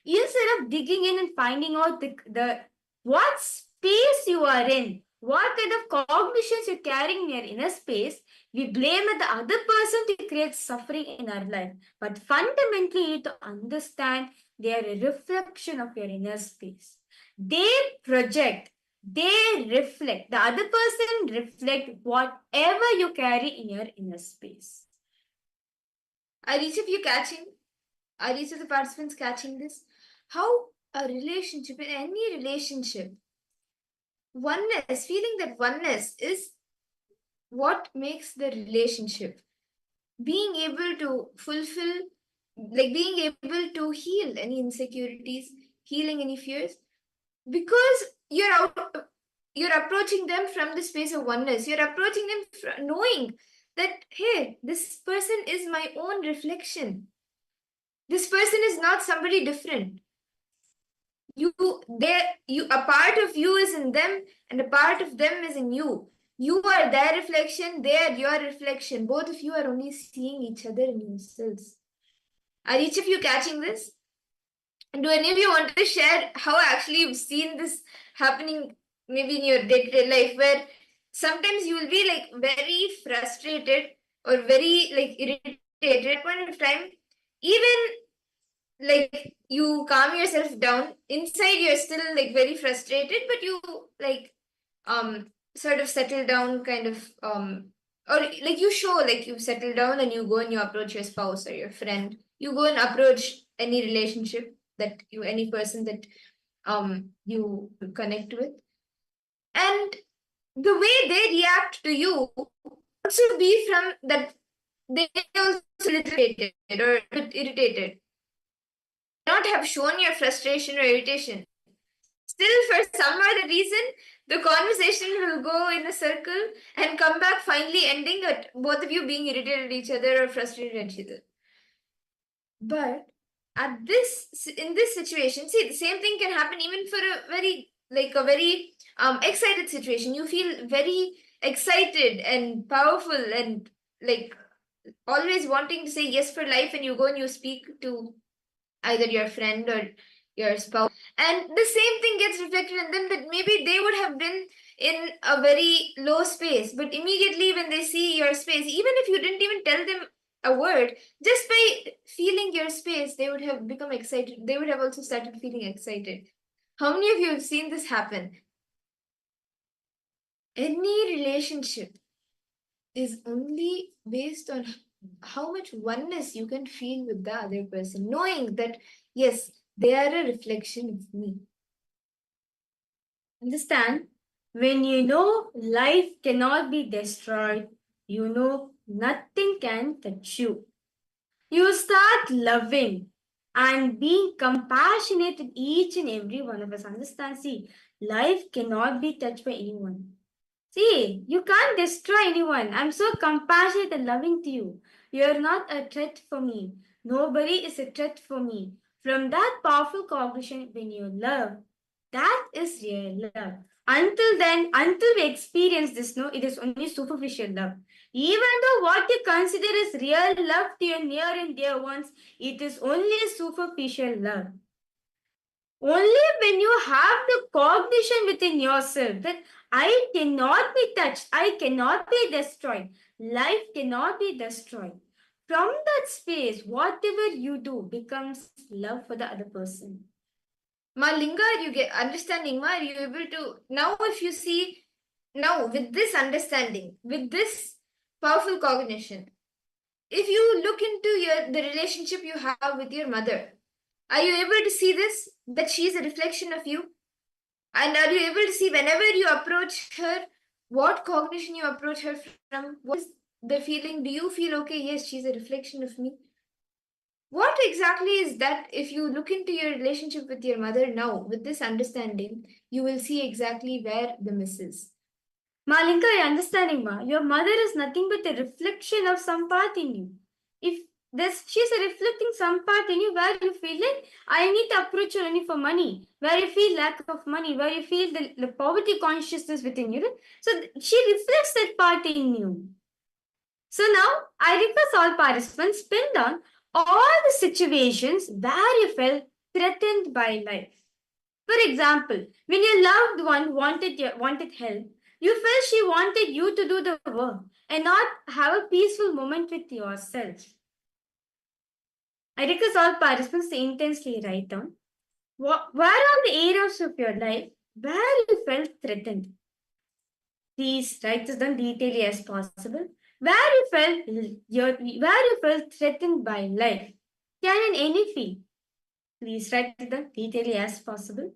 Instead of digging in and finding out the what space you are in, what kind of cognitions you're carrying in your inner space, we blame the other person to create suffering in our life. But fundamentally, you need to understand they are a reflection of your inner space. They project, they reflect. The other person reflect whatever you carry in your inner space. Are each of you catching? Are each of the participants catching this? How a relationship, in any relationship, oneness, feeling that oneness is what makes the relationship. Being able to fulfill, like being able to heal any insecurities, healing any fears, because you're approaching them from the space of oneness. You're approaching them knowing that, hey, this person is my own reflection. This person is not somebody different. A part of you is in them and a part of them is in you. You are their reflection, they are your reflection. Both of you are only seeing each other in yourselves. Are each of you catching this? And do any of you want to share how actually you've seen this happening maybe in your day-to-day life, where sometimes you will be like very frustrated or very like irritated at one point of time, even like you calm yourself down inside, you're still like very frustrated, but you like sort of settle down kind of or like you show like you settle down and you go and you approach your spouse or your friend, you go and approach any relationship that you any person that you connect with, and the way they react to you also be from that they also irritated or a bit irritated, not have shown your frustration or irritation. Still, for some other reason, the conversation will go in a circle and come back finally ending at both of you being irritated at each other or frustrated at each other. But in this situation, see, the same thing can happen even for a very excited situation. You feel very excited and powerful and like always wanting to say yes for life, and you go and you speak to either your friend or your spouse, and the same thing gets reflected in them, that maybe they would have been in a very low space, but immediately when they see your space, even if you didn't even tell them a word, just by feeling your space, they would have become excited. They would have also started feeling excited. How many of you have seen this happen? Any relationship, is only based on how much oneness you can feel with the other person, knowing that, yes, they are a reflection of me. Understand? When you know life cannot be destroyed, you know nothing can touch you. You start loving and being compassionate with each and every one of us. Understand? See, life cannot be touched by anyone. See, you can't destroy anyone. I'm so compassionate and loving to you. You're not a threat for me. Nobody is a threat for me. From that powerful cognition, when you love, that is real love. Until then, until we experience this, no, it is only superficial love. Even though what you consider as real love to your near and dear ones, it is only superficial love. Only when you have the cognition within yourself that I cannot be touched, I cannot be destroyed, life cannot be destroyed. From that space, whatever you do becomes love for the other person. Ma Linga, you get understanding, Ma, are you able to now if you see now with this understanding, with this powerful cognition, if you look into the relationship you have with your mother, are you able to see this? That she is a reflection of you? And are you able to see whenever you approach her, what cognition you approach her from? What is the feeling? Do you feel okay? Yes, she's a reflection of me. What exactly is that? If you look into your relationship with your mother now, with this understanding, you will see exactly where the miss is. Malinka, I understanding, Ma. Your mother is nothing but a reflection of some part in you. If she's a reflecting some part in you where you feel like I need to approach her only for money, where you feel lack of money, where you feel the poverty consciousness within you. So she reflects that part in you. So now I request all participants pin down all the situations where you felt threatened by life. For example, when your loved one wanted help, you felt she wanted you to do the work and not have a peaceful moment with yourself. I request all participants to intensely write down where are the areas of your life where you felt threatened. Please write this down detailedly as possible. Where you felt threatened by life. Can in any field. Please write it down detailedly as possible.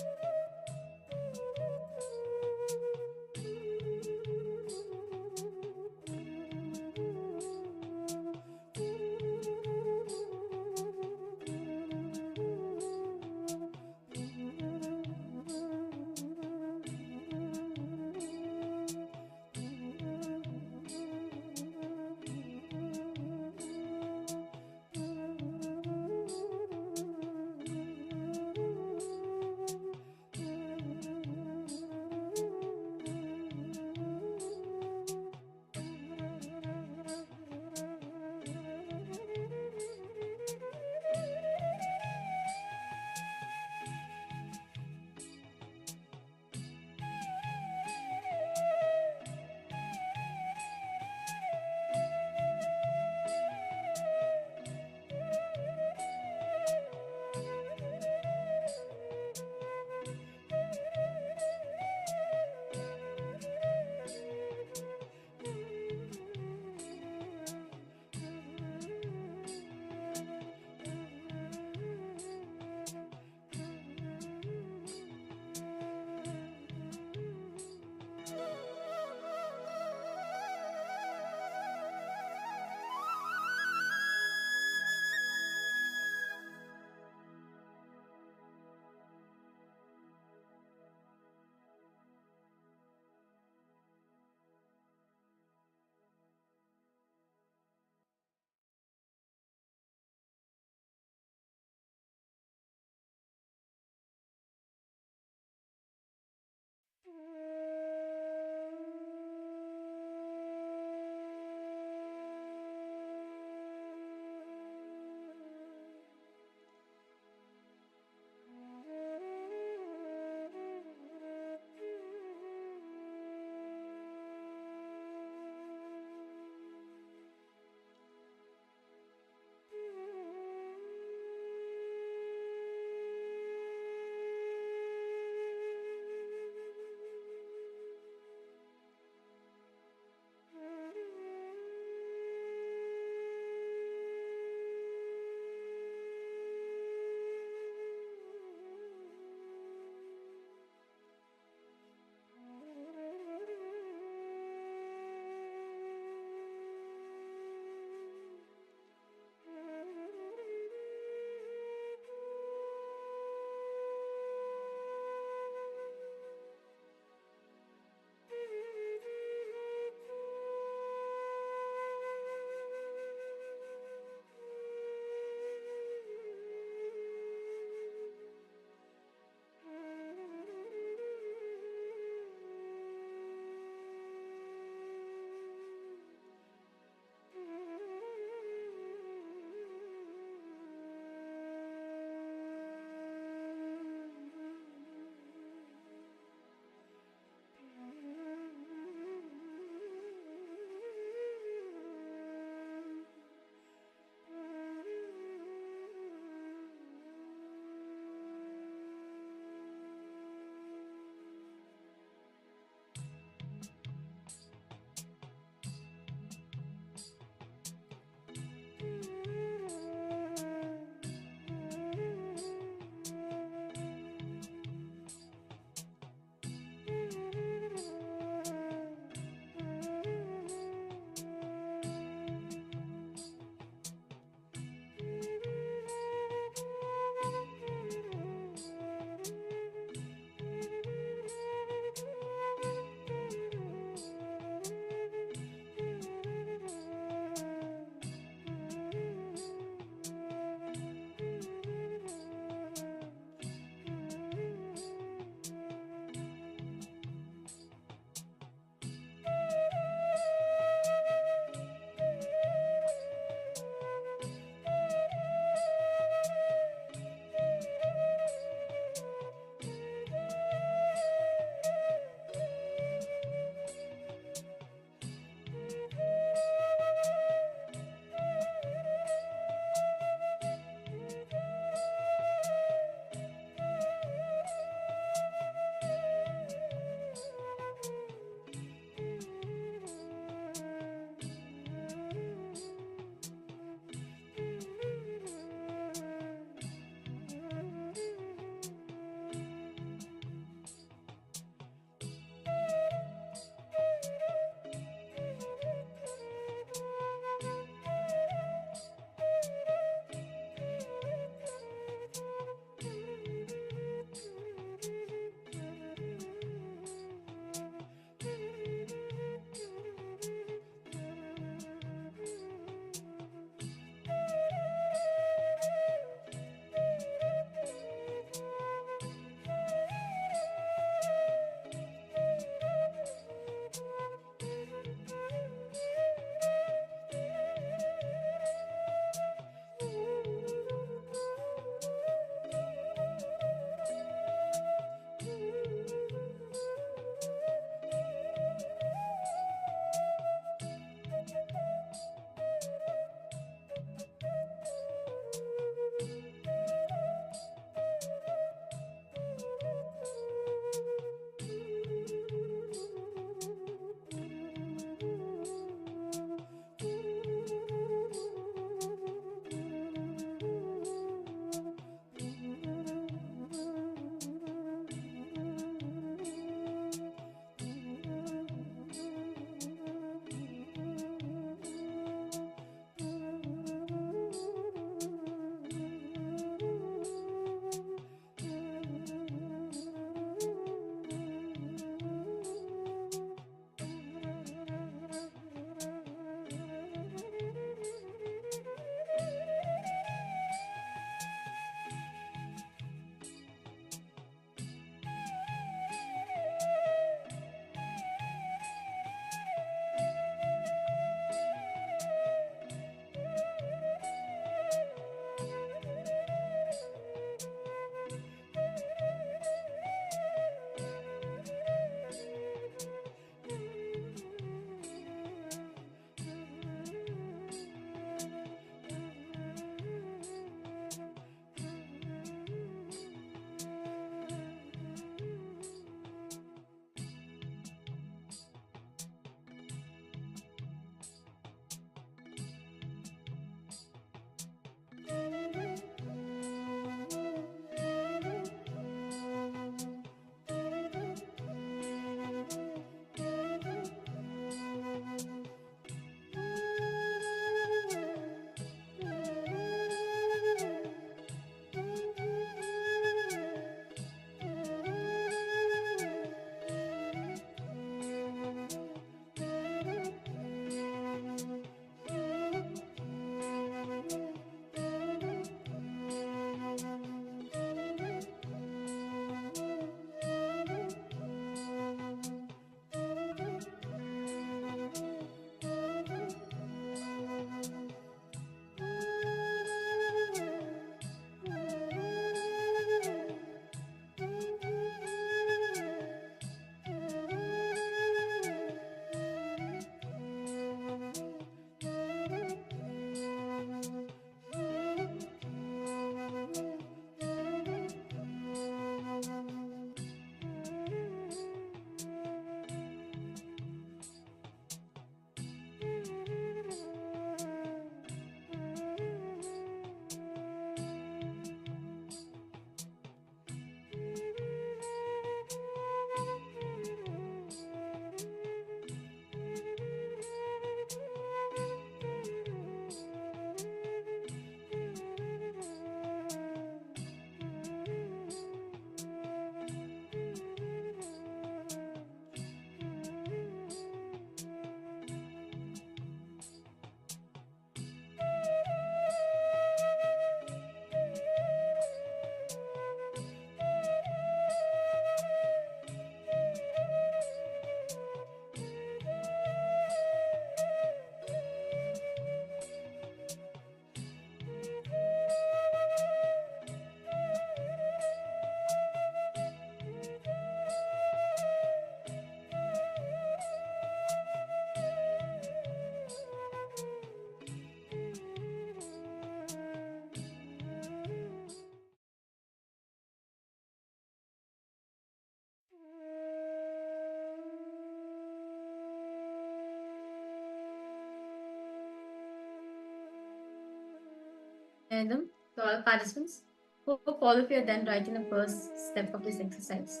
Nithyananda, to all participants. Hope all of you are done writing the first step of this exercise.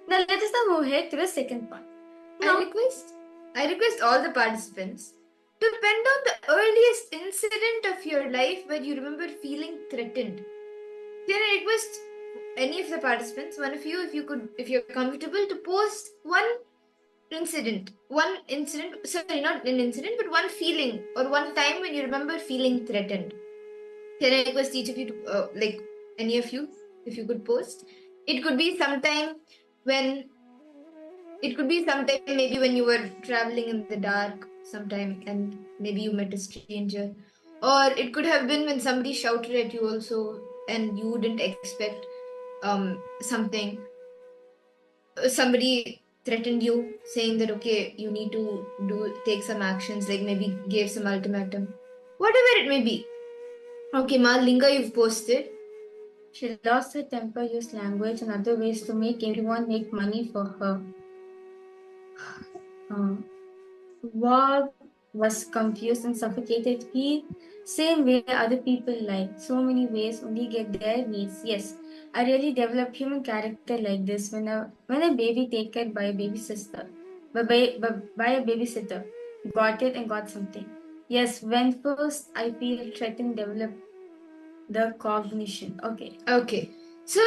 Now let us now move ahead to the second part. I request all the participants to pen down the earliest incident of your life where you remember feeling threatened. Can I request any of the participants, one of you, if you're comfortable, to post one incident, sorry, not an incident, but one feeling or one time when you remember feeling threatened. Can I request each of you to, any of you, if you could post? It could be sometime maybe when you were traveling in the dark sometime and maybe you met a stranger. Or it could have been when somebody shouted at you also and you didn't expect something. Somebody threatened you saying that, okay, you need to take some actions, like maybe gave some ultimatum. Whatever it may be. Okay, Ma, Linga, you've posted. She lost her temper, used language and other ways to make everyone make money for her. Wag was confused and suffocated. He, same way other people like, so many ways only get their needs. Yes, I really developed human character like this when a baby taken by a babysitter, by a babysitter, got it and got something. Yes, when first I feel threatened, develop the cognition. Okay. So,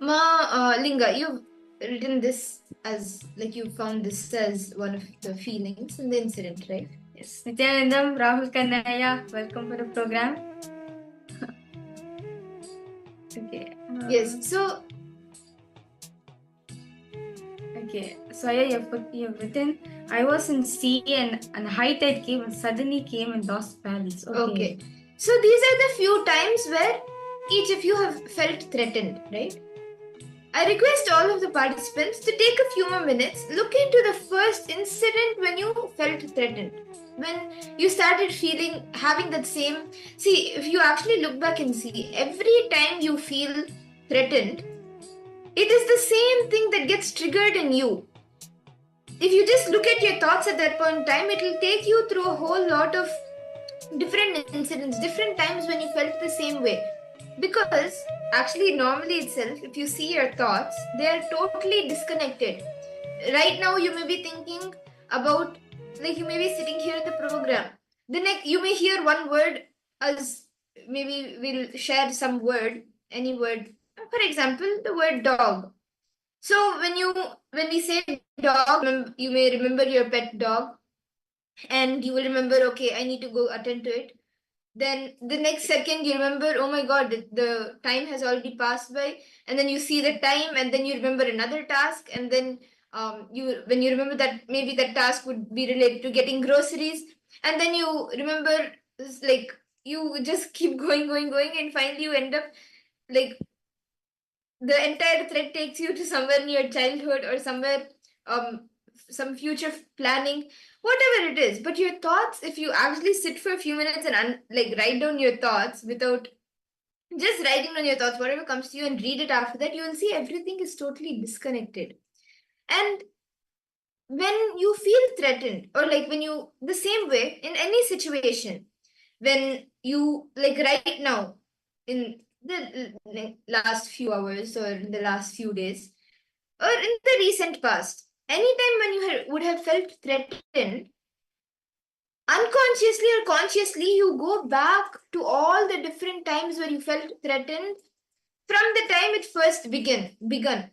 Ma, Linga, you've written this as, like, you found this as one of the feelings in the incident, right? Yes. Nithyanandam, Rahul Kannaya, welcome for the program. Okay. Yes, so. Okay, so you've written, I was in sea and high tide came and suddenly came and lost valleys. Okay. So these are the few times where each of you have felt threatened, right? I request all of the participants to take a few more minutes, look into the first incident when you felt threatened. When you started having that same. See, if you actually look back and see, every time you feel threatened, it is the same thing that gets triggered in you. If you just look at your thoughts at that point in time, it will take you through a whole lot of different incidents, different times when you felt the same way. Because actually, normally itself, if you see your thoughts, they are totally disconnected. Right now, you may be thinking about, like, you may be sitting here in the program. Then, like, you may hear one word, as maybe we'll share some word, any word. For example, the word dog. So when we say dog, you may remember your pet dog, and you will remember, okay, I need to go attend to it. Then the next second you remember, oh my god, the time has already passed by, and then you see the time, and then you remember another task, and then when you remember that maybe that task would be related to getting groceries, and then you remember, like, you just keep going, and finally you end up, like, the entire thread takes you to somewhere in your childhood or somewhere, some future planning, whatever it is. But your thoughts, if you actually sit for a few minutes and like write down your thoughts, without just writing down your thoughts, whatever comes to you, and read it after that, you will see everything is totally disconnected. And when you feel threatened, or like when you, the same way in any situation, when you, like right now, in the last few hours or in the last few days, or in the recent past, anytime when you would have felt threatened, unconsciously or consciously, you go back to all the different times where you felt threatened from the time it first begun.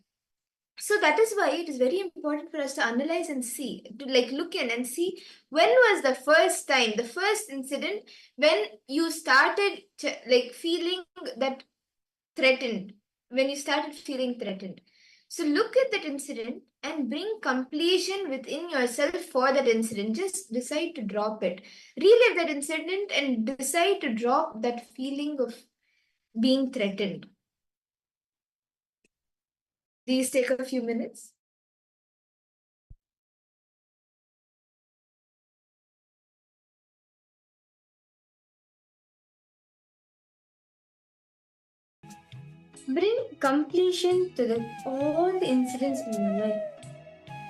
So that is why it is very important for us to analyze and see, to like look in and see, when was the first time, the first incident when you started like feeling that threatened, when you started feeling threatened. So look at that incident and bring completion within yourself for that incident. Just decide to drop it. Relive that incident and decide to drop that feeling of being threatened. Please take a few minutes. Bring completion to all the incidents in your life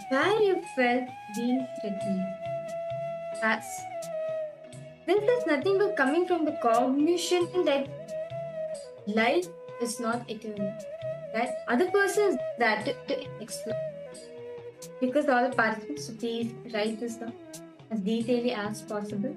where you felt being threatened. As this is nothing but coming from the cognition that life is not eternal. That other person is there to explore. Because all the participants, so please write this down as detailedly as possible.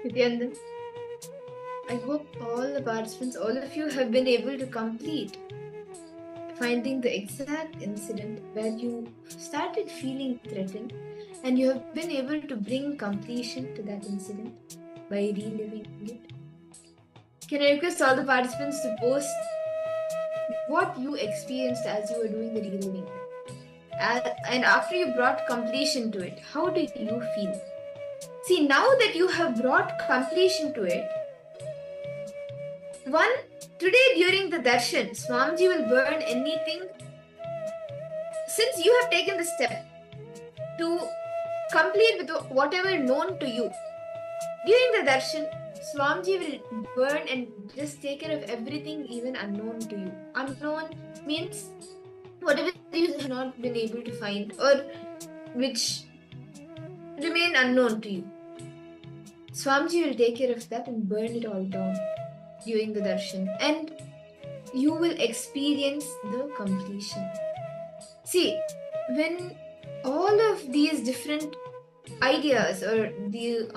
Nithyananda, I hope all the participants, all of you have been able to complete finding the exact incident where you started feeling threatened, and you have been able to bring completion to that incident by reliving it. Can I request all the participants to post what you experienced as you were doing the reliving? And after you brought completion to it, how do you feel? See, now that you have brought completion to it, today during the darshan, Swamiji will burn anything. Since you have taken the step to complete with whatever known to you, during the darshan, Swamiji will burn and just take care of everything even unknown to you. Unknown means whatever you have not been able to find or which remain unknown to you. Swamiji will take care of that and burn it all down during the darshan, and you will experience the completion. See, when all of these different ideas or the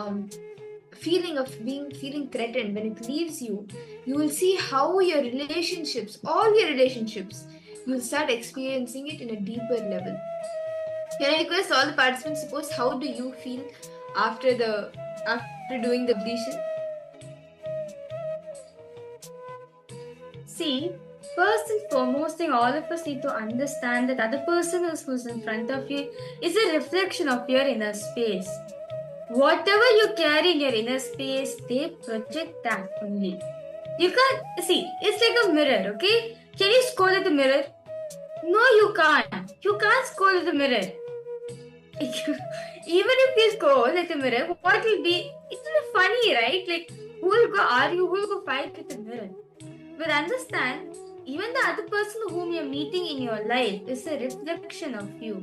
feeling of feeling threatened, when it leaves you, you will see how your relationships, all your relationships, you will start experiencing it in a deeper level. Can I request all the participants to post how do you feel after doing the deletion? See, first and foremost thing, all of us need to understand that other person who's in front of you is a reflection of your inner space. Whatever you carry in your inner space, they project that only. You can't see, it's like a mirror, okay? Can you scold at the mirror? No, you can't. You can't scold at the mirror. Even if you scold at the mirror, what will be? It's really funny, right? Like, who will go argue, who will go fight with the mirror? But understand, even the other person whom you're meeting in your life is a reflection of you.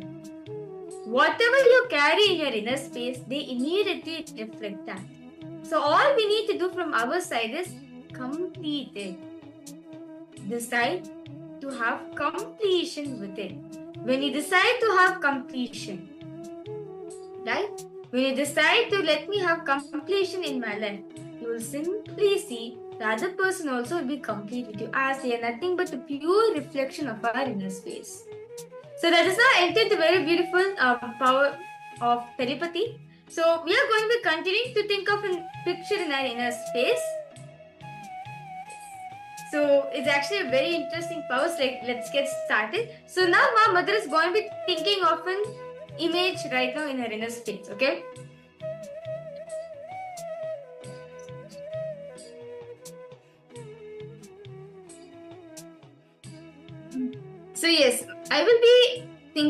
Whatever you carry in your inner space, they immediately reflect that. So all we need to do from our side is complete it. Decide to have completion with it. When you decide to have completion, right? When you decide to let me have completion in my life, you will simply see the other person also will be complete with you, as they are nothing but a pure reflection of our inner space. So that is how I entered the very beautiful power of telepathy. So we are going to be continuing to think of a picture in our inner space. So it's actually a very interesting power. So let's get started. So now my mother is going to be thinking of an image right now in her inner space, okay? So yes, I will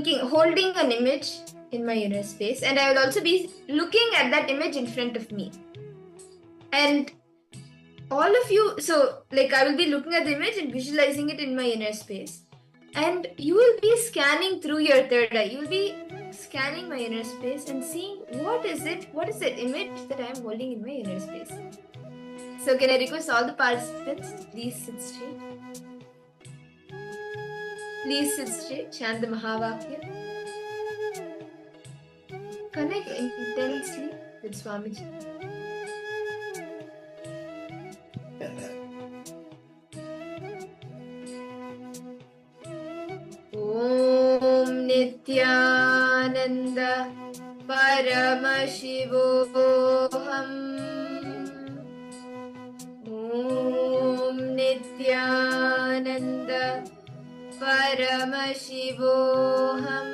be holding an image in my inner space, and I will also be looking at that image in front of me. And all of you, so like I will be looking at the image and visualizing it in my inner space. And you will be scanning through your third eye. You will be scanning my inner space and seeing what is that image that I am holding in my inner space. So can I request all the participants to please sit straight? Please sit straight, chant the Mahavakya. Connect intensely with Swamiji. Om Nithyananda Paramashivoham. Om Nithyananda Paramashivoham.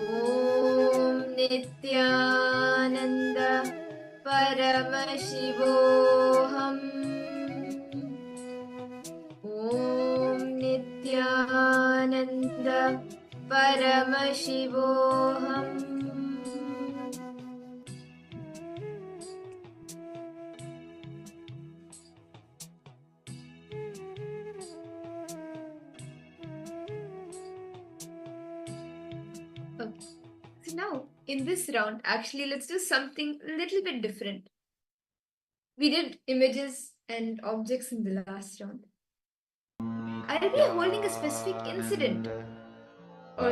Om Nithyananda Paramashivoham. Om Nithyananda Paramashivoham. Okay. So now, in this round, actually, let's do something a little bit different. We did images and objects in the last round. I'll be holding a specific incident or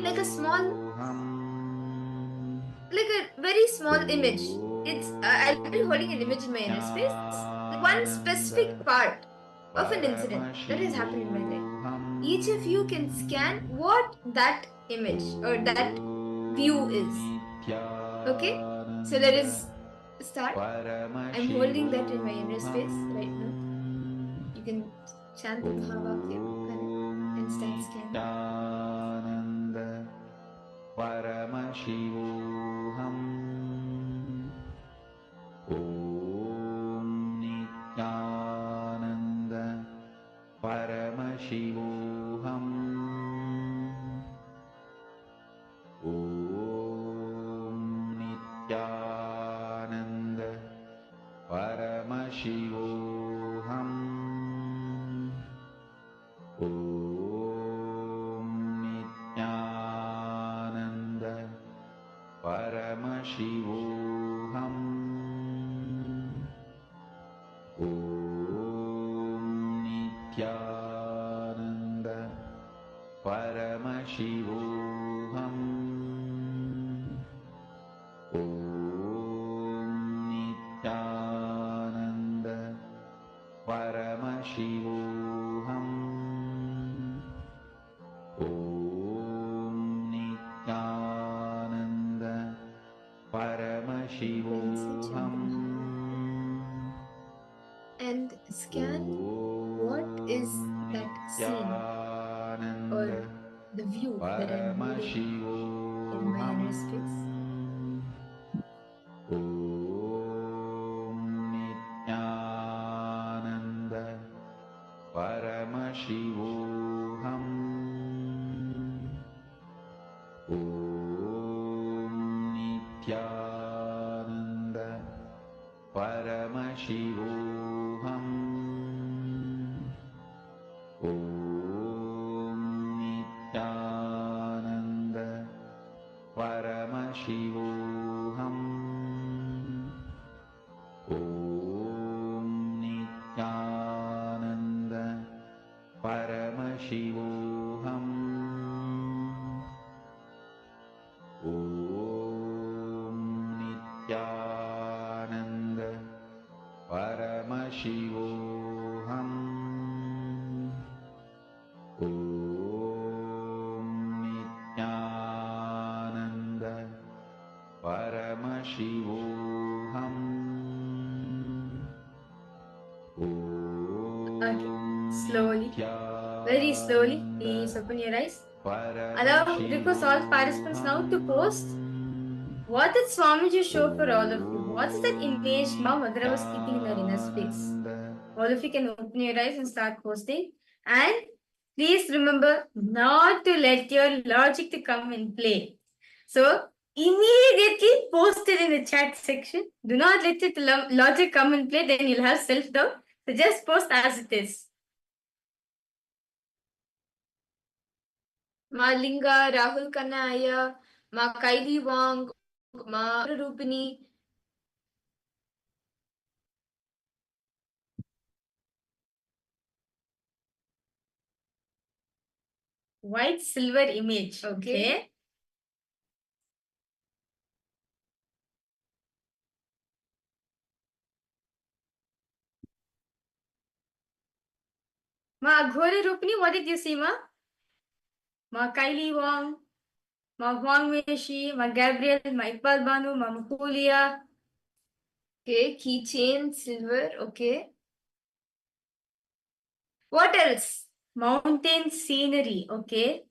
like a small like a very small image. It's I'll be holding an image in my inner space, one specific part of an incident that has happened in my life. Each of you can scan what that image or that view is. Okay, so let us start. I'm holding that in my inner space right now. You can chant the Mahavakya and start scanning. Nithyananda Paramashivoham Om Nithyananda Paramashivoham Om Nithyananda Paramashivoham Om Nithyananda Paramashivoham Om Nithyananda Paramashivoham Om Nithyananda Paramashivoham Om Nithyananda Paramashivoham And scan what is that scene or the view that I'm holding in my inner space. Om Nithyananda Paramashivoham Om Nithyananda Paramashivoham Om Nithyananda Paramashivoham Om Nithyananda Paramashivoham Om Nithyananda Paramashivoham Om Nithyananda Paramashivoham Okay, slowly, very slowly, please open your eyes. Request all participants now to post what did Swamiji show for all of you. What is that image Ma Madhura was keeping in her inner space? All of you can open your eyes and start posting. And please remember not to let your logic to come in play. So immediately post it in the chat section. Do not let it logic come in play, then you'll have self-doubt. So just post as it is. Ma Linga, Rahul Kanaya, Ma Kylie Wong, Ma Rupini. White silver image. Okay. Ma Ghore Rupini, what did you see, Ma? Ma Kylie Wong, Ma Huang Meishi, Ma Gabriel, Ma Iqbal Banu, Ma Makulia. Okay, keychain, silver, okay. What else? Mountain scenery, okay.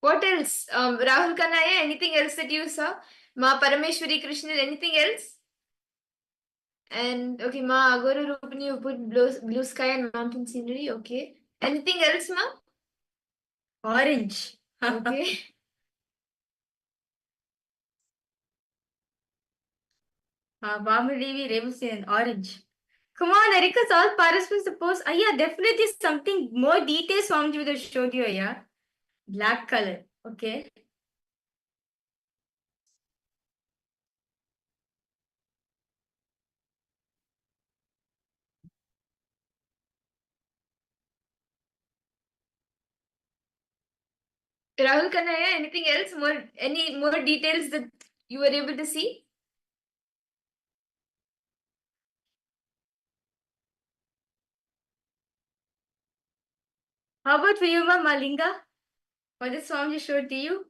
What else? Rahul Kanaya, anything else that you saw? Ma Parameshwari Krishnan, anything else? And okay, Ma Agora Rupani, you put blue sky and mountain scenery, okay. Anything else, Ma? Orange. Okay. Vamadevi Revusin, orange. Come on, Erika's all participants to post. Yeah, definitely something more details Swamiji would have showed you, yeah. Black color, okay. Rahul Kanaya, anything else? Any more details that you were able to see? How about for you, Malinga? What did Swamiji show to you?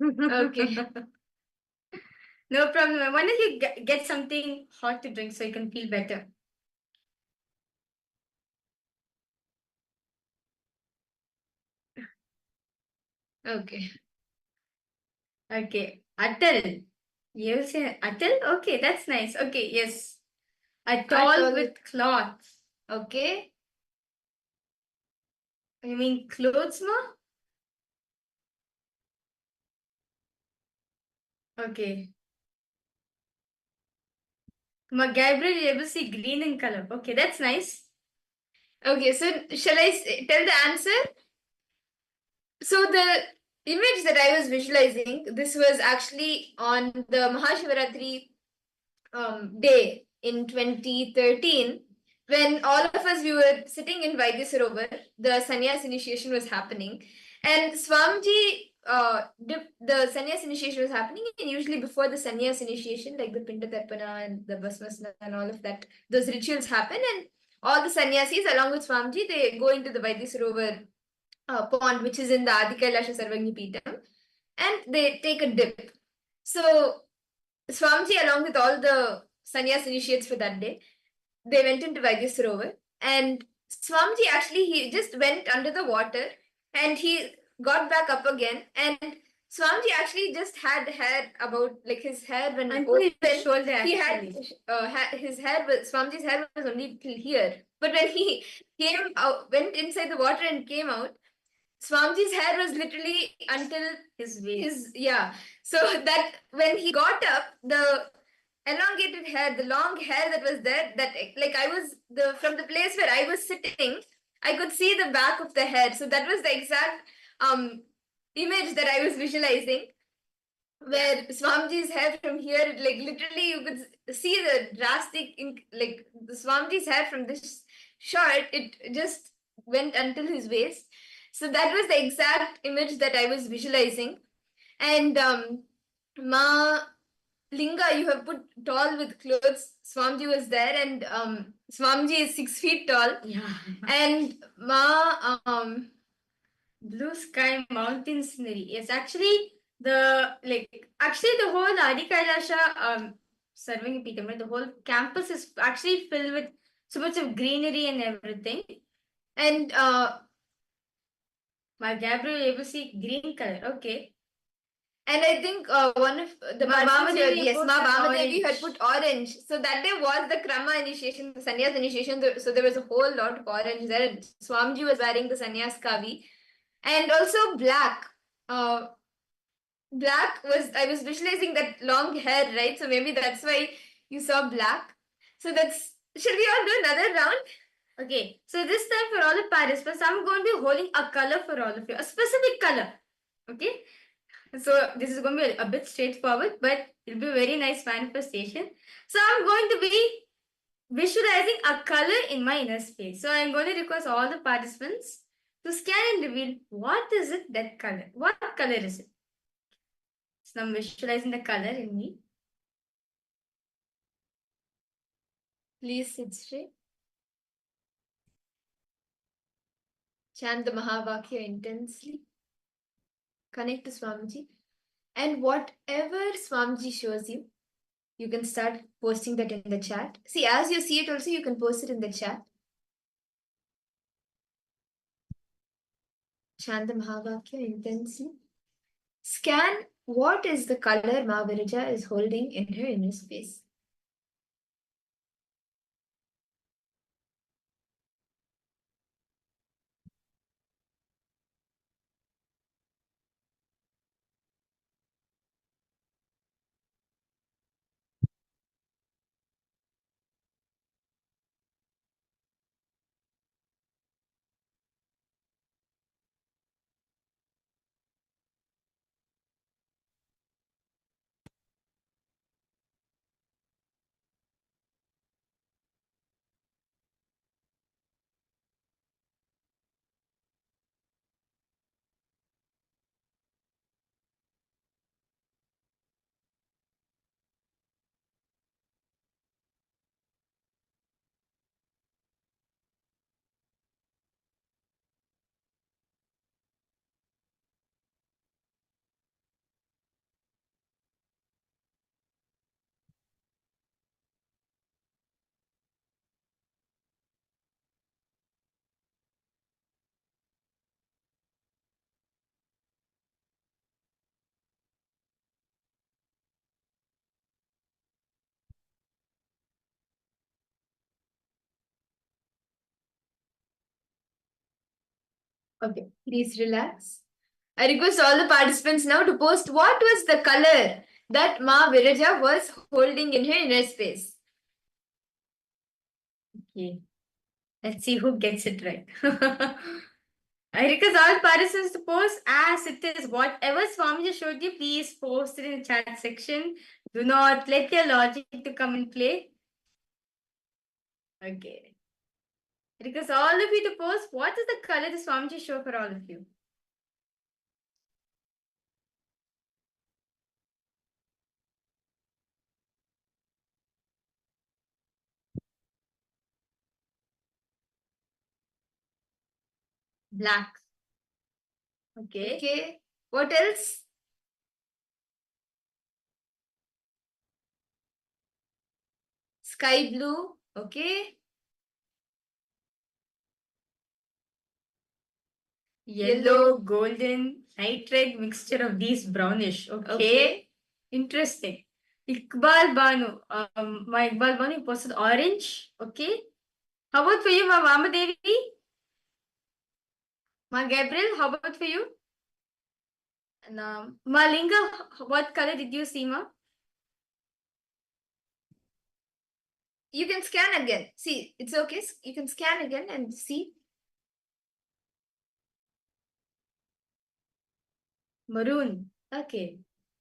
Okay. No problem. Why don't you get something hot to drink so you can feel better? Okay. Okay. Atal. You say Atal? Okay, that's nice. Okay, yes. A towel Atoll. with cloth. Okay. You mean clothes, ma? Okay. Ma Gabriel, you able to see green in color. Okay, that's nice. Okay, so shall I tell the answer? So the image that I was visualizing, this was actually on the Mahashivaratri day in 2013, when all of us, we were sitting in Vaidyasarovar, the sannyas initiation was happening, and Swamiji, the sannyas initiation was happening, and usually before the sannyas initiation, like the Pinda Tarpana and the Bhasmasna and all of that, those rituals happen, and all the sannyasis along with Swamiji, they go into the Vaidyasarovar pond, which is in the Adi KAILASA Sarvagni Peetham, and they take a dip. So Swamiji, along with all the sannyas initiates for that day, they went into Vaidyasarovar, and Swamiji actually, he just went under the water and he got back up again, and Swamiji actually just had hair about, like, his hair when Until his shoulder, he actually. had his hair was, Swamiji's hair was only till here, but when he came out, went inside the water and came out, Swamiji's hair was literally until His waist. yeah. So that when he got up, the elongated hair, the long hair that was there, that, like, I was from the place where I was sitting, I could see the back of the hair. So that was the exact image that I was visualizing, where Swamiji's hair from here, like, literally you could see the drastic, like, the Swamiji's hair from this short, it just went until his waist. So that was the exact image that I was visualizing. And Ma Linga, you have put tall with clothes. Swamiji was there, and Swamiji is 6 feet tall. Yeah. And Ma Blue sky mountain scenery. Yes, actually, the whole Adi Kailasha serving Peter, the whole campus is actually filled with so much of greenery and everything. and My Gabriel able to see green color. Okay. And I think one of the Ma Vamadevi yes, put Ma an Vamadevi had orange. put orange. So that day was the Krama initiation, the sannyas initiation. So there was a whole lot of orange there. And Swamiji was wearing the sannyas kavi. And also black. Black was, I was visualizing that long hair, right? So maybe that's why you saw black. So that's, should we all do another round? Okay, so this time for all the participants, I'm going to be holding a color for all of you, a specific color. Okay, so this is going to be a bit straightforward, but it'll be a very nice manifestation. So I'm going to be visualizing a color in my inner space. So I'm going to request all the participants to scan and reveal what is it, that color. What color is it? So I'm visualizing the color in me. Please sit straight. Chant the Mahavakya intensely. Connect to Swamiji. And whatever Swamiji shows you, you can start posting that in the chat. See, as you see it also, you can post it in the chat. Chant the Mahavakya intensely. Scan what is the color Mahavirija is holding in her inner space. Okay, please relax. I request all the participants now to post what was the color that Ma Viraja was holding in her inner space. Okay. Let's see who gets it right. I request all participants to post as it is. Whatever Swamiji showed you, please post it in the chat section. Do not let your logic to come in play. Okay. I request all of you to post what is the color the Swamiji show for all of you. Black. Okay. Okay, what else? Sky blue. Okay. Yellow, golden, light red mixture of these brownish. Okay. Interesting. Iqbal Banu. My Iqbal Banu posted orange. Okay. How about for you, Ma Mama Devi? Ma Gabriel, how about for you? And Ma Linga, what color did you see, Ma? You can scan again. See, it's okay. You can scan again and see. Maroon. Okay.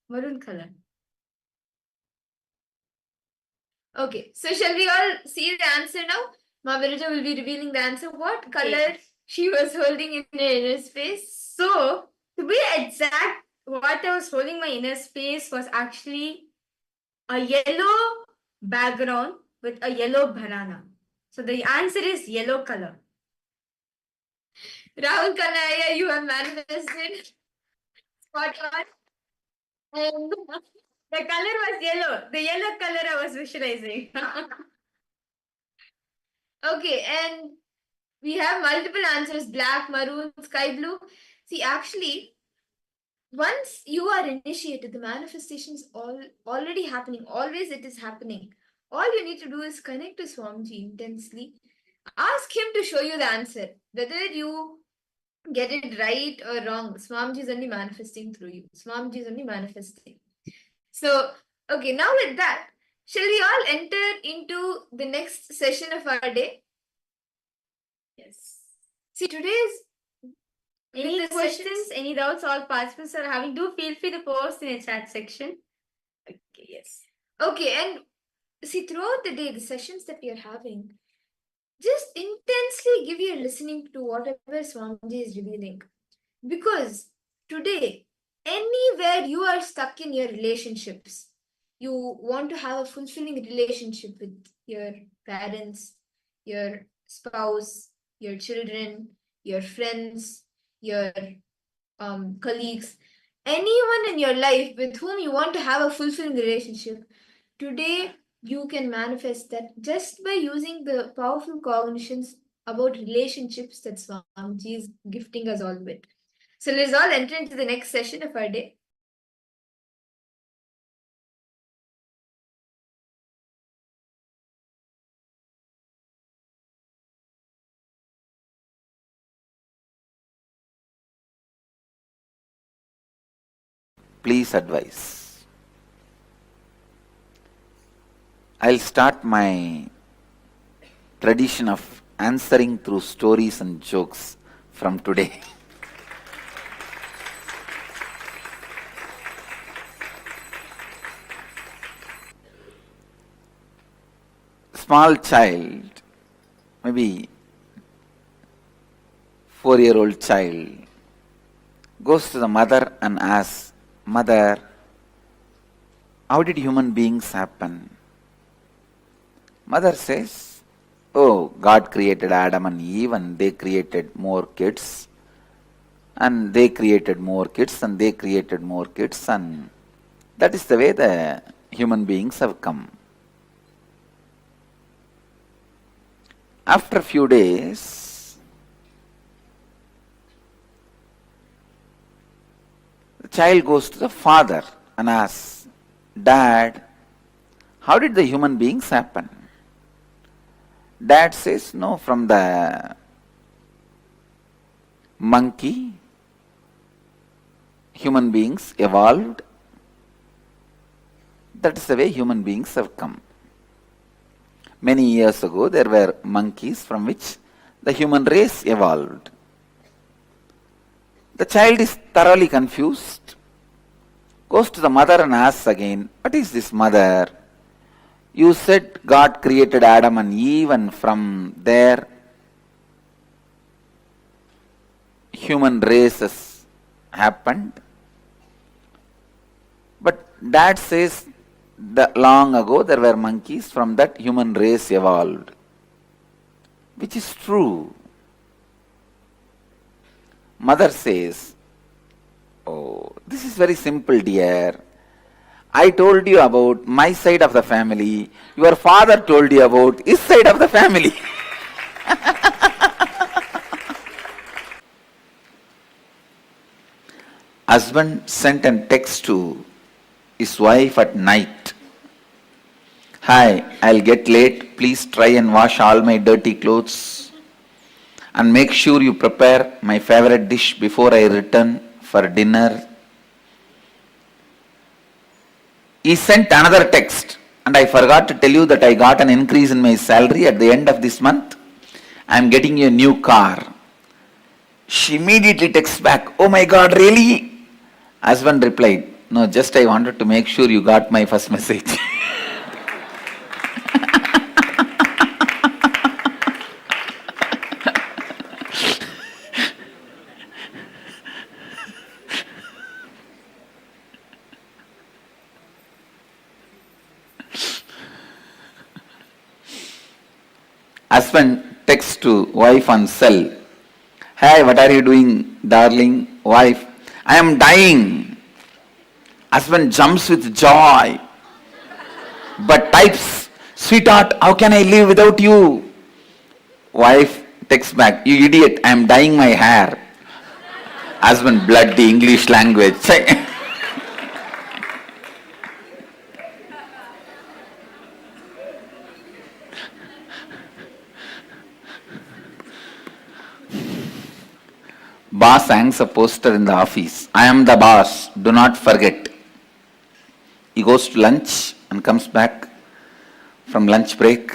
Maroon color. Okay, so shall we all see the answer now? Ma Viraja will be revealing the answer. What color she was holding in her inner space? So, to be exact, what I was holding my inner space was actually a yellow background with a yellow banana. So the answer is yellow color. Rahul Kanaya, you have manifested. Spot on. And the color was yellow. The yellow color I was visualizing. Okay, and we have multiple answers: black, maroon, sky blue. See, actually, once you are initiated, the manifestation is already happening. Always it is happening. All you need to do is connect to Swamiji intensely. Ask him to show you the answer. Whether you get it right or wrong, Swamiji is only manifesting through you. Swamiji is only manifesting. So, okay, now with that, shall we all enter into the next session of our day? Yes. See, today's Any questions, any doubts all participants are having, do feel free to post in the chat section. Okay, yes. Okay, and see, throughout the day, the sessions that we are having, just intensely give your listening to whatever Swamiji is revealing. Because today, anywhere you are stuck in your relationships, you want to have a fulfilling relationship with your parents, your spouse, your children, your friends, your colleagues, anyone in your life with whom you want to have a fulfilling relationship, today you can manifest that just by using the powerful cognitions about relationships that Swamiji is gifting us all with. So let's all enter into the next session of our day. Please advise. I'll start my tradition of answering through stories and jokes from today. Small child, maybe 4-year-old child, goes to the mother and asks, "Mother, how did human beings happen?" Mother says, "Oh, God created Adam and Eve and they created more kids. And they created more kids and they created more kids, and that is the way the human beings have come." After a few days, the child goes to the father and asks, "Dad, how did the human beings happen?" Dad says, "No, from the monkey, human beings evolved. That is the way human beings have come. Many years ago, there were monkeys from which the human race evolved. The child is thoroughly confused, goes to the mother and asks again, what is this, mother? You said God created Adam and Eve, and from there human races happened. But dad says that long ago there were monkeys, from that human race evolved. Which is true. Mother says, oh, this is very simple, dear. I told you about my side of the family. Your father told you about his side of the family. Husband sent a text to his wife at night. Hi, I'll get late. Please try and wash all my dirty clothes. And make sure you prepare my favorite dish before I return for dinner. He sent another text, and I forgot to tell you that I got an increase in my salary at the end of this month. I am getting you a new car. She immediately texts back, oh my God, really? Husband replied, no, just I wanted to make sure you got my first message. Husband texts to wife on cell. Hey, what are you doing, darling? Wife, I am dying. Husband jumps with joy, but types, sweetheart, how can I live without you? Wife texts back, you idiot, I am dyeing my hair. Husband, bloody English language. Boss hangs a poster in the office. I am the boss. Do not forget. He goes to lunch and comes back from lunch break.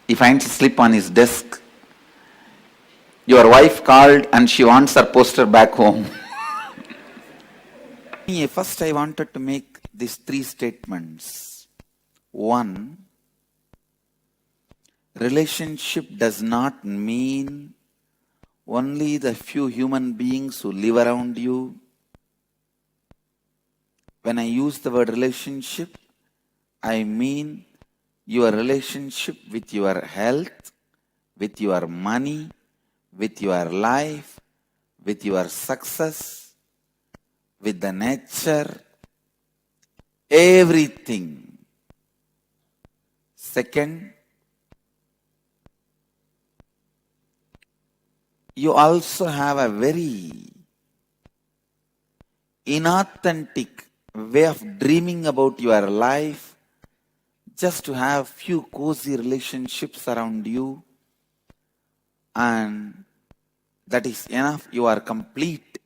He finds a slip on his desk. Your wife called and she wants her poster back home. First, I wanted to make these three statements. One, relationship does not mean only the few human beings who live around you. When I use the word relationship, I mean your relationship with your health, with your money, with your life, with your success, with the nature, everything. Second, you also have a very inauthentic way of dreaming about your life, just to have few cozy relationships around you, and that is enough. You are complete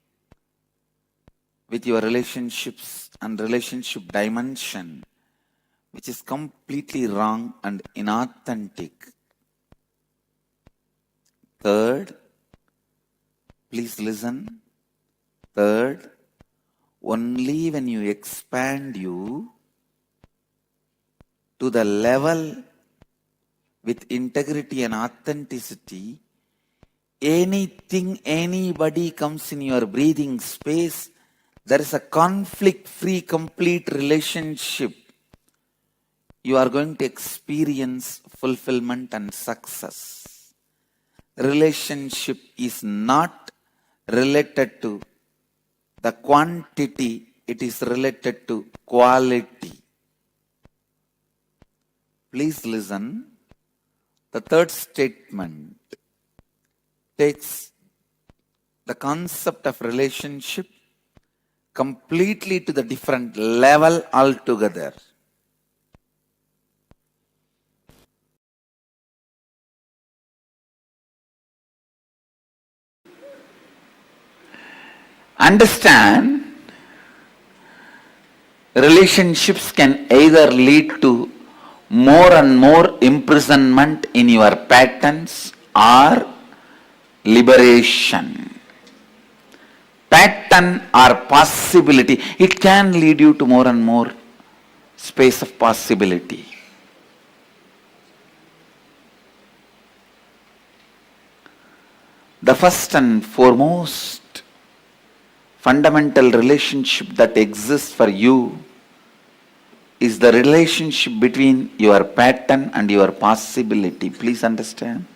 with your relationships and relationship dimension, which is completely wrong and inauthentic. Third, please listen. Third, only when you expand you to the level with integrity and authenticity, anything, anybody comes in your breathing space, there is a conflict-free, complete relationship. You are going to experience fulfillment and success. Relationship is not related to the quantity, it is related to quality. Please listen. The third statement takes the concept of relationship completely to the different level altogether. Understand, relationships can either lead to more and more imprisonment in your patterns or liberation. Pattern or possibility, it can lead you to more and more space of possibility. The first and foremost fundamental relationship that exists for you is the relationship between your pattern and your possibility. Please understand.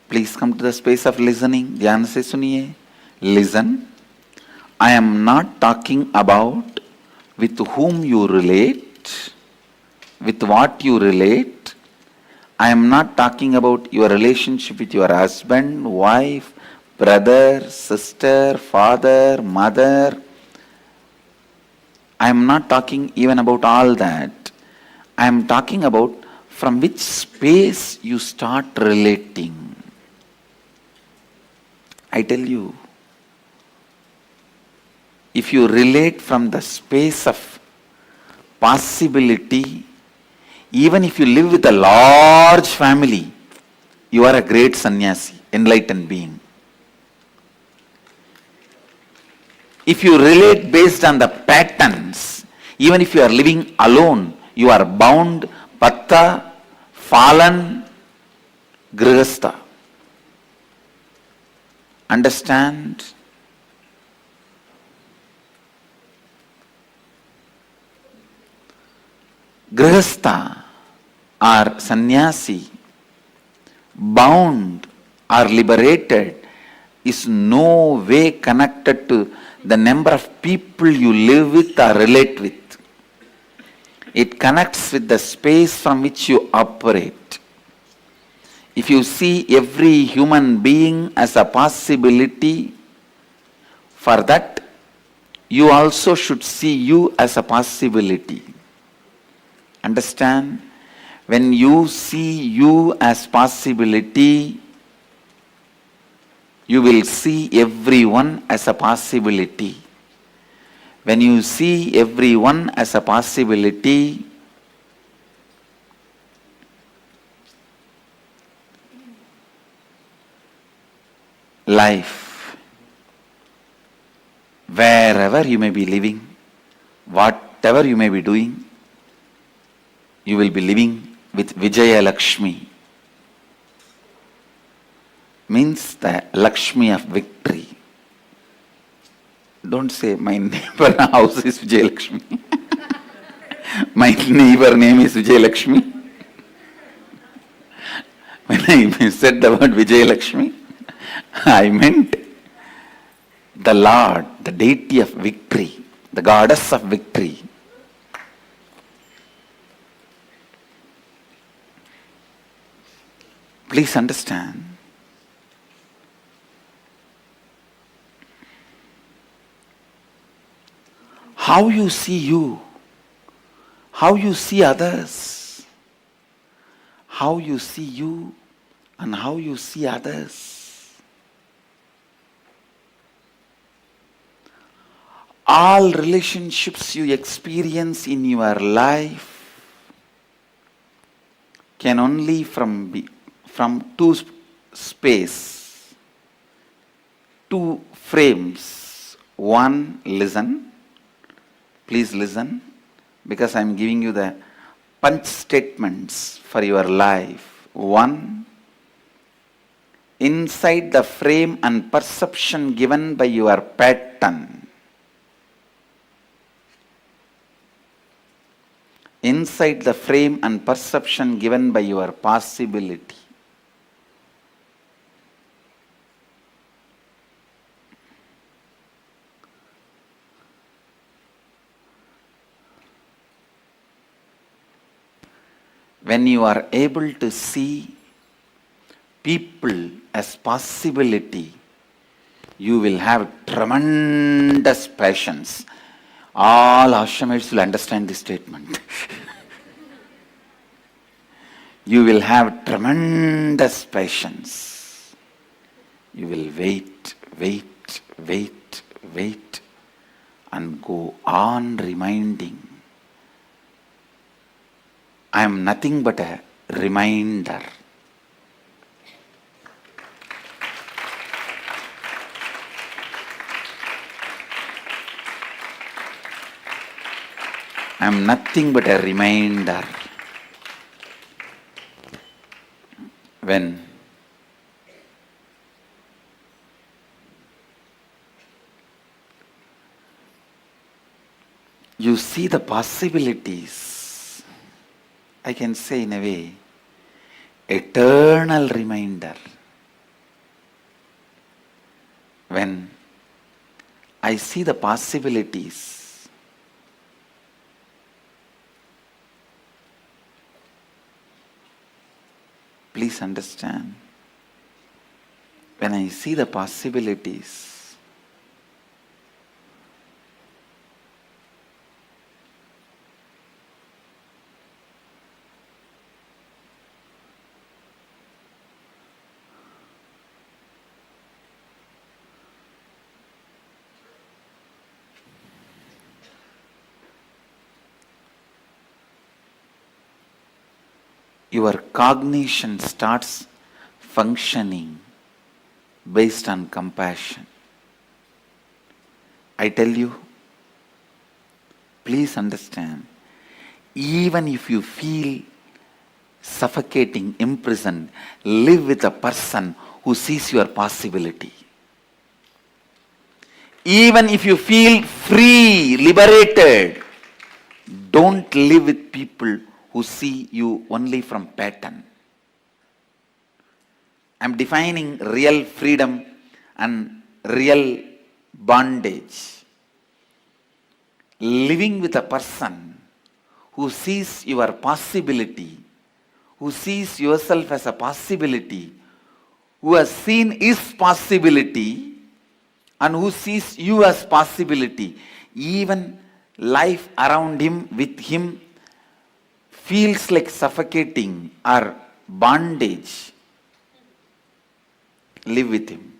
Please come to the space of listening. Dhyan se suniye. Listen. I am not talking about with whom you relate, with what you relate. I am not talking about your relationship with your husband, wife, brother, sister, father, mother. I am not talking even about all that. I am talking about from which space you start relating. I tell you, if you relate from the space of possibility, even if you live with a large family, you are a great sannyasi, enlightened being. If you relate based on the patterns, even if you are living alone, you are bound, patta, fallen, grihastha. Understand? Grihastha or sannyasi, bound or liberated, is no way connected to the number of people you live with or relate with. It connects with the space from which you operate. If you see every human being as a possibility, for that you also should see you as a possibility. Understand? When you see you as possibility, you will see everyone as a possibility. When you see everyone as a possibility, life, wherever you may be living, whatever you may be doing, you will be living with Vijaya Lakshmi. Means the Lakshmi of victory. Don't say my neighbor house is Vijaya Lakshmi. My neighbor name is Vijaya Lakshmi. When I said the word Vijaya Lakshmi, I meant the Lord, the deity of victory, the goddess of victory. Please understand. How you see you, how you see others, how you see you and how you see others. All relationships you experience in your life can only from two space, two frames. One, listen. Please listen, because I am giving you the punch statements for your life. One, inside the frame and perception given by your pattern. Inside the frame and perception given by your possibility. When you are able to see people as possibility, you will have tremendous patience. All ashramites will understand this statement. You will have tremendous patience. you will wait, wait, wait, wait, and go on reminding. I am nothing but a reminder. I am nothing but a reminder. When you see the possibilities, I can say in a way, eternal reminder. When I see the possibilities, please understand, when I see the possibilities, your cognition starts functioning based on compassion. I tell you, please understand, even if you feel suffocating, imprisoned, live with a person who sees your possibility. Even if you feel free, liberated, don't live with people who see you only from pattern. I'm defining real freedom and real bondage. Living with a person who sees your possibility, who sees yourself as a possibility, who has seen his possibility, and who sees you as possibility. Even life around him, with him, feels like suffocating or bondage. Live with him.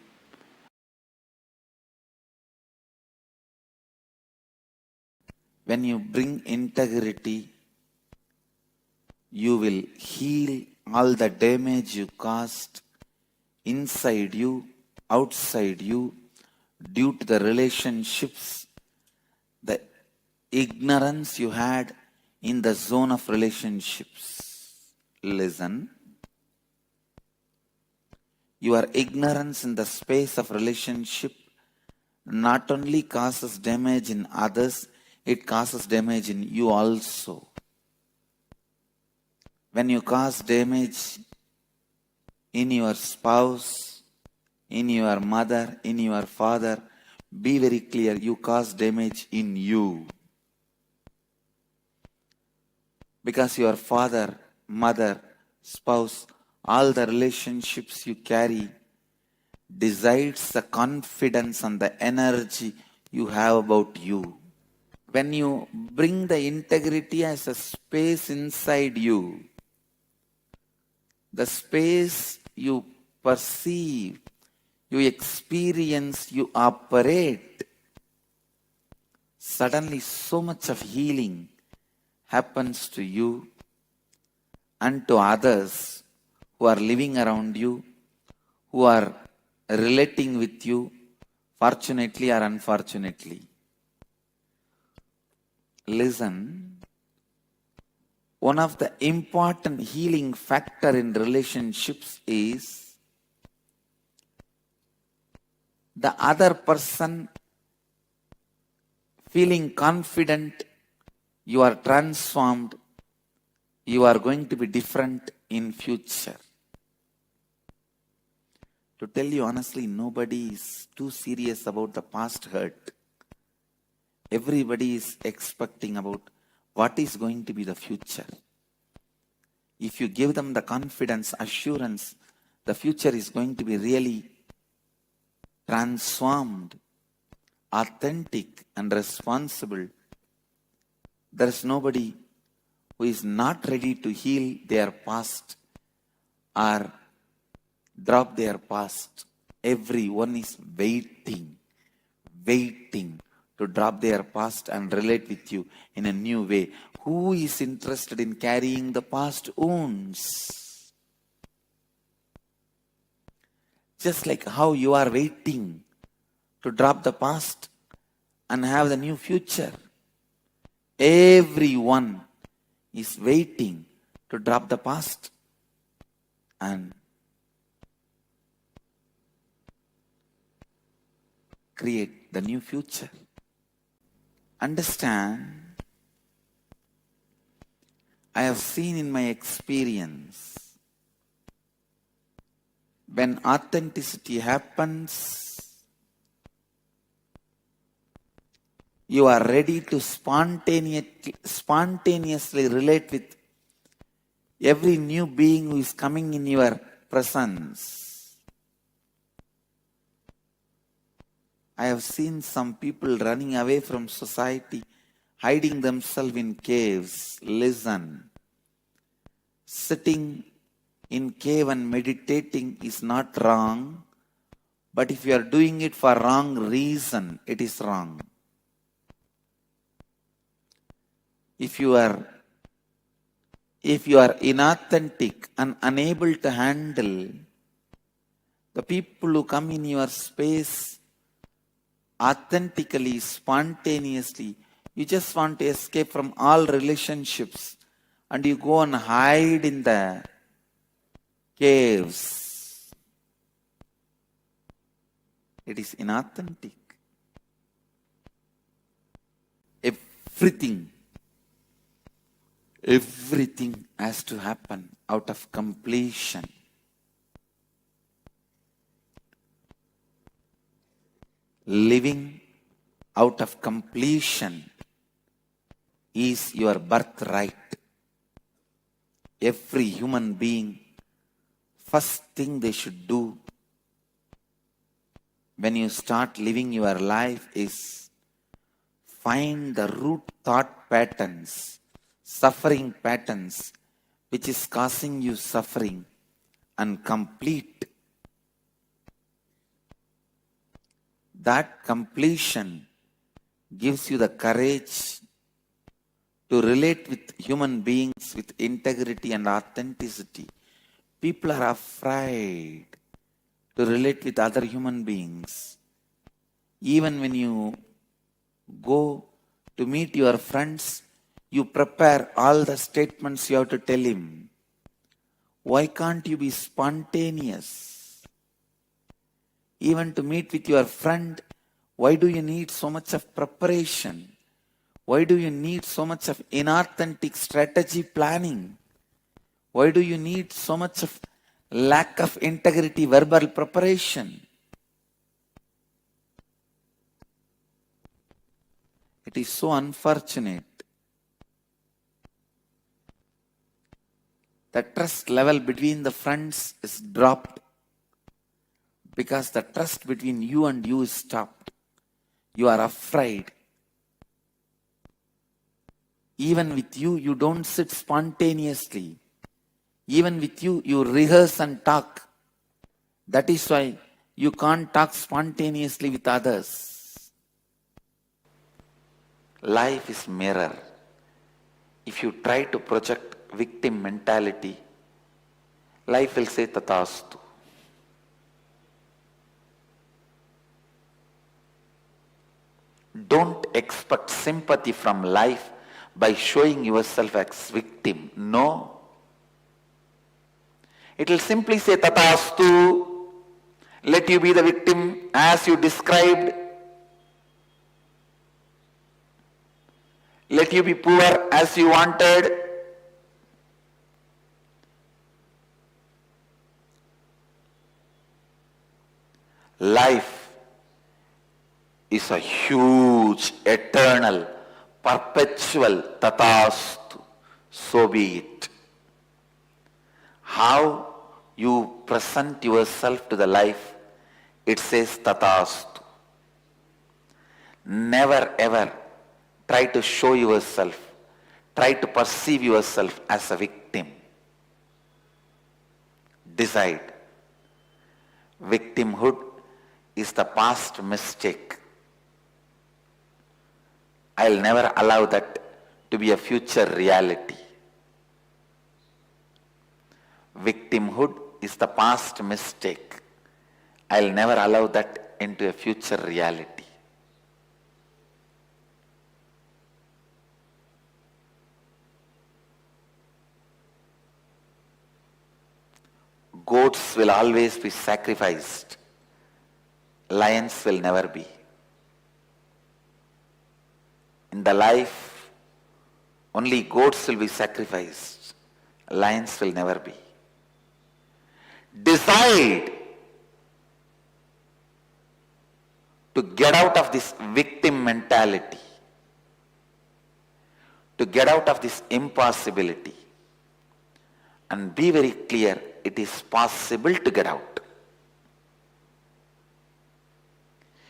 When you bring integrity, you will heal all the damage you caused inside you, outside you, due to the relationships, the ignorance you had in the zone of relationships. Listen. Your ignorance in the space of relationship not only causes damage in others, it causes damage in you also. When you cause damage in your spouse, in your mother, in your father, be very clear, you cause damage in you. Because your father, mother, spouse, all the relationships you carry decides the confidence and the energy you have about you. When you bring the integrity as a space inside you, the space you perceive, you experience, you operate, suddenly so much of healing happens to you and to others who are living around you, who are relating with you, fortunately or unfortunately. Listen, one of the important healing factor in relationships is the other person feeling confident, you are transformed, you are going to be different in future. To tell you honestly, nobody is too serious about the past hurt. Everybody is expecting about what is going to be the future. If you give them the confidence, assurance, the future is going to be really transformed, authentic and responsible. There is nobody who is not ready to heal their past or drop their past. Everyone is waiting to drop their past and relate with you in a new way. Who is interested in carrying the past wounds? Just like how you are waiting to drop the past and have the new future. Everyone is waiting to drop the past and create the new future. Understand, I have seen in my experience, when authenticity happens, you are ready to spontaneously relate with every new being who is coming in your presence. I have seen some people running away from society, hiding themselves in caves. Listen, sitting in cave and meditating is not wrong, but if you are doing it for wrong reason, it is wrong. If you are inauthentic and unable to handle the people who come in your space authentically, spontaneously, you just want to escape from all relationships and you go and hide in the caves. It is inauthentic. Everything has to happen out of completion. Living out of completion is your birthright. Every human being, first thing they should do when you start living your life is find the root thought patterns, suffering patterns, which is causing you suffering, and complete. That completion gives you the courage to relate with human beings with integrity and authenticity. People are afraid to relate with other human beings. Even when you go to meet your friends, you prepare all the statements you have to tell him. Why can't you be spontaneous? Even to meet with your friend, why do you need so much of preparation? Why do you need so much of inauthentic strategy planning? Why do you need so much of lack of integrity verbal preparation? It is so unfortunate. The trust level between the friends is dropped because the trust between you and you is stopped. You are afraid. Even with you, you don't sit spontaneously. Even with you, you rehearse and talk. That is why you can't talk spontaneously with others. Life is mirror. If you try to project victim mentality, life will say tathastu. Don't expect sympathy from life by showing yourself as victim. No. It will simply say tathastu. Let you be the victim as you described. Let you be poor as you wanted. Life is a huge, eternal, perpetual tathastu. So be it. How you present yourself to the life, it says tathastu. Never ever try to show yourself, try to perceive yourself as a victim. Decide. Victimhood is the past mistake. I'll never allow that to be a future reality. Victimhood is the past mistake. I'll never allow that into a future reality. Goats will always be sacrificed. Lions will never be. In the life, only goats will be sacrificed. Lions will never be. Decide to get out of this victim mentality, to get out of this impossibility, and be very clear, it is possible to get out.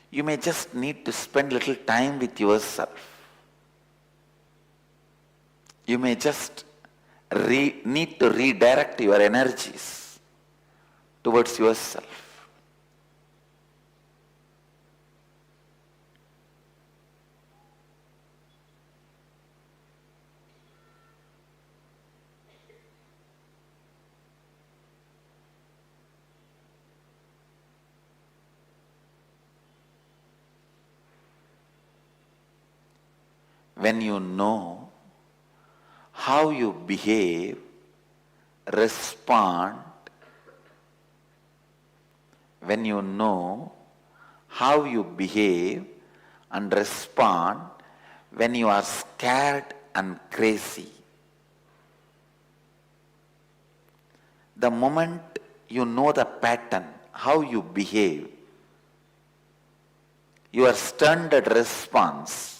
You may just need to spend little time with yourself. You may just need to redirect your energies towards yourself. When you know how you behave, respond, when you know how you behave and respond when you are scared and crazy, the moment you know the pattern, how you behave, your standard response,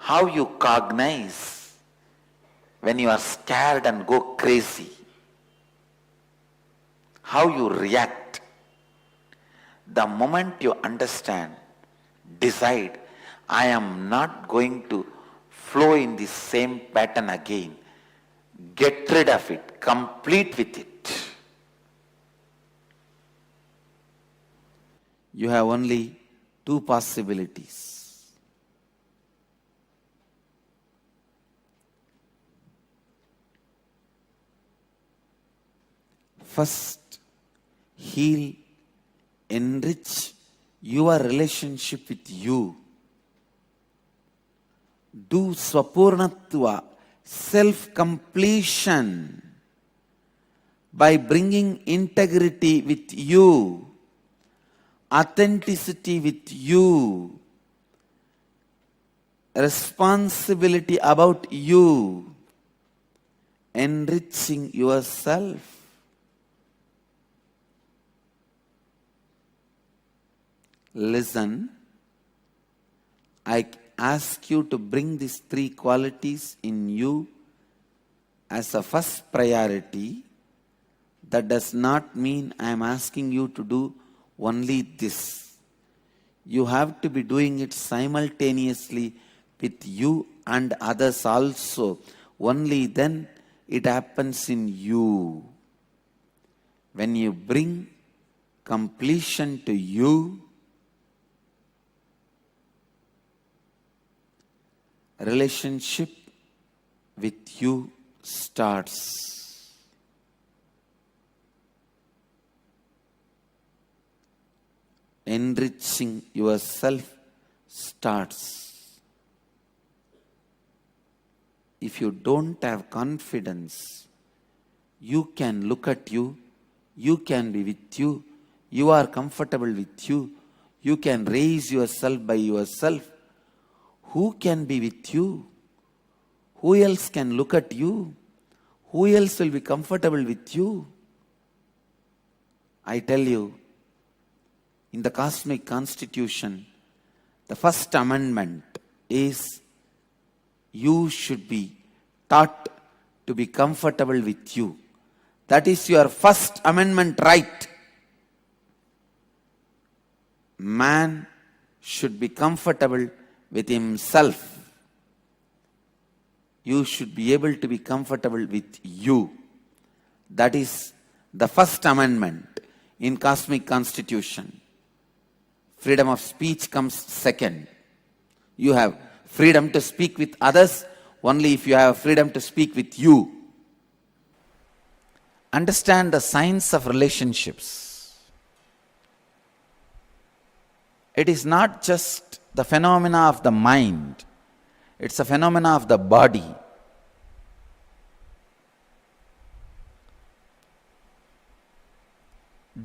how you cognize when you are scared and go crazy, how you react, the moment you understand, decide, I am not going to flow in the same pattern again. Get rid of it, complete with it. You have only two possibilities. First, heal, enrich your relationship with you. Do swapurnatva, self-completion, by bringing integrity with you, authenticity with you, responsibility about you, enriching yourself. Listen, I ask you to bring these three qualities in you as a first priority. That does not mean I am asking you to do only this. You have to be doing it simultaneously with you and others also. Only then it happens in you. When you bring completion to you, relationship with you starts. Enriching yourself starts. If you don't have confidence, you can look at you, you can be with you, you are comfortable with you, you can raise yourself by yourself. Who can be with you? Who else can look at you? Who else will be comfortable with you? I tell you, in the cosmic constitution, the first amendment is you should be taught to be comfortable with you. That is your first amendment right. Man should be comfortable with himself. You should be able to be comfortable with you. That is the first amendment in cosmic constitution. Freedom of speech comes second. You have freedom to speak with others only if you have freedom to speak with you. Understand the science of relationships. It is not just the phenomena of the mind, it's a phenomena of the body.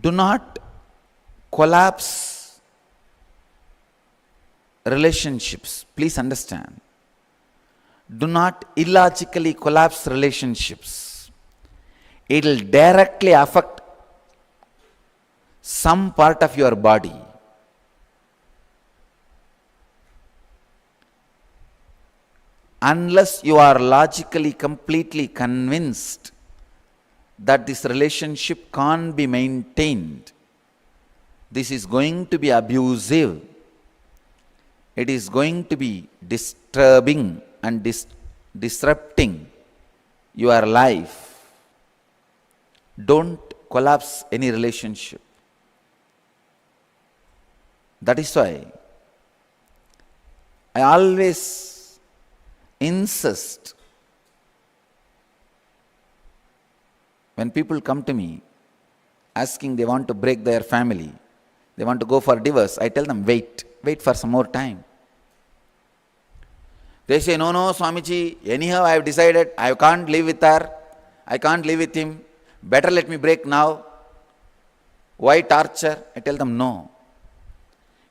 Do not collapse relationships. Please understand. Do not illogically collapse relationships. It will directly affect some part of your body. Unless you are logically completely convinced that this relationship can't be maintained, this is going to be abusive, it is going to be disturbing and disrupting your life, don't collapse any relationship. That is why I always insist when people come to me asking they want to break their family, they want to go for divorce, I tell them, wait for some more time. They say, no, Swamiji, anyhow I have decided I can't live with her, I can't live with him, better let me break now. Why torture? I tell them, no.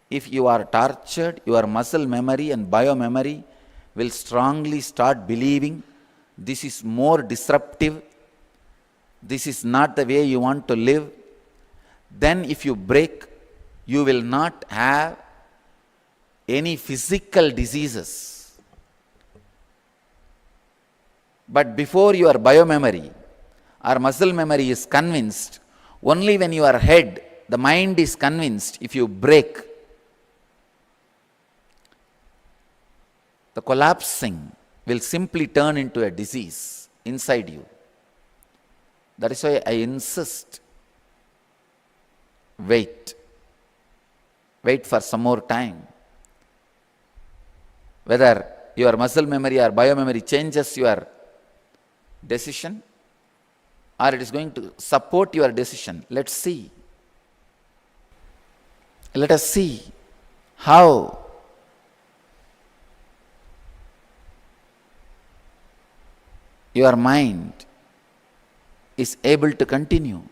If you are tortured, your muscle memory and biomemory will strongly start believing this is more disruptive, this is not the way you want to live. Then if you break, you will not have any physical diseases. But before your biomemory or muscle memory is convinced, only when your head, the mind is convinced, if you break, the collapsing will simply turn into a disease inside you. That is why I insist, wait for some more time. Whether your muscle memory or biomemory changes your decision or it is going to support your decision, let's see. Let us see how your mind is able to continue.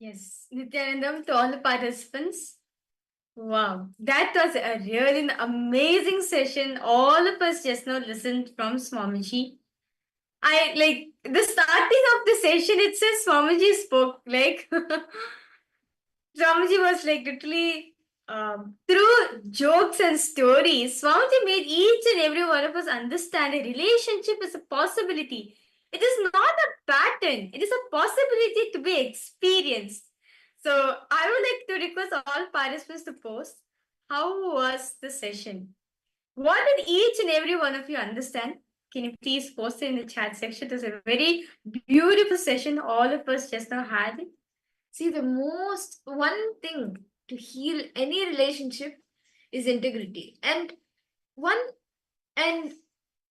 Yes, Nithyanandam, to all the participants. Wow, that was a really amazing session. All of us just now listened from Swamiji. I like the starting of the session, it says Swamiji spoke. Like Swamiji was like literally through jokes and stories, Swamiji made each and every one of us understand a relationship is a possibility. It is not a pattern, it is a possibility to be experienced. So I would like to request all participants to post how was the session? What did each and every one of you understand? Can you please post it in the chat section? It was a very beautiful session. All of us just now had it. See, the most one thing to heal any relationship is integrity. And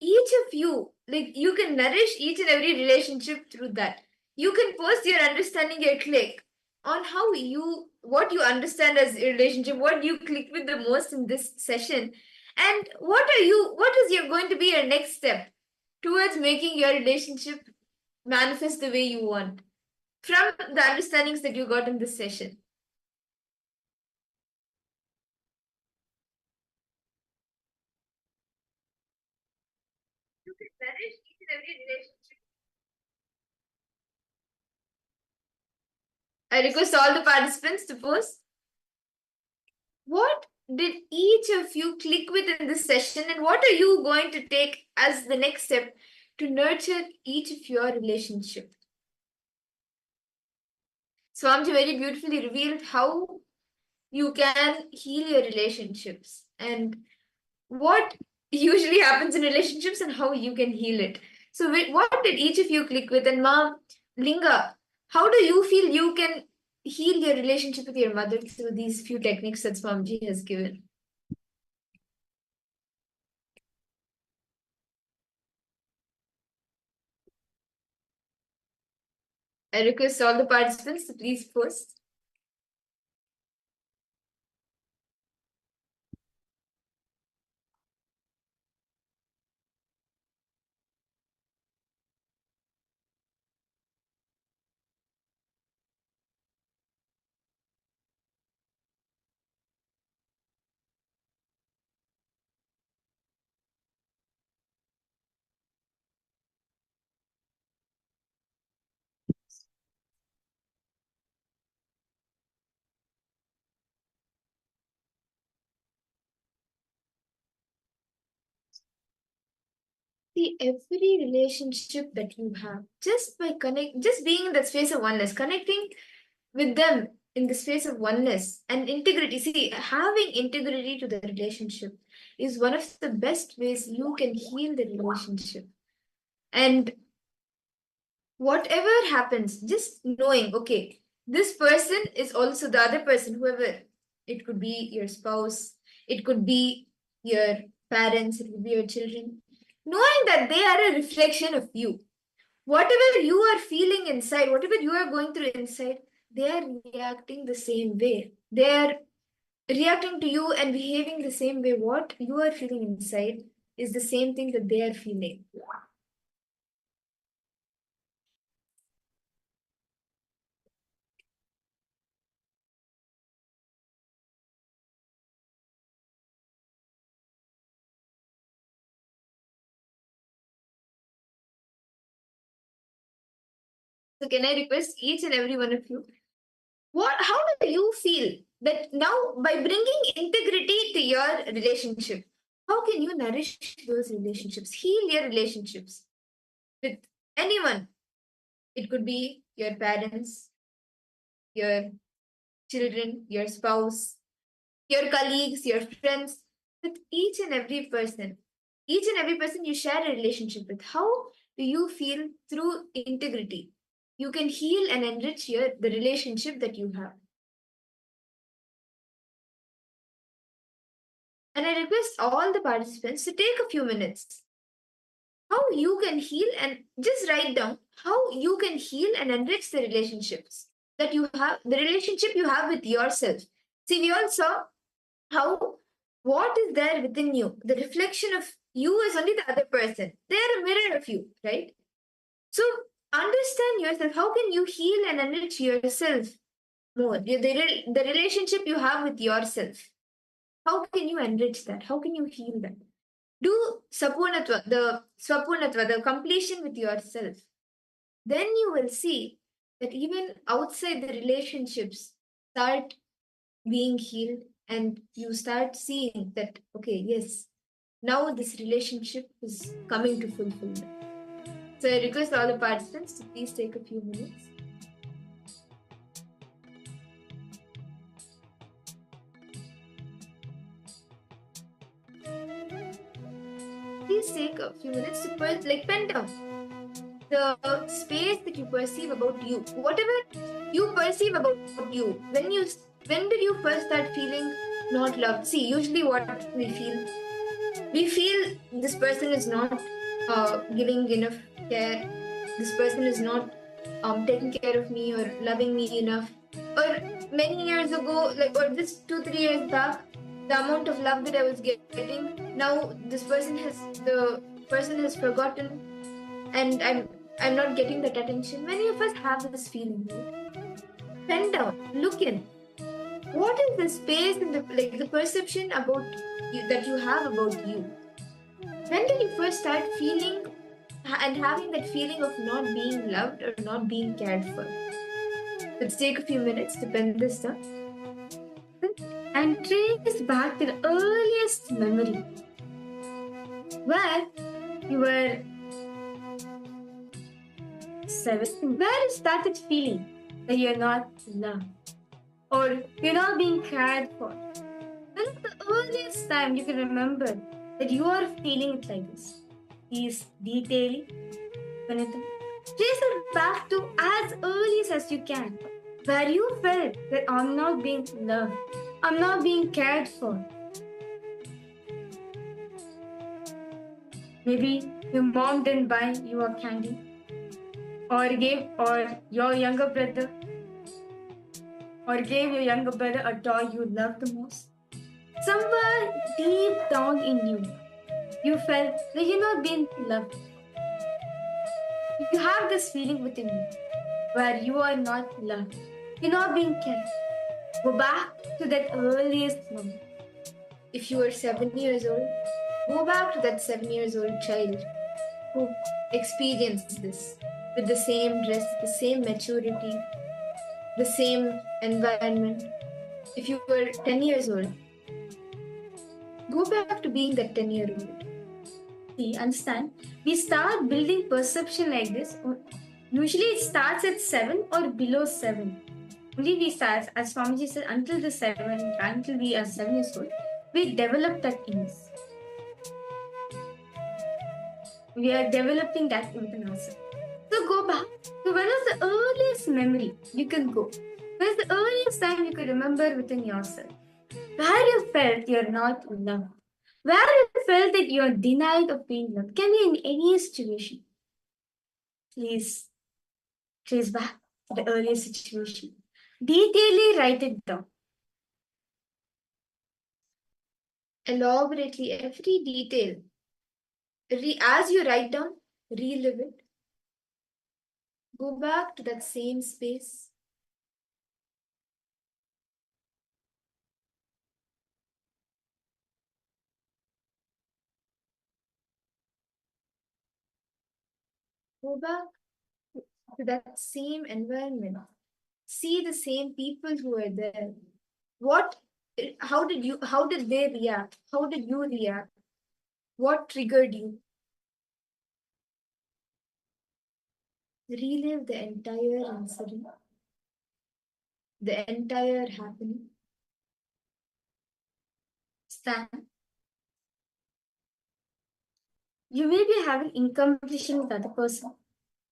each of you, like, you can nourish each and every relationship through that. You can post your understanding, your click on what you understand as a relationship, what you click with the most in this session, and what is going to be your next step towards making your relationship manifest the way you want from the understandings that you got in this session. You can manage each and every relationship. I request all the participants to post. What did each of you click with in this session, and what are you going to take as the next step to nurture each of your relationship? Swamiji very beautifully revealed how you can heal your relationships and what usually happens in relationships and how you can heal it. So what did each of you click with? And Ma Linga, how do you feel you can heal your relationship with your mother through these few techniques that Swamiji has given? I request all the participants to please post. See, every relationship that you have, just being in that space of oneness, connecting with them in the space of oneness and integrity. See, having integrity to the relationship is one of the best ways you can heal the relationship. And whatever happens, just knowing, okay, this person is also the other person, whoever. It could be your spouse, it could be your parents, it could be your children. Knowing that they are a reflection of you. Whatever you are feeling inside, whatever you are going through inside, they are reacting the same way. They are reacting to you and behaving the same way. What you are feeling inside is the same thing that they are feeling. So can I request each and every one of you, how do you feel that now by bringing integrity to your relationship, how can you nourish those relationships, heal your relationships with anyone? It could be your parents, your children, your spouse, your colleagues, your friends, with each and every person. Each and every person you share a relationship with. How do you feel through integrity? You can heal and enrich the relationship that you have. And I request all the participants to take a few minutes. How you can heal, and just write down how you can heal and enrich the relationships that you have, the relationship you have with yourself. See, we all saw how what is there within you, the reflection of you is only the other person. They are a mirror of you, right? So understand yourself. How can you heal and enrich yourself more? The relationship you have with yourself. How can you enrich that? How can you heal that? Do Swapurnatva, the completion with yourself. Then you will see that even outside the relationships start being healed and you start seeing that, okay, yes, now this relationship is coming to fulfillment. So I request all the participants to please take a few minutes. Please take a few minutes to pen down the space that you perceive about you. Whatever you perceive about you, when did you first start feeling not loved? See, usually what we feel this person is not giving enough care. This person is not taking care of me or loving me enough. Or many years ago, or just 2-3 years back, the amount of love that I was getting, now the person has forgotten, and I'm not getting that attention. Many of us have this feeling. Pen down, look in. What is the space and the perception about you that you have about you? When did you first start feeling and having that feeling of not being loved or not being cared for? Let's take a few minutes to pen this down. And trace back to the earliest memory where you were 7, where you started feeling that you're not loved or you're not being cared for. When is the earliest time you can remember that you are feeling it like this? Please detailing, Vanitha. Trace it back to as early as you can, where you felt that I'm not being loved, I'm not being cared for. Maybe your mom didn't buy you a candy, or your younger brother, or gave your younger brother a toy you loved the most. Somewhere deep down in you, you felt that you're not being loved. You have this feeling within you where you are not loved, you're not being cared. Go back to that earliest moment. If you were 7 years old, go back to that 7 years old child who experienced this with the same dress, the same maturity, the same environment. If you were 10 years old, go back to being that 10-year-old. See, understand? We start building perception like this. Usually it starts at 7 or below 7. Only we start, as Swamiji said, until we are 7 years old, we develop that inness. We are developing that within ourselves. So go back. So when is the earliest memory you can go? When is the earliest time you can remember within yourself? Where you felt you're not loved? Where you felt that you're denied of being loved? Can be in any situation. Please trace back to the earliest situation. Detailedly write it down. Elaborately, every detail. As you write down, relive it. Go back to that same space. Go back to that same environment. See the same people who are there. How did they react? How did you react? What triggered you? Relive the entire incident, the entire happening. Stand. You may be having incompletion with other person,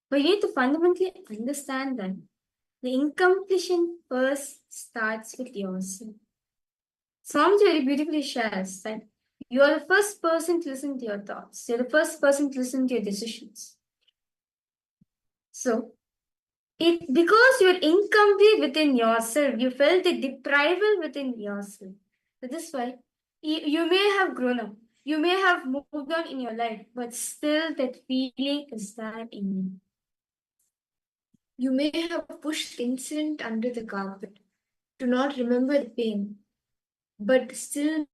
but you need to fundamentally understand that the incompletion first starts with yourself. Swamiji very beautifully shares that you are the first person to listen to your thoughts. You're the first person to listen to your decisions. So, because you're incomplete within yourself, you felt the deprival within yourself. So this is why you may have grown up, you may have moved on in your life, but still that feeling is there in you. You may have pushed the incident under the carpet to not remember the pain, but still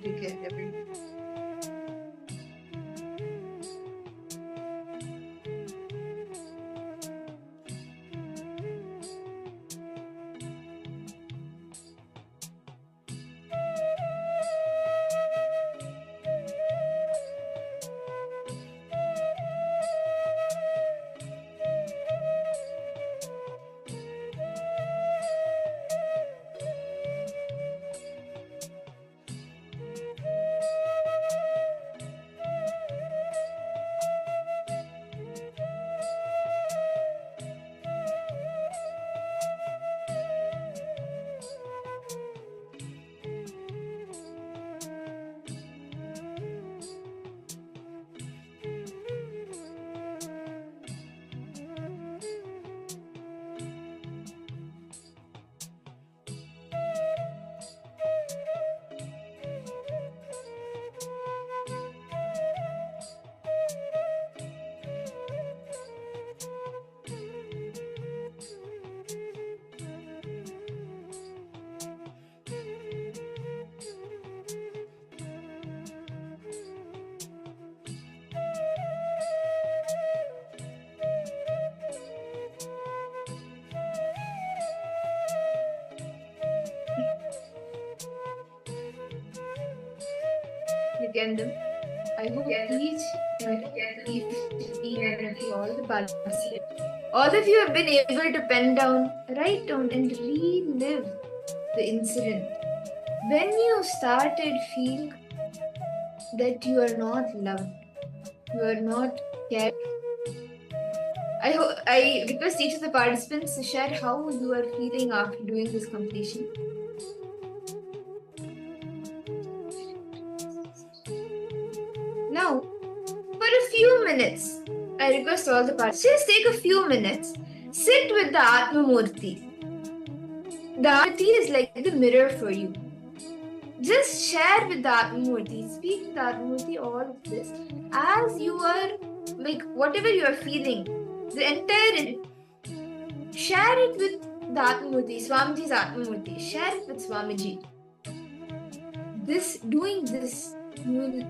Take care, everyone. Nithyananda, I hope each and every one of you, all the participants, all of you have been able to pen down, write down, and relive the incident. When you started feeling that you are not loved, you are not cared, I request each of the participants to share how you are feeling after doing this completion. Now, for a few minutes, I request all the participants, just take a few minutes, sit with the Atma Murti. The Atma Murti is like the mirror for you. Just share with the Atma Murti, speak with the Atma Murti all of this as you are, like, whatever you are feeling, the entire, share it with the Atma Murti, Swamiji's Atma Murti, share it with Swamiji. Doing this, you will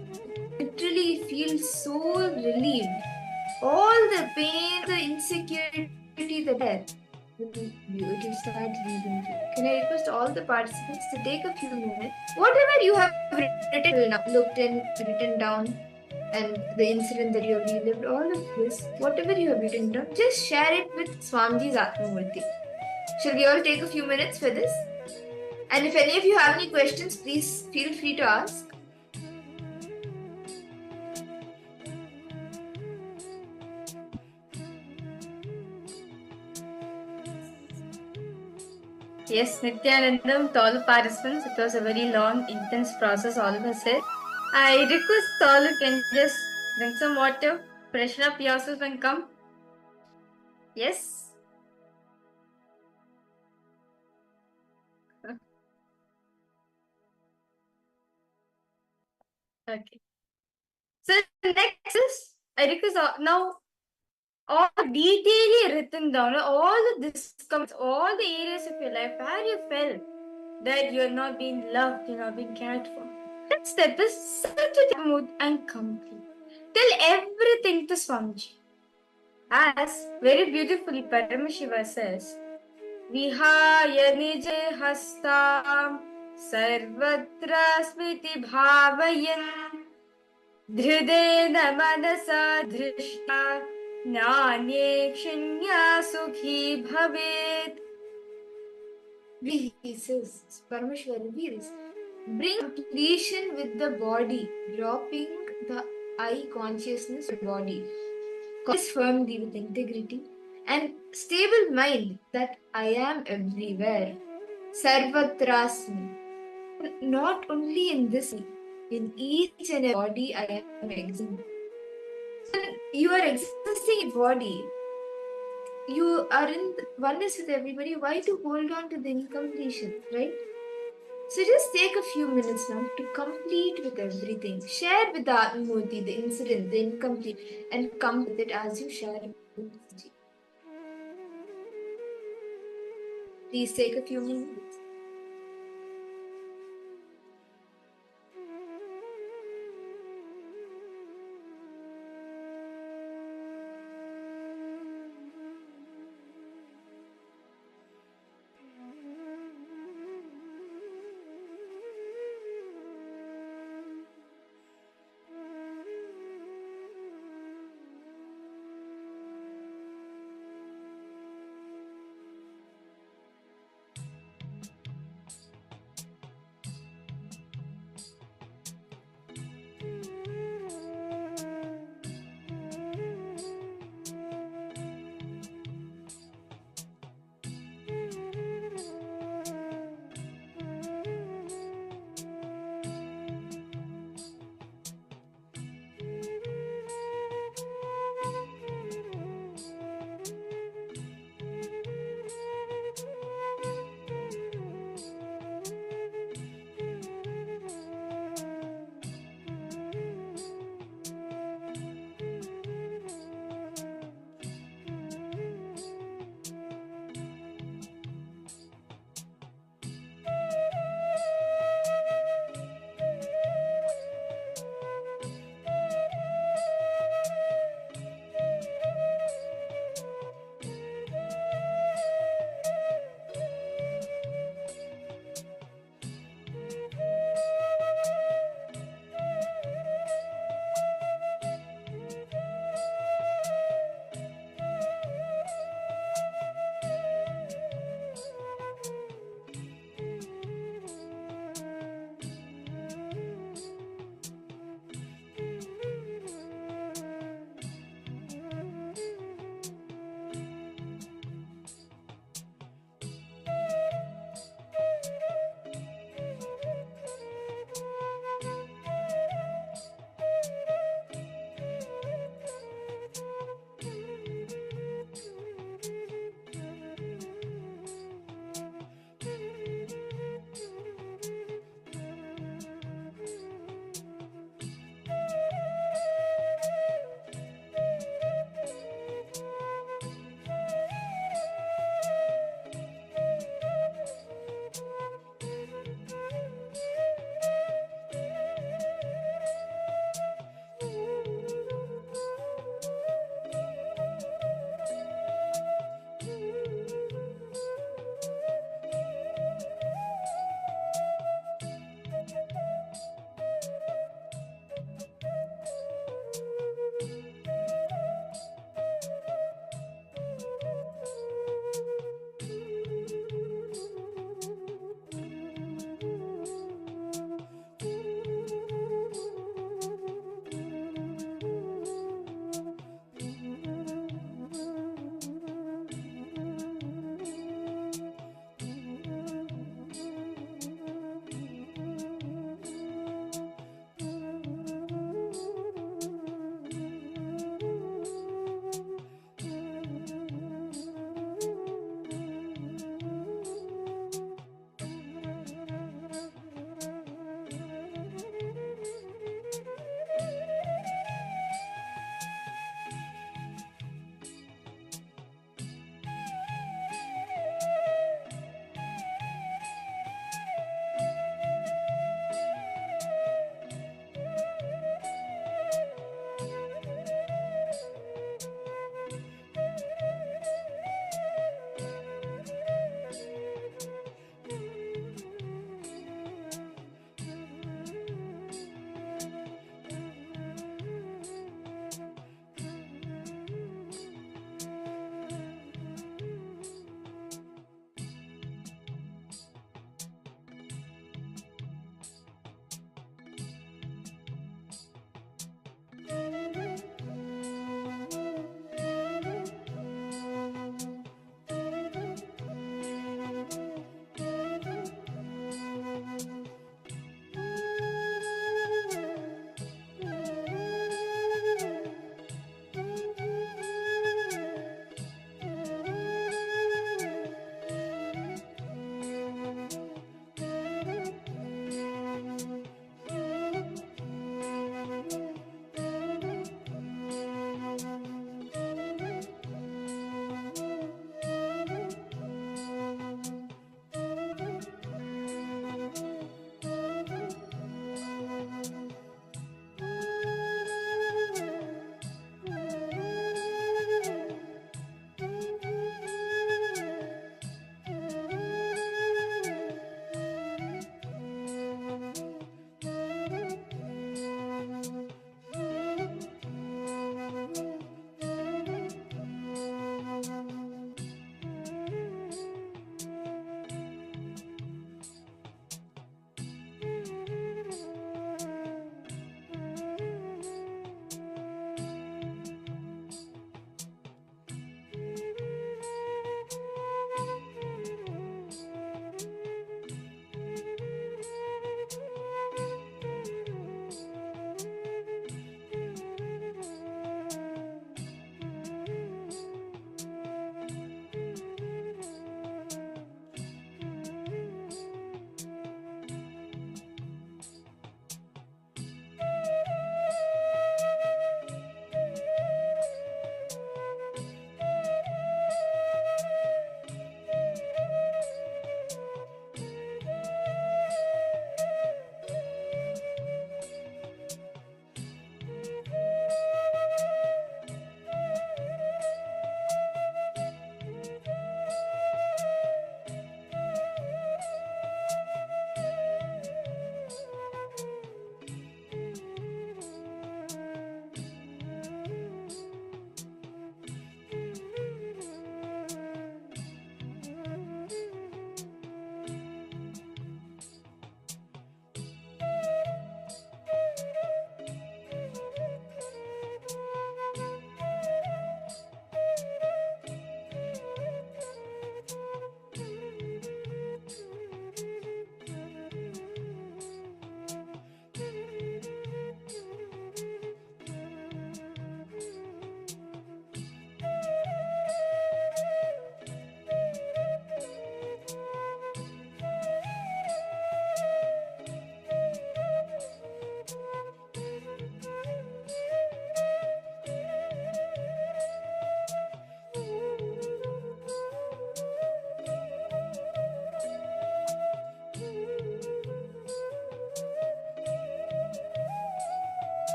literally feel so relieved. All the pain, the insecurity, it will start leaving you. Can I request all the participants to take a few minutes? Whatever you have written down, and the incident that you have relived, all of this, whatever you have written down, just share it with Swamiji's Atma Murti. Shall we all take a few minutes for this? And if any of you have any questions, please feel free to ask. Yes, Nithyanandam, to all the participants, it was a very long, intense process, all of us said. I request all you can just drink some water, freshen up yourself and come. Yes? Okay. So next is, I request now all detailedly written down, all the discomforts, all the areas of your life where you felt that you're not being loved, you're not being cared for. Next step is sit with your mood and complete. Tell everything to Swamiji. As very beautifully Paramashiva says, Vihaya nije hastam sarvatra smiti bhavayan dhridena manasa dhrishta nanye kshinya sukhi bhavet. He says, Paramashiva reveals, bring completion with the body, dropping the I consciousness of the body. Conscious firmly with integrity and stable mind that I am everywhere. Sarvatrasmi. Not only in this, in each and every body I am existing. When you are existing in body, you are in oneness with everybody. Why to hold on to the incompletion, right? So just take a few minutes now to complete with everything. Share with the Atmamurti the incident, the incomplete, and come with it as you share it with Ji. Please take a few minutes.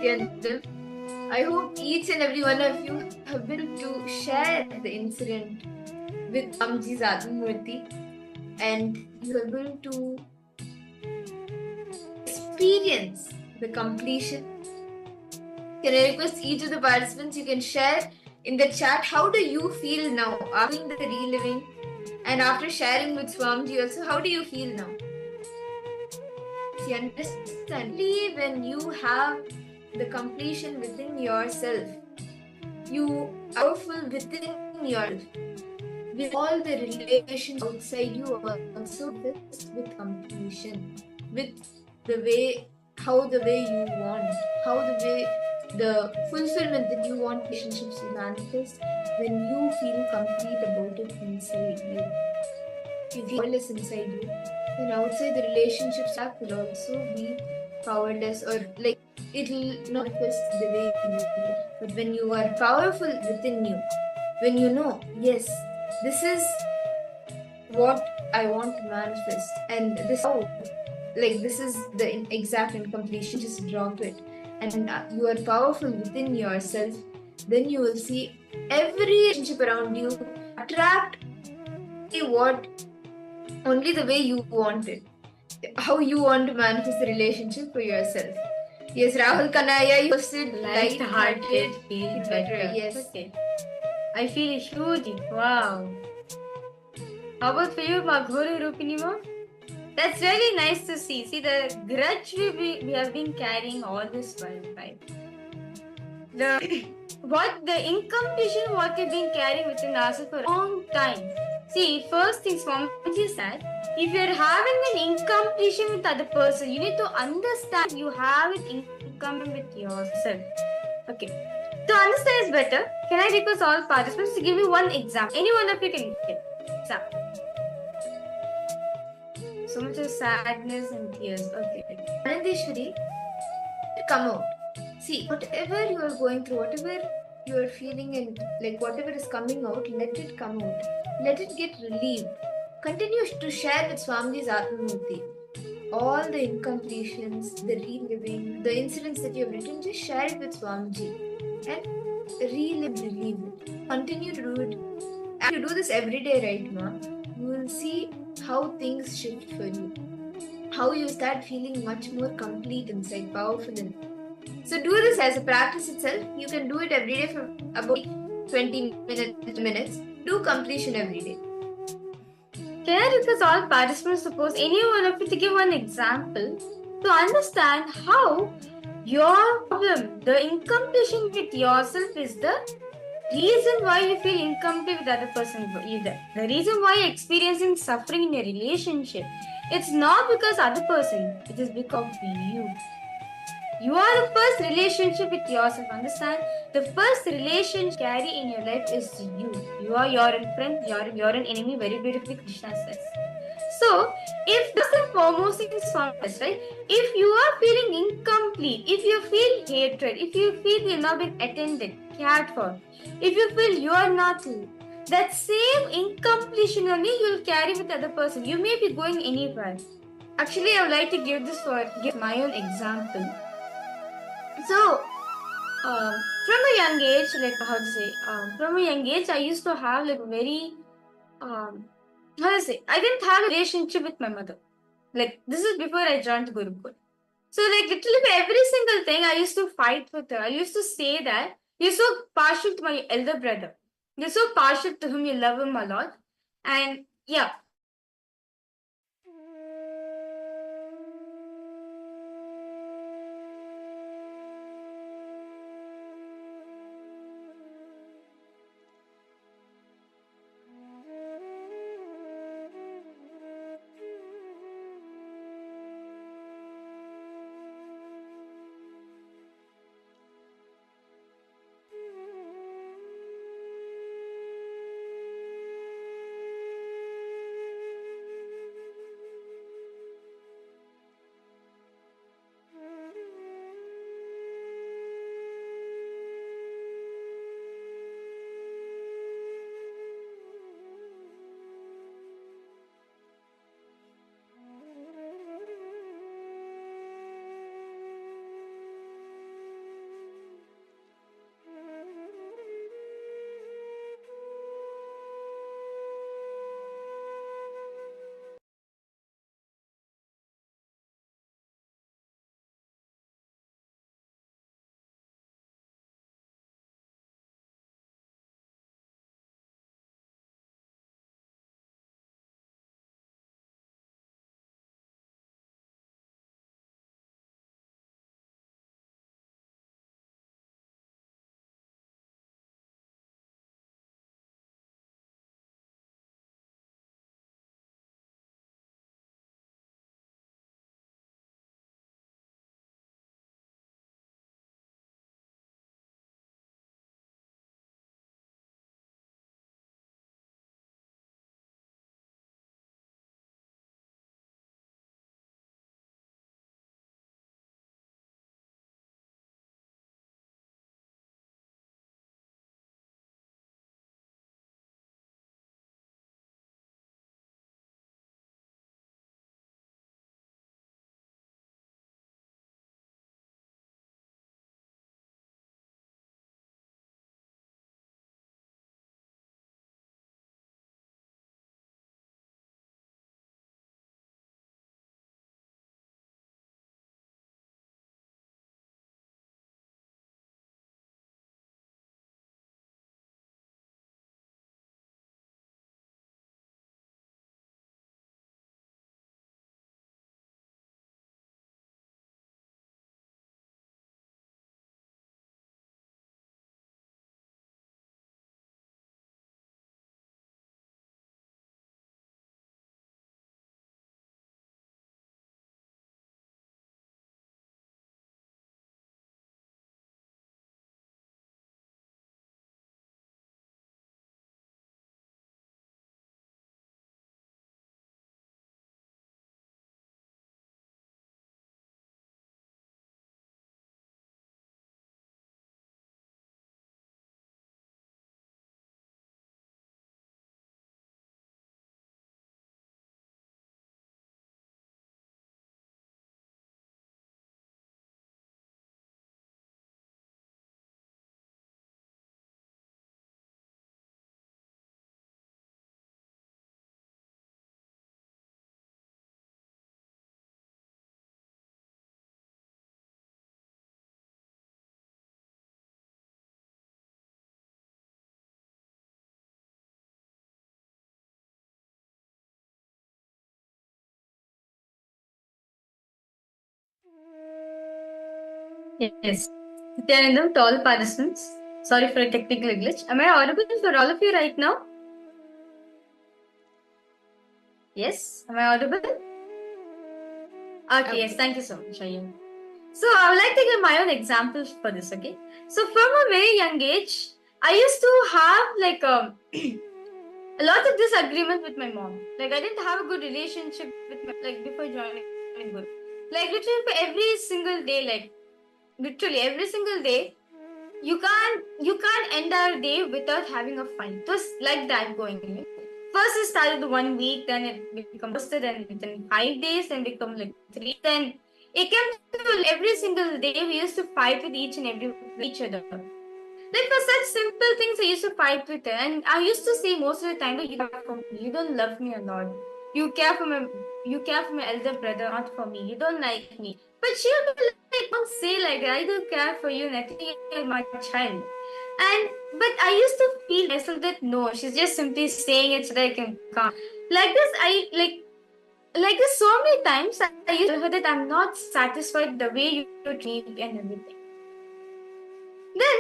and them. I hope each and every one of you have been able to share the incident with Swamiji's Atmamurti, and you have been able to experience the completion. Can I request each of the participants, you can share in the chat, how do you feel now after doing the reliving and after sharing with Swamiji also, how do you feel now? You understand, only when you have the completion within yourself, you are powerful within yourself, with all the relations outside you also with completion, with the way, how the way you want, how the way the fulfillment that you want relationships to manifest when you feel complete about it inside you. You feel powerless inside you, then outside the relationships will also be powerless, or like it'll not manifest the way you want. But when you are powerful within you, when you know, yes, this is what I want to manifest, and this how, like this is the exact incompletion, just drop it, and you are powerful within yourself, then you will see every relationship around you attract what only the way you want it, how you want to manifest the relationship for yourself. Yes, Rahul Kanaya, you posted Light-hearted, feel better. Yes. Okay. I feel huge. Wow. How about for you, Maghori Rupinima? That's really nice to see. See, the grudge we have been carrying all this while, right? The incompletion what we've been carrying within ourselves for a long time. See, first thing Swamiji said, if you're having an incompletion with other person, you need to understand you have it incomplete with yourself. Okay. To understand this better, can I request all participants to give me one example? Any one of you can give example. So much of sadness and tears. Okay. Anandeshwari, come out. See, whatever you are going through, whatever you are feeling, and like whatever is coming out, let it come out. Let it get relieved. Continue to share with Swamiji's Atmamurti all the incompletions, the reliving, the incidents that you have written. Just share it with Swamiji and relieve it. Continue to do it. And you do this every day, right, ma? You will see how things shift for you. How you start feeling much more complete inside, powerful inside. So do this as a practice itself. You can do it every day for about 20 minutes. Do completion every day. Can I request all participants, suppose any one of you to give one example to understand how your problem, the incompletion with yourself is the reason why you feel incomplete with the other person either. The reason why you're experiencing suffering in your relationship, it's not because other person, it is because of you. You are the first relationship with yourself. Understand? The first relationship carry in your life is you. You are your own friend, you're an enemy, very beautifully Krishna says. So, if first and foremost thing is first, right? If you are feeling incomplete, if you feel hatred, if you feel you're not being attended, cared for, if you feel you are not that same incompletion only you will carry with the other person. You may be going anywhere. Actually, I would like to give my own example. So, from a young age, like how to say, from a young age, I used to have like very, how to say, I didn't have a relationship with my mother. Like this is before I joined Gurukul. So like literally for every single thing, I used to fight with her. I used to say that you're so partial to my elder brother. You're so partial to him. You love him a lot, and yeah. Yes. Nithyanandam to all participants. Sorry for a technical glitch. Am I audible for all of you right now? Yes? Am I audible? Okay, yes. Thank you so much, Ayyan. So I would like to give my own examples for this, okay? So from a very young age, I used to have like a lot of disagreement with my mom. Like I didn't have a good relationship with my like before joining Guru. Like literally for every single day, like literally every single day, you can't end our day without having a fight. It was like that going. First it started 1 week, then it became posted, and within 5 days, then become like 3. Then it came to every single day we used to fight with each other. Like for such simple things, I used to fight with her, and I used to say most of the time, "You care for me. You don't love me a lot. You care for my elder brother, not for me. You don't like me." But she would be like, "Don't say like that. I do care for you, Nati. You're my child." But I used to feel myself that no, she's just simply saying it so that I can calm. Like this, like this so many times. I used to tell her that I'm not satisfied the way you treat me and everything. Then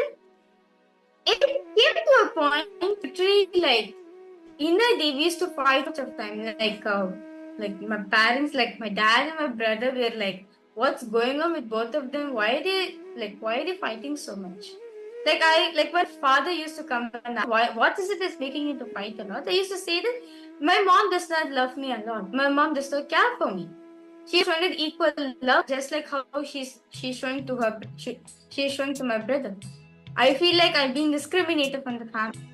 it came to a point literally like in a day we used to fight lots of time. Like my parents, like my dad and my brother were like, what's going on with both of them? Why are they fighting so much? Like my father used to come and ask, what is it that's making you to fight a lot? I used to say that my mom does not love me a lot. My mom does not care for me. She's showing it equal love, just like how she's showing to she's showing to my brother. I feel like I'm being discriminated from the family.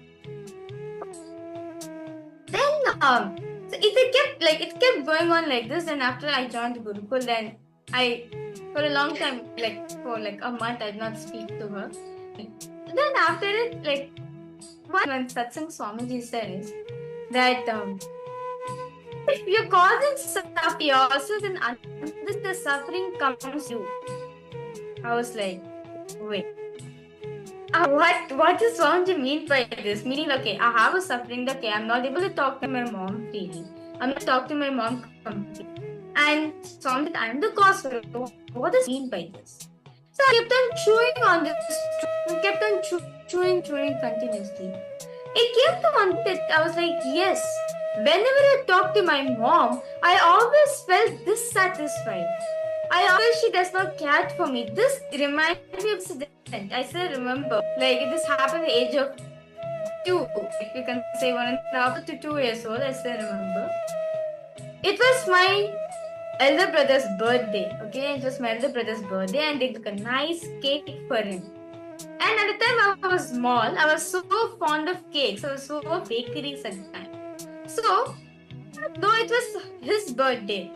Then so it kept going on like this. And after I joined Gurukul, then I for a long time, like for like a month, I did not speak to her. Then after it, like when Satsang Swamiji says that if you're causing suffering yourself, then the suffering comes to you. I was like, wait. What does Swamiji mean by this? Meaning, okay, I have a suffering, okay, I'm not able to talk to my mom freely. I'm not talk to my mom completely. And Swamiji, I'm the cause for it. What does he mean by this? So I kept on chewing on this, kept on chewing continuously. It came to one that I was like, yes, whenever I talk to my mom, I always felt dissatisfied. I always she does not care for me. This reminds me of incident. I still remember. Like this happened at the age of 2. If you can say 1.5 to 2 years old, I still remember. It was my elder brother's birthday. Okay, it was my elder brother's birthday, and they took a nice cake for him. And at the time I was small, I was so fond of cakes. I was so bakeries at the time. So, though it was his birthday,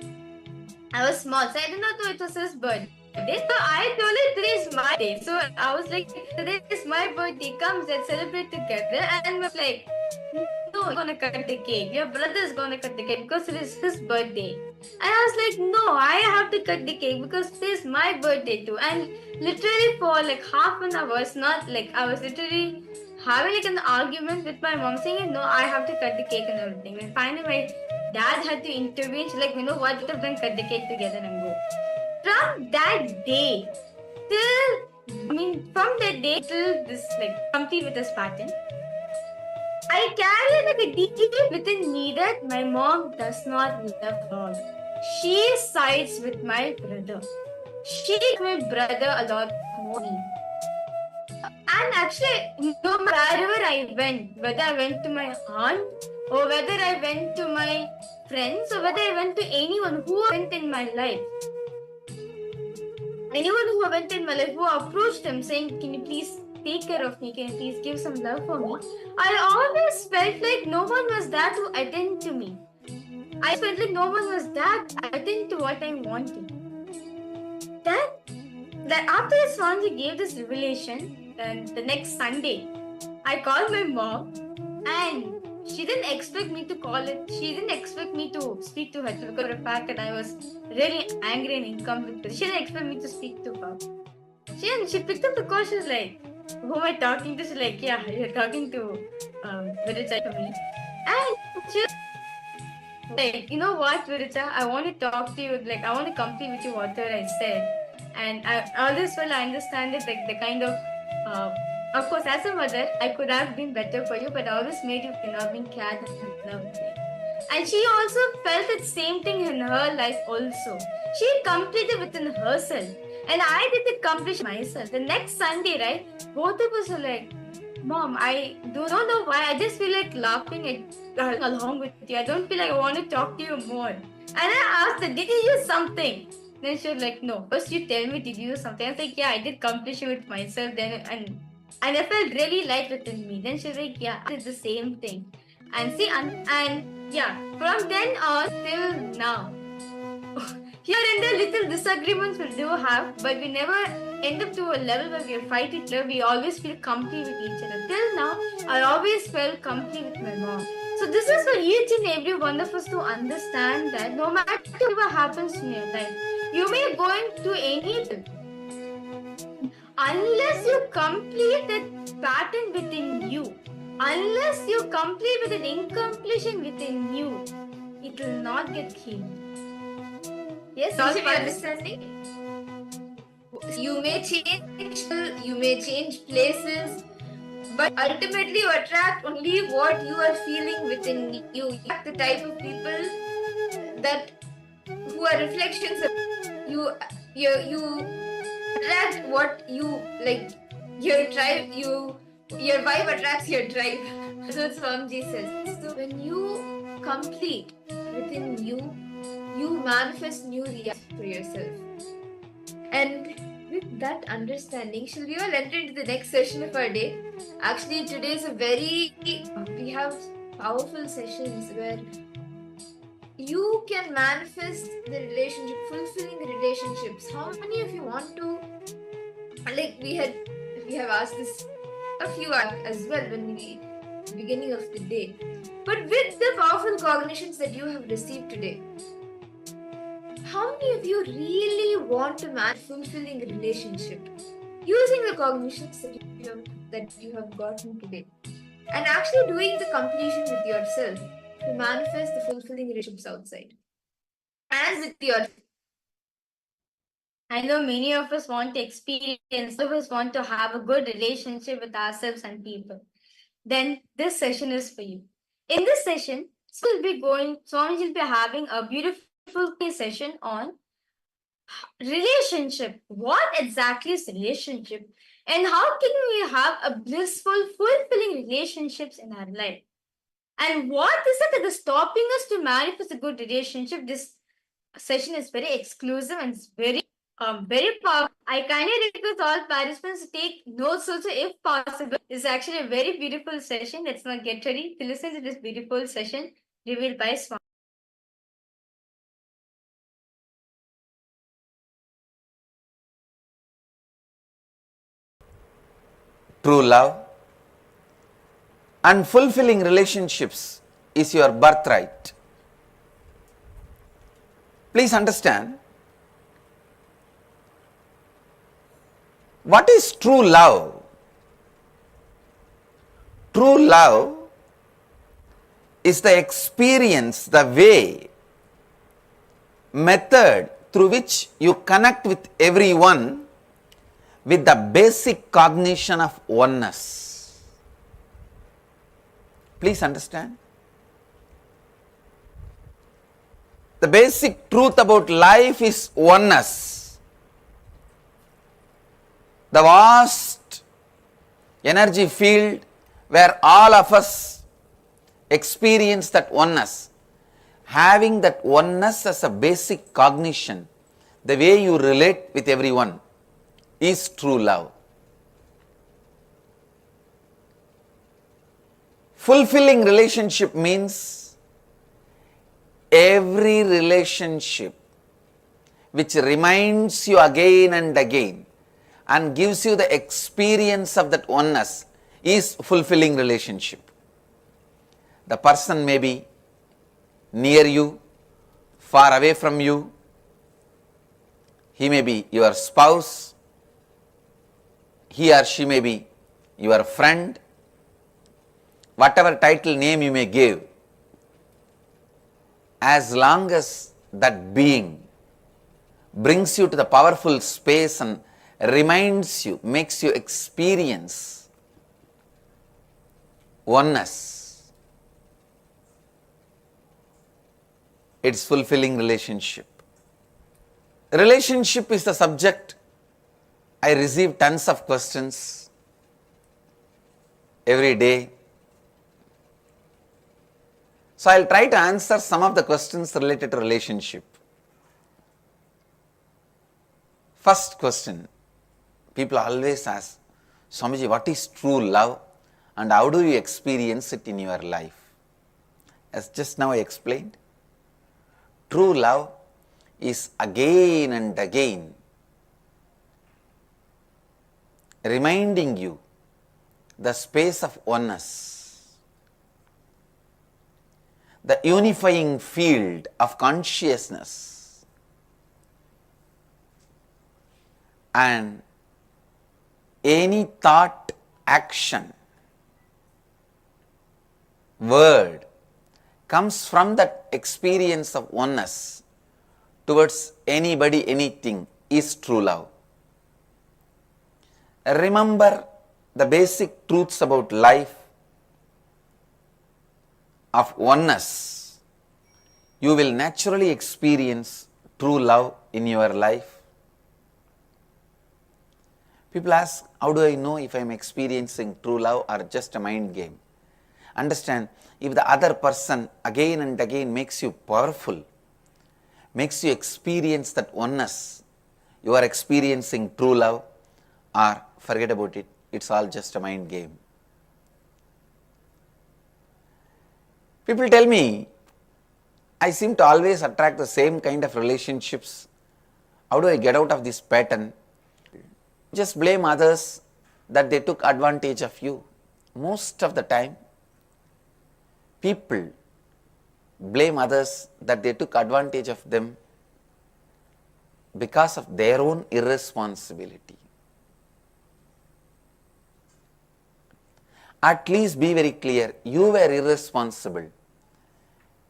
I was small, so I did not know it was his birthday. So I told him today is my day. So I was like, today is my birthday. Come, let's celebrate together. And was like, no, you're gonna cut the cake. Your brother is gonna cut the cake because it is his birthday. And I was like, no, I have to cut the cake because it is my birthday too. And literally for like half an hour, it's not like I was literally having like an argument with my mom saying, no, I have to cut the cake and everything. And finally, my dad had to intervene. She's like, you know what, both of them cut the cake together and go. From that day from that day till this, like, complete with this pattern, I carry like a deep within me that my mom does not love her. She sides with my brother. She likes my brother a lot more than me. And actually, no matter wherever I went, whether I went to my aunt or whether I went to my friends or whether I went to anyone who went in my life, anyone who went in my life, who approached him saying, can you please take care of me? Can you please give some love for me? I always felt like no one was there to attend to me. I felt like no one was there to attend to what I wanted. That after Swanji gave this revelation, then the next Sunday, I called my mom and she didn't expect me to call it. She didn't expect me to speak to her because of the fact that I was really angry and incompetent. She didn't expect me to speak to her. She picked up the call. She was like, "Who am I talking to?" She's like, "Yeah, you're talking to Viricha to me." And she was like, "You know what, Viricha? I want to talk to you. Like, I want to complete with you whatever I said." And I always feel I understand it, like the kind of course, as a mother, I could have been better for you, but I always made you feel not being cared and loved. And she also felt the same thing in her life also. She completed within herself. And I did it complete myself. The next Sunday, right, both of us were like, Mom, I don't know why. I just feel like laughing along with you. I don't feel like I want to talk to you more. And I asked her, did you use something? Then she was like, no. First you tell me, did you use something? I was like, yeah, I did accomplish it with myself then. And I felt really light within me. Then she was like, yeah, I did the same thing. And see, and yeah, from then on till now, here and there little disagreements we do have, but we never end up to a level where we fight each other. We always feel complete with each other. Till now, I always felt complete with my mom. So this is for each and every one of us to understand that no matter what happens in your life, you may go into anything. Unless you complete that pattern within you, unless you complete with an incompletion within you, it will not get healed. Yes, Also, be understanding. You may change places, but ultimately you attract only what you are feeling within you. You attract the type of people that who are reflections of you. You attract what you like. Your tribe. Your vibe attracts your tribe. That's what Swamiji says. So when you complete within you, you manifest new reality for yourself. And with that understanding, shall we all enter into the next session of our day? Actually, today is we have powerful sessions where you can manifest the relationship, fulfilling relationships. How many of you want to, like we have asked this a few as well beginning of the day. But with the powerful cognitions that you have received today, how many of you really want to manage fulfilling relationship using the cognitions that you have gotten today, and actually doing the completion with yourself to manifest the fulfilling relationships outside and with your? I know many of us want to experience, all of us want to have a good relationship with ourselves and people. Then this session is for you. In this session, Swamiji will be having a beautiful session on relationship. What exactly is relationship? And how can we have a blissful, fulfilling relationships in our life? And what is it that is stopping us to manifest a good relationship? This session is very exclusive and it's very powerful. I kindly request all participants to take notes also if possible. It's actually a very beautiful session. Let's not get ready to listen to this beautiful session revealed by Swami. True love and fulfilling relationships is your birthright. Please understand, what is true love? True love is the experience, the way, method through which you connect with everyone with the basic cognition of oneness. Please understand. The basic truth about life is oneness. The vast energy field where all of us experience that oneness. Having that oneness as a basic cognition, the way you relate with everyone, is true love. Fulfilling relationship means every relationship which reminds you again and again and gives you the experience of that oneness is fulfilling relationship. The person may be near you, far away from you. He may be your spouse. He or she may be your friend. Whatever title name you may give, as long as that being brings you to the powerful space and reminds you, makes you experience oneness. It's fulfilling relationship. Relationship is the subject. I receive tons of questions every day. So I'll try to answer some of the questions related to relationship. First question, people always ask, Swamiji, what is true love and how do you experience it in your life? As just now I explained, true love is again and again reminding you the space of oneness, the unifying field of consciousness, and any thought, action, word comes from that experience of oneness towards anybody, anything is true love. Remember the basic truths about life of oneness. You will naturally experience true love in your life. People ask, how do I know if I am experiencing true love or just a mind game? Understand, if the other person again and again makes you powerful, makes you experience that oneness, you are experiencing true love, or forget about it, it's all just a mind game. People tell me, I seem to always attract the same kind of relationships. How do I get out of this pattern? Just blame others that they took advantage of you. Most of the time, people blame others that they took advantage of them because of their own irresponsibility. At least be very clear, you were irresponsible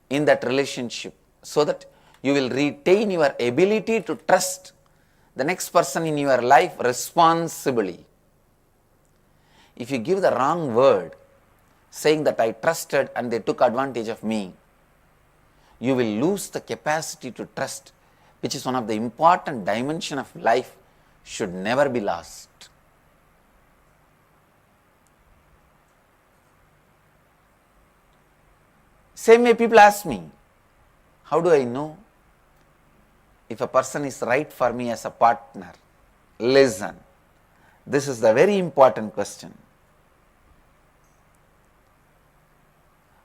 in that relationship so that you will retain your ability to trust the next person in your life responsibly. If you give the wrong word, saying that I trusted and they took advantage of me, you will lose the capacity to trust, which is one of the important dimensions of life, should never be lost. Same way people ask me, how do I know if a person is right for me as a partner? Listen, this is the very important question.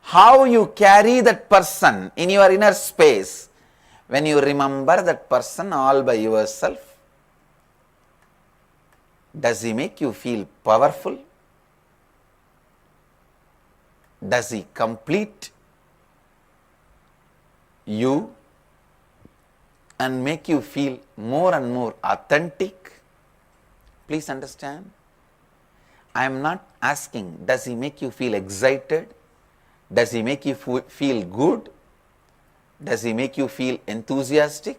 How you carry that person in your inner space when you remember that person all by yourself? Does he make you feel powerful? Does he complete you and make you feel more and more authentic? Please understand, I am not asking, does he make you feel excited? Does he make you feel good? Does he make you feel enthusiastic?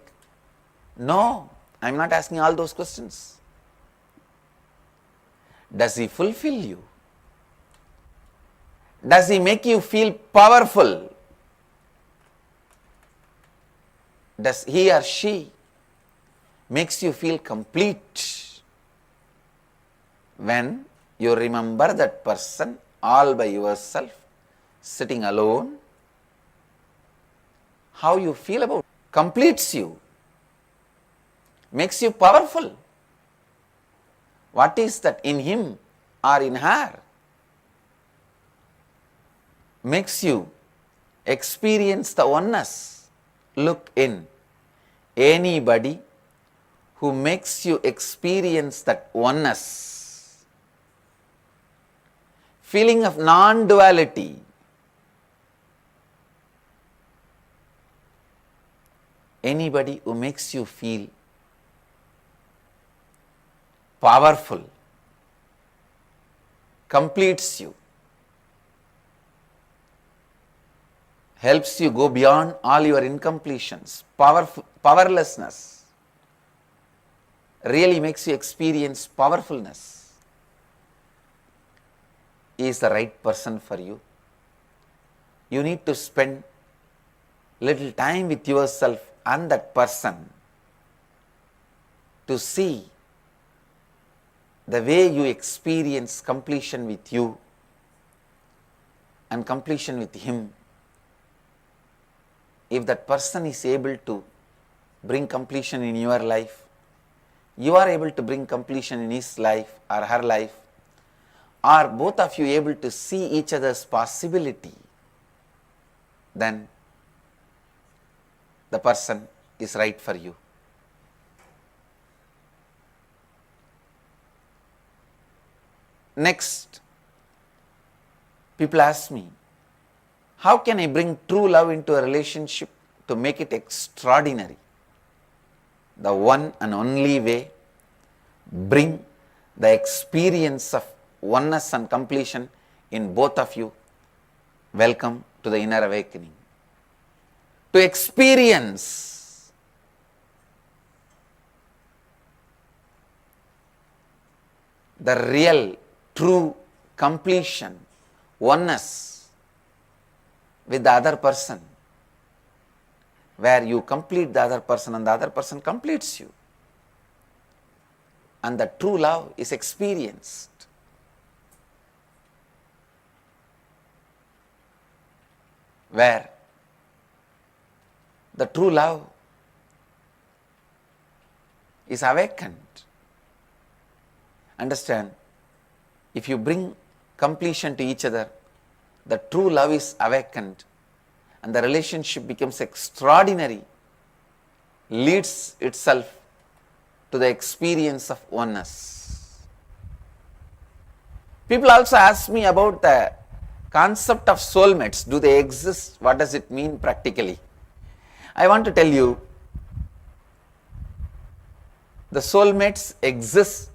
No, I am not asking all those questions. Does he fulfill you? Does he make you feel powerful? Does he or she makes you feel complete when you remember that person all by yourself, sitting alone? How you feel about it? Completes you, makes you powerful. What is that in him or in her? Makes you experience the oneness. Look in. Anybody who makes you experience that oneness, feeling of non-duality, anybody who makes you feel powerful, completes you, helps you go beyond all your incompletions, powerlessness. really makes you experience powerfulness is the right person for you. You need to spend little time with yourself and that person to see the way you experience completion with you and completion with him. If that person is able to bring completion in your life, you are able to bring completion in his life or her life, are both of you able to see each other's possibility, then the person is right for you. Next, people ask me, how can I bring true love into a relationship to make it extraordinary? The one and only way, bring the experience of oneness and completion in both of you. Welcome to the inner awakening. To experience the real, true completion, oneness with the other person, where you complete the other person and the other person completes you. And the true love is experienced. Where the true love is awakened. Understand, if you bring completion to each other, the true love is awakened and the relationship becomes extraordinary, leads itself to the experience of oneness. People also ask me about the concept of soulmates. Do they exist? What does it mean practically? I want to tell you, the soulmates exist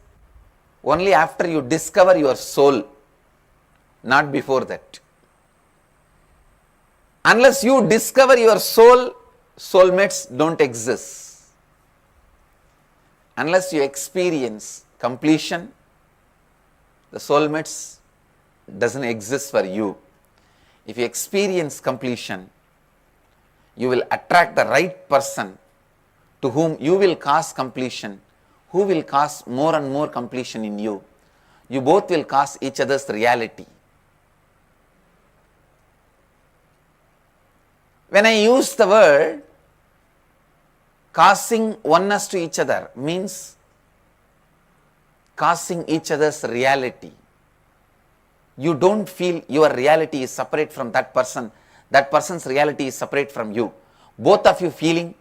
only after you discover your soul, not before that. Unless you discover your soul, soulmates don't exist. Unless you experience completion, the soulmates doesn't exist for you. If you experience completion, you will attract the right person to whom you will cause completion, who will cause more and more completion in you. You both will cause each other's reality. When I use the word causing oneness to each other, means causing each other's reality. You don't feel your reality is separate from that person, that person's reality is separate from you. Both of you feeling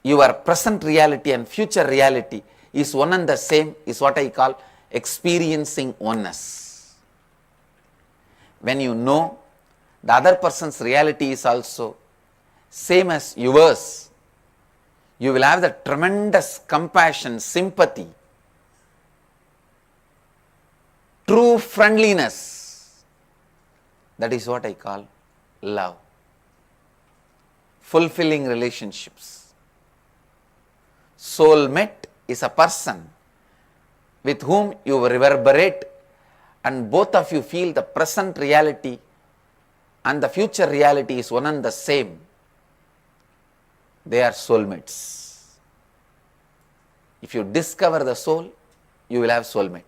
your present reality and future reality is one and the same, is what I call experiencing oneness. When you know the other person's reality is also same as yours, you will have the tremendous compassion, sympathy, true friendliness. That is what I call love. Fulfilling relationships. Soulmate is a person with whom you reverberate and both of you feel the present reality and the future reality is one and the same. They are soulmates. If you discover the soul, you will have soulmate.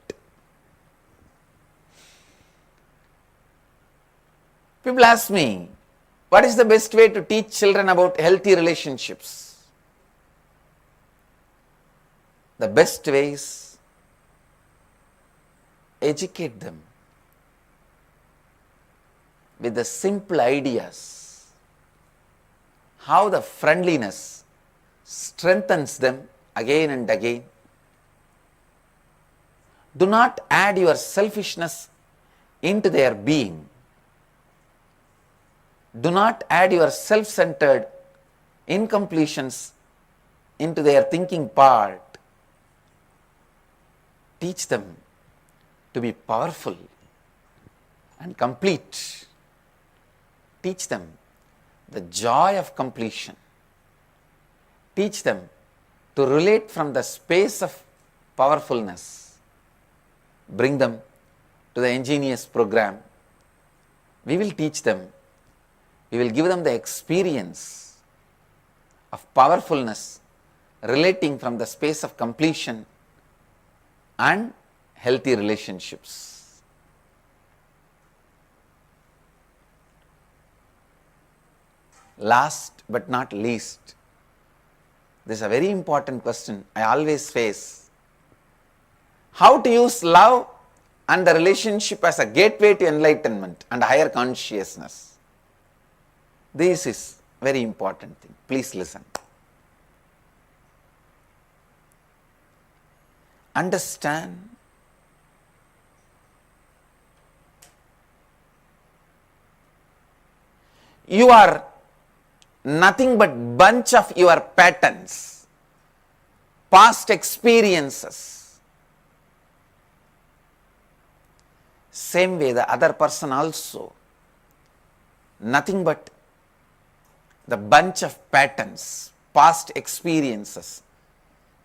People ask me, what is the best way to teach children about healthy relationships? The best way is educate them with the simple ideas, how the friendliness strengthens them again and again. Do not add your selfishness into their being. Do not add your self-centered incompletions into their thinking part. Teach them to be powerful and complete. Teach them the joy of completion. Teach them to relate from the space of powerfulness, bring them to the ingenious program. We will teach them, we will give them the experience of powerfulness relating from the space of completion and healthy relationships. Last but not least, this is a very important question I always face. How to use love and the relationship as a gateway to enlightenment and higher consciousness. This is very important thing. Please listen. Understand you are nothing but bunch of your patterns, past experiences. Same way the other person also nothing but the bunch of patterns, past experiences,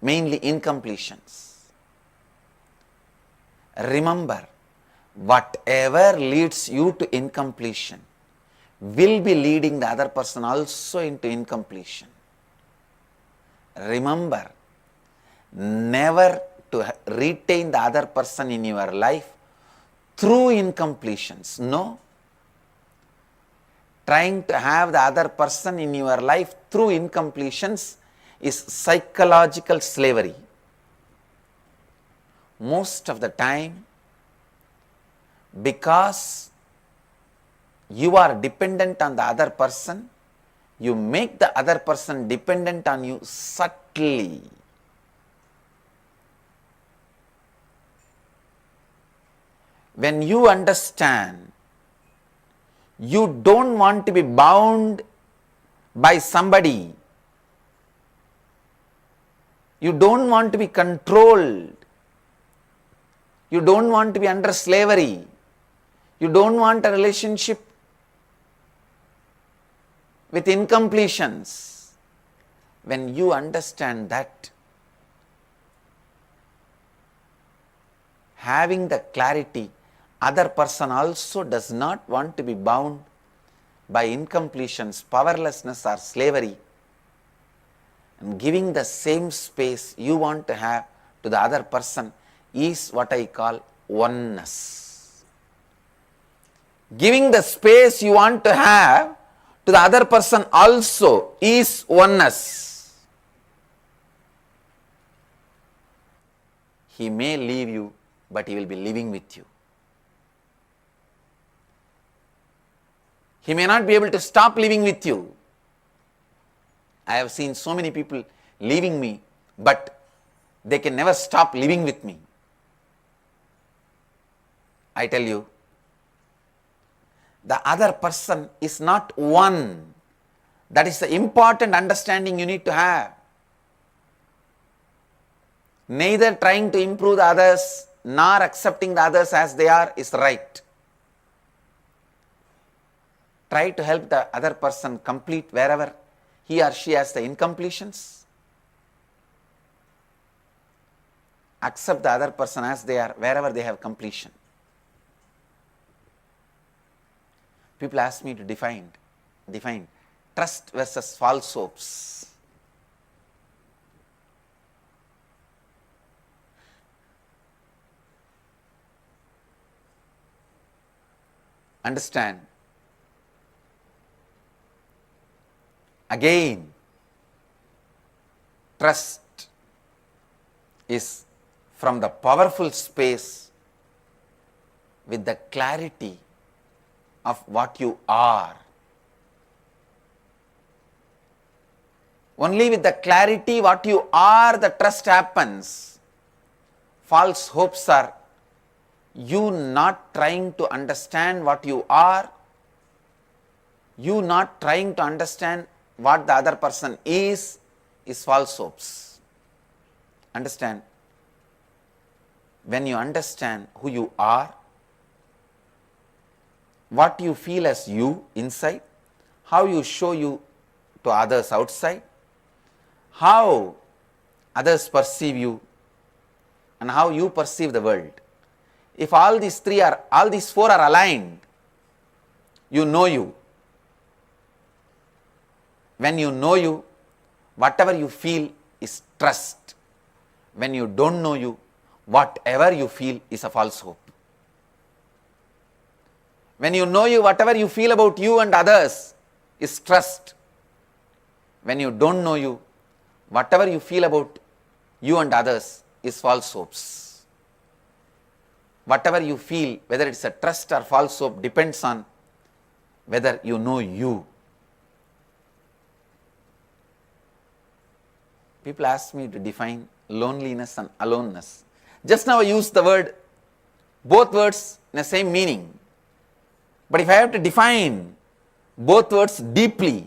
mainly incompletions. Remember, whatever leads you to incompletion will be leading the other person also into incompletion. Remember, never to retain the other person in your life through incompletions. No. Trying to have the other person in your life through incompletions is psychological slavery. Most of the time, because you are dependent on the other person, you make the other person dependent on you subtly. When you understand, you don't want to be bound by somebody, you don't want to be controlled, you don't want to be under slavery, you don't want a relationship with incompletions. When you understand that, having the clarity, other person also does not want to be bound by incompletions, powerlessness or slavery, and giving the same space you want to have to the other person is what I call oneness. Giving the space you want to have to the other person also is oneness. He may leave you, but he will be living with you. He may not be able to stop living with you. I have seen so many people leaving me, but they can never stop living with me. I tell you, the other person is not one. That is the important understanding you need to have. Neither trying to improve the others nor accepting the others as they are is right. Try to help the other person complete wherever he or she has the incompletions. Accept the other person as they are wherever they have completion. People ask me to define trust versus false hopes. Understand, again, trust is from the powerful space with the clarity of what you are. Only with the clarity what you are, the trust happens. False hopes are you not trying to understand what you are, you not trying to understand what the other person is false hopes. Understand? When you understand who you are, what you feel as you inside, how you show you to others outside, how others perceive you, and how you perceive the world. If all these four are aligned, you know you. When you know you, whatever you feel is trust. When you don't know you, whatever you feel is a false hope. When you know you, whatever you feel about you and others is trust. When you don't know you, whatever you feel about you and others is false hopes. Whatever you feel, whether it's a trust or false hope, depends on whether you know you. People ask me to define loneliness and aloneness. Just now I used the word, both words in the same meaning. But if I have to define both words deeply,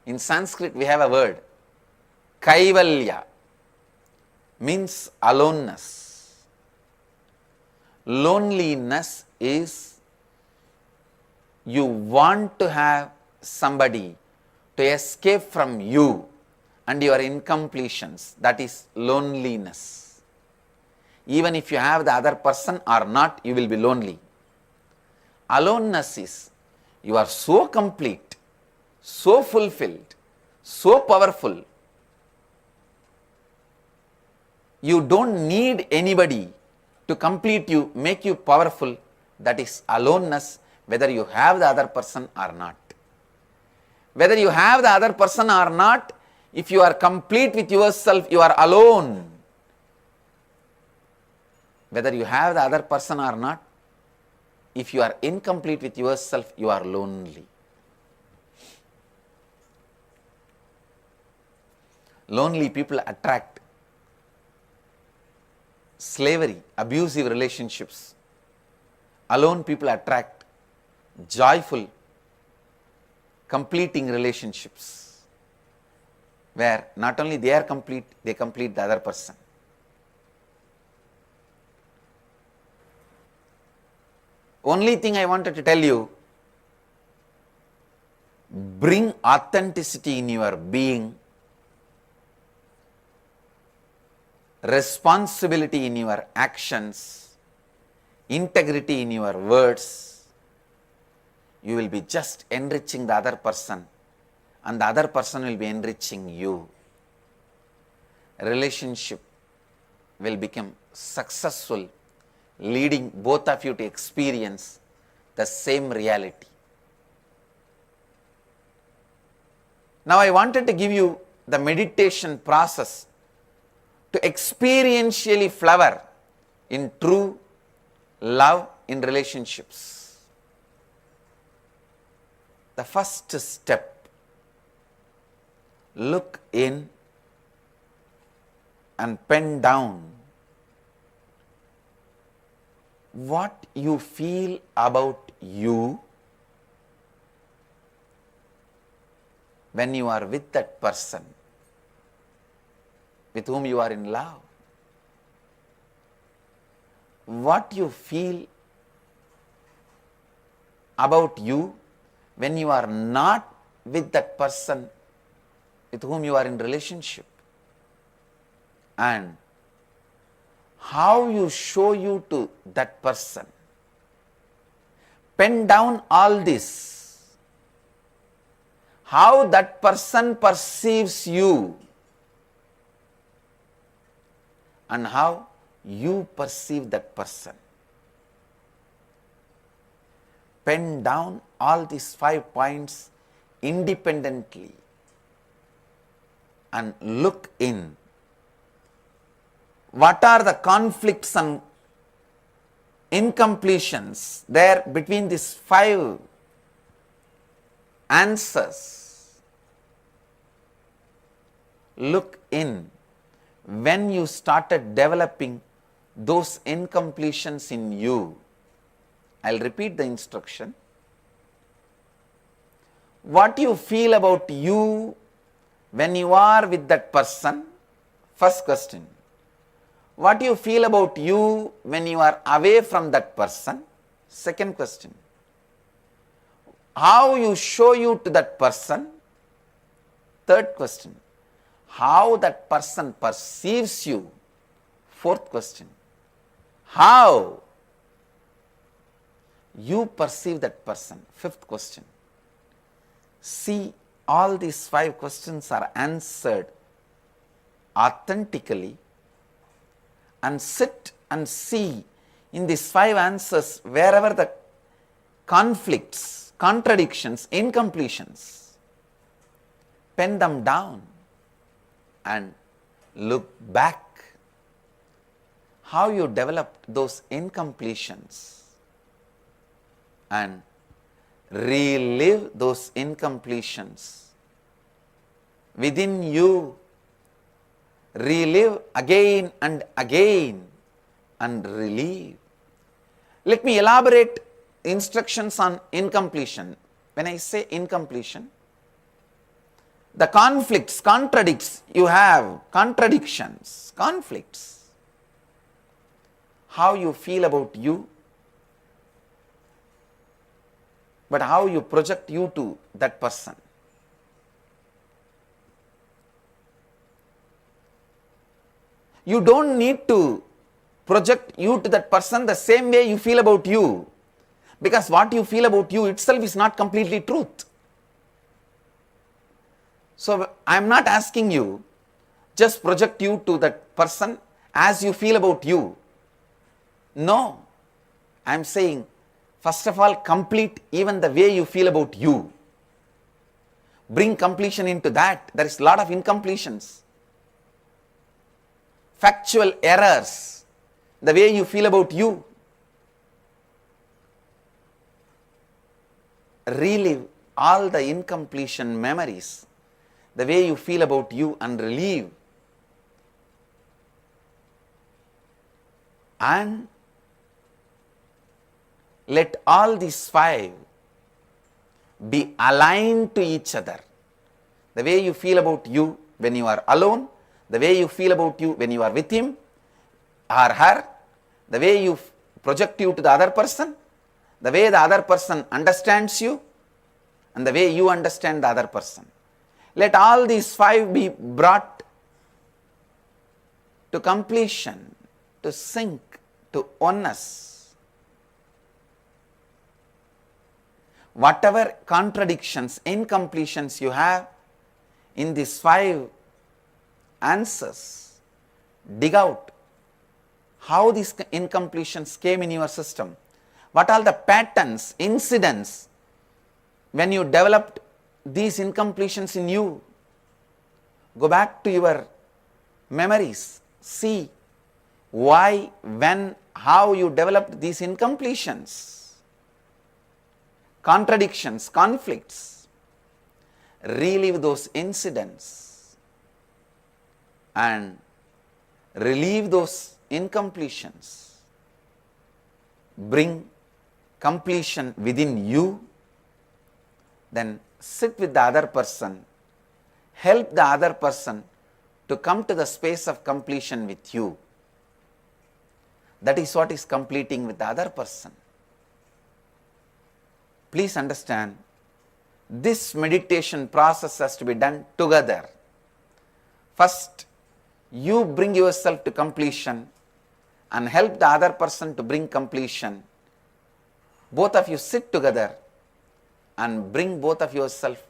in Sanskrit we have a word, kaivalya, means aloneness. Loneliness is you want to have somebody to escape from you and your incompletions. That is loneliness. Even if you have the other person or not, you will be lonely. Aloneness is you are so complete, so fulfilled, so powerful. You don't need anybody to complete you, make you powerful. That is aloneness, whether you have the other person or not. Whether you have the other person or not, if you are complete with yourself, you are alone. Whether you have the other person or not, if you are incomplete with yourself, you are lonely. Lonely people attract slavery, abusive relationships. Alone people attract joyful, completing relationships, where not only they are complete, they complete the other person. Only thing I wanted to tell you, bring authenticity in your being, responsibility in your actions, integrity in your words. You will be just enriching the other person, and the other person will be enriching you. A relationship will become successful, leading both of you to experience the same reality. Now I wanted to give you the meditation process to experientially flower in true love in relationships. The first step, look in and pen down what you feel about you when you are with that person with whom you are in love. What you feel about you when you are not with that person with whom you are in relationship, and how you show you to that person. Pen down all this. How that person perceives you and how you perceive that person. Pen down all these 5 points independently and look in. What are the conflicts and incompletions there between these 5 answers? Look in. When you started developing those incompletions in you, I'll repeat the instruction. What you feel about you when you are with that person? First question. What you feel about you when you are away from that person? Second question. How you show you to that person? Third question. how that person perceives you. Fourth question, how you perceive that person. Fifth question, see, all these 5 questions are answered authentically, and sit and see in these 5 answers wherever the conflicts, contradictions, incompletions, pen them down and look back how you developed those incompletions and relive those incompletions within you. Relive again and again and relieve. Let me elaborate instructions on incompletion. When I say incompletion, the conflicts, contradicts you have, contradictions, conflicts, how you feel about you, but how you project you to that person. You don't need to project you to that person the same way you feel about you, because what you feel about you itself is not completely truth. So I am not asking you just project you to that person as you feel about you. No, I am saying first of all complete even the way you feel about you. Bring completion into that. There is a lot of incompletions. Factual errors, the way you feel about you. Relive all the incompletion memories, the way you feel about you, and relieve. And let all these 5 be aligned to each other. The way you feel about you when you are alone, the way you feel about you when you are with him or her, the way you project you to the other person, the way the other person understands you, and the way you understand the other person. Let all these 5 be brought to completion, to sync, to oneness. Whatever contradictions, incompletions you have in these 5 answers, dig out how these incompletions came in your system. What are the patterns, incidents when you developed these incompletions in you? Go back to your memories. See why, when, how you developed these incompletions, contradictions, conflicts. Relive those incidents and relieve those incompletions. Bring completion within you. Then sit with the other person. Help the other person to come to the space of completion with you. That is what is completing with the other person. Please understand, this meditation process has to be done together. First, you bring yourself to completion and help the other person to bring completion. Both of you sit together and bring both of yourself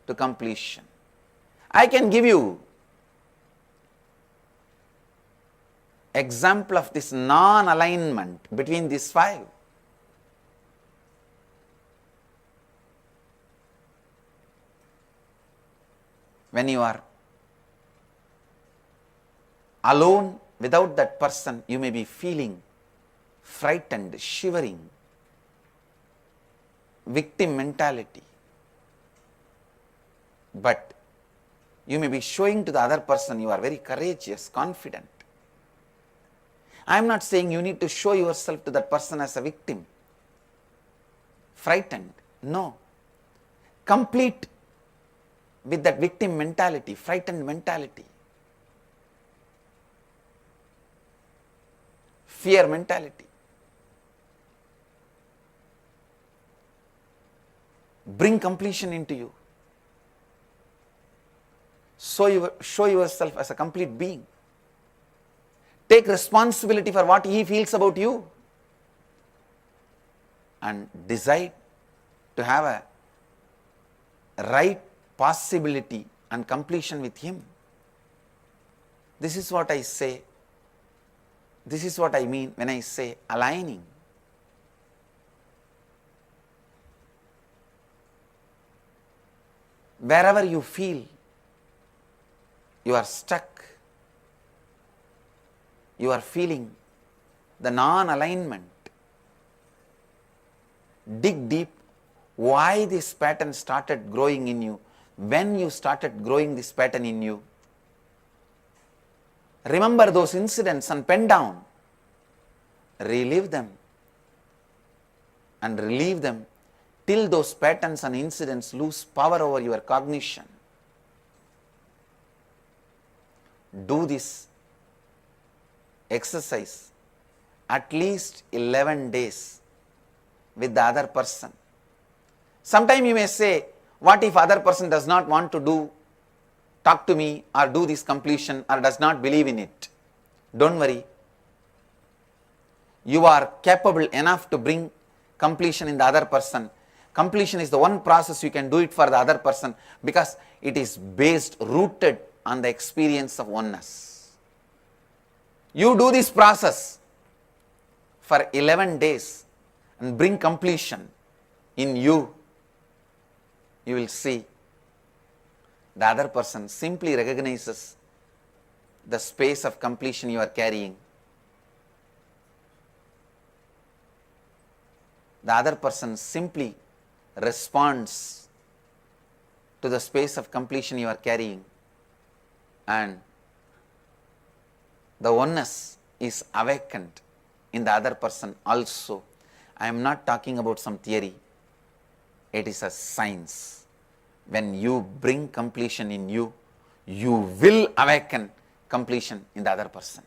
to completion. I can give you example of this non-alignment between these 5. When you are alone without that person, you may be feeling frightened, shivering, victim mentality. But you may be showing to the other person you are very courageous, confident. I am not saying you need to show yourself to that person as a victim, frightened. No. Complete with that victim mentality, frightened mentality, fear mentality. Bring completion into you. show yourself as a complete being. Take responsibility for what he feels about you and decide to have a right possibility and completion with him. This is what I say. This is what I mean when I say aligning. Wherever you feel you are stuck, you are feeling the non-alignment, dig deep why this pattern started growing in you, when you started growing this pattern in you. Remember those incidents and pen down, relive them and relieve them till those patterns and incidents lose power over your cognition. Do this exercise at least 11 days with the other person. Sometime you may say, what if other person does not want to talk to me or do this completion or does not believe in it? Don't worry. You are capable enough to bring completion in the other person. Completion is the one process you can do it for the other person because it is rooted on the experience of oneness. You do this process for 11 days and bring completion in you. You will see the other person simply recognizes the space of completion you are carrying. The other person simply responds to the space of completion you are carrying, and the oneness is awakened in the other person also. I am not talking about some theory. It is a science. When you bring completion in you, you will awaken completion in the other person.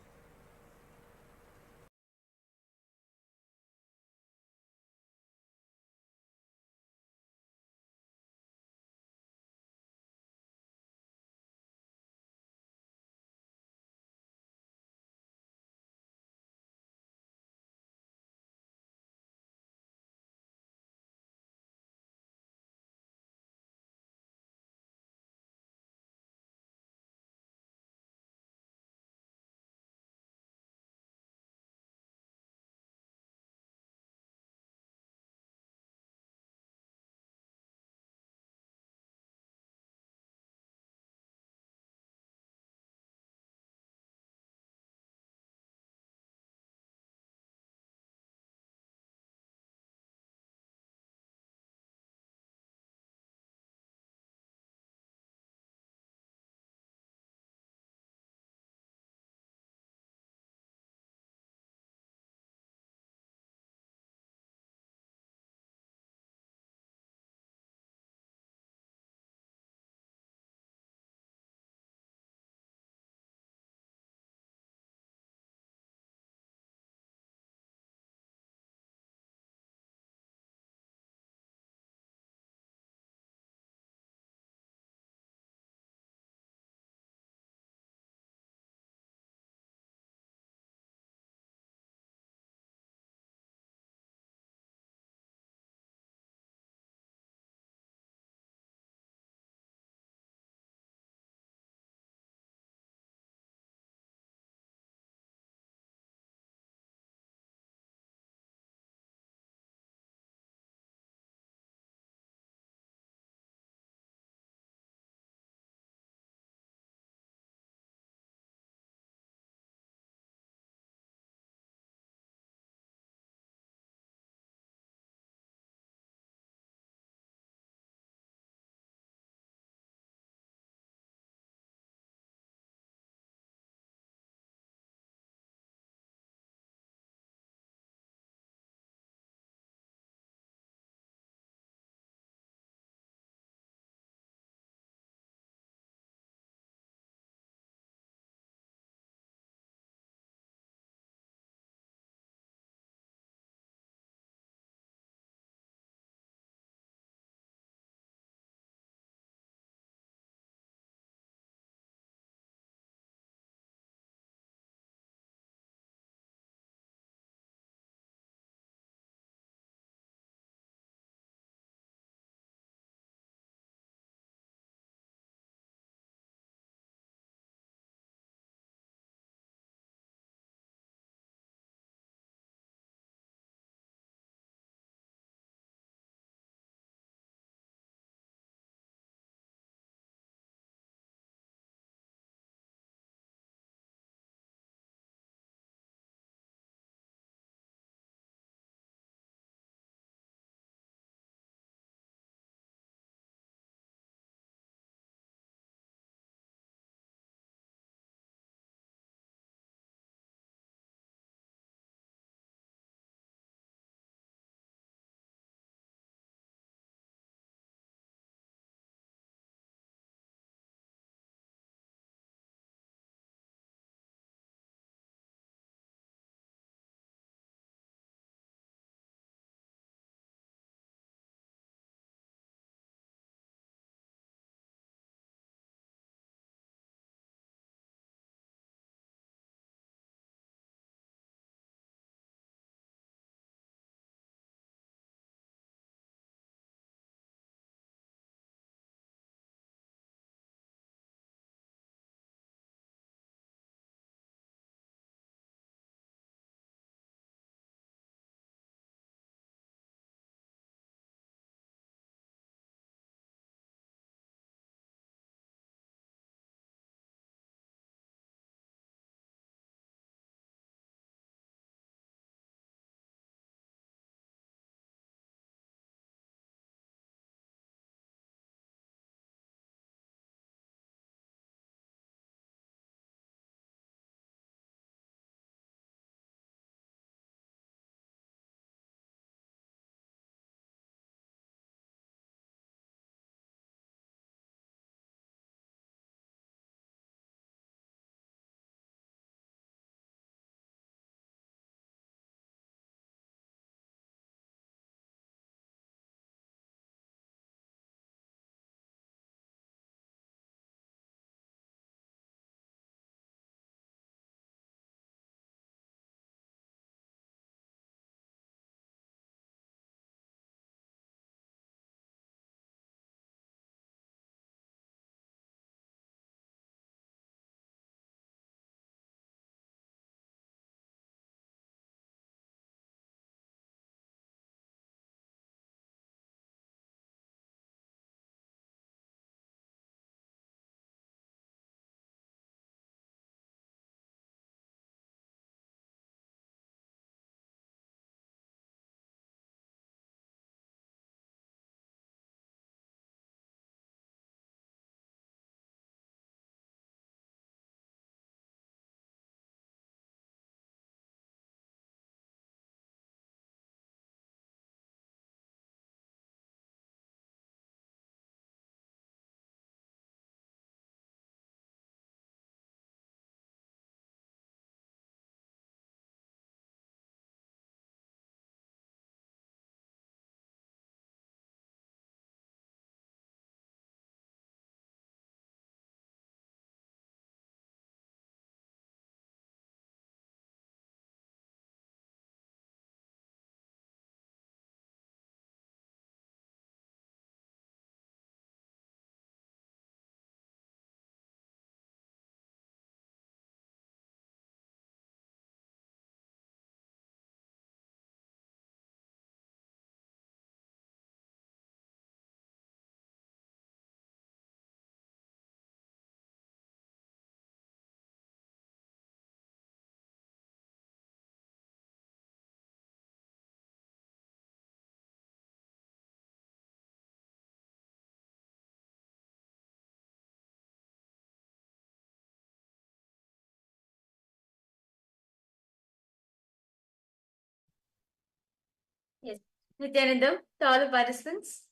Nithyananda, to all the participants.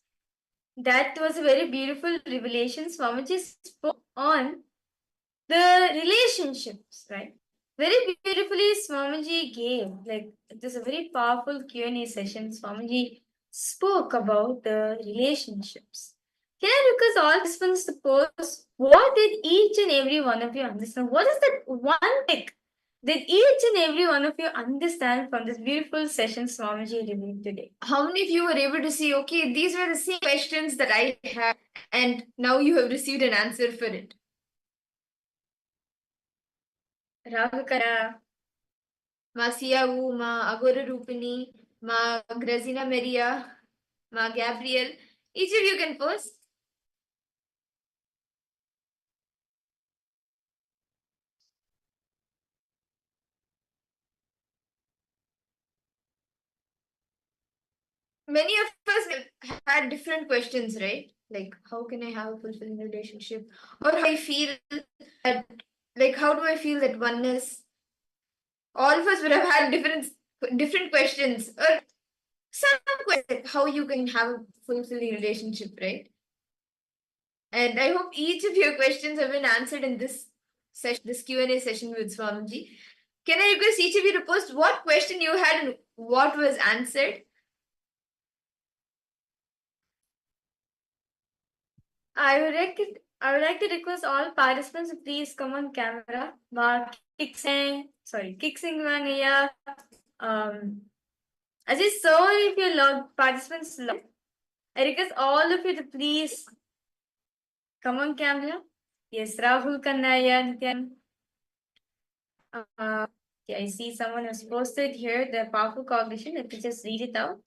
That was a very beautiful revelation. Swamiji spoke on the relationships, right? Very beautifully Swamiji gave. Like, it was a very powerful Q&A session. Swamiji spoke about the relationships. Can I request all participants to post what did each and every one of you understand? What is that one thing that each and every one of you understand from this beautiful session Swamiji revealed today? How many of you were able to see, okay, these were the same questions that I had, and now you have received an answer for it? Rahul Ma Siawu, Ma Agora Rupini, Ma Grazina Maria, Ma Gabriel. Each of you can post. Many of us had different questions, right? Like, how can I have a fulfilling relationship? Or how I feel that, like, how do I feel that oneness? All of us would have had different questions, or some questions, like how you can have a fulfilling relationship, right? And I hope each of your questions have been answered in this session, this Q&A session with Swamiji. Can I request each of you to post what question you had and what was answered? I would like to request all participants to please come on camera. Kixing Mania. As I saw if your participants log, I request all of you to please come on camera. Yes, Rahul Kannaya, Nityan. Yeah, I see someone has posted here the powerful cognition. Let me just read it out.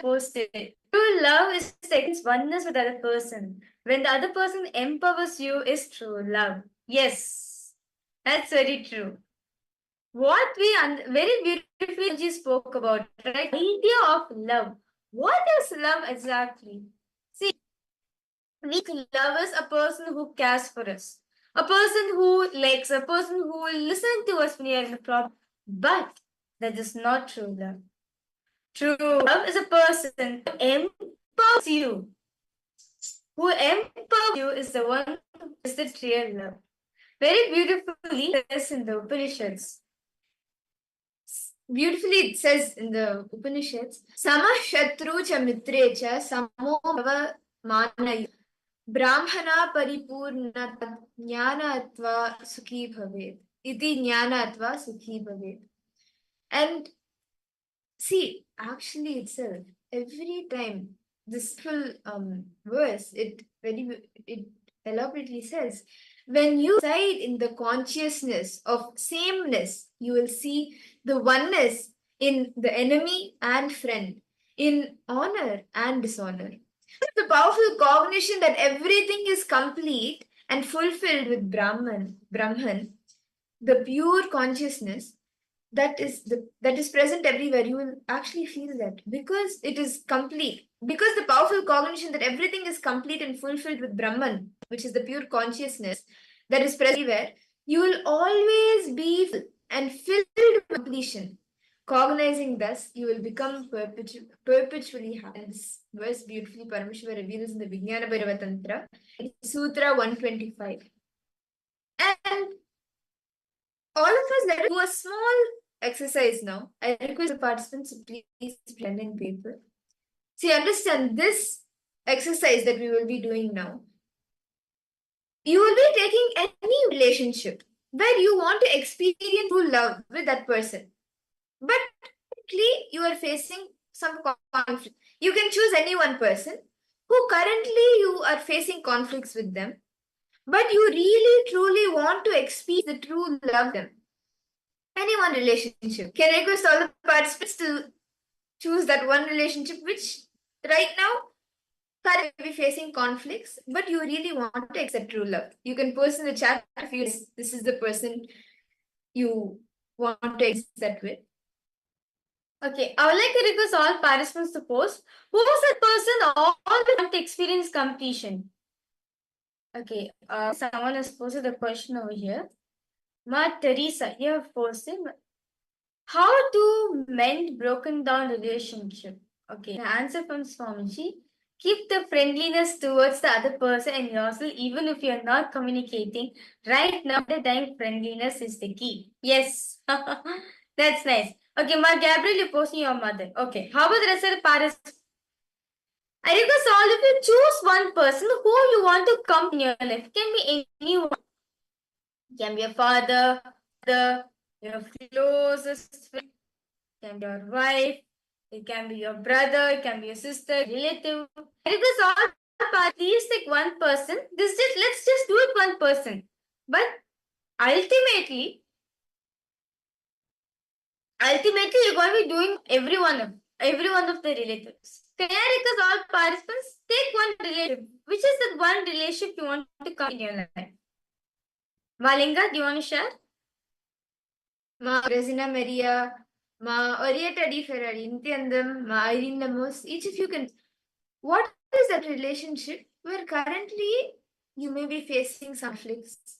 Posted. True love is taking oneness with the other person. When the other person empowers you is true love. Yes, that's very true. What we very beautifully spoke about, right? Idea of love. What is love exactly? See, we love is a person who cares for us, a person who likes, a person who will listen to us when we are in a problem. But that is not true love. True love is a person who empowers you. Who empowers you is the one who is the real love. Very beautifully says in the Upanishads. Beautifully, it says in the Upanishads, Sama Shatru cha Mitre cha Samo Bhava Manayu Brahmana Paripurna Jnanatva Sukhi Bhavet. Iti Jnanatva Sukhi Bhavet. And see, actually itself, every time this full verse, it elaborately says, when you reside in the consciousness of sameness, you will see the oneness in the enemy and friend, in honor and dishonor. The powerful cognition that everything is complete and fulfilled with Brahman, the pure consciousness that is present everywhere, you will actually feel that because it is complete, because the powerful cognition that everything is complete and fulfilled with Brahman, which is the pure consciousness that is present everywhere, you will always be full and filled with completion. Cognizing thus, you will become perpetually happy. And this verse beautifully Paramashiva reveals in the Vijnana Bhairava Tantra, Sutra 125. And all of us, let us do a small exercise now. I request the participants to please pen and paper. See, understand this exercise that we will be doing now. You will be taking any relationship where you want to experience true love with that person, but currently you are facing some conflict. You can choose any one person who currently you are facing conflicts with them, but you really truly want to experience the true love of them. Any one relationship. Can I request all the participants to choose that one relationship which right now currently may be facing conflicts, but you really want to accept true love. You can post in the chat if you this is the person you want to accept with. Okay, I would like to request all participants to post. Who was that person all want to experience completion? Okay, someone has posted a question over here. Ma Teresa, you have posted. How to mend broken down relationship? Okay, the answer from Swamiji. Keep the friendliness towards the other person and yourself, even if you're not communicating. Right now, the time friendliness is the key. Yes, that's nice. Okay, Ma Gabriel, you're posting your mother. Okay, how about the rest of the parents? I request all of you choose one person who you want to come in your life. Can be anyone. Can be a father, your closest friend, can be your wife, it can be your brother, it can be your sister, relative. I request all parties take one person. Let's just do it one person. But ultimately, you're going to be doing every one of the relatives. Can I request all participants take one relative? Which is the one relationship you want to come in your life? Malinga, do you want to share? Ma Resina Maria, Ma Orietta di Ferrari, Nithyanandam, Ma Irene Lemos, each of you can. What is that relationship where currently you may be facing some conflicts,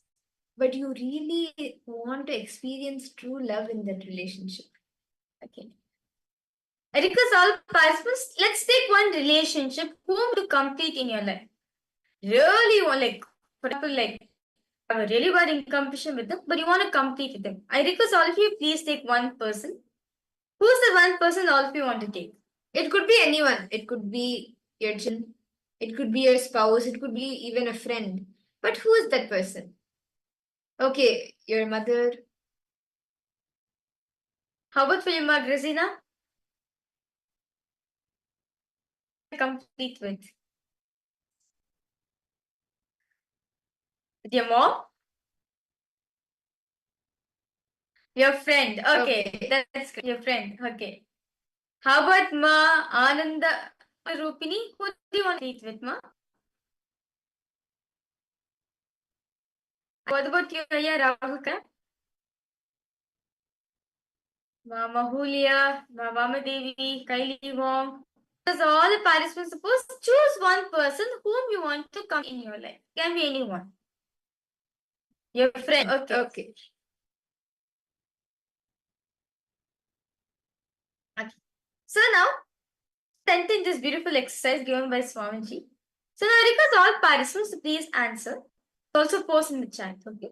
but you really want to experience true love in that relationship? Okay. I request all participants, let's take one relationship whom to complete in your life. Really want, like, for example, like, have a really bad competition with them, but you want to compete with them. I request all of you, please take one person. Who's the one person all of you want to take? It could be anyone. It could be your children. It could be your spouse. It could be even a friend. But who is that person? Okay, your mother. How about for you, Grazina? Complete with your mom? Your friend. Okay. That's good. Your friend. Okay. How about Ma Ananda Rupini? Who do you want to eat with, Ma? What about you, Aya Rahulka? Ma Mahulia, Ma Vamadevi, Kaili Wong. Because all the participants, suppose choose one person whom you want to come in your life. Can be anyone. Your friend. Okay. So now, attempting this beautiful exercise given by Swamiji. So now I request all participants to please answer. Also post in the chat, okay?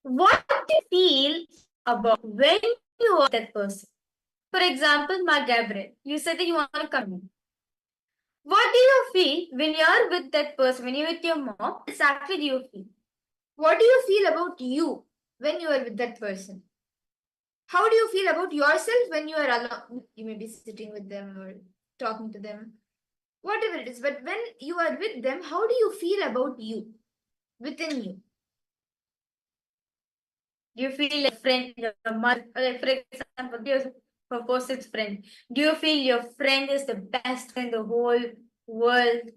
What do you feel about when you are that person? For example, Ma Gabriel, you said that you want to come in. What do you feel when you're with that person, when you're with your mom? Exactly do you feel? What do you feel about you when you are with that person? How do you feel about yourself when you are alone? You may be sitting with them or talking to them, whatever it is. But when you are with them, how do you feel about you within you? Do you feel like a friend, your mother, like for example, your opposite friend? Do you feel your friend is the best in the whole world?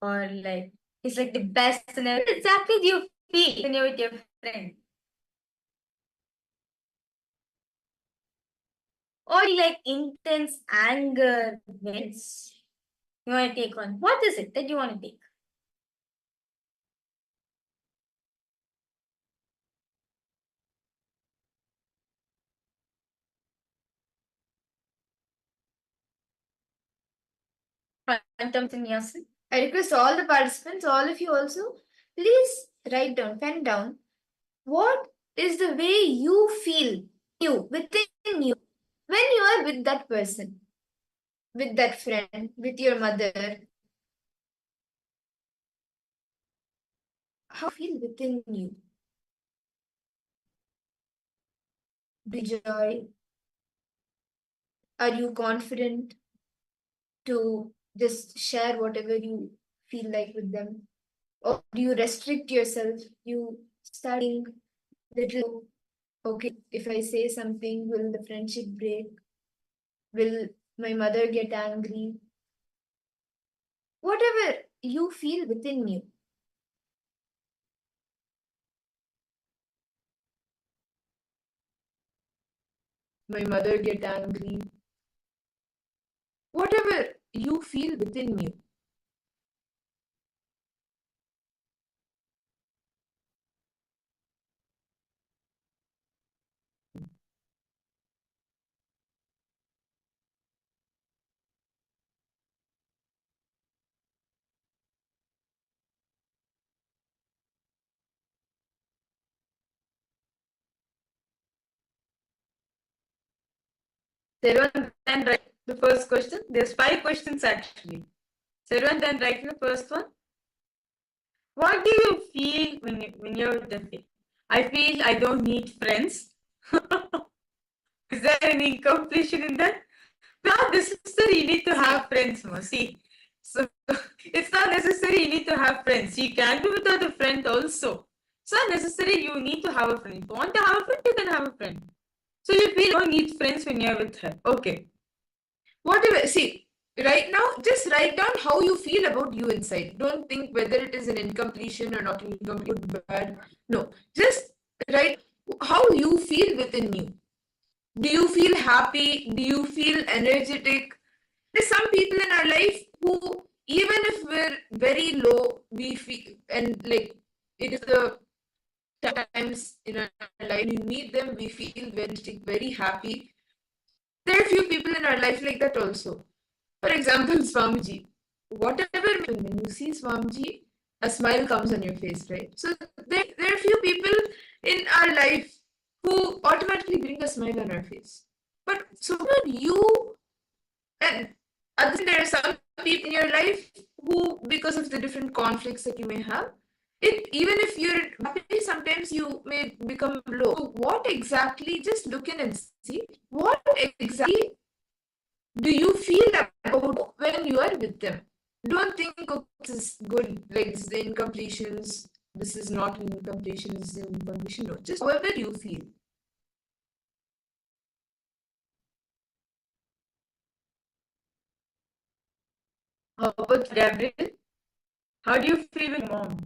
Or like, it's like the best in everything? Exactly do you feel when you're with your friend? Or like intense anger wins. You want to take one. What is it that you want to take? Phantoms in yourself. I request all the participants, all of you also, please write down, pen down, what is the way you feel you within you when you are with that person, with that friend, with your mother. How you feel within you? Do you joy? Are you confident to just share whatever you feel like with them? Or do you restrict yourself? You studying little, okay, if I say something, will the friendship break? Will my mother get angry? Whatever you feel within you. My mother get angry. Whatever you feel within you. So everyone can write the first question. There's 5 questions actually. So everyone can write the first one. What do you feel when you're with them? I feel I don't need friends. Is there any completion in that? Not necessary you need to have friends, see. So it's not necessary you need to have friends. You can be without a friend also. It's not necessary you need to have a friend. If you want to have a friend, you can have a friend. So you feel you don't need friends when you're with her. Okay. Whatever, see, right now, just write down how you feel about you inside. Don't think whether it is an incompletion or not incomplete, good, bad. No, just write how you feel within you. Do you feel happy? Do you feel energetic? There's some people in our life who, even if we're very low, we feel, and like it is the times in our life, we meet them, we feel very happy. There are few people in our life like that also. For example, Swamiji. Whatever, when you see Swamiji, a smile comes on your face, right? So there are few people in our life who automatically bring a smile on our face. But so you, and there are some people in your life who, because of the different conflicts that you may have, even if you're happy, sometimes you may become low. So what exactly, just look in and see, what exactly do you feel about when you are with them? Don't think, oh, this is good, like this is the incompletions, this is not an incompletion, this is an incompletion. No, just however you feel. How about Gabriel? How do you feel with mom?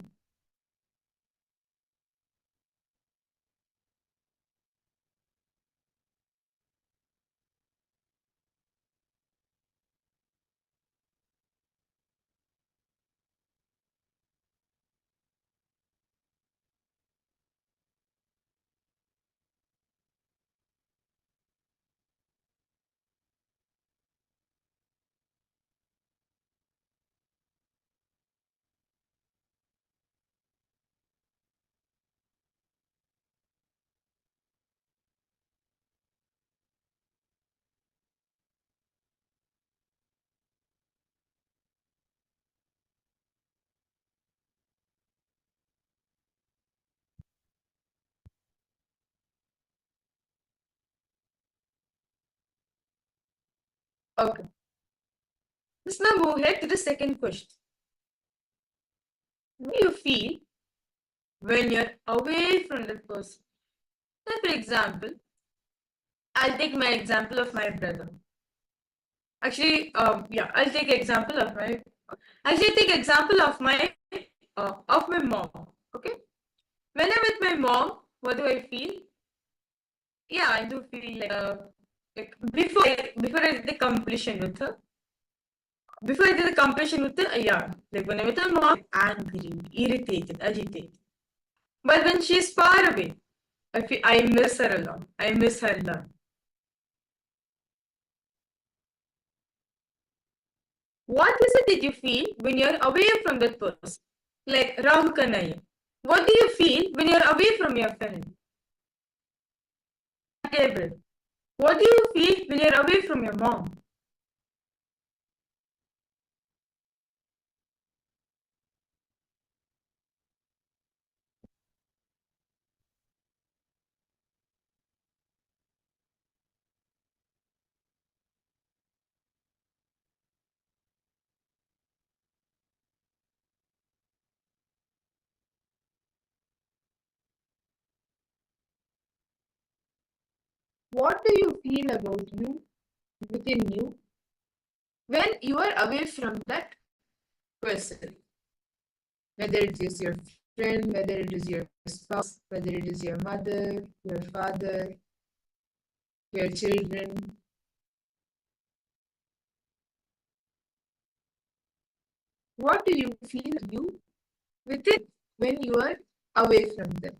Okay. Let's now move ahead to the second question. What do you feel when you're away from the person? So for example, I'll take my example of my brother. Actually, yeah, I'll take example of my. Actually, take example of my mom. Okay, when I'm with my mom, what do I feel? Yeah, I do feel like before I did the completion with her. Before I did the completion with her, yeah, like when I'm with her mom, angry, irritated, agitated. But when she's far away, I miss her a lot. I miss her a lot. What is it that you feel when you're away from that person? Like Ram Kanaya. What do you feel when you're away from your friend? Gabriel. What do you feel when you're away from your mom? What do you feel about you within you when you are away from that person? Whether it is your friend, whether it is your spouse, whether it is your mother, your father, your children. What do you feel you within when you are away from them?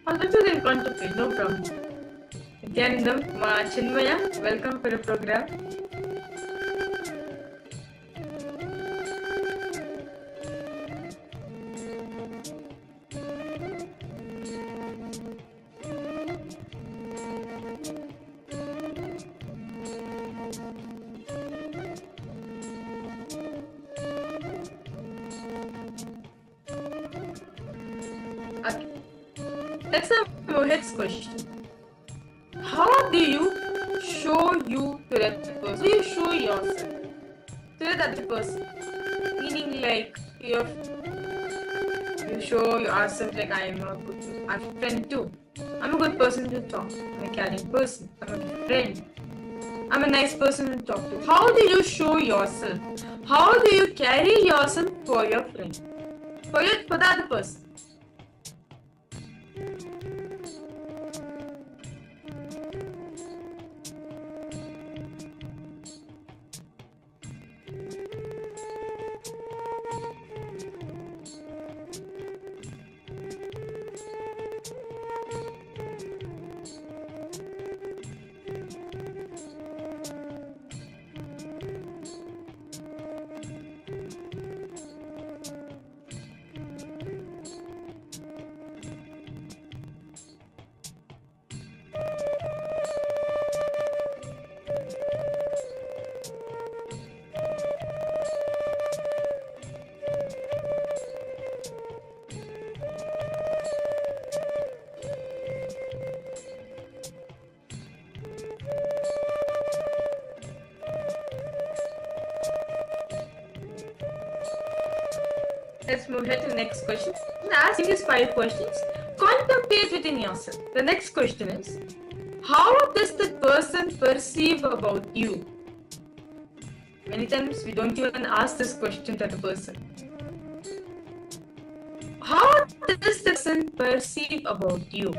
I'll do it in front of you, no problem. Nithyananda, Chinmaya, welcome for the program. Okay. That's a Mohit's question. How do you show you to that person? How do you show yourself to that other person? Meaning like you show yourself like I'm a friend too. I'm a good person to talk to. I'm a caring person. I'm a friend. I'm a nice person to talk to. How do you show yourself? How do you carry yourself for your friend? For the other person? Let's move ahead to the next question. Ask these 5 questions. Contemplate within yourself. The next question is, how does the person perceive about you? Many times we don't even ask this question to the person. How does the person perceive about you?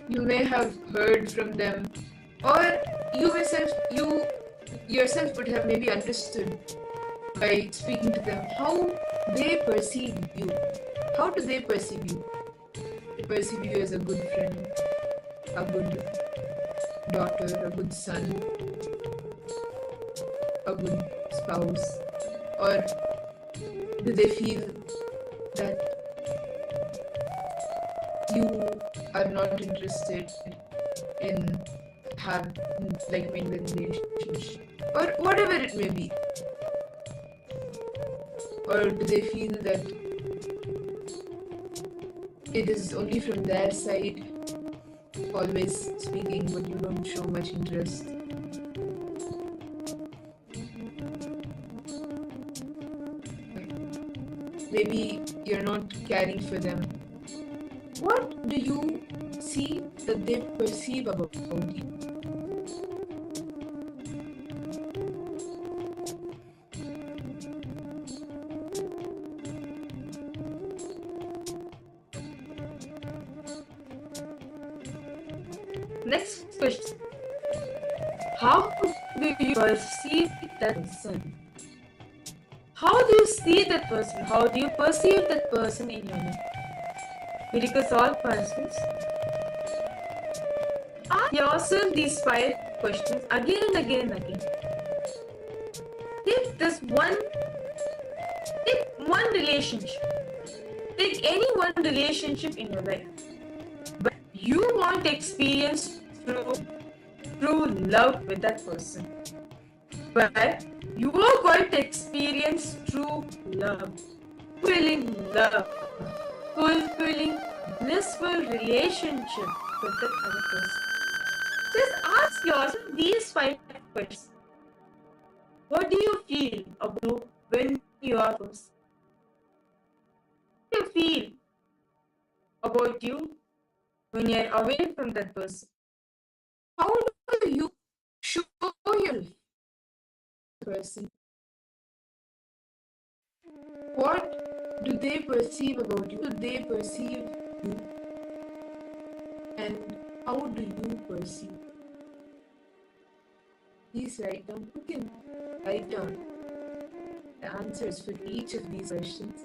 You may have heard from them, or you yourself would have maybe understood by speaking to them how they perceive you. How do they perceive you? They perceive you as a good friend, a good daughter, a good son, a good spouse, or do they feel that you are not interested in maintaining relationship, or whatever it may be? Or do they feel that it is only from their side, always speaking, but you don't show much interest? Maybe you're not caring for them. What do you see that they perceive about you? Next question. How do you perceive that person? How do you see that person? How do you perceive that person in your life? Because all persons, ask yourself these 5 questions again and again and again. Take one relationship. Take any one relationship in your life. But you want to experience true love with that person. But you are going to experience true love, fulfilling love, fulfilling, blissful relationship with that other person. Just ask yourself these 5 questions. What do you feel about when you are person? What do you feel about you when you are away from that person? How do you show yourself to the person? What do they perceive about you? Do they perceive you? And how do you perceive? Please write down. You can write down the answers for each of these questions.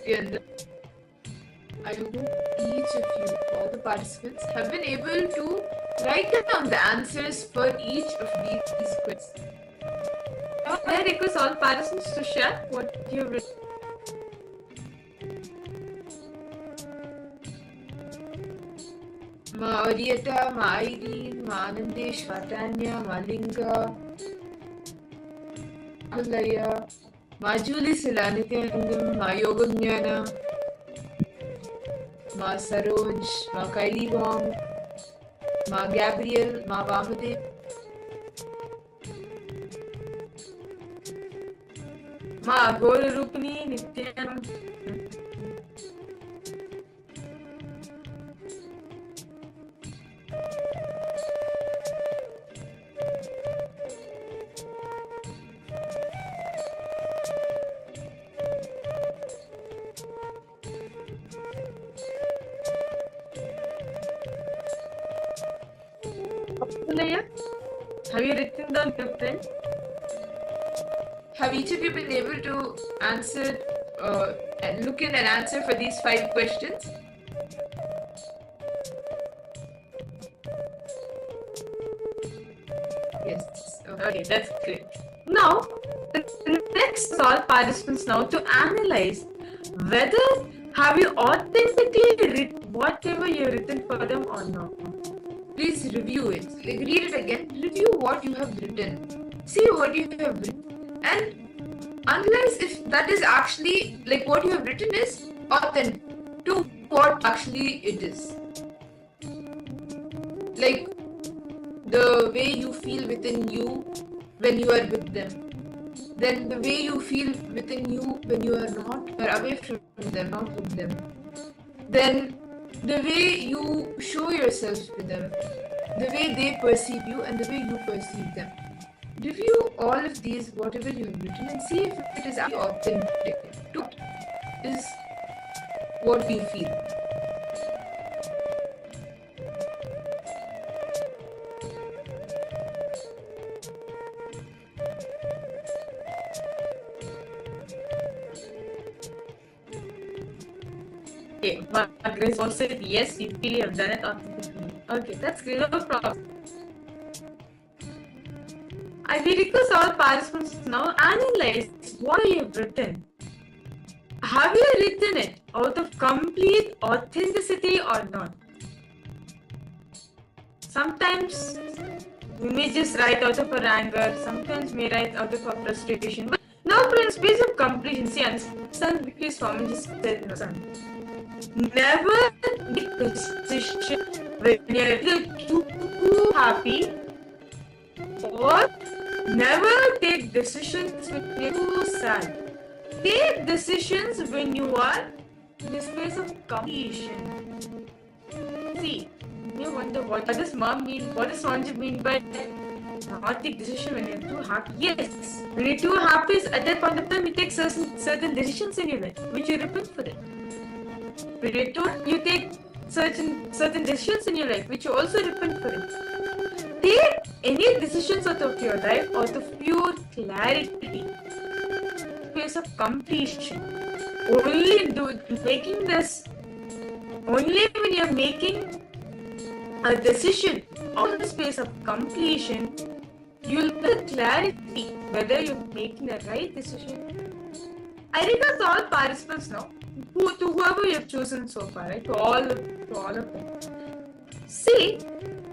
And I hope each of you, all the participants, have been able to write down the answers for each of these questions. Now, I request all participants to share what you have written. Ma Orieta, Ma Irene, Ma Anandesh, Ma Tanya, Ma Linga, Malaya, Ma Julie Sila, Nithyananda, Ma Yogamjnana, Ma Saroj, Ma Kaili Bong, Ma Gabriel, Ma Vamadev, Ma Agora Rupini, Nithyananda. Have you written down your pen? have each of you been able to answer and look in and answer for these 5 questions? Yes. Okay, that's great. Now, the next is all participants now to analyze whether have you authentically written whatever you've written for them or not. Please review it. Like, read it again. Review what you have written. See what you have written. And analyze if that is actually, like, what you have written is authentic to what actually it is. Like, the way you feel within you when you are with them. Then the way you feel within you when you are not, or away from them, not with them. Then the way you show yourself to them, the way they perceive you and the way you perceive them. Review all of these, whatever you have written, and see if it is actually authentic to what is what you feel. Okay, Grace also said yes, you feel you have done it authentically. Okay, that's great, no problem. I will request all participants now analyze what you have written. Have you written it out of complete authenticity or not? Sometimes we may just write out of our anger, sometimes we may write out of our frustration. But now, for in space of completion, see, understand because Swami just said, no, son. Never make a decision when you're either too happy or never take decisions when you're too sad. Take decisions when you are in a space of completion. See, you wonder what does mom mean? What does Sanjay mean by not take decision when you're too happy? Yes, when you're too happy, at that point of time, you take certain decisions in your life, which you repent for it. When you're too, you take certain decisions in your life, which you also repent for it. Take any decisions out of your life out of pure clarity, space of completion. Only making this, only when you're making a decision on the space of completion, you'll get clarity whether you're making the right decision. I request all participants now, to whoever you have chosen so far, right? To all of them. See,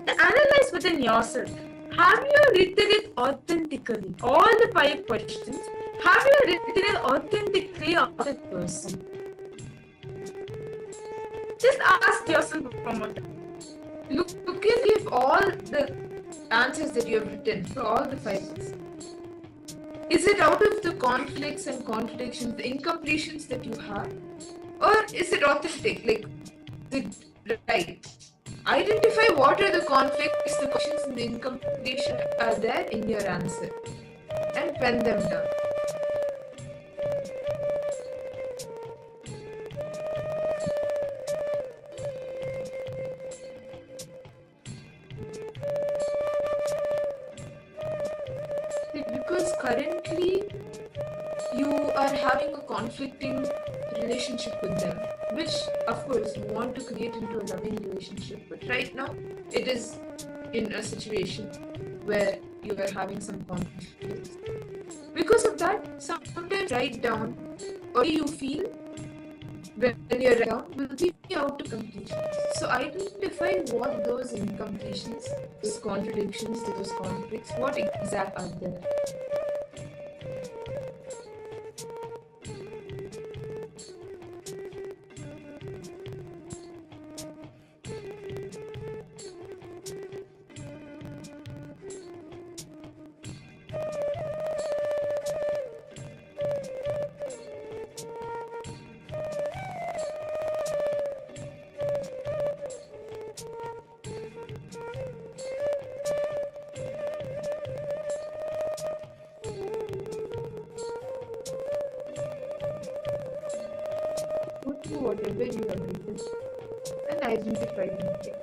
analyze within yourself. Have you written it authentically? All the 5 questions. Have you written it authentically of that person? Just ask yourself one more time. Look at if all the answers that you have written for all the 5. Is it out of the conflicts and contradictions, the incompletions that you have? Or is it authentic? Like, is it right? Identify what are the conflicts, the questions, and the incompletions are there in your answer. And pen them down. Because currently you are having a conflicting relationship with them, which of course you want to create into a loving relationship, but right now it is in a situation where you are having some conflicts. Because of that, sometimes write down or you feel when you're write down will take you out to completions. So identify what those incompletions, those contradictions, those conflicts, what exact are there. Go through whatever you have written and identify the things.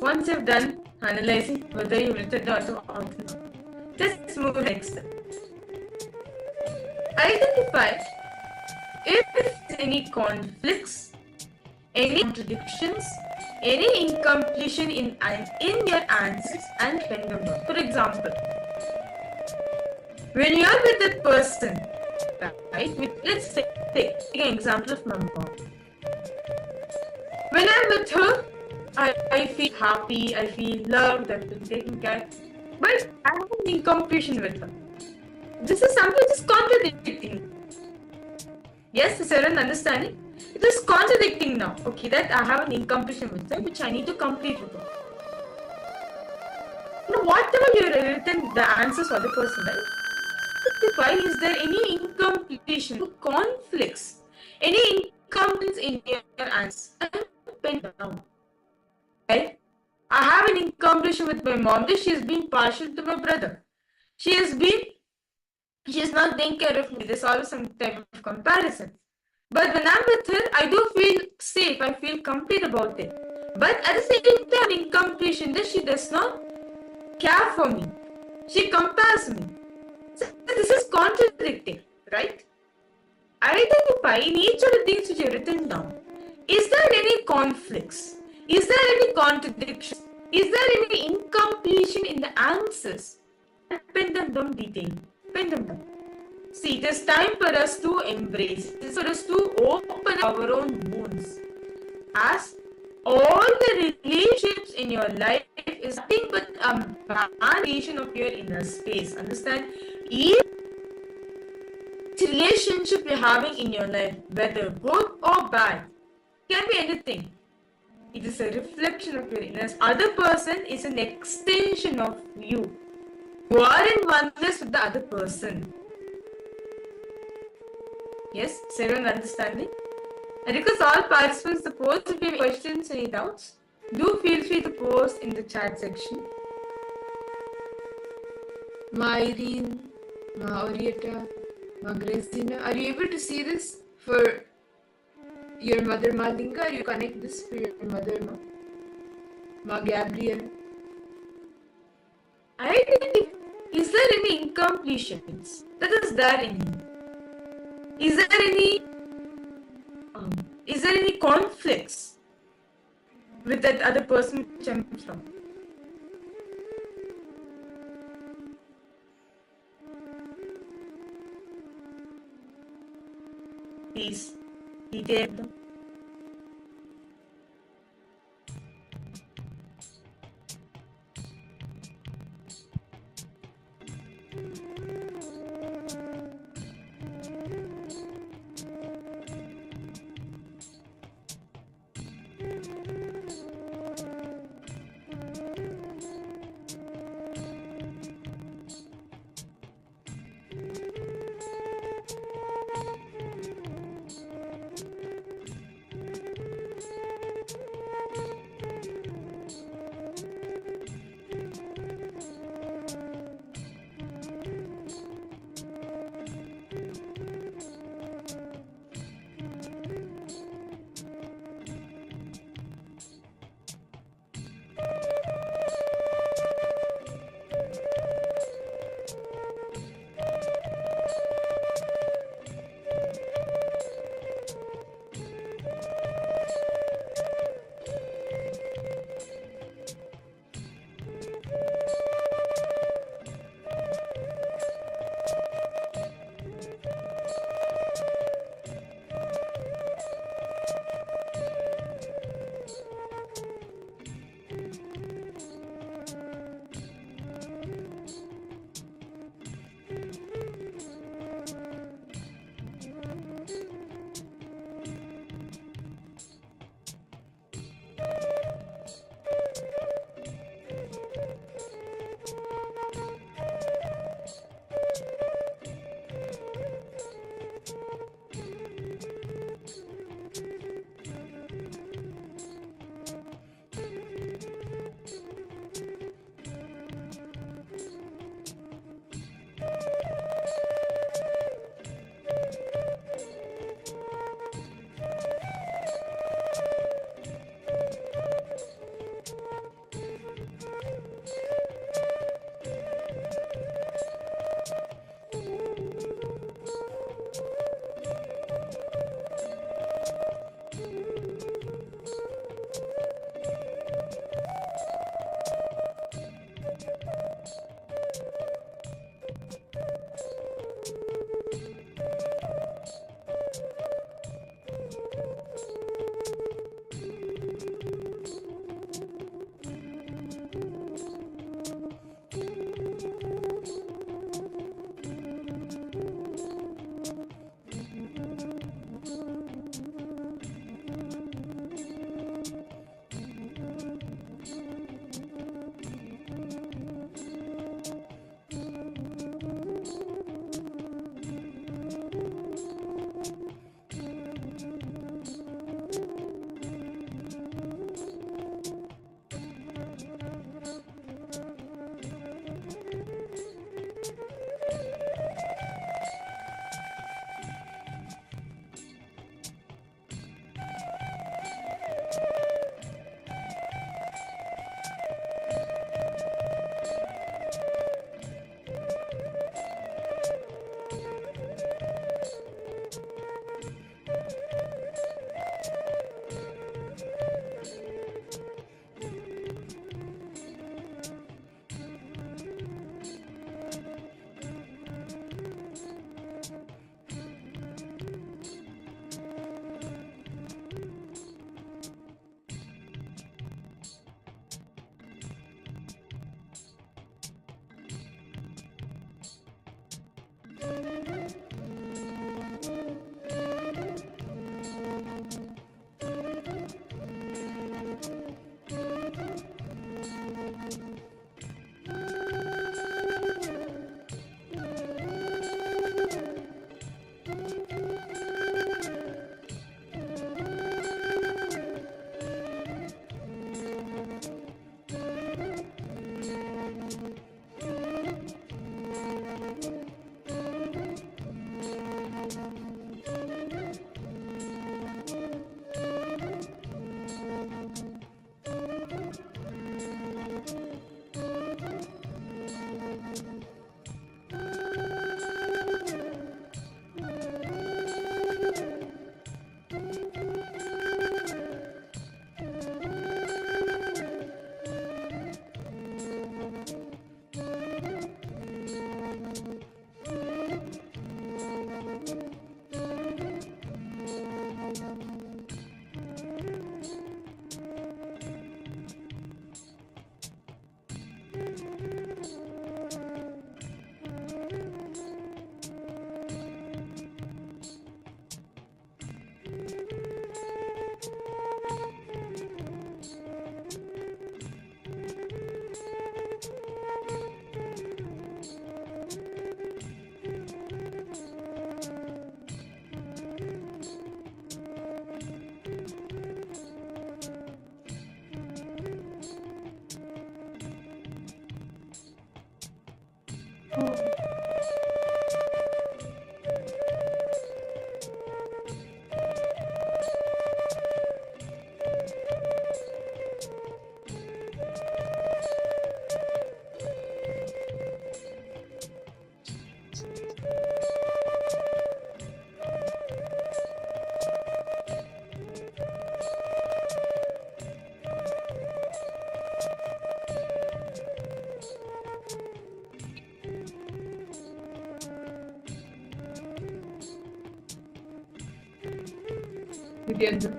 Once you've done analyzing whether you've written down to or not, let's move next step. Identify if there's any conflicts, any contradictions, any incompletion in your answers and pen them down. For example, when you're with that person, right? Let's take an example of my mom. When I'm with her, I feel happy, I feel loved, I feel taken care. But I have an incompletion with her. This is something which is contradicting. Yes, is everyone understanding? It is contradicting now. Okay, that I have an incompletion with her, which I need to complete with her. Now, whatever you have written, the answers for the person, right? Why is there any incompletion, conflicts, any incompletions in your answers? Pen down. Right? I have an incompletion with my mom that she has been partial to my brother. She is not taking care of me. There's always some type of comparison. But when I'm with her, I do feel safe. I feel complete about it. But at the same time, incompletion that she does not care for me. She compares me. So this is contradicting, right? Identify in each of the things which you have written down. Is there any conflicts? Is there any contradictions? Is there any incompletion in the answers? Pen them down detail. Pen them down. See, it is time for us to embrace. It is for us to open our own wounds. As all the relationships in your life is nothing but a manifestation of your inner space. Understand? Each relationship you're having in your life, whether good or bad, can be anything. It is a reflection of your inner. Other person is an extension of you. You are in oneness with the other person. Yes, is everyone understanding? I request all participants to post if you have questions, any doubts. Do feel free to post in the chat section. Irene, Orietta, Grazina, are you able to see this for your mother, Linga? You connect this for your mother, Gabriel? Is there any incompletions that is there in you? Is there any conflicts with that other person which I'm from? Please detail them. Nithyananda.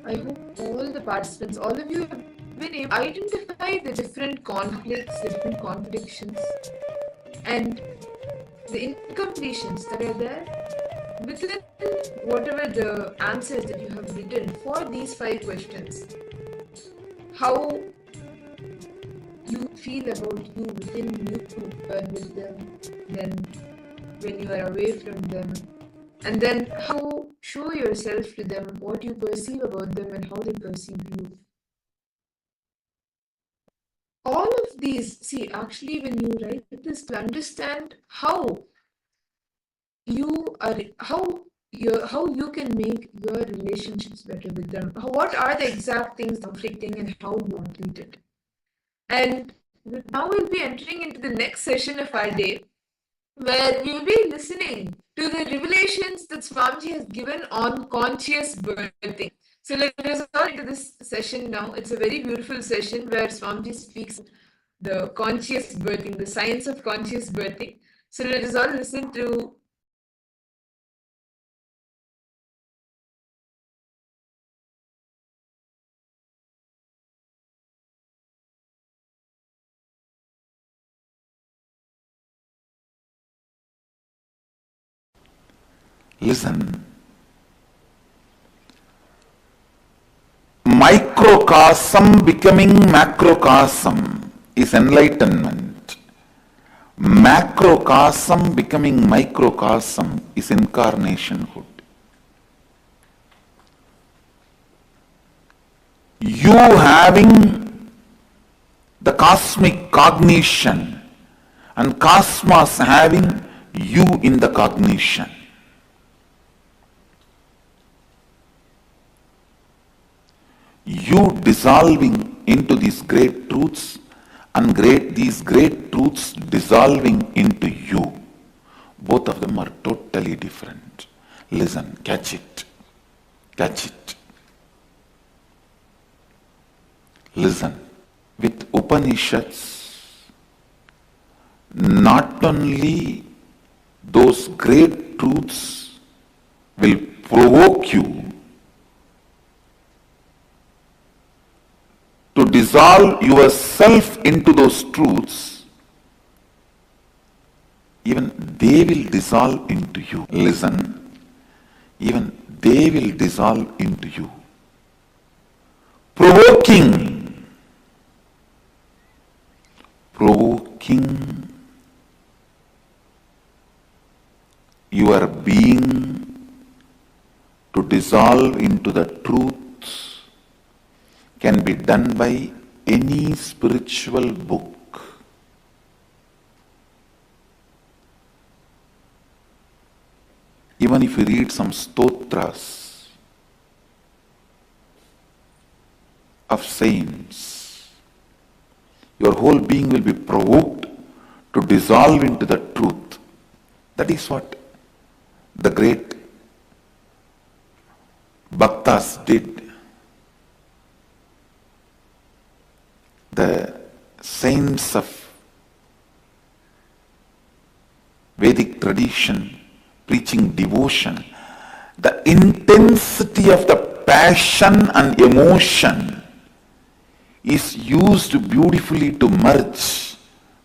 I hope all the participants, all of you have been able to identify the different conflicts, the different contradictions, and the incompletions that are there within whatever the answers that you have written for these 5 questions. How you feel about you within you and with them, then when you are away from them, and then how show yourself to them, what you perceive about them and how they perceive you. All of these, see, actually when you write this to understand how you are, how you can make your relationships better with them, what are the exact things conflicting and how you complete it. And now we'll be entering into the next session of our day, where we'll be listening to the revelations that Swamiji has given on conscious birthing. So let us go into this session now. It's a very beautiful session where Swamiji speaks the conscious birthing, the science of conscious birthing. So let us all listen to Listen. Microcosm becoming macrocosm is enlightenment. Macrocosm becoming microcosm is incarnationhood. You having the cosmic cognition and cosmos having you in the cognition. You dissolving into these great truths and these great truths dissolving into you. Both of them are totally different. Listen, catch it. Catch it. Listen. With Upanishads, not only those great truths will provoke you to dissolve yourself into those truths, even they will dissolve into you. Listen, even they will dissolve into you. Provoking your being to dissolve into the truths can be done by any spiritual book. Even if you read some stotras of saints, your whole being will be provoked to dissolve into the truth. That is what the great bhaktas did. The saints of Vedic tradition preaching devotion, the intensity of the passion and emotion is used beautifully to merge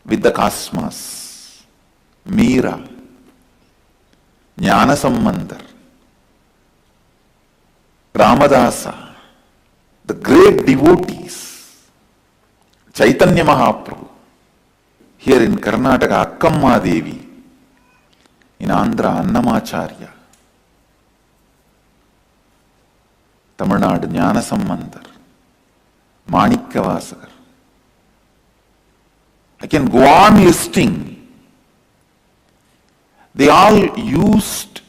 with the cosmos. Meera, Jnana Sambandar, Ramadasa, the great devotees, Chaitanya Mahaprabhu, here in Karnataka, Akkamma Devi, in Andhra, Annamacharya, Tamil Nadu, Jnana Sambandar, Manikavasakar. I can go on listing. They all used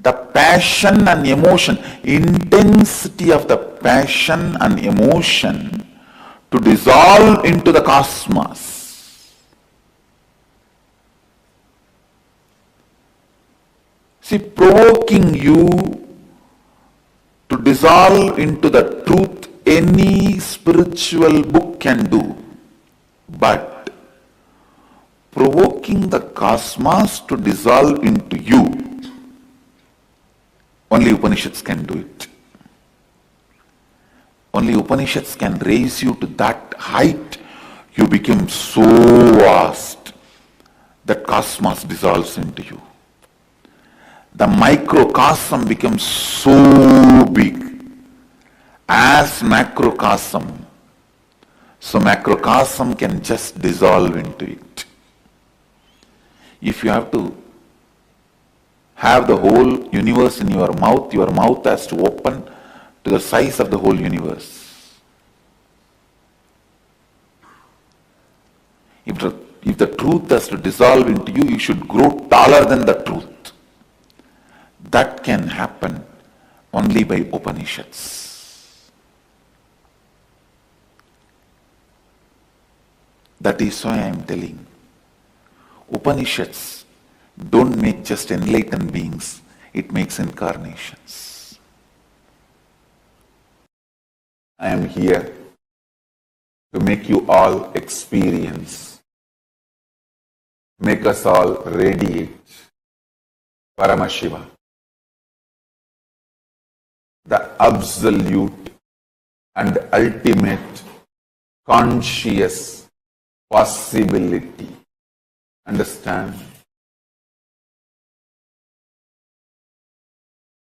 the passion and emotion, intensity of the passion and emotion to dissolve into the cosmos. See, provoking you to dissolve into the truth, any spiritual book can do. But provoking the cosmos to dissolve into you, Only Upanishads can do it. Only Upanishads can raise you to that height. You become so vast that cosmos dissolves into you. The microcosm becomes so big as macrocosm. So macrocosm can just dissolve into it. If you have to have the whole universe in your mouth has to open to the size of the whole universe. If the truth has to dissolve into you, you should grow taller than the truth. That can happen only by Upanishads. That is why I am telling, Upanishads don't make just enlightened beings, it makes incarnations. I am here to make you all experience, make us all radiate Paramashiva, the absolute and ultimate conscious possibility. Understand?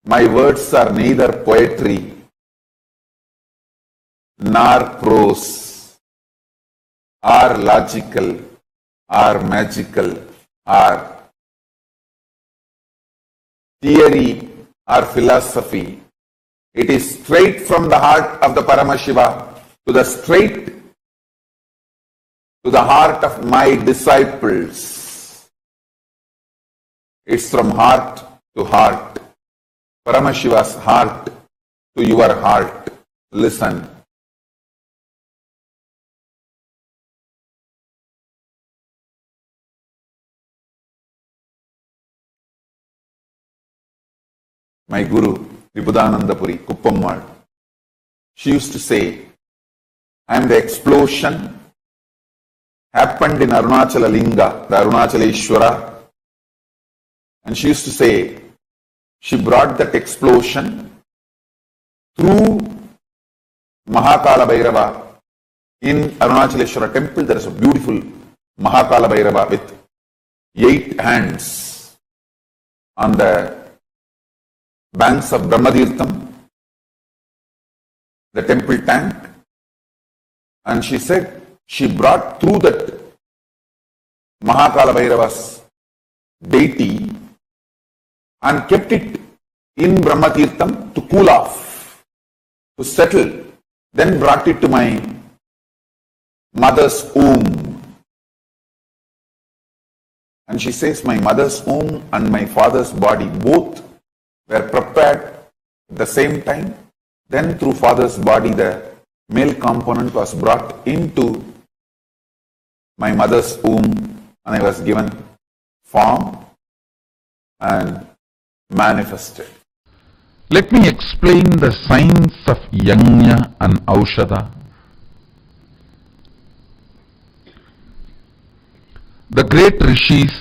My words are neither poetry nor prose, or logical, or magical, or theory, or philosophy. It is straight from the heart of the Paramashiva to the heart of my disciples. It's from heart to heart. Paramashiva's heart to your heart. Listen. My Guru, Vibhudanandapuri, Kuppammal, she used to say, I am the explosion happened in Arunachala Linga, the Arunachaleshwara. And she used to say, she brought that explosion through Mahakala Bhairava. In Arunachaleshwara temple, there is a beautiful Mahakala Bhairava with 8 hands on the banks of Brahmadirtham, the temple tank. And she said, she brought through that Mahakala Bhairava's deity and kept it in Brahmatirtham to cool off, to settle, then brought it to my mother's womb. And she says, my mother's womb and my father's body both were prepared at the same time. Then through father's body, the male component was brought into my mother's womb, and I was given form and manifested. Let me explain the science of Yajna and Aushadha. The great rishis,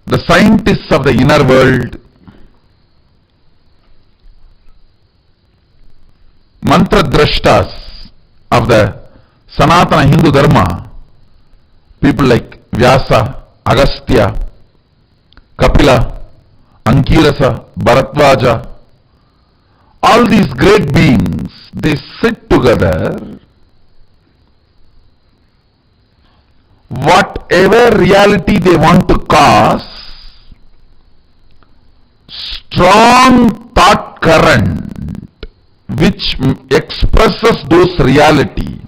the scientists of the inner world, mantra drashtas of the Sanatana Hindu Dharma, people like Vyasa, Agastya, Kapila, Ankirasa, Bharadwaja, all these great beings, they sit together. Whatever reality they want to cause, strong thought current which expresses those reality,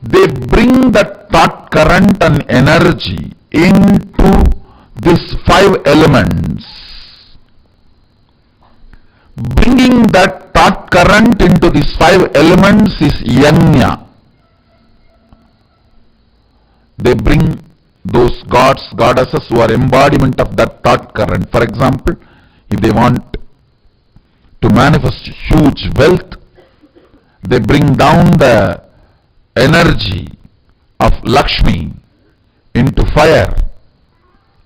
they bring that thought current and energy into these 5 elements. Bringing that thought current into these 5 elements is Yajna. They bring those gods, goddesses who are embodiment of that thought current. For example, if they want to manifest huge wealth, they bring down the energy of Lakshmi into fire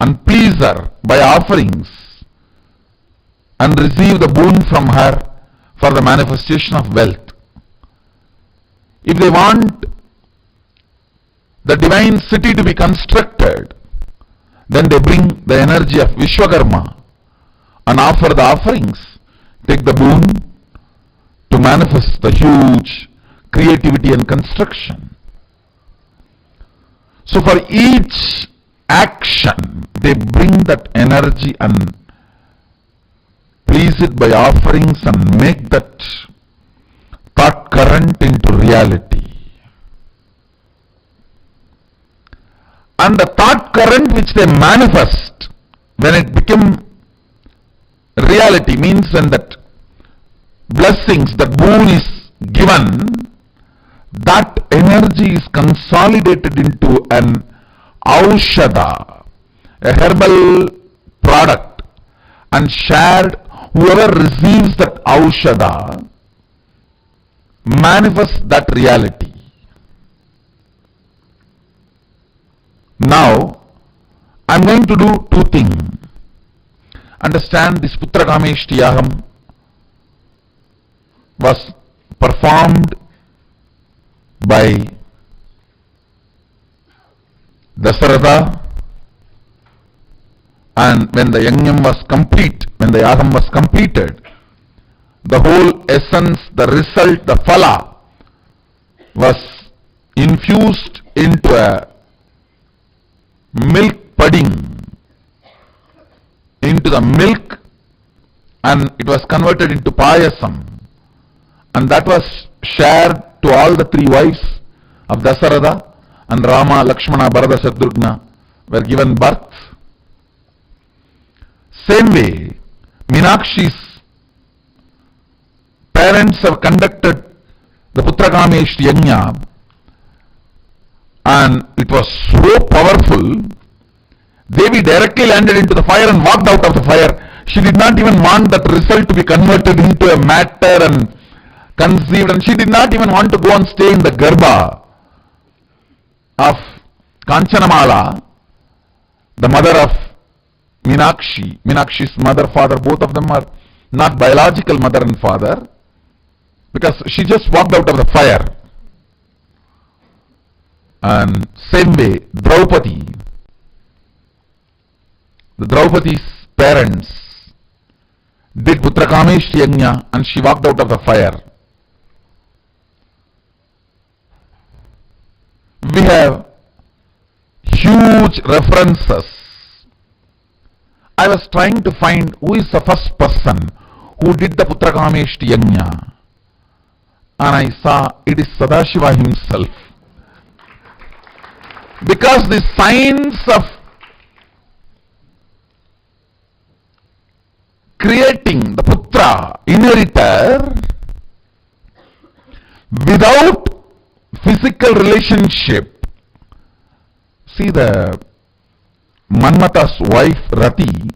and please her by offerings and receive the boon from her for the manifestation of wealth. If they want the divine city to be constructed, then they bring the energy of Vishwakarma and offer the offerings, take the boon to manifest the huge creativity and construction. So for each action, they bring that energy and please it by offerings and make that thought current into reality. And the thought current which they manifest, when it become reality, means when that blessings, that boon is given, that energy is consolidated into an aushadha, a herbal product, and shared. Whoever receives that aushadha manifests that reality. Now, I am going to do two things. Understand, this Putra Kameshti Yagam was performed by Dasaratha, and when the Yajnam was complete, when the Yagam was completed, the whole essence, the result, the phala was infused into a milk pudding, into the milk, and it was converted into payasam, and that was shared to all the three wives of Dasaratha, and Rama, Lakshmana, Bharata, Shatrugna were given birth. Same way, Meenakshi's parents have conducted the Putra Kameshti Yajna, and it was so powerful. Devi directly landed into the fire and walked out of the fire. She did not even want that result to be converted into a matter and conceived, and she did not even want to go and stay in the Garbha of Kanchanamala, the mother of Meenakshi. Meenakshi's mother, father, both of them are not biological mother and father, because she just walked out of the fire. And same way, Draupadi, the Draupadi's parents did Putra Kameshti Yajna, and she walked out of the fire. We have huge references. I was trying to find who is the first person who did the Putra Kameshti Yajna, and I saw it is Sadashiva himself. Because the science of creating the Putra, inheritor, without physical relationship. See, the Manmata's wife Rati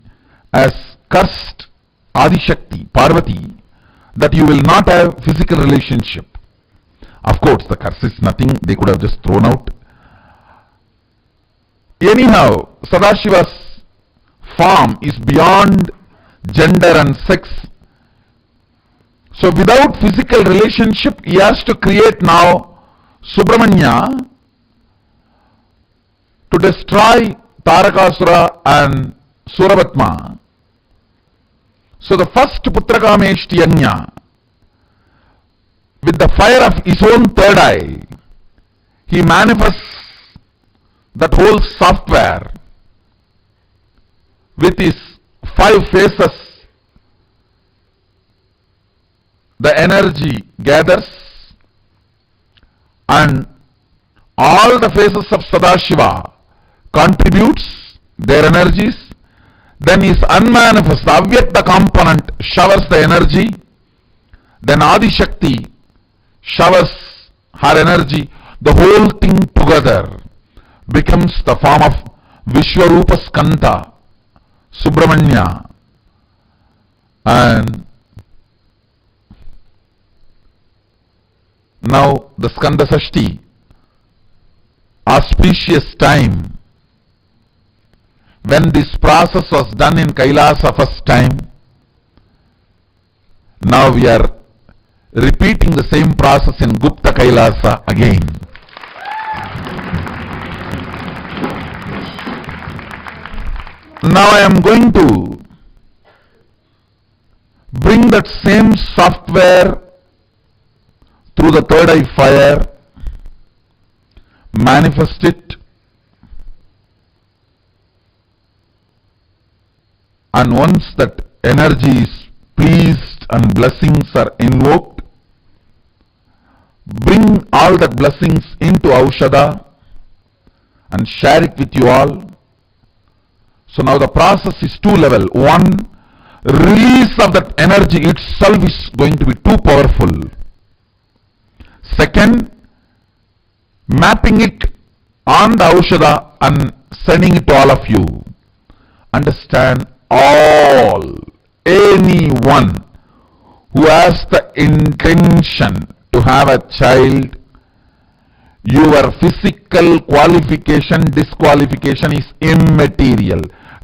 has cursed Adishakti, Parvati, that you will not have physical relationship. Of course, the curse is nothing, they could have just thrown out. Anyhow, Sadashiva's form is beyond gender and sex. So without physical relationship, he has to create now Subramanya to destroy Tarakasura and Suravatma. So the first Putra Kameshti Yajna, with the fire of his own third eye, he manifests that whole software with his 5 faces. The energy gathers, and all the faces of Sadashiva contributes their energies. Then his unmanifest, the Avyakta component showers the energy. Then Adi Shakti showers her energy. The whole thing together becomes the form of Vishwarupa Skanda, Subramanya. And now the Skanda Sashti, auspicious time, when this process was done in Kailasa first time, Now we are repeating the same process in Gupta Kailasa again. Now I am going to bring that same software through the third eye fire, manifest it, and once that energy is pleased and blessings are invoked, bring all that blessings into Aushadha and share it with you all. So now the process is two level. One, release of that energy itself is going to be too powerful. Second, mapping it on the Aushadha and sending it to all of you. Understand, anyone who has the intention to have a child, your physical qualification, disqualification is immaterial.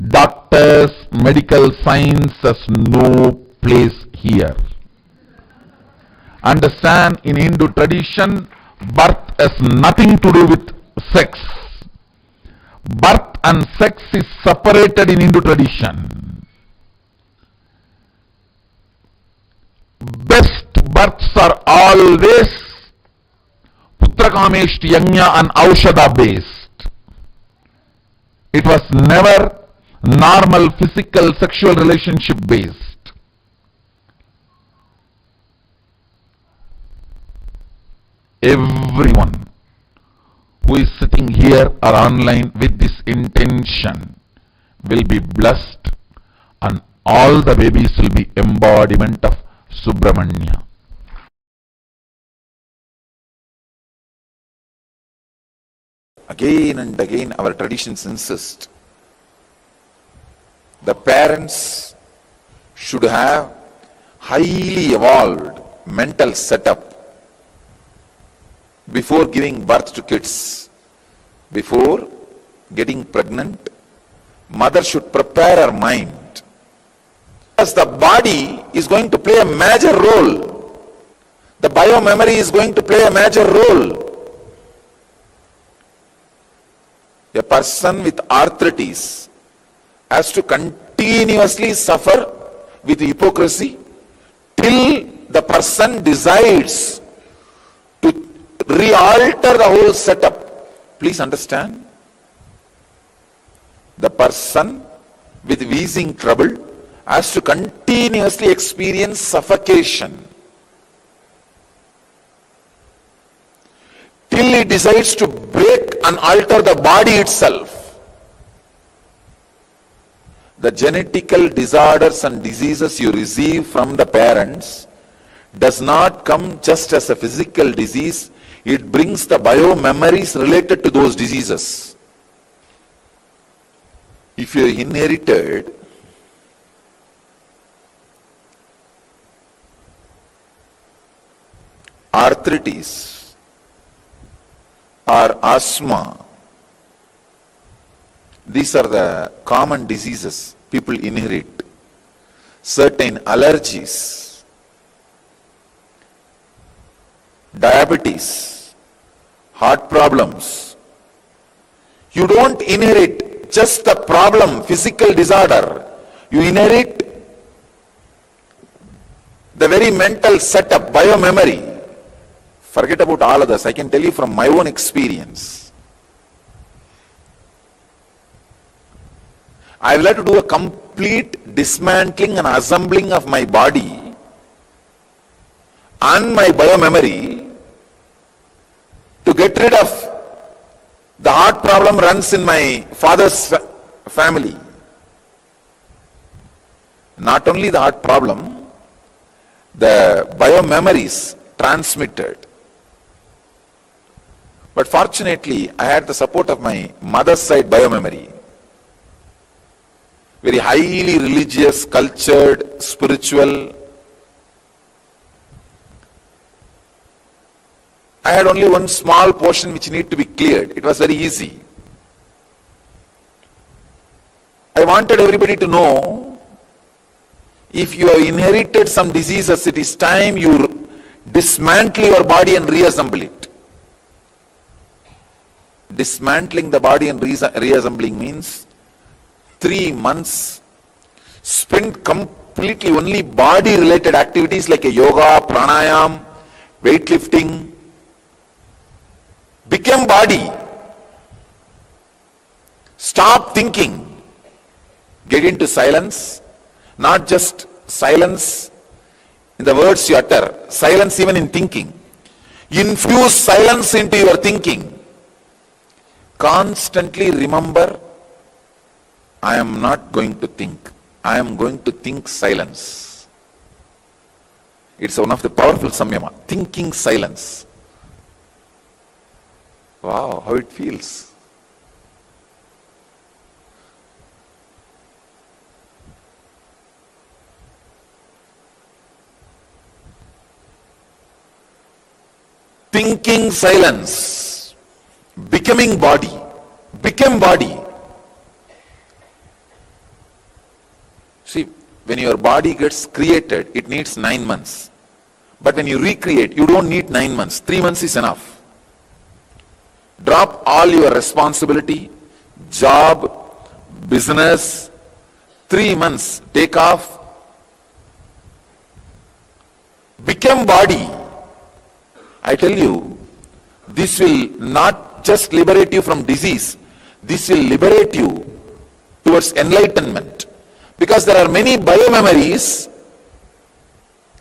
Doctors, medical science has no place here. Understand, in Hindu tradition, birth has nothing to do with sex. Birth and sex is separated in Hindu tradition. Best births are always Putrakameshti Yajna and Aushadha based. It was never normal physical sexual relationship based. Everyone who is sitting here or online with this intention will be blessed, and all the babies will be embodiment of Subramanya. Again and again our traditions insist the parents should have highly evolved mental setup before giving birth to kids. Before getting pregnant, mother should prepare her mind, because the body is going to play a major role. The biomemory is going to play a major role. A person with arthritis has to continuously suffer with hypocrisy till the person decides to re-alter the whole setup. Please understand, the person with wheezing trouble has to continuously experience suffocation till he decides to break and alter the body itself. The genetical disorders and diseases you receive from the parents does not come just as a physical disease. It brings the bio-memories related to those diseases. If you inherited arthritis or asthma, these are the common diseases people inherit. Certain allergies, diabetes, heart problems. You don't inherit just the problem, physical disorder. You inherit the very mental setup, biomemory. Forget about all others. I can tell you from my own experience. I will have to do a complete dismantling and assembling of my body and my biomemory to get rid of the heart problem runs in my father's family. Not only the heart problem, the biomemories transmitted. But fortunately, I had the support of my mother's side biomemory. Very highly religious, cultured, spiritual. I had only one small portion which needed to be cleared. It was very easy. I wanted everybody to know, If you have inherited some diseases, it is time you dismantle your body and reassemble it. Dismantling the body and reassembling means 3 months spent completely only body related activities like a yoga, pranayam, weightlifting. Become body. Stop thinking. Get into silence. Not just silence in the words you utter, silence even in thinking. Infuse silence into your thinking. Constantly remember, I am not going to think. I am going to think silence. It's one of the powerful samyama. Thinking silence. Wow, how it feels. Thinking silence, becoming body, become body. See, when your body gets created, it needs 9 months. But when you recreate, you don't need 9 months. 3 months is enough. Drop all your responsibility, job, business. 3 months, take off. Become body. I tell you, this will not just liberate you from disease, this will liberate you towards enlightenment. Because there are many biomemories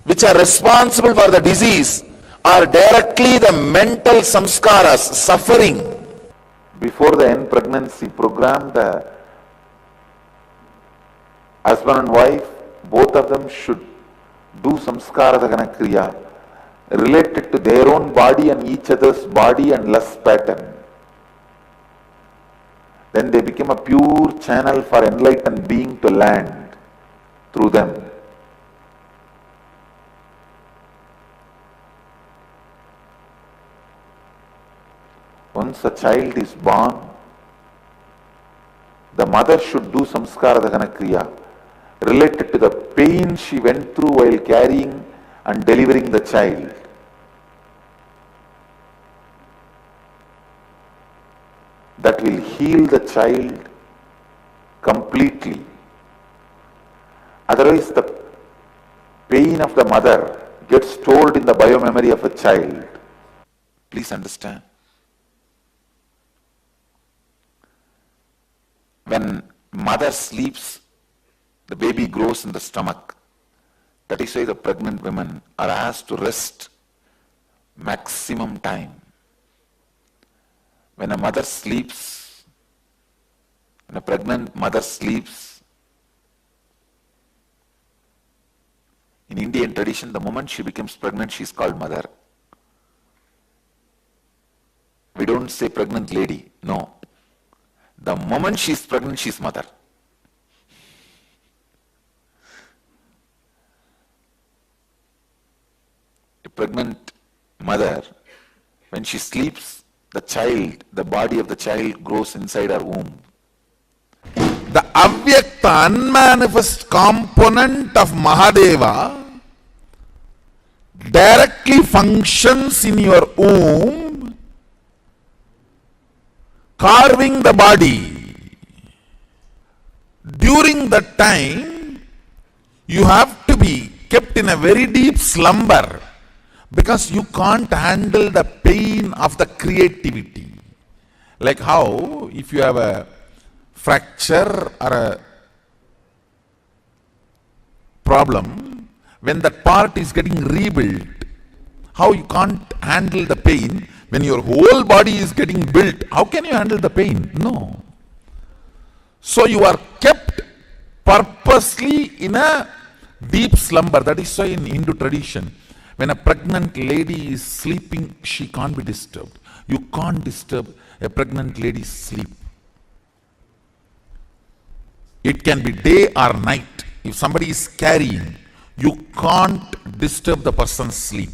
which are responsible for the disease are directly the mental samskaras, suffering. Before the end pregnancy program, the husband and wife, both of them should do samskara dagana kriya related to their own body and each other's body and lust pattern. Then they become a pure channel for enlightened being to land through them. Once a child is born, the mother should do samskara dagana kriya related to the pain she went through while carrying and delivering the child. That will heal the child completely. Otherwise, the pain of the mother gets stored in the biomemory of a child. Please understand. When mother sleeps, the baby grows in the stomach. That is why the pregnant women are asked to rest maximum time. When a mother sleeps, when a pregnant mother sleeps, in Indian tradition, the moment she becomes pregnant, she is called mother. We don't say pregnant lady, no. The moment she is pregnant, she is mother. A pregnant mother, when she sleeps, the child, the body of the child grows inside her womb. The avyakta, unmanifest component of Mahadeva directly functions in your womb, carving the body. During that time, you have to be kept in a very deep slumber because you can't handle the pain of the creativity. Like how if you have a fracture or a problem, when that part is getting rebuilt, how you can't handle the pain when your whole body is getting built. How can you handle the pain? No. So you are kept purposely in a deep slumber. That is why in Hindu tradition, when a pregnant lady is sleeping, she can't be disturbed. You can't disturb a pregnant lady's sleep. It can be day or night. If somebody is carrying, you can't disturb the person's sleep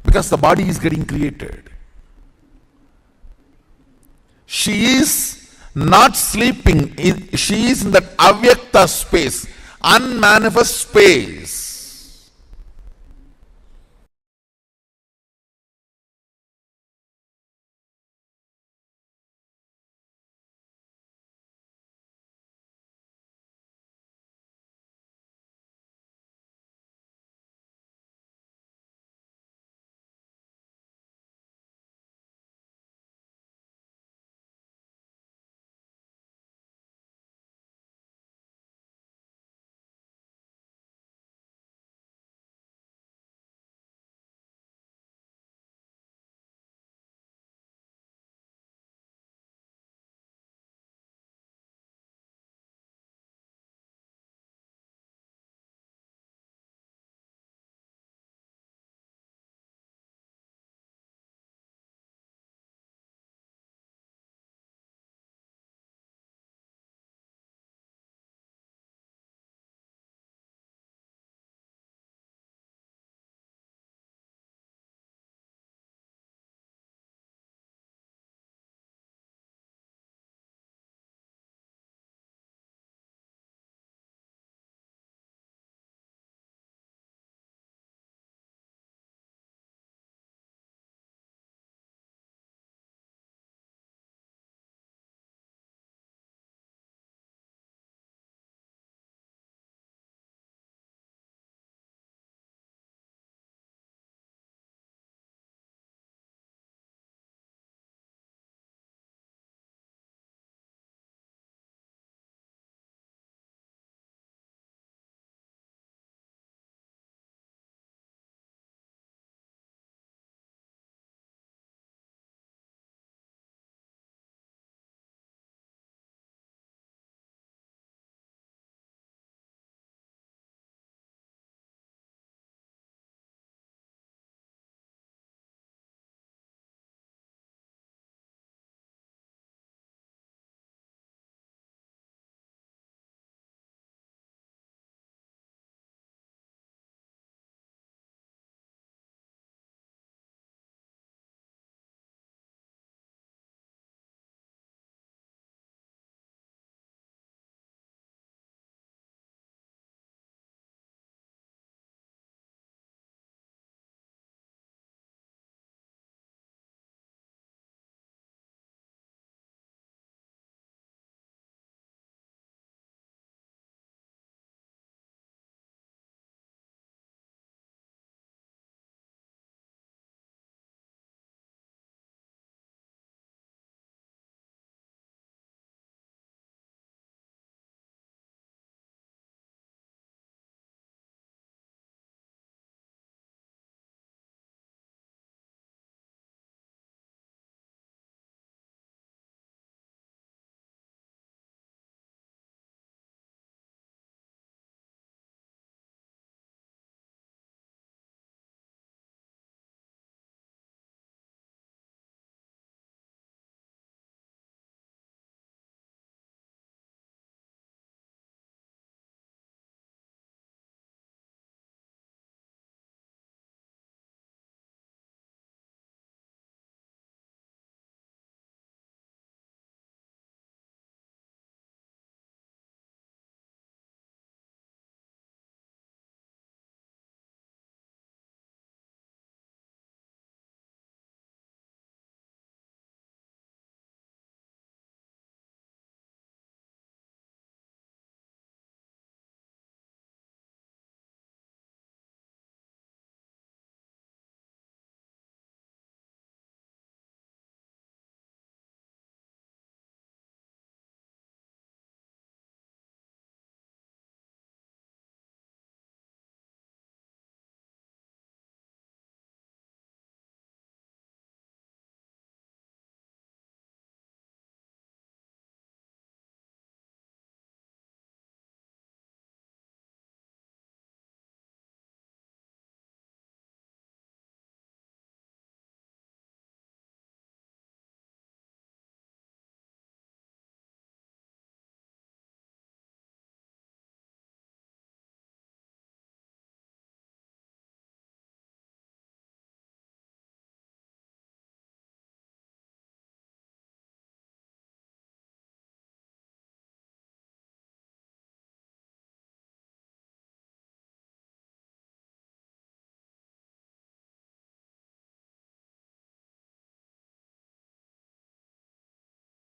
because the body is getting created. She is not sleeping, she is in that avyakta space. unmanifest space.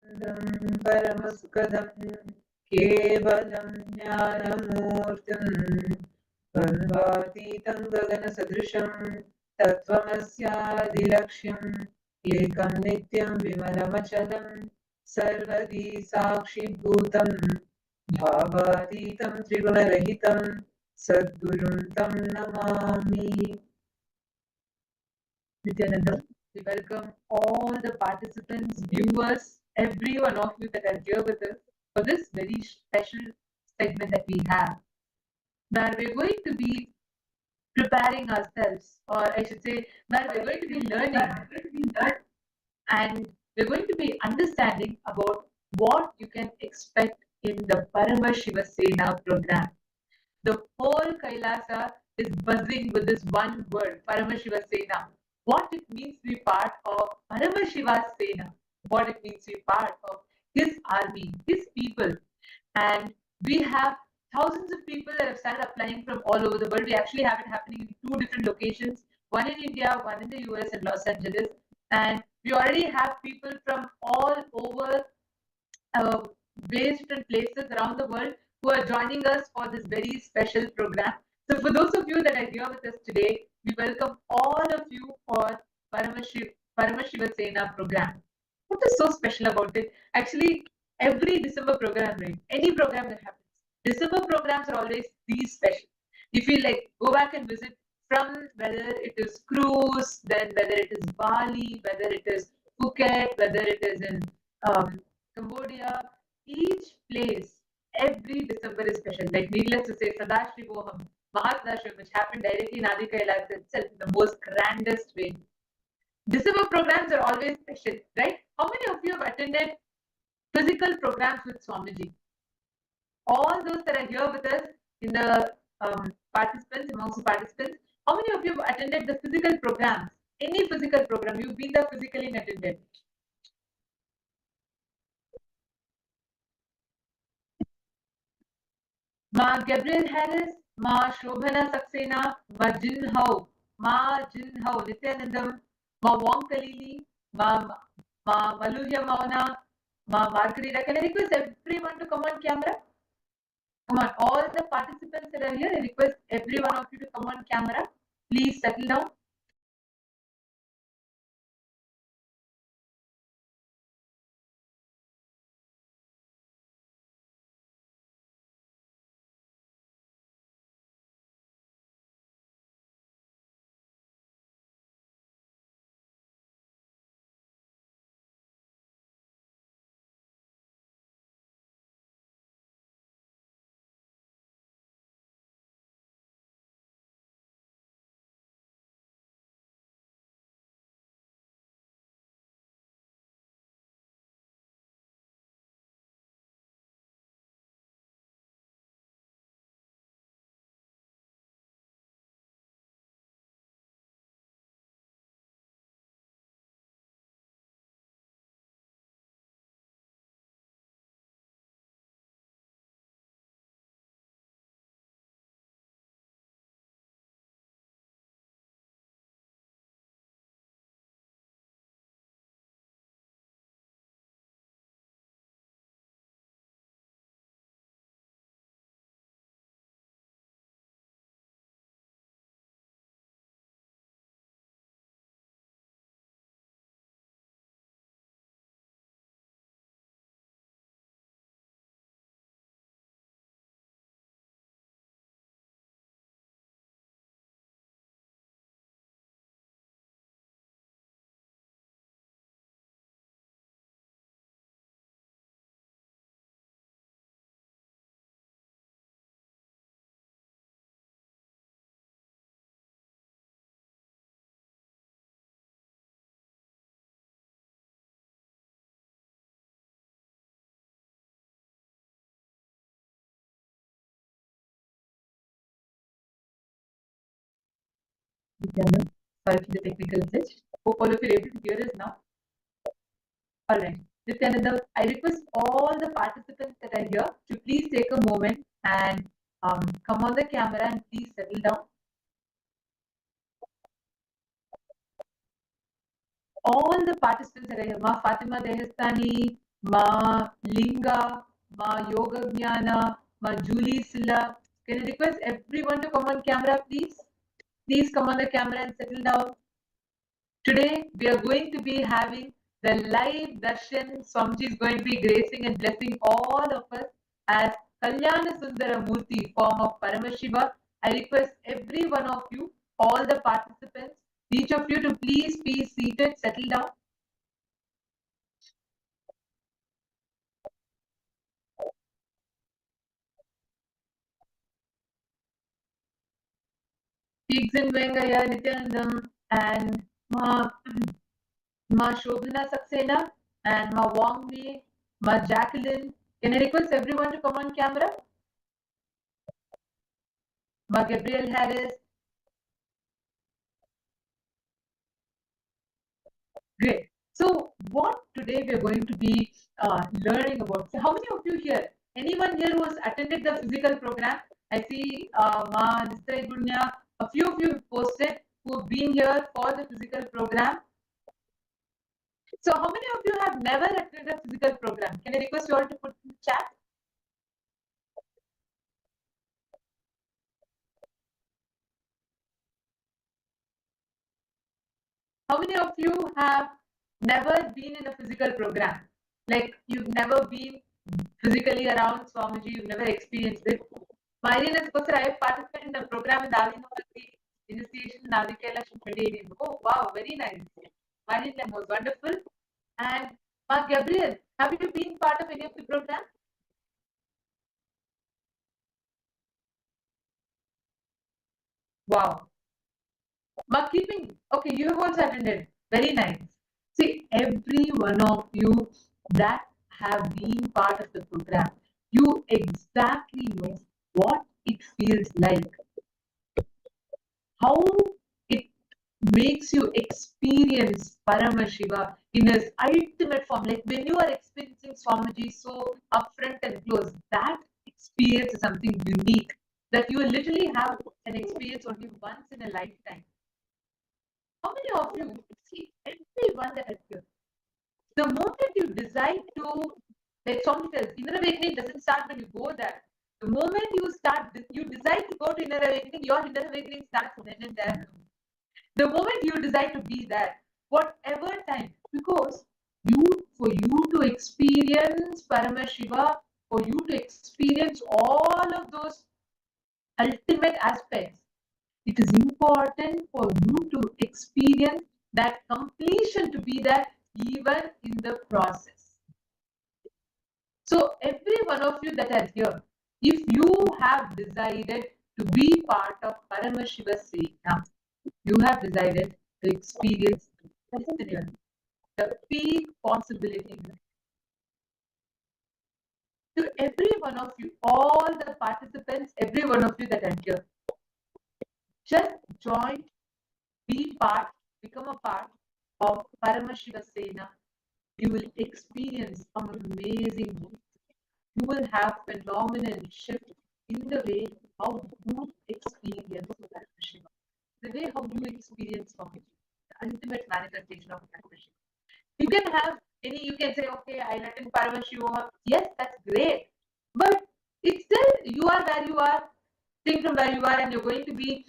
परमसुखदं केवलं ज्ञानमूर्तिं द्वन्द्वातीतं गगनसदृशं तत्त्वमस्यादिलक्ष्यम् एकं नित्यं विमलमचलं सर्वदी साक्षिभूतं भावातीतं त्रिगुणरहितं सद्गुरुं तं Namami. Nithyananda, we welcome all the participants, viewers, every one of you that are here with us for this very special segment that we have, where we're going to be preparing ourselves, or I should say, where we're going to be learning and we're going to be understanding about what you can expect in the Paramashivoham program. The whole Kailasa is buzzing with this one word, Paramashivoham. What it means to be part of Paramashiva's Sena, what it means to be part of his army, his people. And we have thousands of people that have started applying from all over the world. We actually have it happening in 2 different locations, one in India, one in the US and Los Angeles. And we already have people from all over various different places around the world who are joining us for this very special program. So for those of you that are here with us today, we welcome all of you for Paramashivoham program. What is so special about it? Actually, every December program, right? Any program that happens, December programs are always these special. If you like go back and visit from whether it is cruise, then whether it is Bali, whether it is Phuket, whether it is in Cambodia, each place, every December is special. Like needless to say, Sadashivoham, Mahasadashivam, which happened directly in Adi Kailasa itself in the most grandest way. December programs are always special, right? How many of you have attended physical programs with Swamiji? All those that are here with us in the participants, amongst the participants, how many of you have attended the physical programs? Any physical program, you've been there physically and attended. Ma Gabriel Harris, Ma Shobhana Saxena, Ma Jinhao, Nithyanandam, Ma Wong Kalili, Ma Maluhya Mauna, Ma Margarita. Can I request everyone to come on camera? Come on, all the participants that are here, I request every one of you to come on camera. Please settle down. Nithyanand, sorry for the technical glitch. Hope all of you are able to hear us now. All right. Nithyananda, I request all the participants that are here to please take a moment and come on the camera and please settle down. All the participants that are here, Ma Fatima Dehestani, Ma Linga, Ma Yoga Jnana, Ma Julie Silla. Can I request everyone to come on camera, please? Please come on the camera and settle down. Today, we are going to be having the live darshan. Swamiji is going to be gracing and blessing all of us as Kalyana Sundara Murti, form of Paramashiva. I request every one of you, all the participants, each of you to please be seated, settle down. Pigs and Vengaya, Nithyanandam, and Ma Shobhana Saxena, and Ma Wong Mi, Ma Jacqueline. Can I request everyone to come on camera? Ma Gabriel Harris. Great. So what today we are going to be learning about. So how many of you here? Anyone here who has attended the physical program? I see Ma Nistay Gunya. A few of you have posted who have been here for the physical program. So how many of you have never attended a physical program? Can I request you all to put in the chat? How many of you have never been in a physical program? Like you've never been physically around Swamiji, you've never experienced it. My name is Kusar. I have participated in the program in Davinoti initiation in KAILASA 2018. Oh wow, very nice. My name was wonderful. And Ma Gabriel, have you been part of any of the program? Wow. Ma keeping, okay, you have also attended. Very nice. See, every one of you that have been part of the program, you exactly know what it feels like, how it makes you experience Paramashiva in his ultimate form. Like when you are experiencing Swamiji so upfront and close, that experience is something unique that you will literally have an experience only once in a lifetime. How many of you see everyone that is here? The moment you decide to, like Swami says, inner awakening doesn't start when you go there. The moment you decide to go to inner awakening, your inner awakening starts then and there. The moment you decide to be there, whatever time, because for you to experience Paramashiva, for you to experience all of those ultimate aspects, it is important for you to experience that completion to be there even in the process. So every one of you that are here, if you have decided to be part of Paramashiva Sena, you have decided to experience the peak possibility. To every one of you, all the participants, every one of you that are here, just join, be part, become a part of Paramashiva Sena. You will experience amazing things. You will have phenomenal shift in the way how you experience Paramashiva, the way how you experience Swamiji, the ultimate manifestation of Paramashiva. You can have you can say, okay, I'll attend Paramashivoham. Yes, that's great. But it's still, you are where you are, think from where you are, and you're going to be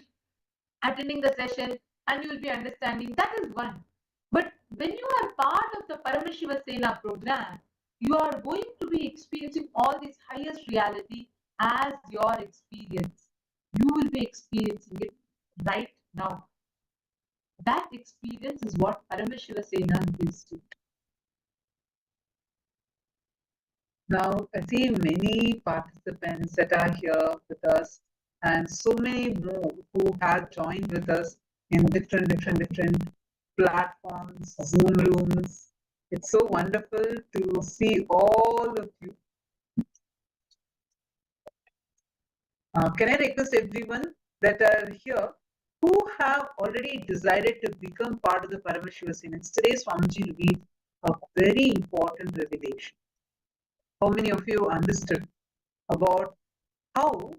attending the session and you will be understanding. That is one. But when you are part of the Paramashiva Sena program, you are going to be experiencing all this highest reality as your experience. You will be experiencing it right now. That experience is what Paramashiva Sena gives you. Now, I see many participants that are here with us and so many more who have joined with us in different platforms, Zoom rooms. It's so wonderful to see all of you. Can I request everyone that are here who have already decided to become part of the Paramashiva Sena? Today, Swamiji revealed a very important revelation. How many of you understood about how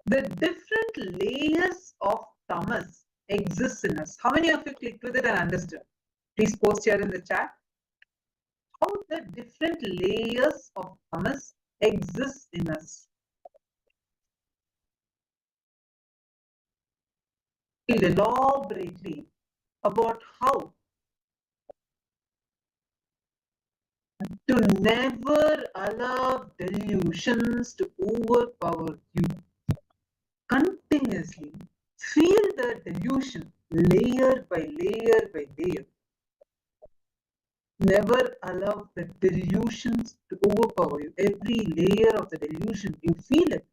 the different layers of tamas exist in us? How many of you clicked with it and understood? Please post here in the chat. How the different layers of tamas exist in us. Elaborately about how to never allow delusions to overpower you. Continuously feel the delusion layer by layer by layer. Never allow the delusions to overpower you. Every layer of the delusion, you feel it.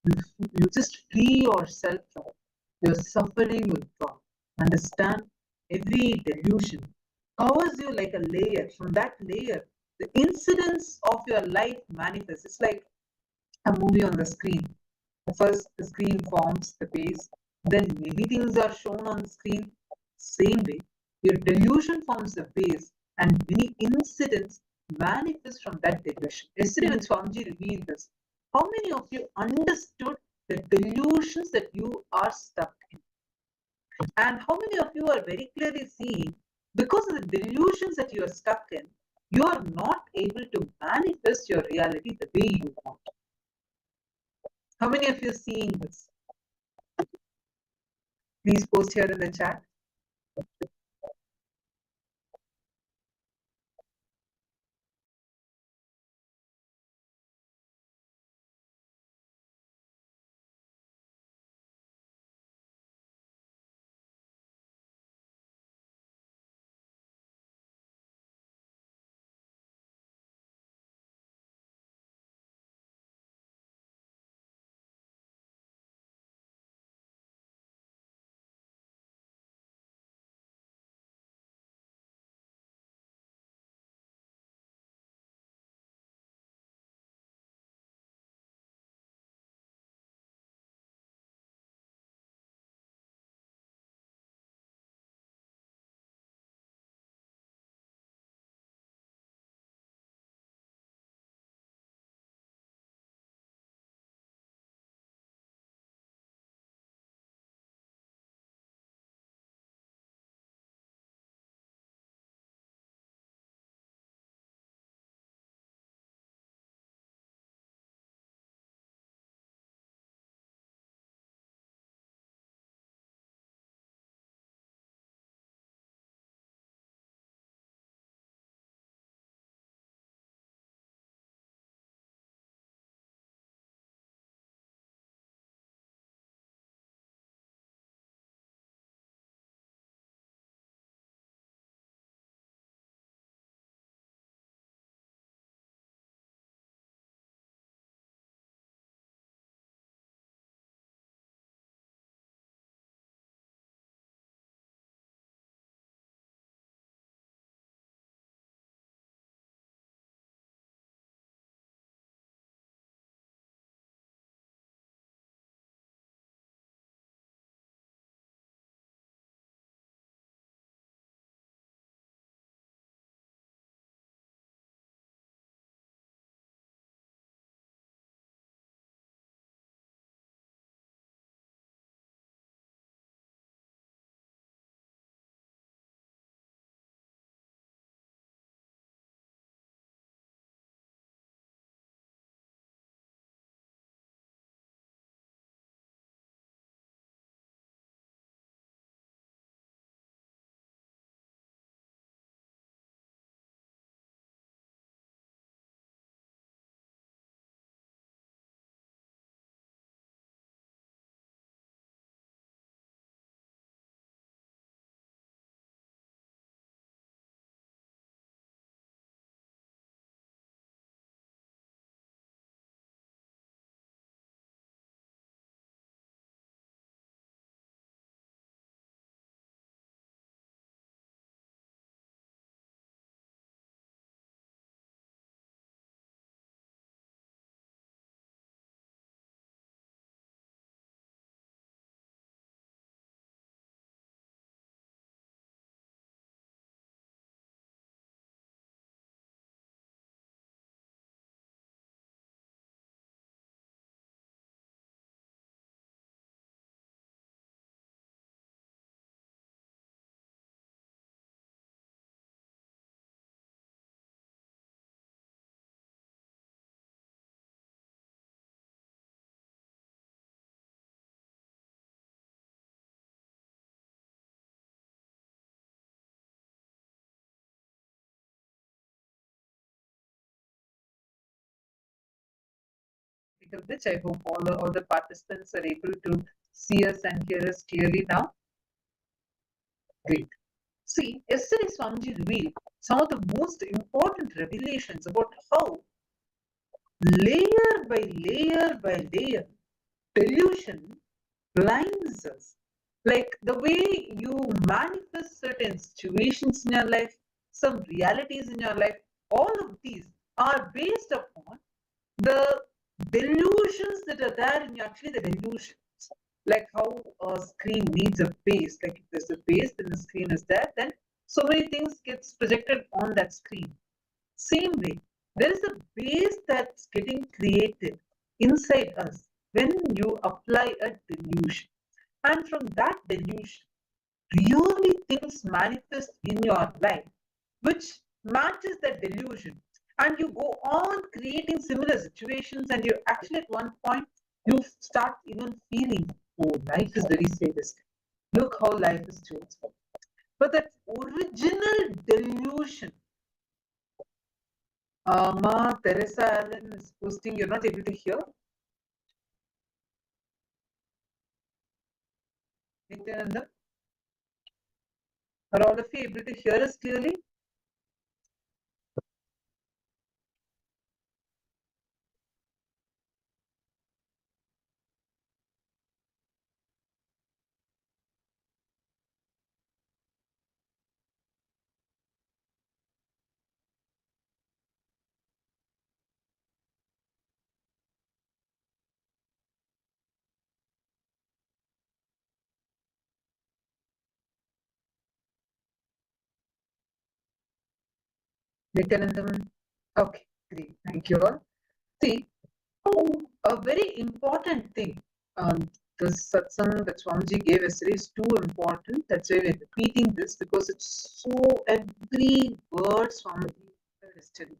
You just free yourself from it. Your suffering will drop. Understand? Every delusion covers you like a layer. From that layer, the incidents of your life manifest. It's like a movie on the screen. First, the screen forms the base, then many things are shown on the screen. Same way, your delusion forms the base, and many incidents manifest from that delusion. Yesterday, when Swamiji revealed this, how many of you understood the delusions that you are stuck in? And how many of you are very clearly seeing, because of the delusions that you are stuck in, you are not able to manifest your reality the way you want? How many of you are seeing this? Please post here in the chat. little bit. I hope all the participants are able to see us and hear us clearly now. Great. See, yesterday Swamiji revealed some of the most important revelations about how layer by layer delusion blinds us. Like the way you manifest certain situations in your life, some realities in your life, all of these are based upon the delusions that are there in you, actually the delusions. Like how a screen needs a base. Like if there's a base, then the screen is there, then so many things gets projected on that screen. Same way, there is a base that's getting created inside us when you apply a delusion. And from that delusion, really things manifest in your life which matches that delusion. And you go on creating similar situations, and you actually at one point you start even feeling, oh, life is very sadistic. Look how life is chosen. But that original delusion, Ma Teresa Allen is posting, you're not able to hear. Nithyananda, are all of you able to hear us clearly? Nithyanandam? Okay, great. Thank you all. See, a very important thing. The satsang that Swamiji gave yesterday is too important. That's why we're repeating this, because it's so every word Swamiji said yesterday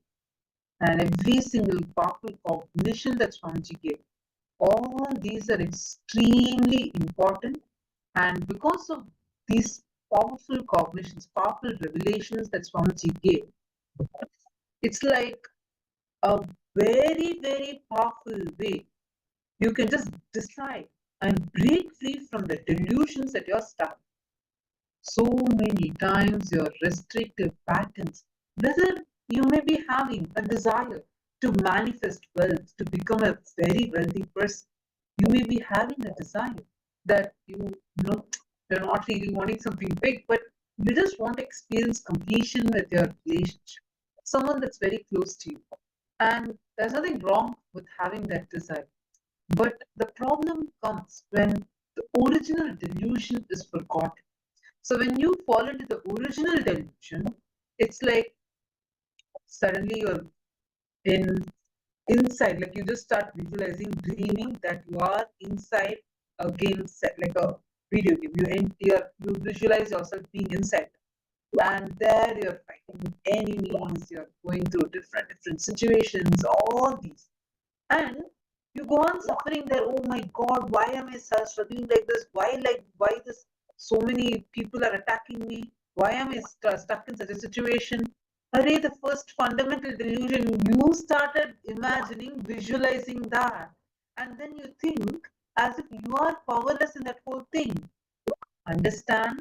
and every single powerful cognition that Swamiji gave. All these are extremely important, and because of these powerful cognitions, powerful revelations that Swamiji gave, it's like a very, very powerful way you can just decide and break free from the delusions that you're stuck. So many times your restrictive patterns, whether you may be having a desire to manifest wealth, to become a very wealthy person, you may be having a desire that you're not really wanting something big, but you just want to experience completion with your relationship, someone that's very close to you. And there's nothing wrong with having that desire. But the problem comes when the original delusion is forgotten. So when you fall into the original delusion, it's like suddenly you're inside, like you just start visualizing, dreaming that you are inside a game set, like a video game. You visualize yourself being inside, and there you're fighting with enemies, you're going through different situations, all these, and you go on suffering there. Oh my God, why am I struggling like this? Why this? So many people are attacking me. Why am I stuck in such a situation? Array, the first fundamental delusion, you started imagining, visualizing that, and then you think as if you are powerless in that whole thing. Understand?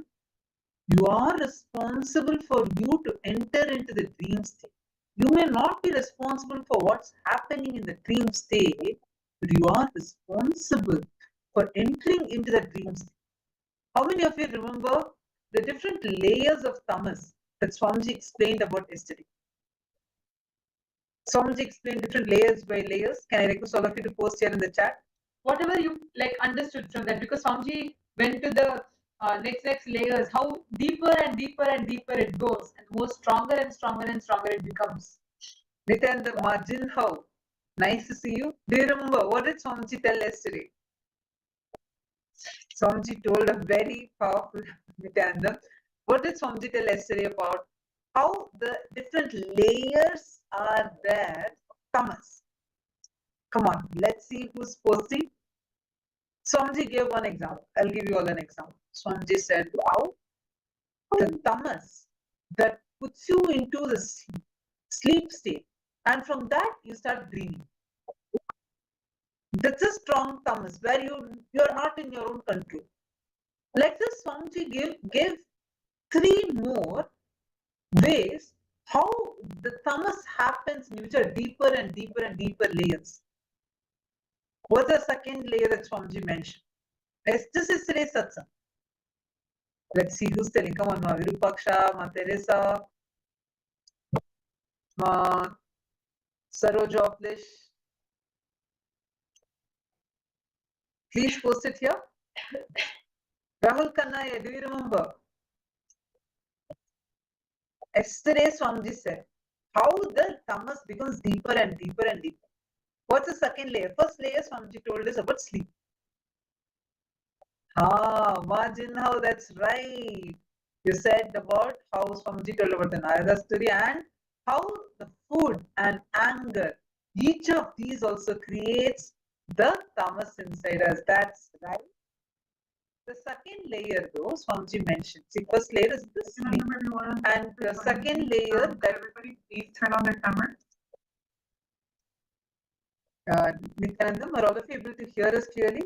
You are responsible for you to enter into the dream state. You may not be responsible for what's happening in the dream state, but you are responsible for entering into the dream state. How many of you remember the different layers of tamas that Swamiji explained about yesterday? Swamiji explained different layers by layers. Can I request all of you to post here in the chat? Whatever you understood from that, because Swamiji went to the next layers, how deeper and deeper and deeper it goes, and more stronger and stronger and stronger it becomes. Nithyananda, Margin, how? Nice to see you. Do you remember what did Swamiji tell yesterday? Swamiji told a very powerful Nithyananda. What did Swamiji tell yesterday about how the different layers are there of tamas? Come on, let's see who's posting. Swamiji gave one example. I'll give you all an example. Swamiji said, wow, the tamas that puts you into the sleep state, and from that you start dreaming. That's a strong tamas where you're not in your own control. Like this, Swamiji gave 3 more ways how the tamas happens in which are deeper and deeper and deeper layers. What's the second layer that Swamiji mentioned? It's just yesterday's satsang. Let's see who's telling. Come on, Ma Virupaksha, Ma Teresa, Ma Sarojoplish. Please post it here. Rahul Kannaya, do you remember? Yesterday, Swamiji said how the tamas becomes deeper and deeper and deeper. What's the second layer? First layer, Swamiji told us about sleep. Imagine how that's right. You said about how Swamiji told about the Narada story and how the food and anger, each of these also creates the tamas inside us. That's right. The second layer, though, Swamiji mentioned. See, first layer is the sleep. And the second layer that everybody please turn on their camera. Nithyananda, are all of you able to hear us clearly?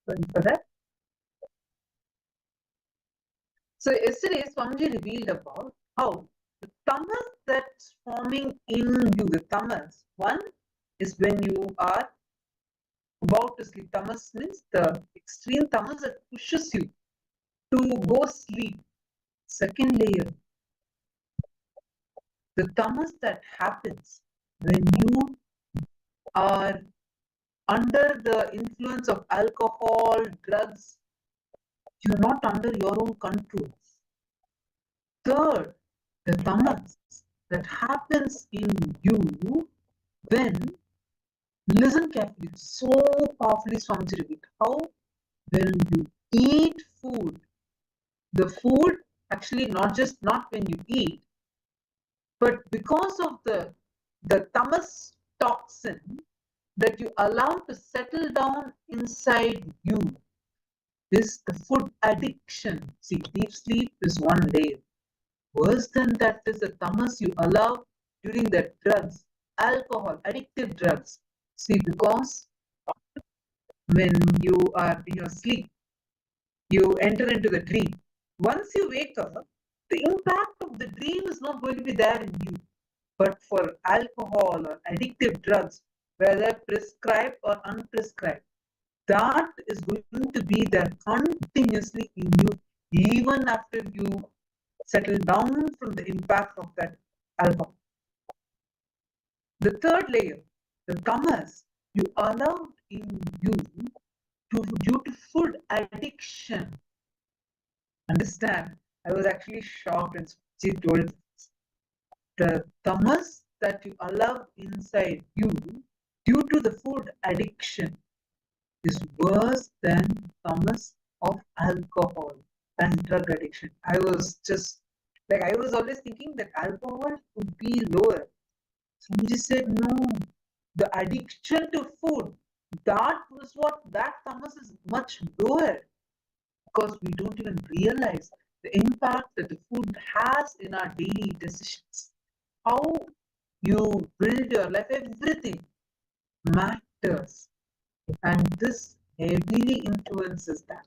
Sorry for that. So yesterday, Swamiji revealed about how the tamas that's forming in you, the tamas, one is when you are about to sleep. Tamas means the extreme tamas that pushes you to go sleep. Second layer, the tamas that happens when you are under the influence of alcohol, drugs, you're not under your own control. Third, the tamas that happens in you when, listen carefully, so powerfully Swamiji revealed how when you eat food, the food actually not when you eat, but because of the tamas toxin that you allow to settle down inside you is the food addiction. See, deep sleep is one layer. Worse than that is the tamas you allow during the drugs, alcohol, addictive drugs. See, because when you are in your sleep, you enter into the dream. Once you wake up, the impact of the dream is not going to be there in you. But for alcohol or addictive drugs, whether prescribed or unprescribed, that is going to be there continuously in you, even after you settle down from the impact of that alcohol. The third layer, the tamas you allowed in you due to food addiction. Understand? I was actually shocked when she told the tamas that you allow inside you due to the food addiction is worse than tamas of alcohol and drug addiction. I was always thinking that alcohol would be lower. Somebody said no, the addiction to food, that tamas is much lower because we don't even realize the impact that the food has in our daily decisions. How you build your life, everything matters. And this heavily influences that.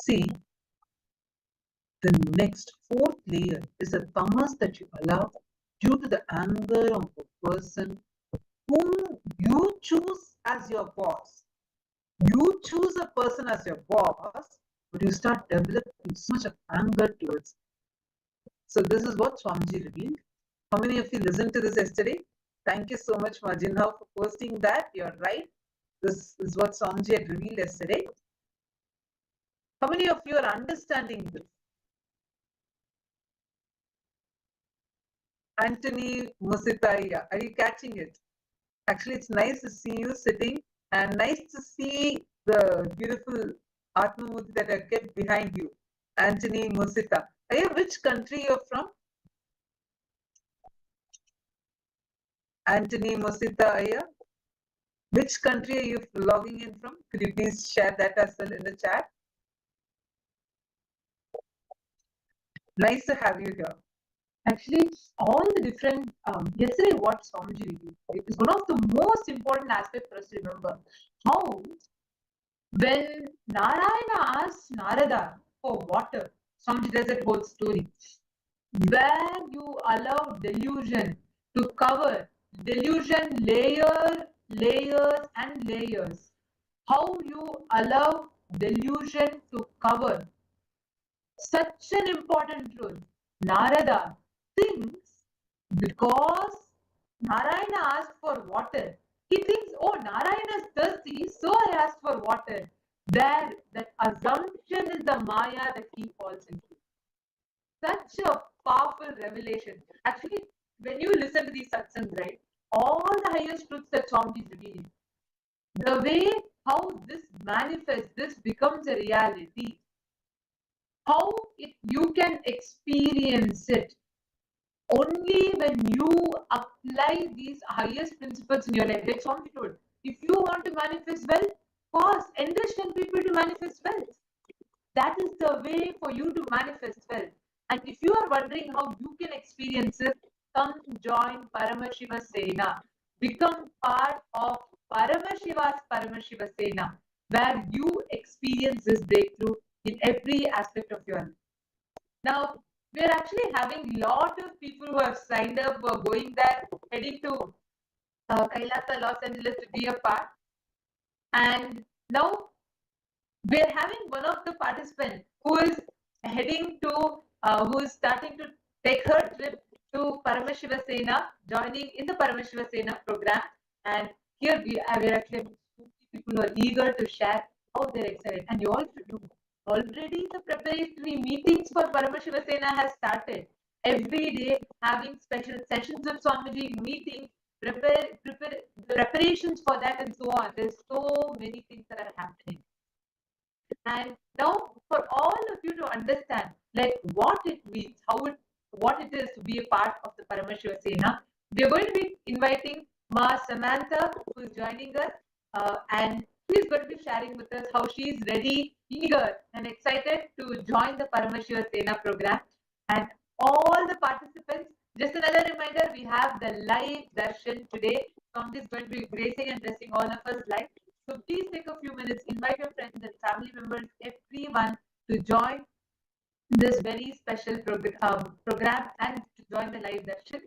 See, the next fourth layer is the tamas that you allow due to the anger of the person whom you choose as your boss. You choose a person as your boss, but you start developing so much of anger towards him. So this is what Swamiji revealed. How many of you listened to this yesterday? Thank you so much, Majinha, for posting that. You're right. This is what Swamiji had revealed yesterday. How many of you are understanding this? Anthony Musitaya, are you catching it? Actually, it's nice to see you sitting and nice to see the beautiful Atmamurti that I kept behind you. Anthony Musita. Which country you're from? Anthony Musita Aya. Which country are you logging in from? Could you please share that as well in the chat? Nice to have you here. Actually, all the different yesterday what Swamiji revealed, it is one of the most important aspects for us to remember. How when Narayana asked Narada for water, Swamiji does that whole story, where you allow delusion to cover delusion layers and layers. How you allow delusion to cover such an important role. Narada thinks because Narayana asked for water, he thinks, oh, Narayana is thirsty, so I asked for water. There, that assumption is the Maya that he falls into. Such a powerful revelation. Actually, when you listen to these satsangs, right, all the highest truths that Swami is revealing, the way how this manifests, this becomes a reality, how you can experience it only when you apply these highest principles in your life. Like Swami told, if you want to manifest well, pause, enrich 10 people to manifest well. That is the way for you to manifest wealth. And if you are wondering how you can experience it, come join Paramashiva Sena. Become part of Paramashiva's Paramashiva Sena, where you experience this breakthrough in every aspect of your life. Now, we are actually having a lot of people who have signed up for going there, heading to KAILASA, Los Angeles to be a part. And now we're having one of the participants who is heading to, who is starting to take her trip to Paramashiva Sena, joining in the Paramashiva Sena program. And here we're actually people who are eager to share how they're excited. And you all should do. Already the preparatory meetings for Paramashiva Sena has started. Every day having special sessions of Swamiji, meetings, preparations for that and so on. There's so many things that are happening. And now for all of you to understand like what it means, what it is to be a part of the Paramashiva Sena, we are going to be inviting Ma Samantha, who is joining us, and she's going to be sharing with us how she is ready, eager, and excited to join the Paramashiva Sena program. And all the participants, just another reminder, we have the live darshan today. Swami is going to be gracing and blessing all of us live. So please take a few minutes, invite your friends and family members, everyone to join this very special program and to join the live darshan.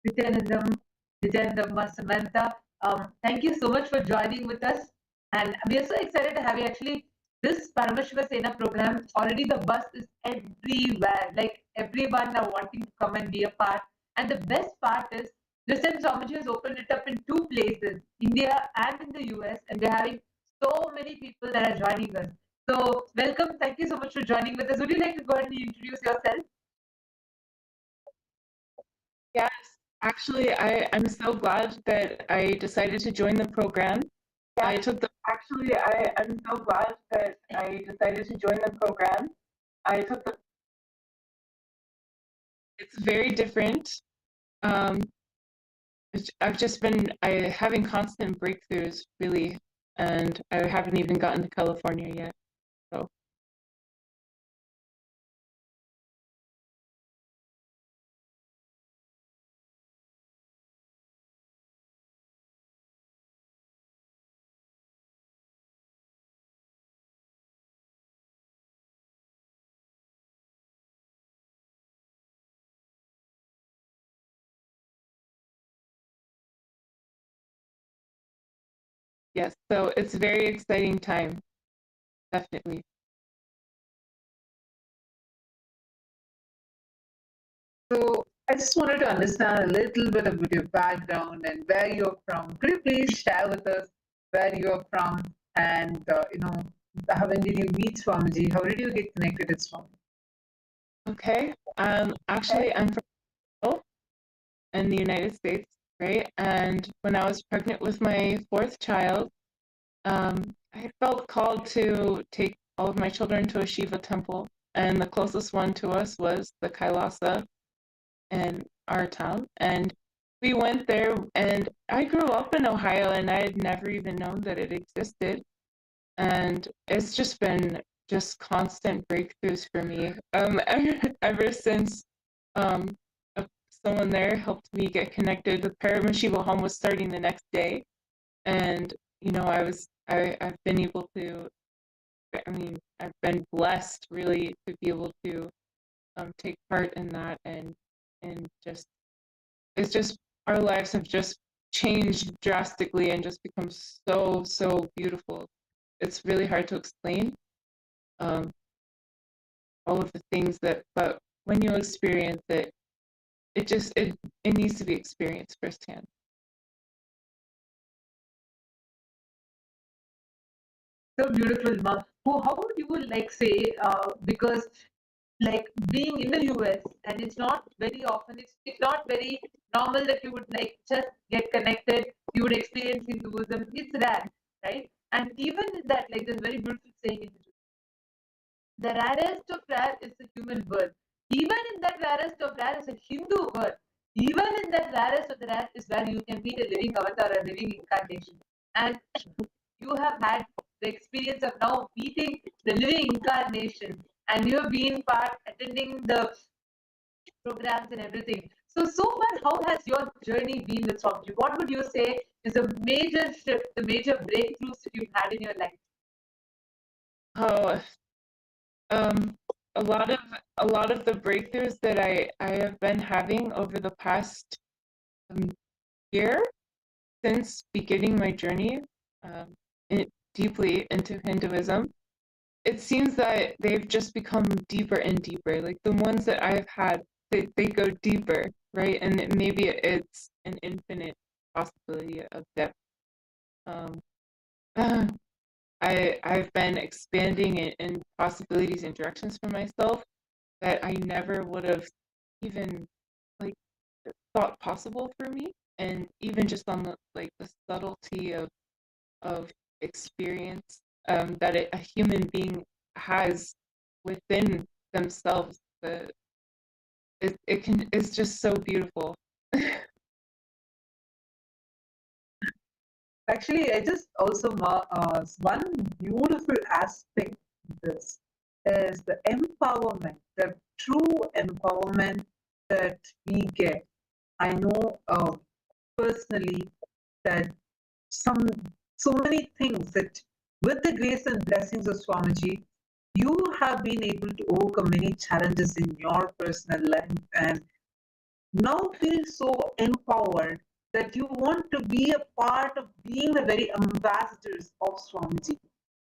Nithyananda, Samantha. Thank you so much for joining with us. And we are so excited to have you. Actually, this Paramashiva Sena program, already the buzz is everywhere. Like everyone are wanting to come and be a part. And the best part is, Listen Swamiji has opened it up in 2 places, India and in the US, and we're having so many people that are joining us. So, welcome. Thank you so much for joining with us. Would you like to go ahead and introduce yourself? Yes, actually, I'm so glad that I decided to join the program. I took the actually I'm so glad that I decided to join the program. I took the It's very different. Um, I've just been having constant breakthroughs really, and I haven't even gotten to California yet. So yes, so it's a very exciting time, definitely. So I just wanted to understand a little bit about your background and where you're from. Could you please share with us where you're from and when did you meet Swamiji? How did you get connected with Swami? Okay. Actually, I'm from Brazil in the United States, right? And when I was pregnant with my 4th child, I felt called to take all of my children to a Shiva temple, and the closest one to us was the KAILASA in our town. And we went there, and I grew up in Ohio, and I had never even known that it existed. And it's just been just constant breakthroughs for me. Ever since um, someone there helped me get connected, the Paramashivoham was starting the next day, and I've been able to. I mean, I've been blessed really to be able to take part in that, and just it's just our lives have just changed drastically and just become so beautiful. It's really hard to explain um, all of the things but when you experience it, it needs to be experienced firsthand. So beautiful, Ma. How would you like say, because like being in the US, and it's not very often, it's not very normal that you would like just get connected, you would experience Hinduism. It's rare, right? And even in that, like there's very beautiful saying in Hindu, the rarest of rare is the human birth. Even in that rarest of rare is a Hindu birth. Even in that rarest of the rare is where you can meet a living avatar, a living incarnation. And you have had the experience of now meeting the living incarnation, and you have been part attending the programs and everything. So far, how has your journey been with Swamiji? What would you say is a major shift, the major breakthroughs that you've had in your life? Oh, um, a lot of the breakthroughs that I have been having over the past year since beginning my journey deeply into Hinduism, it seems that they've just become deeper and deeper. Like the ones that I've had, they go deeper, right? And maybe it's an infinite possibility of depth. Um, I've been expanding in possibilities and directions for myself that I never would have even like thought possible for me. And even just on the subtlety of experience that a human being has within themselves, it's just so beautiful. Actually, I just also one beautiful aspect of this is the empowerment, the true empowerment that we get. I know personally that some so many things that with the grace and blessings of Swamiji, you have been able to overcome many challenges in your personal life, and now feel so empowered that you want to be a part of being the very ambassadors of Swamiji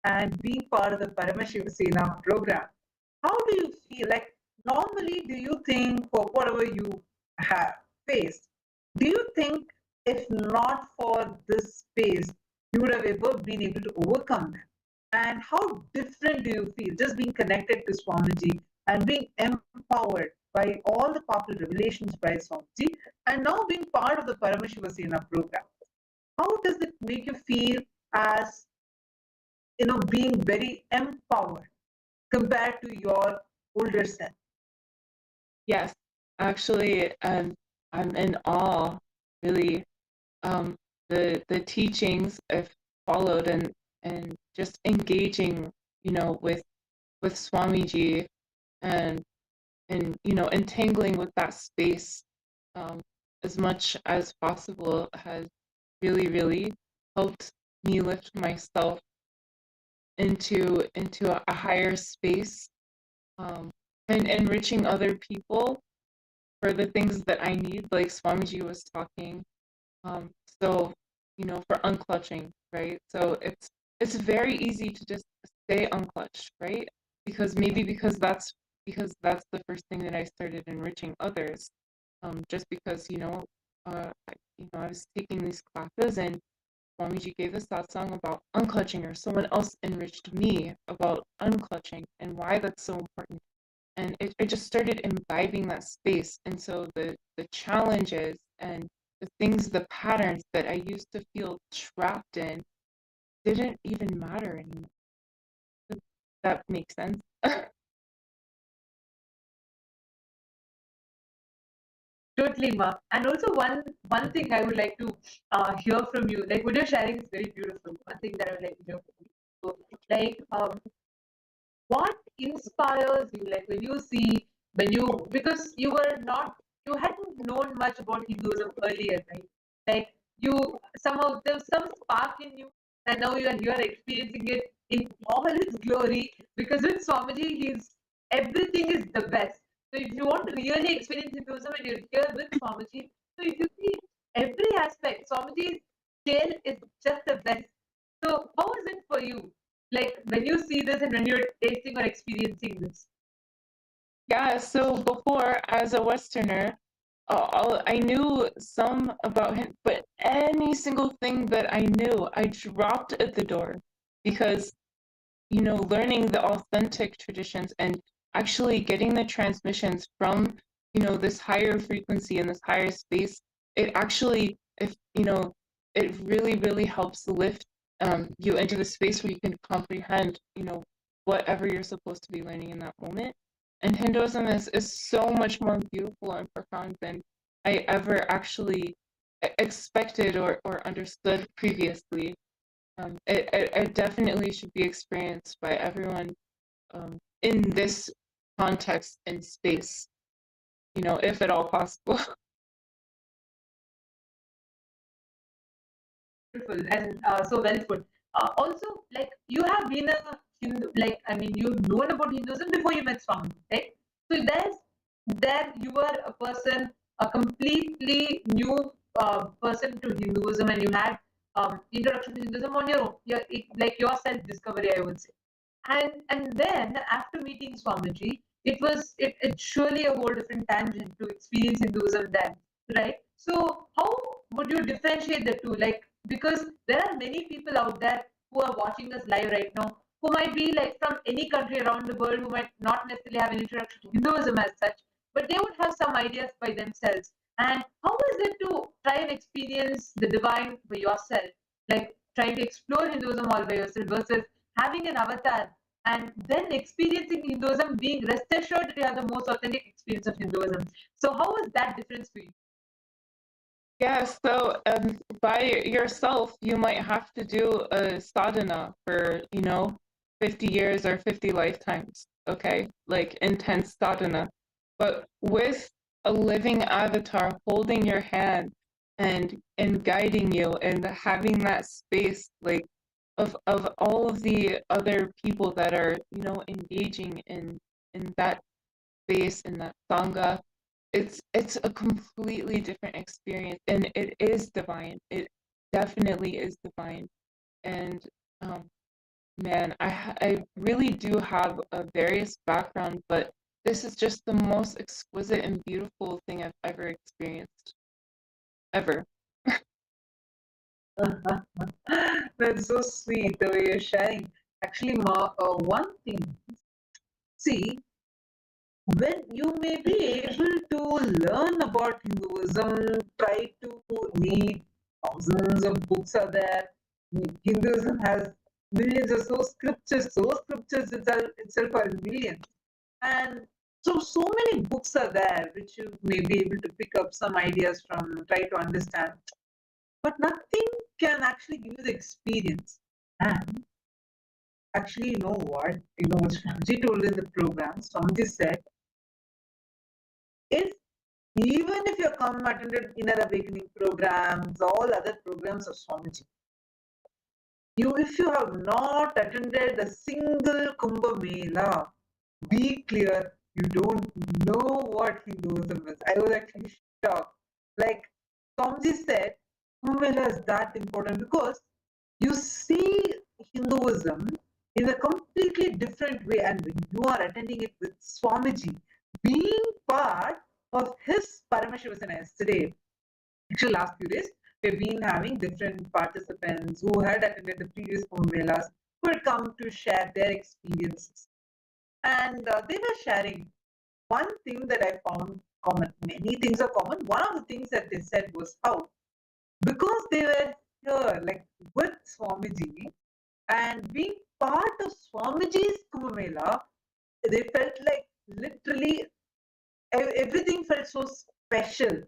and being part of the Paramashivoham program. How do you feel? Like, normally, do you think for whatever you have faced, do you think if not for this space, you would have ever been able to overcome them? And how different do you feel just being connected to Swamiji and being empowered by all the powerful revelations by Swamiji and now being part of the Paramashivoham program? How does it make you feel as being very empowered compared to your older self? Yes, actually, I'm in awe, really. The teachings I've followed and just engaging, with Swamiji and entangling with that space as much as possible has really, really helped me lift myself into a higher space, and enriching other people for the things that I need, like Swamiji was talking. So, for unclutching, right? So it's very easy to just stay unclutched, right? Because that's the first thing that I started enriching others. Just because, I was taking these classes and Swamiji gave us that song about unclutching, or someone else enriched me about unclutching and why that's so important. And it just started imbibing that space. And so the challenges and the things, the patterns that I used to feel trapped in didn't even matter anymore. If that makes sense. Totally, Mark. And also one thing I would like to hear from you, like what you're sharing is very beautiful. One thing that I would like to hear from you. So, like, what inspires you? Like because you hadn't known much about Hinduism earlier, right? Like there's some spark in you, and now you are here experiencing it in all its glory. Because with Swamiji, everything is the best. So if you want to really experience Hinduism and you're here with Swamiji, so if you see every aspect, Swamiji's scale is just the best. So how is it for you? Like when you see this and when you're tasting or experiencing this? Yeah, so before, as a Westerner, I knew some about him, but any single thing that I knew, I dropped at the door because, learning the authentic traditions and actually getting the transmissions from, this higher frequency and this higher space, it actually, if it really, really helps lift you into the space where you can comprehend, whatever you're supposed to be learning in that moment. And Hinduism is so much more beautiful and profound than I ever actually expected or understood previously. It definitely should be experienced by everyone in this context and space, if at all possible. Beautiful and so well put. Also, like you have been a Hindu, like I mean, you've known about Hinduism before you met Swami, right? So there you were a person, a completely new person to Hinduism, and you had introduction to Hinduism on your own, like your self discovery, I would say. And then after meeting Swamiji, it's surely a whole different tangent to experience Hinduism then, right? So how would you differentiate the two? Like because there are many people out there who are watching us live right now who might be like from any country around the world who might not necessarily have an introduction to Hinduism as such, but they would have some ideas by themselves. And how is it to try and experience the divine by yourself? Like trying to explore Hinduism all by yourself versus having an avatar and then experiencing Hinduism, being rest assured that you have the most authentic experience of Hinduism. So, how is that difference for you? Yeah, so by yourself, you might have to do a sadhana for, 50 years or 50 lifetimes, okay? Like intense sadhana. But with a living avatar holding your hand and guiding you and having that space, like of all of the other people that are, engaging in that space, in that sangha, it's a completely different experience, and it is divine. It definitely is divine. And man, I really do have a various background, but this is just the most exquisite and beautiful thing I've ever experienced. Ever. That's so sweet the way you're sharing. Actually, one thing, see, when you may be able to learn about Hinduism, try to read thousands of books are there. Hinduism has millions of so scriptures itself are in millions. And so many books are there which you may be able to pick up some ideas from, try to understand. But nothing can actually give you the experience. And actually, you know what? You know what Swamiji told in the program? Swamiji said, if even if you come attended inner awakening programs, all other programs of Swamiji, if you have not attended a single Kumbh Mela, be clear, you don't know what Hinduism is. I was actually shocked. Like Swamiji said, Kumbh Mela is that important because you see Hinduism in a completely different way, and when you are attending it with Swamiji, being part of his Paramashivoham yesterday, actually last few days, we've been having different participants who had attended the previous Kumbh Melas who had come to share their experiences. And they were sharing one thing that I found common. Many things are common. One of the things that they said was how, because they were here, like with Swamiji, and being part of Swamiji's Kumbh Mela, they felt like literally everything felt so special.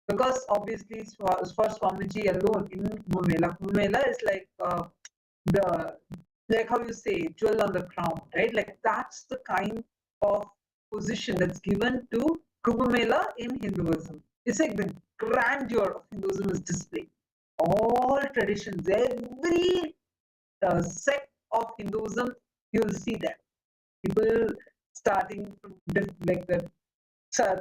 Because obviously, for Swamiji alone in Kumbh Mela is like the, like how you say, jewel on the crown, right? Like that's the kind of position that's given to Kumbh Mela in Hinduism. It's like the grandeur of Hinduism is displayed. All traditions, every sect of Hinduism, you'll see that. People starting from like the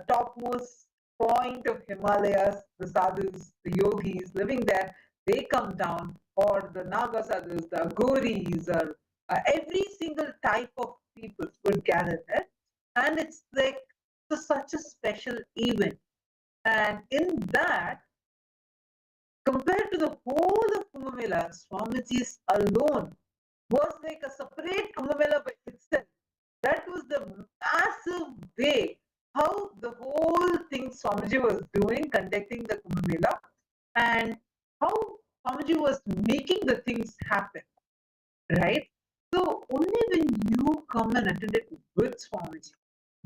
topmost point of Himalayas, the sadhus, the yogis living there, they come down, or the Naga sadhus, the Gauris, or every single type of people would gather there. And it's like such a special event. And in that, compared to the whole of Kumbh Mela, Swamiji's alone was like a separate Kumbh Mela by itself. That was the massive way how the whole thing Swamiji was doing, conducting the Kumbh Mela, and how Swamiji was making the things happen, right? So only when you come and attend it with Swamiji,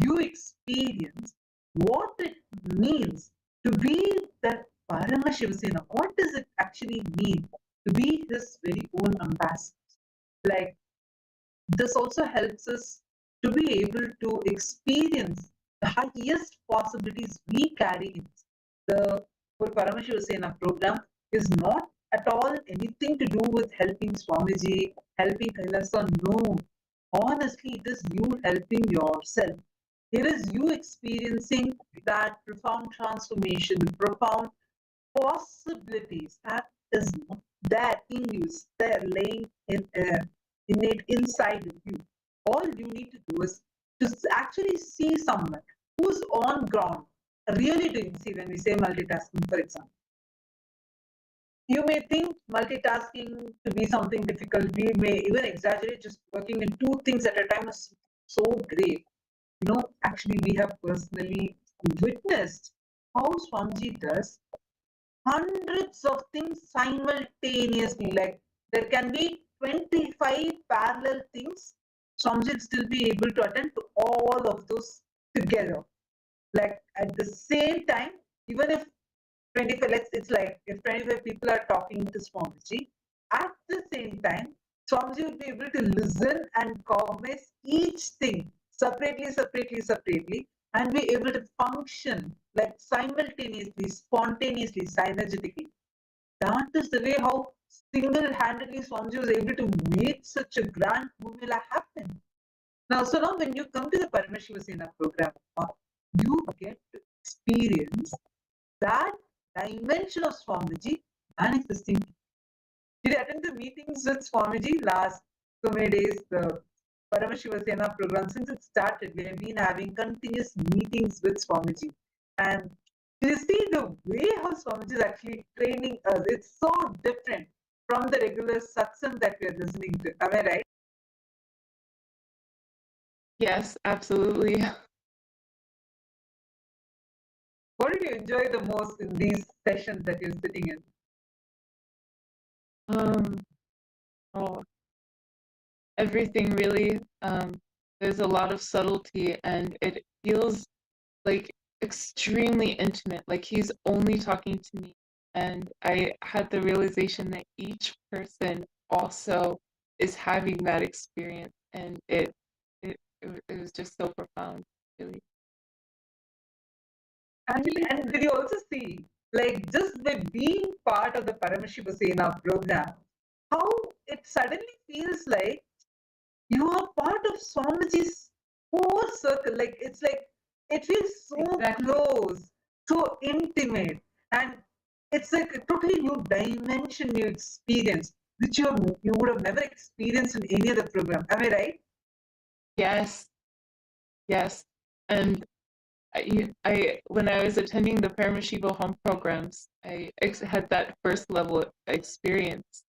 you experience what it means to be that Paramashivoham. What does it actually mean to be his very own ambassador? Like, this also helps us to be able to experience the highest possibilities we carry in the Paramashivoham program is not at all anything to do with helping Swamiji, helping KAILASA. No, honestly, it is you helping yourself. It is you experiencing that profound transformation, the profound possibilities that is there in you, there laying innate inside of you. All you need to do is to actually see someone who's on ground, really doing, see, when we say multitasking, for example, you may think multitasking to be something difficult. We may even exaggerate just working in two things at a time is so great. You know, actually, we have personally witnessed how Swamiji does hundreds of things simultaneously. Like there can be 25 parallel things. Swamiji will still be able to attend to all of those together. Like at the same time, even if 25, it's like if 25 people are talking to Swamiji, at the same time, Swamiji will be able to listen and cognize each thing separately, and be able to function like simultaneously, spontaneously, synergetically. That is the way how single-handedly Swamiji was able to make such a grand formula happen. Now, so now when you come to the Paramashivoham program, you get to experience that dimension of Swamiji manifesting. Did you attend the meetings with Swamiji last so many days? The Paramashivoham program, since it started, we have been having continuous meetings with Swamiji. And you see the way how Swamiji is actually training us. It's so different from the regular satsang that we are listening to. Am I right? Yes, absolutely. What did you enjoy the most in these sessions that you're sitting in? Oh, everything really. There's a lot of subtlety, and it feels like extremely intimate. Like he's only talking to me, and I had the realization that each person also is having that experience, and it was just so profound, really. Actually, and did you also see, like, just by being part of the Paramashivoham program, how it suddenly feels like you are part of Swamiji's whole circle. Like, it's like, it feels so close, so intimate, and it's like a totally new dimension, new experience, which you would have never experienced in any other program. Am I right? Yes, yes, and I when I was attending the Paramashivoham programs, I had that first level experience,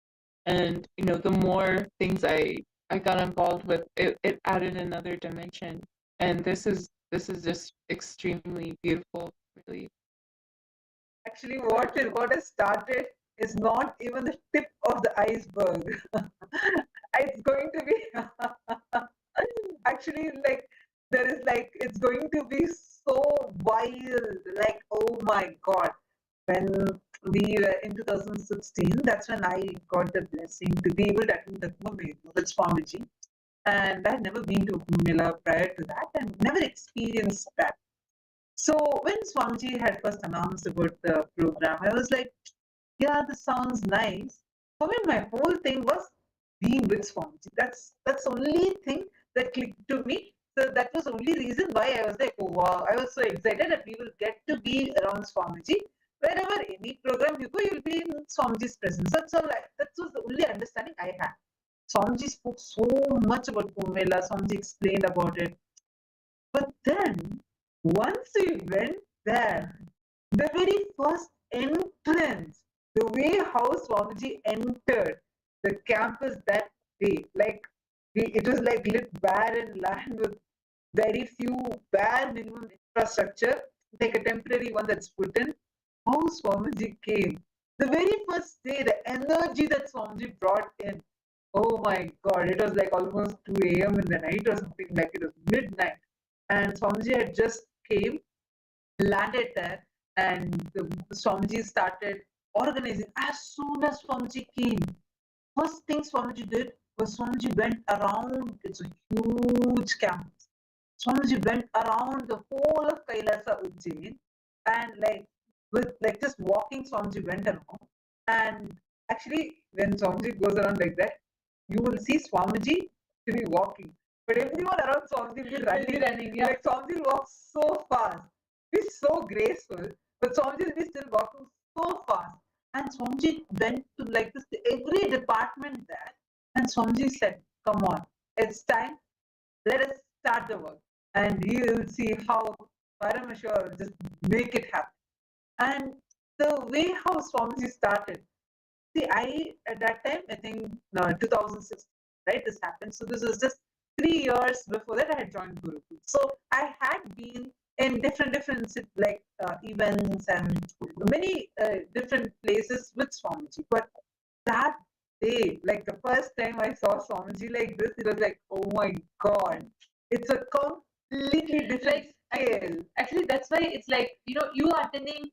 and the more things I got involved with, it added another dimension, and this is just extremely beautiful, really. Actually, what has started is not even the tip of the iceberg. It's going to be actually like there is like it's going to be so wild. Like, oh my god. When we were in 2016, that's when I got the blessing to be able to attend the Kumbh Mela with Swamiji. And I had never been to Kumbh Mela prior to that and never experienced that. So when Swamiji had first announced about the program, I was like, yeah, this sounds nice. For me, my whole thing was being with Swamiji. That's the only thing that clicked to me. So that was the only reason why I was like, oh wow, I was so excited that we will get to be around Swamiji. Wherever any program you go, you'll be in Swamiji's presence. That's all. That was the only understanding I had. Swamiji spoke so much about Kumbh Mela. Swamiji explained about it. But then, once we went there, the very first entrance, the way how Swamiji entered the campus that day, like it was like lit barren land with very few bare minimum infrastructure, like a temporary one that's put in. How Swamiji came. The very first day, the energy that Swamiji brought in. Oh my god, it was like almost 2 a.m. in the night or something, like it was midnight. And Swamiji had just came, landed there, and the Swamiji started organizing. As soon as Swamiji came, first thing Swamiji did was Swamiji went around. It's a huge campus. Swamiji went around the whole of KAILASA Ujjain, and like with like just walking, Swamiji went around. And actually, when Swamiji goes around like that, you will see Swamiji to be walking, but everyone around Swamiji will be running. Yeah. Like Swamiji walks so fast, he's so graceful, but Swamiji will be still walking so fast. And Swamiji went to like this every department there, and Swamiji said, "Come on, it's time. Let us start the work." And you will see how Paramashivoham will just make it happen. And the way how Swamiji started. See, I at that time, I think 2006, right? This happened. So this was just 3 years before that I had joined Gurukul. So I had been in different like events and many different places with Swamiji. But that day, like the first time I saw Swamiji like this, it was like, oh my god, it's a completely different scale. Actually, that's why it's like, you are attending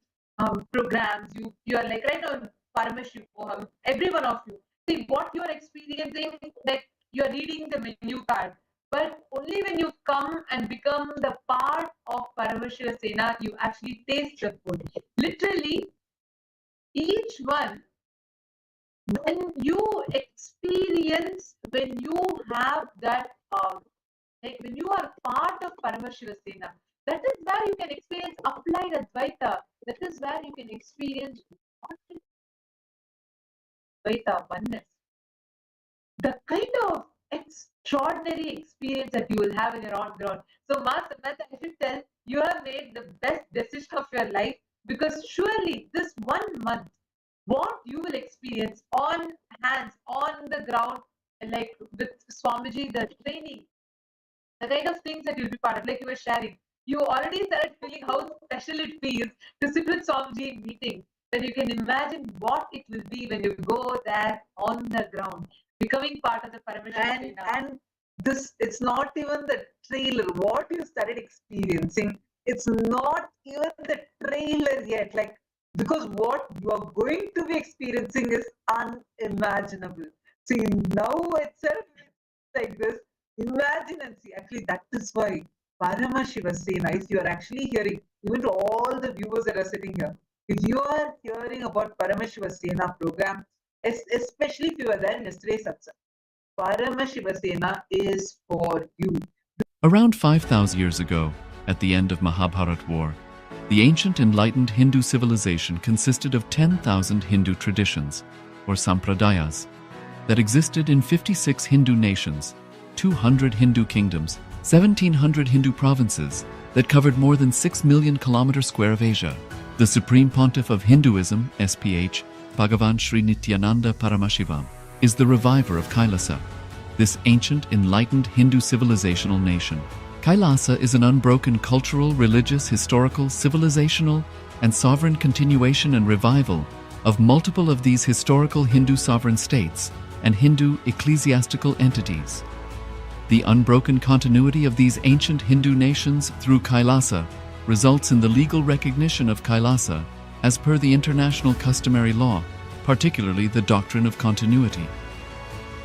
programs, you are like right on Paramashivoham, every one of you. See what you are experiencing, like you are reading the menu card. But only when you come and become the part of Paramashivoham, you actually taste the food. Literally, each one, when you experience, when you have that, like when you are part of Paramashivoham, That is where you can experience applied Advaita. That is where you can experience Advaita, oneness. The kind of extraordinary experience that you will have in your own ground. So, Master, I should tell you have made the best decision of your life, because surely this 1 month, what you will experience on hands, on the ground, like with Swamiji, the training, the kind of things that you'll be part of, like you were sharing. You already started feeling how special it feels to sit with Swamiji in meeting. Then you can imagine what it will be when you go there on the ground, becoming part of the Paramashivoham. And this, it's not even the trailer. What you started experiencing, it's not even the trailer yet. Like, because what you are going to be experiencing is unimaginable. See, now itself, like this, imagine and see. Actually, that is why Paramashivoham, if you are actually hearing, even to all the viewers that are sitting here, if you are hearing about Paramashivoham program, especially if you are there in yesterday's satsang, Paramashivoham is for you. Around 5,000 years ago, at the end of Mahabharat War, the ancient enlightened Hindu civilization consisted of 10,000 Hindu traditions, or sampradayas, that existed in 56 Hindu nations, 200 Hindu kingdoms, 1,700 Hindu provinces that covered more than 6 million kilometers square of Asia. The Supreme Pontiff of Hinduism, SPH, Bhagavan Sri Nithyananda Paramashivoham, is the reviver of KAILASA, this ancient enlightened Hindu civilizational nation. KAILASA is an unbroken cultural, religious, historical, civilizational, and sovereign continuation and revival of multiple of these historical Hindu sovereign states and Hindu ecclesiastical entities. The unbroken continuity of these ancient Hindu nations through KAILASA results in the legal recognition of KAILASA as per the international customary law, particularly the doctrine of continuity.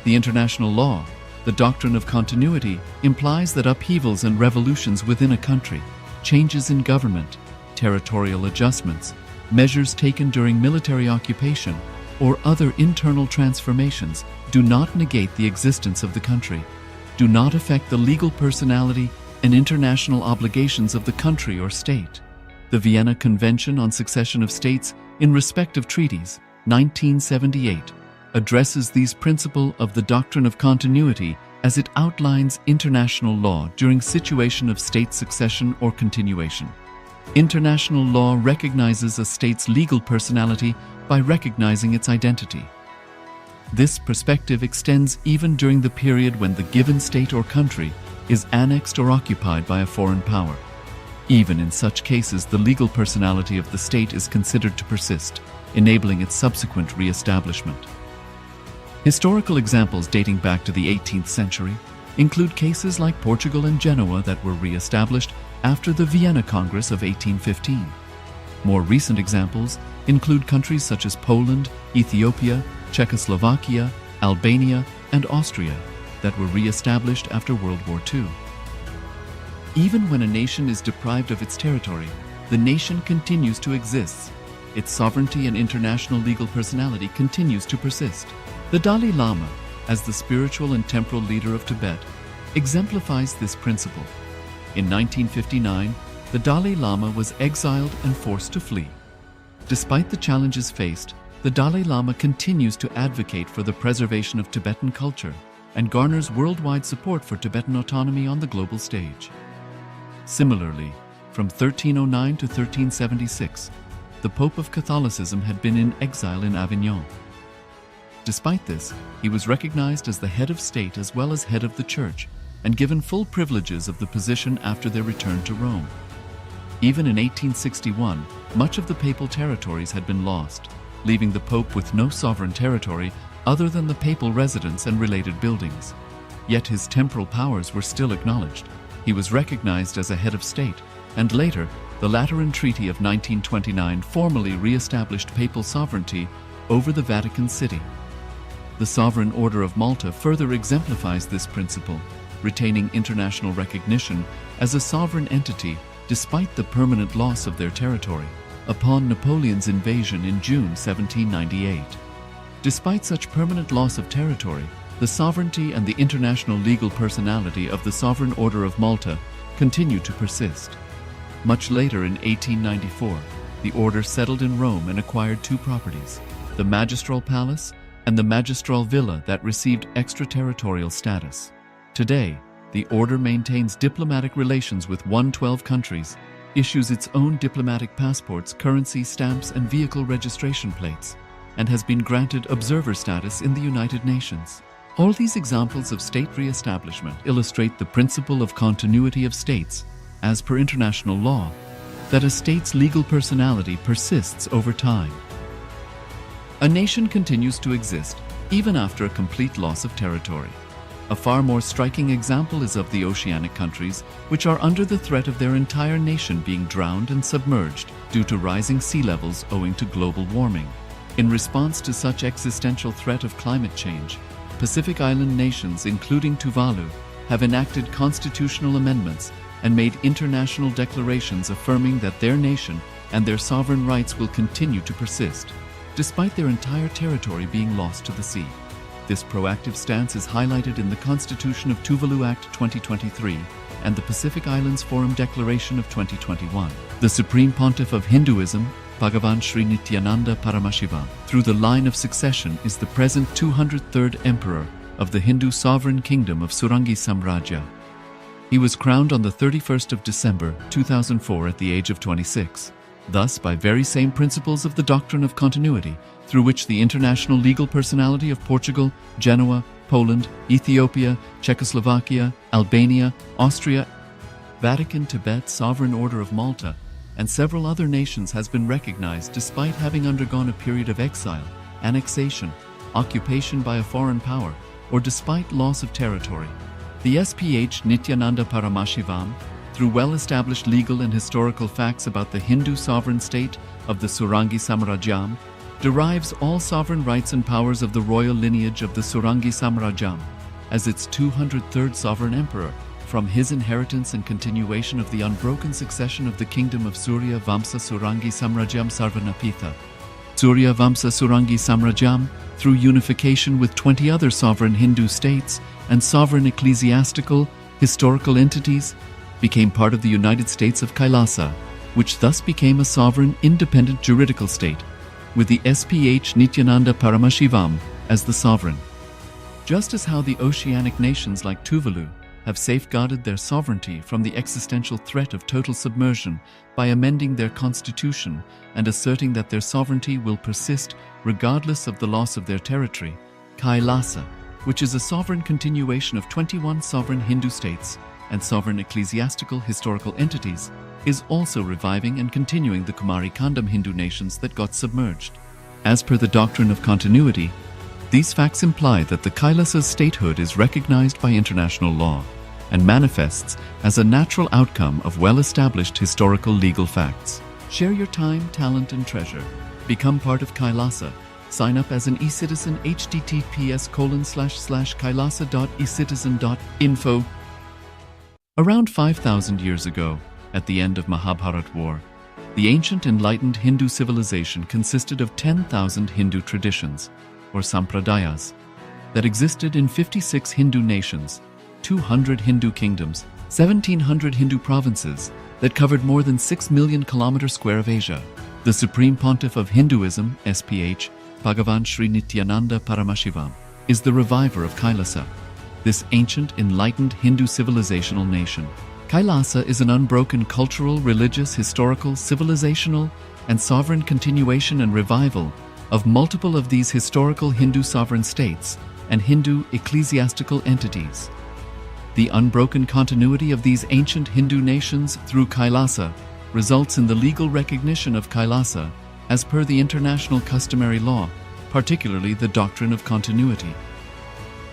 The international law, the doctrine of continuity, implies that upheavals and revolutions within a country, changes in government, territorial adjustments, measures taken during military occupation, or other internal transformations do not negate the existence of the country, do not affect the legal personality and international obligations of the country or state. The Vienna Convention on Succession of States in Respect of Treaties, 1978, addresses these principles of the doctrine of continuity as it outlines international law during situation of state succession or continuation. International law recognizes a state's legal personality by recognizing its identity. This perspective extends even during the period when the given state or country is annexed or occupied by a foreign power. Even in such cases, the legal personality of the state is considered to persist, enabling its subsequent re-establishment. Historical examples dating back to the 18th century include cases like Portugal and Genoa that were re-established after the Vienna Congress of 1815. More recent examples include countries such as Poland, Ethiopia, Czechoslovakia, Albania, and Austria that were re-established after World War II. Even when a nation is deprived of its territory, the nation continues to exist. Its sovereignty and international legal personality continues to persist. The Dalai Lama, as the spiritual and temporal leader of Tibet, exemplifies this principle. In 1959, the Dalai Lama was exiled and forced to flee. Despite the challenges faced, the Dalai Lama continues to advocate for the preservation of Tibetan culture and garners worldwide support for Tibetan autonomy on the global stage. Similarly, from 1309 to 1376, the Pope of Catholicism had been in exile in Avignon. Despite this, he was recognized as the head of state as well as head of the church and given full privileges of the position after their return to Rome. Even in 1861, much of the papal territories had been lost, leaving the Pope with no sovereign territory other than the papal residence and related buildings. Yet his temporal powers were still acknowledged. He was recognized as a head of state, and later, the Lateran Treaty of 1929 formally re-established papal sovereignty over the Vatican City. The Sovereign Order of Malta further exemplifies this principle, retaining international recognition as a sovereign entity despite the permanent loss of their territory upon Napoleon's invasion in June 1798. Despite such permanent loss of territory, the sovereignty and the international legal personality of the Sovereign Order of Malta continue to persist. Much later in 1894, the order settled in Rome and acquired two properties, the Magistral Palace and the Magistral Villa, that received extraterritorial status. Today, the order maintains diplomatic relations with 112 countries, issues its own diplomatic passports, currency, stamps, and vehicle registration plates, and has been granted observer status in the United Nations. All these examples of state re-establishment illustrate the principle of continuity of states, as per international law, that a state's legal personality persists over time. A nation continues to exist even after a complete loss of territory. A far more striking example is of the oceanic countries, which are under the threat of their entire nation being drowned and submerged due to rising sea levels owing to global warming. In response to such existential threat of climate change, Pacific Island nations, including Tuvalu, have enacted constitutional amendments and made international declarations affirming that their nation and their sovereign rights will continue to persist, despite their entire territory being lost to the sea. This proactive stance is highlighted in the Constitution of Tuvalu Act 2023 and the Pacific Islands Forum Declaration of 2021. The Supreme Pontiff of Hinduism, Bhagavan Sri Nithyananda Paramashivoham, through the line of succession, is the present 203rd Emperor of the Hindu Sovereign Kingdom of Surangi Samrajya. He was crowned on the 31st of December 2004 at the age of 26. Thus, by very same principles of the doctrine of continuity, through which the international legal personality of Portugal, Genoa, Poland, Ethiopia, Czechoslovakia, Albania, Austria, Vatican, Tibet, Sovereign Order of Malta, and several other nations has been recognized despite having undergone a period of exile, annexation, occupation by a foreign power, or despite loss of territory. The SPH Nithyananda Paramashivoham, through well-established legal and historical facts about the Hindu sovereign state of the Surangi Samrajyam, derives all sovereign rights and powers of the royal lineage of the Surangi Samrajyam as its 203rd sovereign emperor, from his inheritance and continuation of the unbroken succession of the kingdom of Surya Vamsa Surangi Samrajyam Sarvanapitha. Surya Vamsa Surangi Samrajyam, through unification with 20 other sovereign Hindu states and sovereign ecclesiastical, historical entities, became part of the United States of KAILASA, which thus became a sovereign, independent juridical state, with the SPH Nithyananda Paramashivoham as the sovereign. Just as how the oceanic nations like Tuvalu have safeguarded their sovereignty from the existential threat of total submersion by amending their constitution and asserting that their sovereignty will persist regardless of the loss of their territory, KAILASA, which is a sovereign continuation of 21 sovereign Hindu states and sovereign ecclesiastical historical entities, is also reviving and continuing the Kumari Kandam Hindu nations that got submerged. As per the doctrine of continuity, these facts imply that the Kailasa's statehood is recognized by international law and manifests as a natural outcome of well-established historical legal facts. Share your time, talent, and treasure. Become part of KAILASA. Sign up as an eCitizen https://kailasa.ecitizen.info. Around 5,000 years ago, at the end of Mahabharat War, the ancient enlightened Hindu civilization consisted of 10,000 Hindu traditions, or sampradayas, that existed in 56 Hindu nations, 200 Hindu kingdoms, 1,700 Hindu provinces that covered more than 6 million kilometers square of Asia. The Supreme Pontiff of Hinduism, SPH, Bhagavan Sri Nithyananda Paramashivoham, is the reviver of KAILASA, this ancient enlightened Hindu civilizational nation. KAILASA is an unbroken cultural, religious, historical, civilizational, and sovereign continuation and revival of multiple of these historical Hindu sovereign states and Hindu ecclesiastical entities. The unbroken continuity of these ancient Hindu nations through KAILASA results in the legal recognition of KAILASA as per the international customary law, particularly the doctrine of continuity.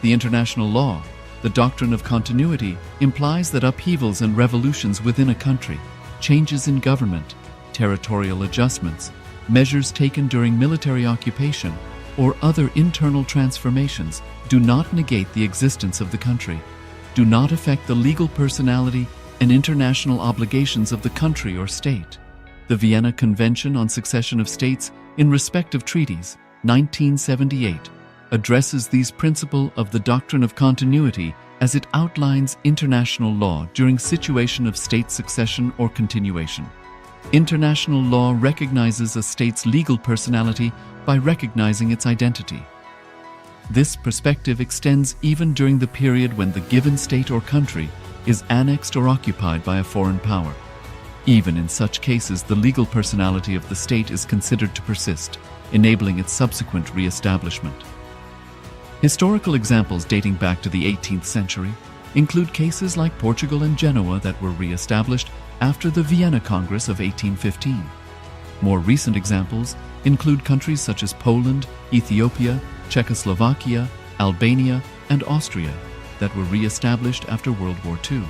The international law, the doctrine of continuity, implies that upheavals and revolutions within a country, changes in government, territorial adjustments, measures taken during military occupation, or other internal transformations do not negate the existence of the country, do not affect the legal personality and international obligations of the country or state. The Vienna Convention on Succession of States in respect of treaties, 1978, addresses these principles of the doctrine of continuity as it outlines international law during situation of state succession or continuation. International law recognizes a state's legal personality by recognizing its identity. This perspective extends even during the period when the given state or country is annexed or occupied by a foreign power. Even in such cases, the legal personality of the state is considered to persist, enabling its subsequent re-establishment. Historical examples dating back to the 18th century include cases like Portugal and Genoa that were re-established after the Vienna Congress of 1815. More recent examples include countries such as Poland, Ethiopia, Czechoslovakia, Albania, and Austria that were re-established after World War II.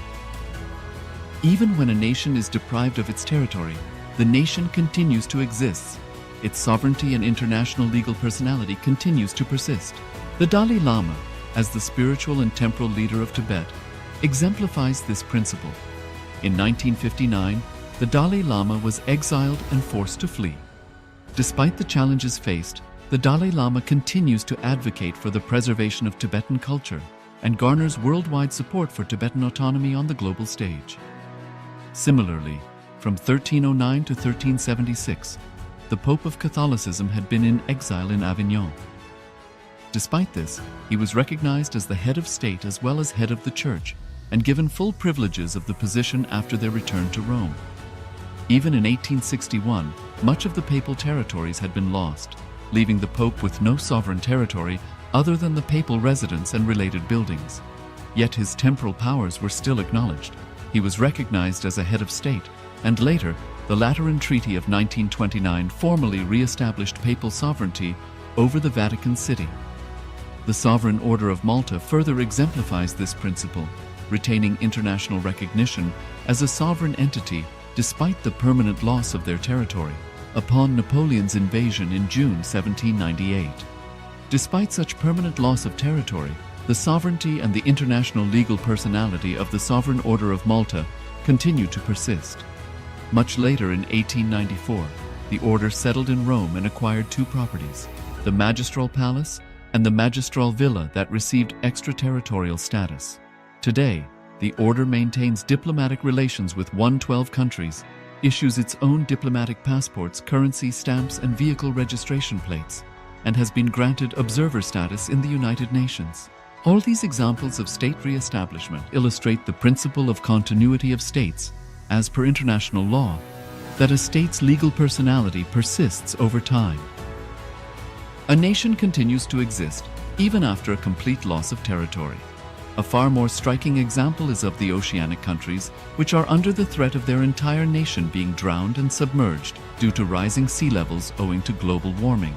Even when a nation is deprived of its territory, the nation continues to exist. Its sovereignty and international legal personality continues to persist. The Dalai Lama, as the spiritual and temporal leader of Tibet, exemplifies this principle. In 1959, the Dalai Lama was exiled and forced to flee. Despite the challenges faced, the Dalai Lama continues to advocate for the preservation of Tibetan culture and garners worldwide support for Tibetan autonomy on the global stage. Similarly, from 1309 to 1376, the Pope of Catholicism had been in exile in Avignon. Despite this, he was recognized as the head of state as well as head of the Church and given full privileges of the position after their return to Rome. Even in 1861, much of the papal territories had been lost, leaving the Pope with no sovereign territory other than the papal residence and related buildings. Yet his temporal powers were still acknowledged. He was recognized as a head of state, and later, the Lateran Treaty of 1929 formally re-established papal sovereignty over the Vatican City. The Sovereign Order of Malta further exemplifies this principle, retaining international recognition as a sovereign entity despite the permanent loss of their territory upon Napoleon's invasion in June 1798. Despite such permanent loss of territory, the sovereignty and the international legal personality of the Sovereign Order of Malta continue to persist. Much later in 1894, the order settled in Rome and acquired two properties, the Magistral Palace and the Magistral Villa that received extraterritorial status. Today, the order maintains diplomatic relations with 112 countries, issues its own diplomatic passports, currency, stamps, and vehicle registration plates, and has been granted observer status in the United Nations. All these examples of state re-establishment illustrate the principle of continuity of states, as per international law, that a state's legal personality persists over time. A nation continues to exist even after a complete loss of territory. A far more striking example is of the oceanic countries, which are under the threat of their entire nation being drowned and submerged due to rising sea levels owing to global warming.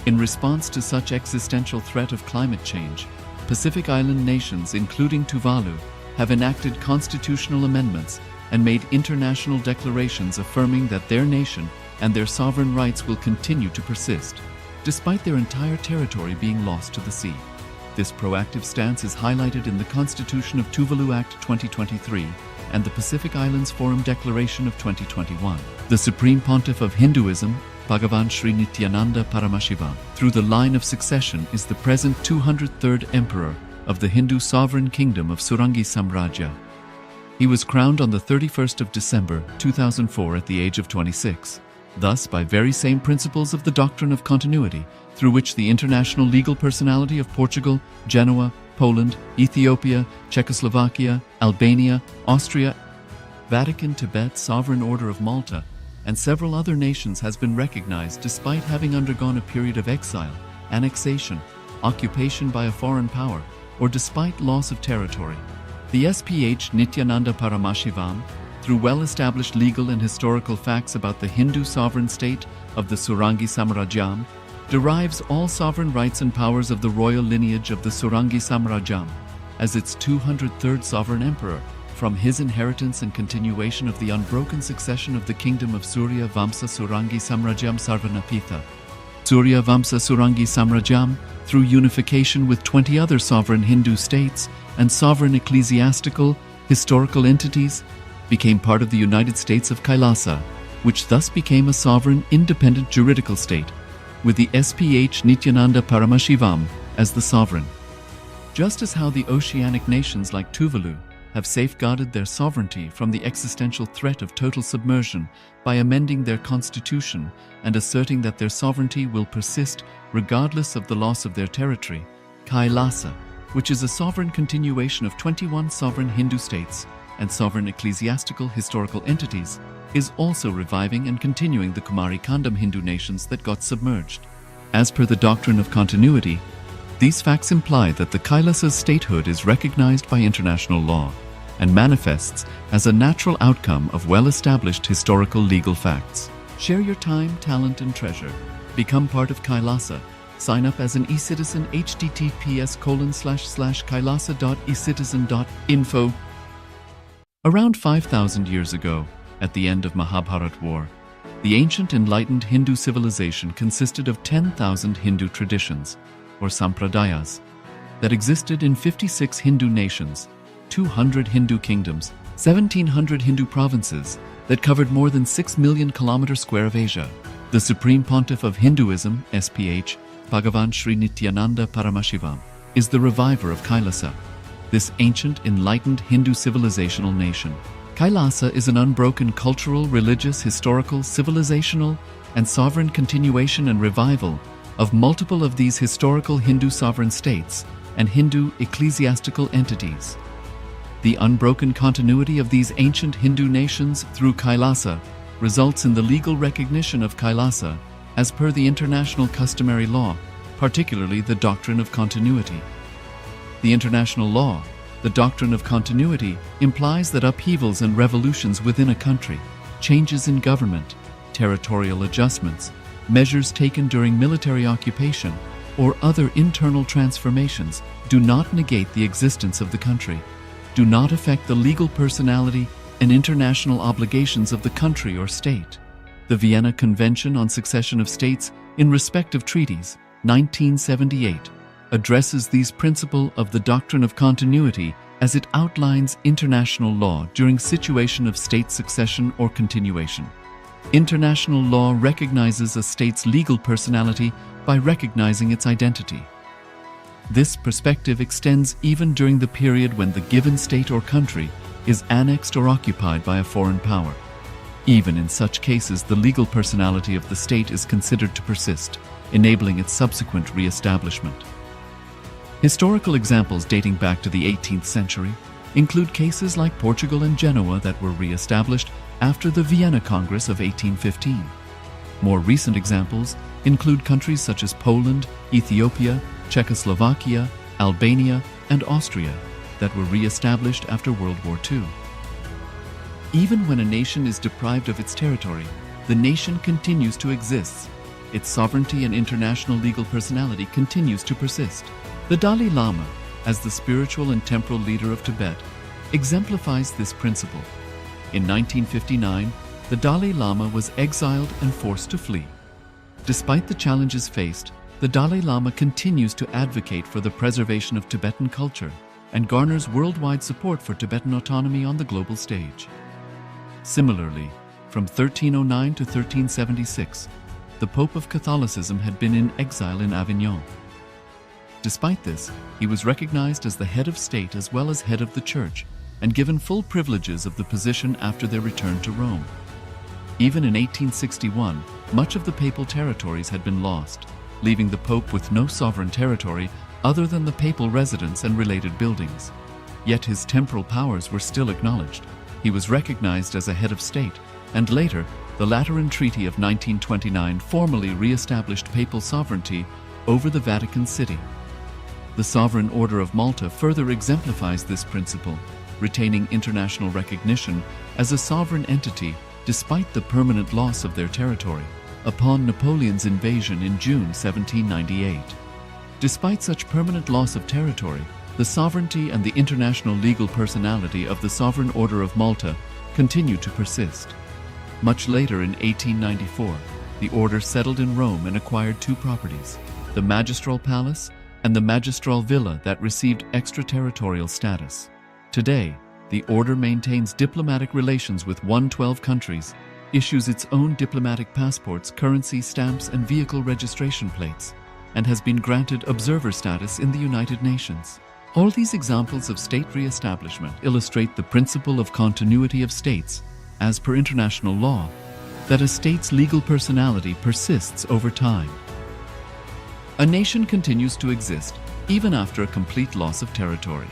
In response to such existential threat of climate change, Pacific Island nations, including Tuvalu, have enacted constitutional amendments and made international declarations affirming that their nation and their sovereign rights will continue to persist, despite their entire territory being lost to the sea. This proactive stance is highlighted in the Constitution of Tuvalu Act 2023 and the Pacific Islands Forum Declaration of 2021. The Supreme Pontiff of Hinduism, Bhagavan Sri Nithyananda Paramashivoham, through the line of succession, is the present 203rd Emperor of the Hindu Sovereign Kingdom of Surangi Samrajya. He was crowned on the 31st of December 2004 at the age of 26. Thus, by very same principles of the doctrine of continuity, through which the international legal personality of Portugal, Genoa, Poland, Ethiopia, Czechoslovakia, Albania, Austria, Vatican, Tibet, Sovereign Order of Malta, and several other nations has been recognized despite having undergone a period of exile, annexation, occupation by a foreign power, or despite loss of territory. The SPH Nithyananda Paramashivoham, through well-established legal and historical facts about the Hindu sovereign state of the Surangi Samrajyam, derives all sovereign rights and powers of the royal lineage of the Surangi Samrajyam as its 203rd sovereign emperor, from his inheritance and continuation of the unbroken succession of the kingdom of Surya Vamsa Surangi Samrajyam Sarvanapitha. Surya Vamsa Surangi Samrajyam, through unification with 20 other sovereign Hindu states and sovereign ecclesiastical, historical entities, became part of the United States of KAILASA, which thus became a sovereign, independent juridical state, with the SPH Nithyananda Paramashivoham as the sovereign. Just as how the oceanic nations like Tuvalu have safeguarded their sovereignty from the existential threat of total submersion by amending their constitution and asserting that their sovereignty will persist regardless of the loss of their territory, KAILASA, which is a sovereign continuation of 21 sovereign Hindu states and sovereign ecclesiastical historical entities, is also reviving and continuing the Kumari Kandam Hindu nations that got submerged. As per the doctrine of continuity, these facts imply that the Kailasa's statehood is recognized by international law and manifests as a natural outcome of well-established historical legal facts. Share your time, talent, and treasure. Become part of Kailasa. Sign up as an eCitizen https://kailasa.ecitizen.info. Around 5,000 years ago, at the end of Mahabharat War, the ancient enlightened Hindu civilization consisted of 10,000 Hindu traditions, or sampradayas, that existed in 56 Hindu nations, 200 Hindu kingdoms, 1,700 Hindu provinces that covered more than 6 million kilometers square of Asia. The Supreme Pontiff of Hinduism, SPH, Bhagavan Sri Nithyananda Paramashivoham, is the reviver of Kailasa, this ancient enlightened Hindu civilizational nation. Kailasa is an unbroken cultural, religious, historical, civilizational, and sovereign continuation and revival of multiple of these historical Hindu sovereign states and Hindu ecclesiastical entities. The unbroken continuity of these ancient Hindu nations through Kailasa results in the legal recognition of Kailasa as per the international customary law, particularly the doctrine of continuity. The international law, the doctrine of continuity, implies that upheavals and revolutions within a country, changes in government, territorial adjustments, measures taken during military occupation, or other internal transformations do not negate the existence of the country, do not affect the legal personality and international obligations of the country or state. The Vienna Convention on Succession of States in respect of treaties, 1978, addresses these principles of the doctrine of continuity as it outlines international law during situation of state succession or continuation. International law recognizes a state's legal personality by recognizing its identity. This perspective extends even during the period when the given state or country is annexed or occupied by a foreign power. Even in such cases, the legal personality of the state is considered to persist, enabling its subsequent re-establishment. Historical examples dating back to the 18th century include cases like Portugal and Genoa that were re-established after the Vienna Congress of 1815. More recent examples include countries such as Poland, Ethiopia, Czechoslovakia, Albania, and Austria that were re-established after World War II. Even when a nation is deprived of its territory, the nation continues to exist. Its sovereignty and international legal personality continues to persist. The Dalai Lama, as the spiritual and temporal leader of Tibet, exemplifies this principle. In 1959, the Dalai Lama was exiled and forced to flee. Despite the challenges faced, the Dalai Lama continues to advocate for the preservation of Tibetan culture and garners worldwide support for Tibetan autonomy on the global stage. Similarly, from 1309 to 1376, the Pope of Catholicism had been in exile in Avignon. Despite this, he was recognized as the head of state as well as head of the church and given full privileges of the position after their return to Rome. Even in 1861, much of the papal territories had been lost, leaving the Pope with no sovereign territory other than the papal residence and related buildings. Yet his temporal powers were still acknowledged. He was recognized as a head of state, and later, the Lateran Treaty of 1929 formally re-established papal sovereignty over the Vatican City. The Sovereign Order of Malta further exemplifies this principle, retaining international recognition as a sovereign entity despite the permanent loss of their territory upon Napoleon's invasion in June 1798. Despite such permanent loss of territory, the sovereignty and the international legal personality of the Sovereign Order of Malta continue to persist. Much later in 1894, the order settled in Rome and acquired two properties, the Magistral Palace and the Magistral Villa that received extraterritorial status. Today, the order maintains diplomatic relations with 112 countries, issues its own diplomatic passports, currency, stamps, and vehicle registration plates, and has been granted observer status in the United Nations. All these examples of state re-establishment illustrate the principle of continuity of states, as per international law, that a state's legal personality persists over time. A nation continues to exist even after a complete loss of territory.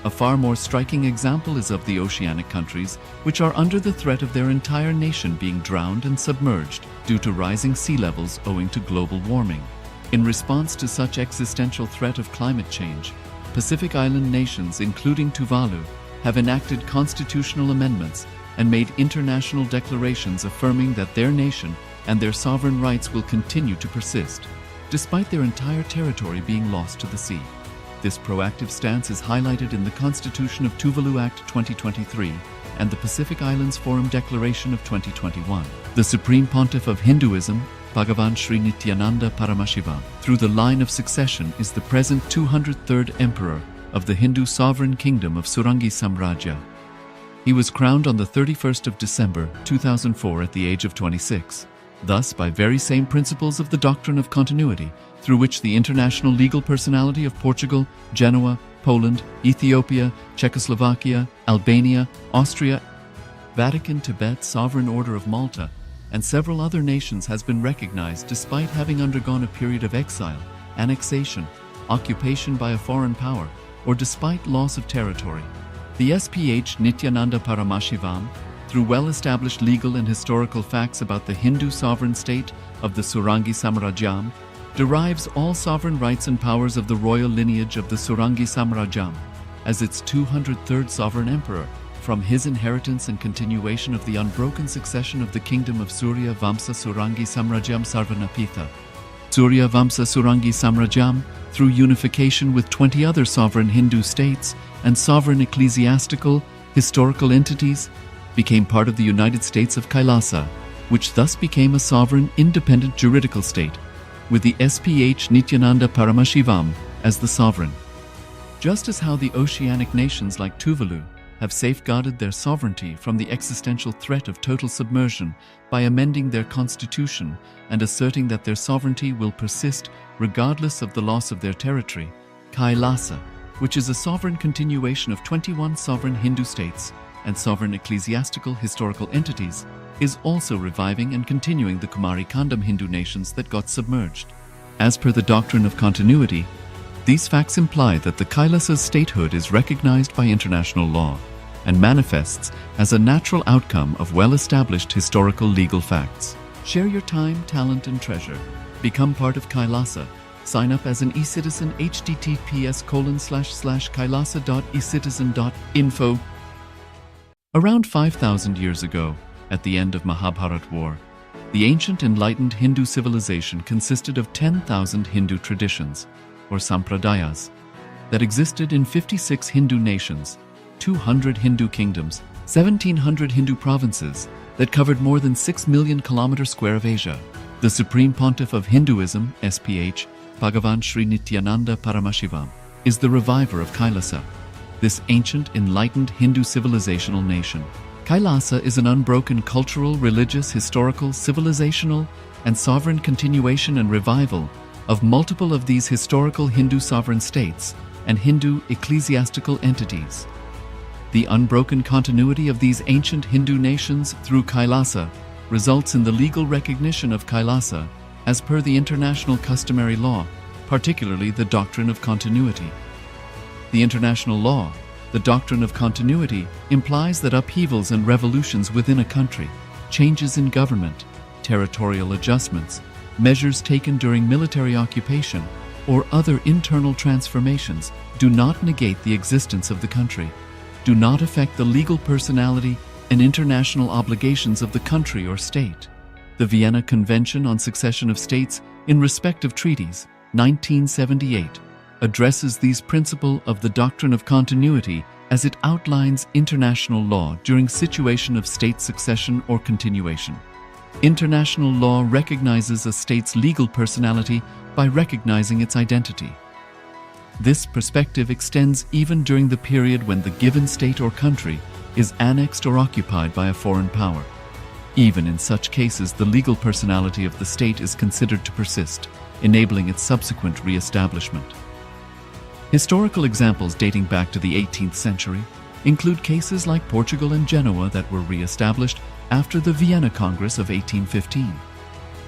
A far more striking example is of the oceanic countries, which are under the threat of their entire nation being drowned and submerged due to rising sea levels owing to global warming. In response to such existential threat of climate change, Pacific Island nations, including Tuvalu, have enacted constitutional amendments and made international declarations affirming that their nation and their sovereign rights will continue to persist, despite their entire territory being lost to the sea. This proactive stance is highlighted in the Constitution of Tuvalu Act 2023 and the Pacific Islands Forum Declaration of 2021. The Supreme Pontiff of Hinduism, Bhagavan Sri Nithyananda Paramashivoham, through the line of succession is the present 203rd Emperor of the Hindu sovereign kingdom of Surangi Samrajya. He was crowned on the 31st of December 2004 at the age of 26. Thus, by very same principles of the doctrine of continuity, through which the international legal personality of Portugal, Genoa, Poland, Ethiopia, Czechoslovakia, Albania, Austria, Vatican, Tibet, Sovereign Order of Malta, and several other nations has been recognized despite having undergone a period of exile, annexation, occupation by a foreign power, or despite loss of territory. The SPH Nithyananda Paramashivoham, through well-established legal and historical facts about the Hindu sovereign state of the Surangi Samrajyam, derives all sovereign rights and powers of the royal lineage of the Surangi Samrajyam as its 203rd sovereign emperor, from his inheritance and continuation of the unbroken succession of the kingdom of Surya Vamsa Surangi Samrajyam Sarvanapitha. Surya Vamsa Surangi Samrajyam, through unification with 20 other sovereign Hindu states and sovereign ecclesiastical, historical entities, became part of the United States of KAILASA, which thus became a sovereign independent juridical state, with the SPH Nithyananda Paramashivoham as the sovereign. Just as how the oceanic nations like Tuvalu have safeguarded their sovereignty from the existential threat of total submersion by amending their constitution and asserting that their sovereignty will persist regardless of the loss of their territory, KAILASA, which is a sovereign continuation of 21 sovereign Hindu states and sovereign ecclesiastical historical entities, is also reviving and continuing the Kumari Kandam Hindu nations that got submerged. As per the doctrine of continuity, these facts imply that the KAILASA's statehood is recognized by international law and manifests as a natural outcome of well-established historical legal facts. Share your time, talent, and treasure. Become part of KAILASA. Sign up as an eCitizen https://kailasa.ecitizen.info. Around 5,000 years ago, at the end of Mahabharat War, the ancient enlightened Hindu civilization consisted of 10,000 Hindu traditions, or sampradayas, that existed in 56 Hindu nations, 200 Hindu kingdoms, 1,700 Hindu provinces that covered more than 6 million kilometers square of Asia. The Supreme Pontiff of Hinduism, SPH, Bhagavan Sri Nithyananda Paramashivoham, is the reviver of KAILASA, this ancient enlightened Hindu civilizational nation. KAILASA is an unbroken cultural, religious, historical, civilizational, and sovereign continuation and revival of multiple of these historical Hindu sovereign states and Hindu ecclesiastical entities. The unbroken continuity of these ancient Hindu nations through KAILASA results in the legal recognition of KAILASA as per the international customary law, particularly the doctrine of continuity. The international law, the doctrine of continuity, implies that upheavals and revolutions within a country, changes in government, territorial adjustments, measures taken during military occupation, or other internal transformations do not negate the existence of the country, do not affect the legal personality and international obligations of the country or state. The Vienna Convention on Succession of States in respect of treaties, 1978, addresses these principles of the doctrine of continuity as it outlines international law during situation of state succession or continuation. International law recognizes a state's legal personality by recognizing its identity. This perspective extends even during the period when the given state or country is annexed or occupied by a foreign power. Even in such cases, the legal personality of the state is considered to persist, enabling its subsequent re-establishment. Historical examples dating back to the 18th century include cases like Portugal and Genoa that were re-established after the Vienna Congress of 1815.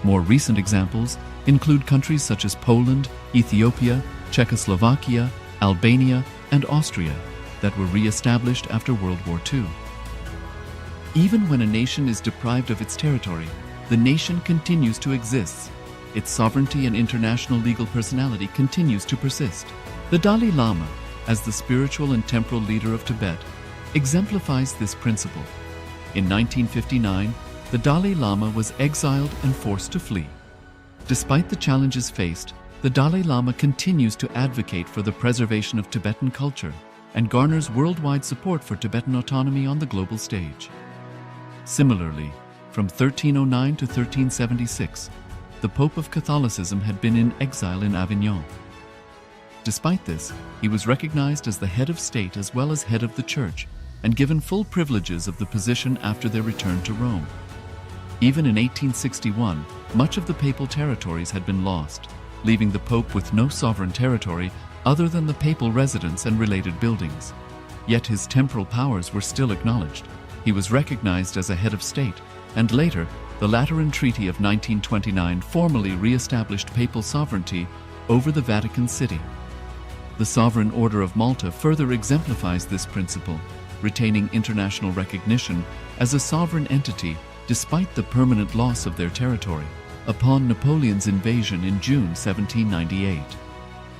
More recent examples include countries such as Poland, Ethiopia, Czechoslovakia, Albania, and Austria that were re-established after World War II. Even when a nation is deprived of its territory, the nation continues to exist. Its sovereignty and international legal personality continues to persist. The Dalai Lama, as the spiritual and temporal leader of Tibet, exemplifies this principle. In 1959, the Dalai Lama was exiled and forced to flee. Despite the challenges faced, the Dalai Lama continues to advocate for the preservation of Tibetan culture and garners worldwide support for Tibetan autonomy on the global stage. Similarly, from 1309 to 1376, the Pope of Catholicism had been in exile in Avignon. Despite this, he was recognized as the head of state as well as head of the church and given full privileges of the position after their return to Rome. Even in 1861, much of the papal territories had been lost, leaving the Pope with no sovereign territory other than the papal residence and related buildings. Yet his temporal powers were still acknowledged. He was recognized as a head of state, and later, the Lateran Treaty of 1929 formally re-established papal sovereignty over the Vatican City. The Sovereign Order of Malta further exemplifies this principle, retaining international recognition as a sovereign entity despite the permanent loss of their territory upon Napoleon's invasion in June 1798.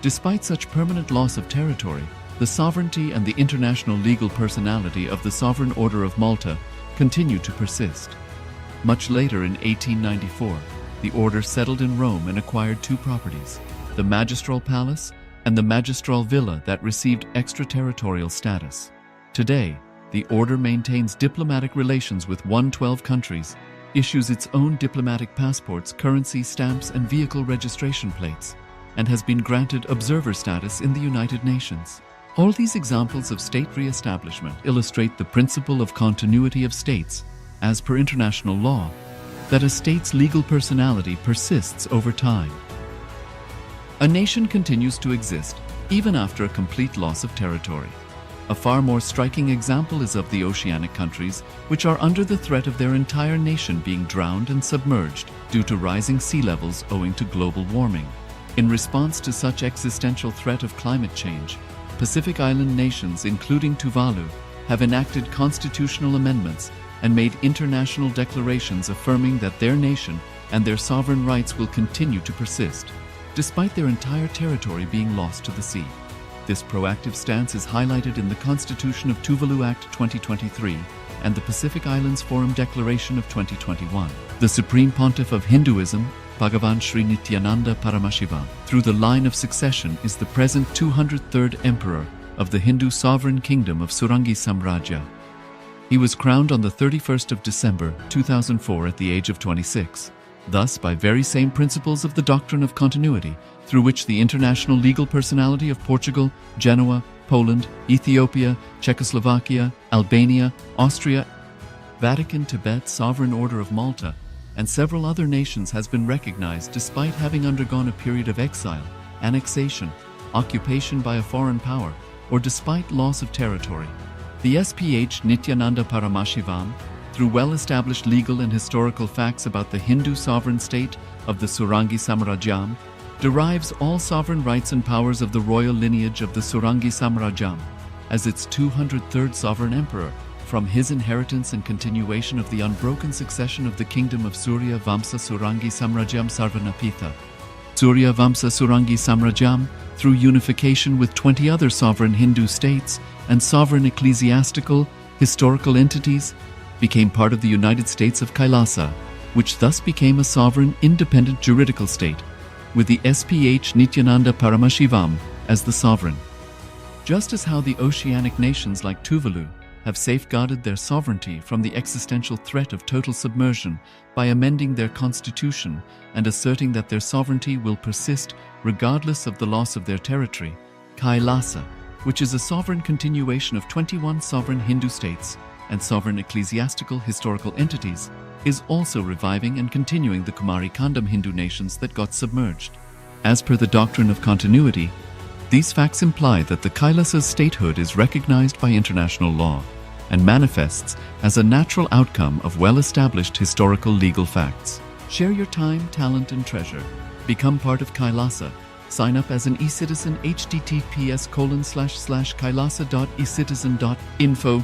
Despite such permanent loss of territory, the sovereignty and the international legal personality of the Sovereign Order of Malta continue to persist. Much later in 1894, the order settled in Rome and acquired two properties, the Magistral Palace and the Magistral Villa that received extraterritorial status. Today, the order maintains diplomatic relations with 112 countries, issues its own diplomatic passports, currency, stamps, and vehicle registration plates, and has been granted observer status in the United Nations. All these examples of state re-establishment illustrate the principle of continuity of states, as per international law, that a state's legal personality persists over time. A nation continues to exist even after a complete loss of territory. A far more striking example is of the oceanic countries, which are under the threat of their entire nation being drowned and submerged due to rising sea levels owing to global warming. In response to such existential threat of climate change, Pacific Island nations, including Tuvalu, have enacted constitutional amendments and made international declarations affirming that their nation and their sovereign rights will continue to persist, despite their entire territory being lost to the sea. This proactive stance is highlighted in the Constitution of Tuvalu Act 2023 and the Pacific Islands Forum Declaration of 2021. The Supreme Pontiff of Hinduism, Bhagavan Sri Nithyananda Paramashivoham, through the line of succession is the present 203rd Emperor of the Hindu Sovereign Kingdom of Surangi Samrajya. He was crowned on the 31st of December 2004 at the age of 26. Thus, by very same principles of the doctrine of continuity, through which the international legal personality of Portugal, Genoa, Poland, Ethiopia, Czechoslovakia, Albania, Austria, Vatican, Tibet, Sovereign Order of Malta, and several other nations has been recognized despite having undergone a period of exile, annexation, occupation by a foreign power, or despite loss of territory. The SPH Nithyananda Paramashivoham, through well-established legal and historical facts about the Hindu sovereign state of the Surangi Samrajyam, derives all sovereign rights and powers of the royal lineage of the Surangi Samrajyam as its 203rd sovereign emperor from his inheritance and continuation of the unbroken succession of the kingdom of Surya Vamsa Surangi Samrajyam Sarvanapitha. Surya Vamsa Surangi Samrajyam, through unification with 20 other sovereign Hindu states and sovereign ecclesiastical, historical entities, became part of the United States of KAILASA, which thus became a sovereign, independent juridical state, with the SPH Nithyananda Paramashivoham as the sovereign. Just as how the oceanic nations like Tuvalu have safeguarded their sovereignty from the existential threat of total submersion by amending their constitution and asserting that their sovereignty will persist regardless of the loss of their territory, KAILASA, which is a sovereign continuation of 21 sovereign Hindu states and sovereign ecclesiastical historical entities, is also reviving and continuing the Kumari Kandam Hindu nations that got submerged. As per the doctrine of continuity, These facts imply that the KAILASA's statehood is recognized by international law and manifests as a natural outcome of well-established historical legal facts. Share your time, talent, and treasure. Become part of KAILASA. Sign up as an eCitizen https://kailasa.ecitizen.info